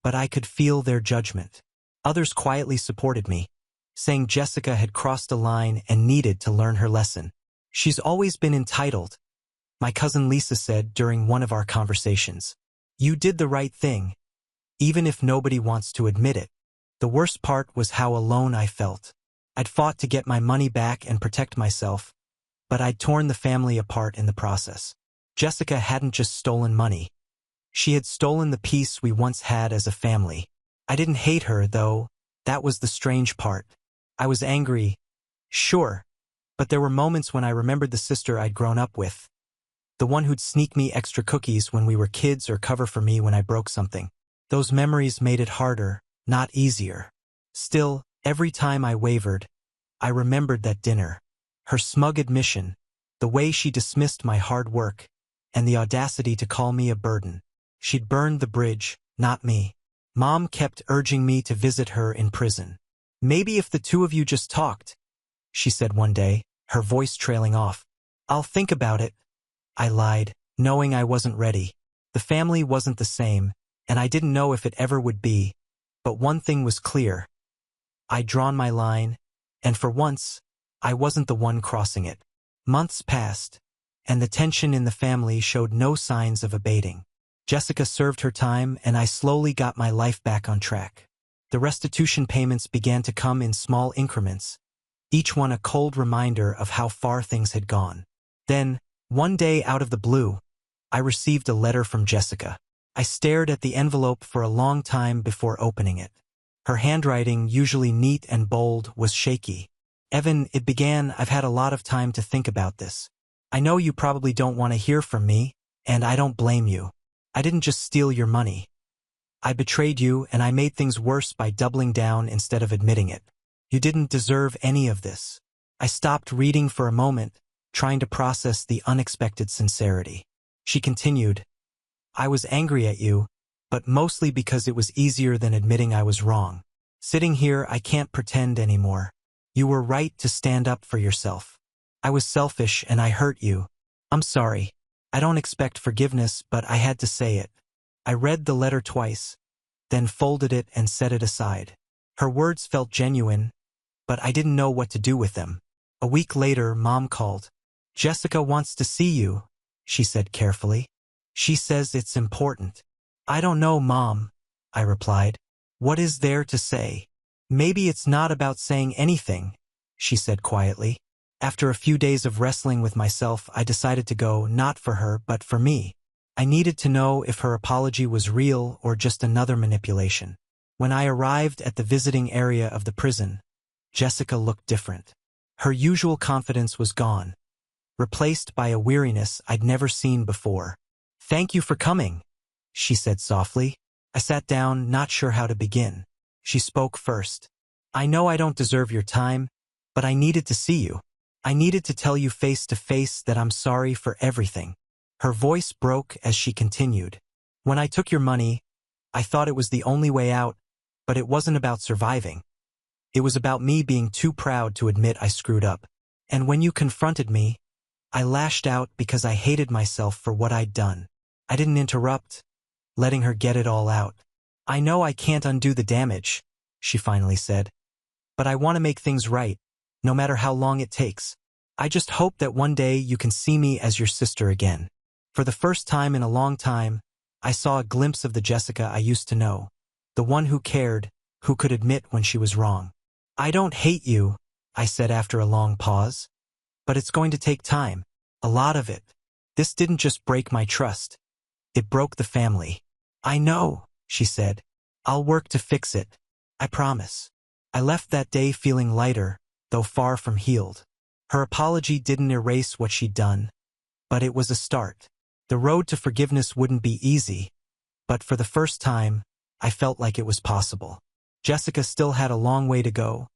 [SPEAKER 1] but I could feel their judgment. Others quietly supported me, saying Jessica had crossed a line and needed to learn her lesson. "She's always been entitled," my cousin Lisa said during one of our conversations. "You did the right thing, even if nobody wants to admit it." The worst part was how alone I felt. I'd fought to get my money back and protect myself, but I'd torn the family apart in the process. Jessica hadn't just stolen money. She had stolen the peace we once had as a family. I didn't hate her, though. That was the strange part. I was angry, sure, but there were moments when I remembered the sister I'd grown up with. The one who'd sneak me extra cookies when we were kids or cover for me when I broke something. Those memories made it harder, not easier. Still, every time I wavered, I remembered that dinner. Her smug admission, the way she dismissed my hard work, and the audacity to call me a burden. She'd burned the bridge, not me. Mom kept urging me to visit her in prison. Maybe if the two of you just talked, she said one day, her voice trailing off. I'll think about it, I lied, knowing I wasn't ready. The family wasn't the same, and I didn't know if it ever would be. But one thing was clear. I'd drawn my line, and for once, I wasn't the one crossing it. Months passed, and the tension in the family showed no signs of abating. Jessica served her time, and I slowly got my life back on track. The restitution payments began to come in small increments, each one a cold reminder of how far things had gone. Then, one day out of the blue, I received a letter from Jessica. I stared at the envelope for a long time before opening it. Her handwriting, usually neat and bold, was shaky. Evan, it began, I've had a lot of time to think about this. I know you probably don't want to hear from me, and I don't blame you. I didn't just steal your money. I betrayed you, and I made things worse by doubling down instead of admitting it. You didn't deserve any of this. I stopped reading for a moment, trying to process the unexpected sincerity. She continued, I was angry at you, but mostly because it was easier than admitting I was wrong. Sitting here, I can't pretend anymore. You were right to stand up for yourself. I was selfish and I hurt you. I'm sorry. I don't expect forgiveness, but I had to say it. I read the letter twice, then folded it and set it aside. Her words felt genuine, but I didn't know what to do with them. A week later, Mom called. Jessica wants to see you, she said carefully. She says it's important. I don't know, Mom, I replied. What is there to say? Maybe it's not about saying anything, she said quietly. After a few days of wrestling with myself, I decided to go, not for her, but for me. I needed to know if her apology was real or just another manipulation. When I arrived at the visiting area of the prison, Jessica looked different. Her usual confidence was gone, replaced by a weariness I'd never seen before. Thank you for coming, she said softly. I sat down, not sure how to begin. She spoke first. I know I don't deserve your time, but I needed to see you. I needed to tell you face to face that I'm sorry for everything. Her voice broke as she continued. When I took your money, I thought it was the only way out, but it wasn't about surviving. It was about me being too proud to admit I screwed up. And when you confronted me, I lashed out because I hated myself for what I'd done. I didn't interrupt, letting her get it all out. I know I can't undo the damage, she finally said. But I want to make things right, no matter how long it takes. I just hope that one day you can see me as your sister again. For the first time in a long time, I saw a glimpse of the Jessica I used to know. The one who cared, who could admit when she was wrong. I don't hate you, I said after a long pause. But it's going to take time. A lot of it. This didn't just break my trust. It broke the family. I know, she said. I'll work to fix it. I promise. I left that day feeling lighter, though far from healed. Her apology didn't erase what she'd done, but it was a start. The road to forgiveness wouldn't be easy, but for the first time, I felt like it was possible. Jessica still had a long way to go,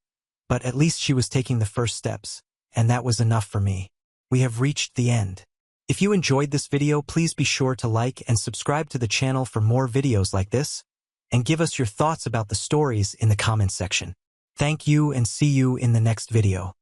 [SPEAKER 1] but at least she was taking the first steps, and that was enough for me. We have reached the end. If you enjoyed this video, please be sure to like and subscribe to the channel for more videos like this, and give us your thoughts about the stories in the comments section. Thank you and see you in the next video.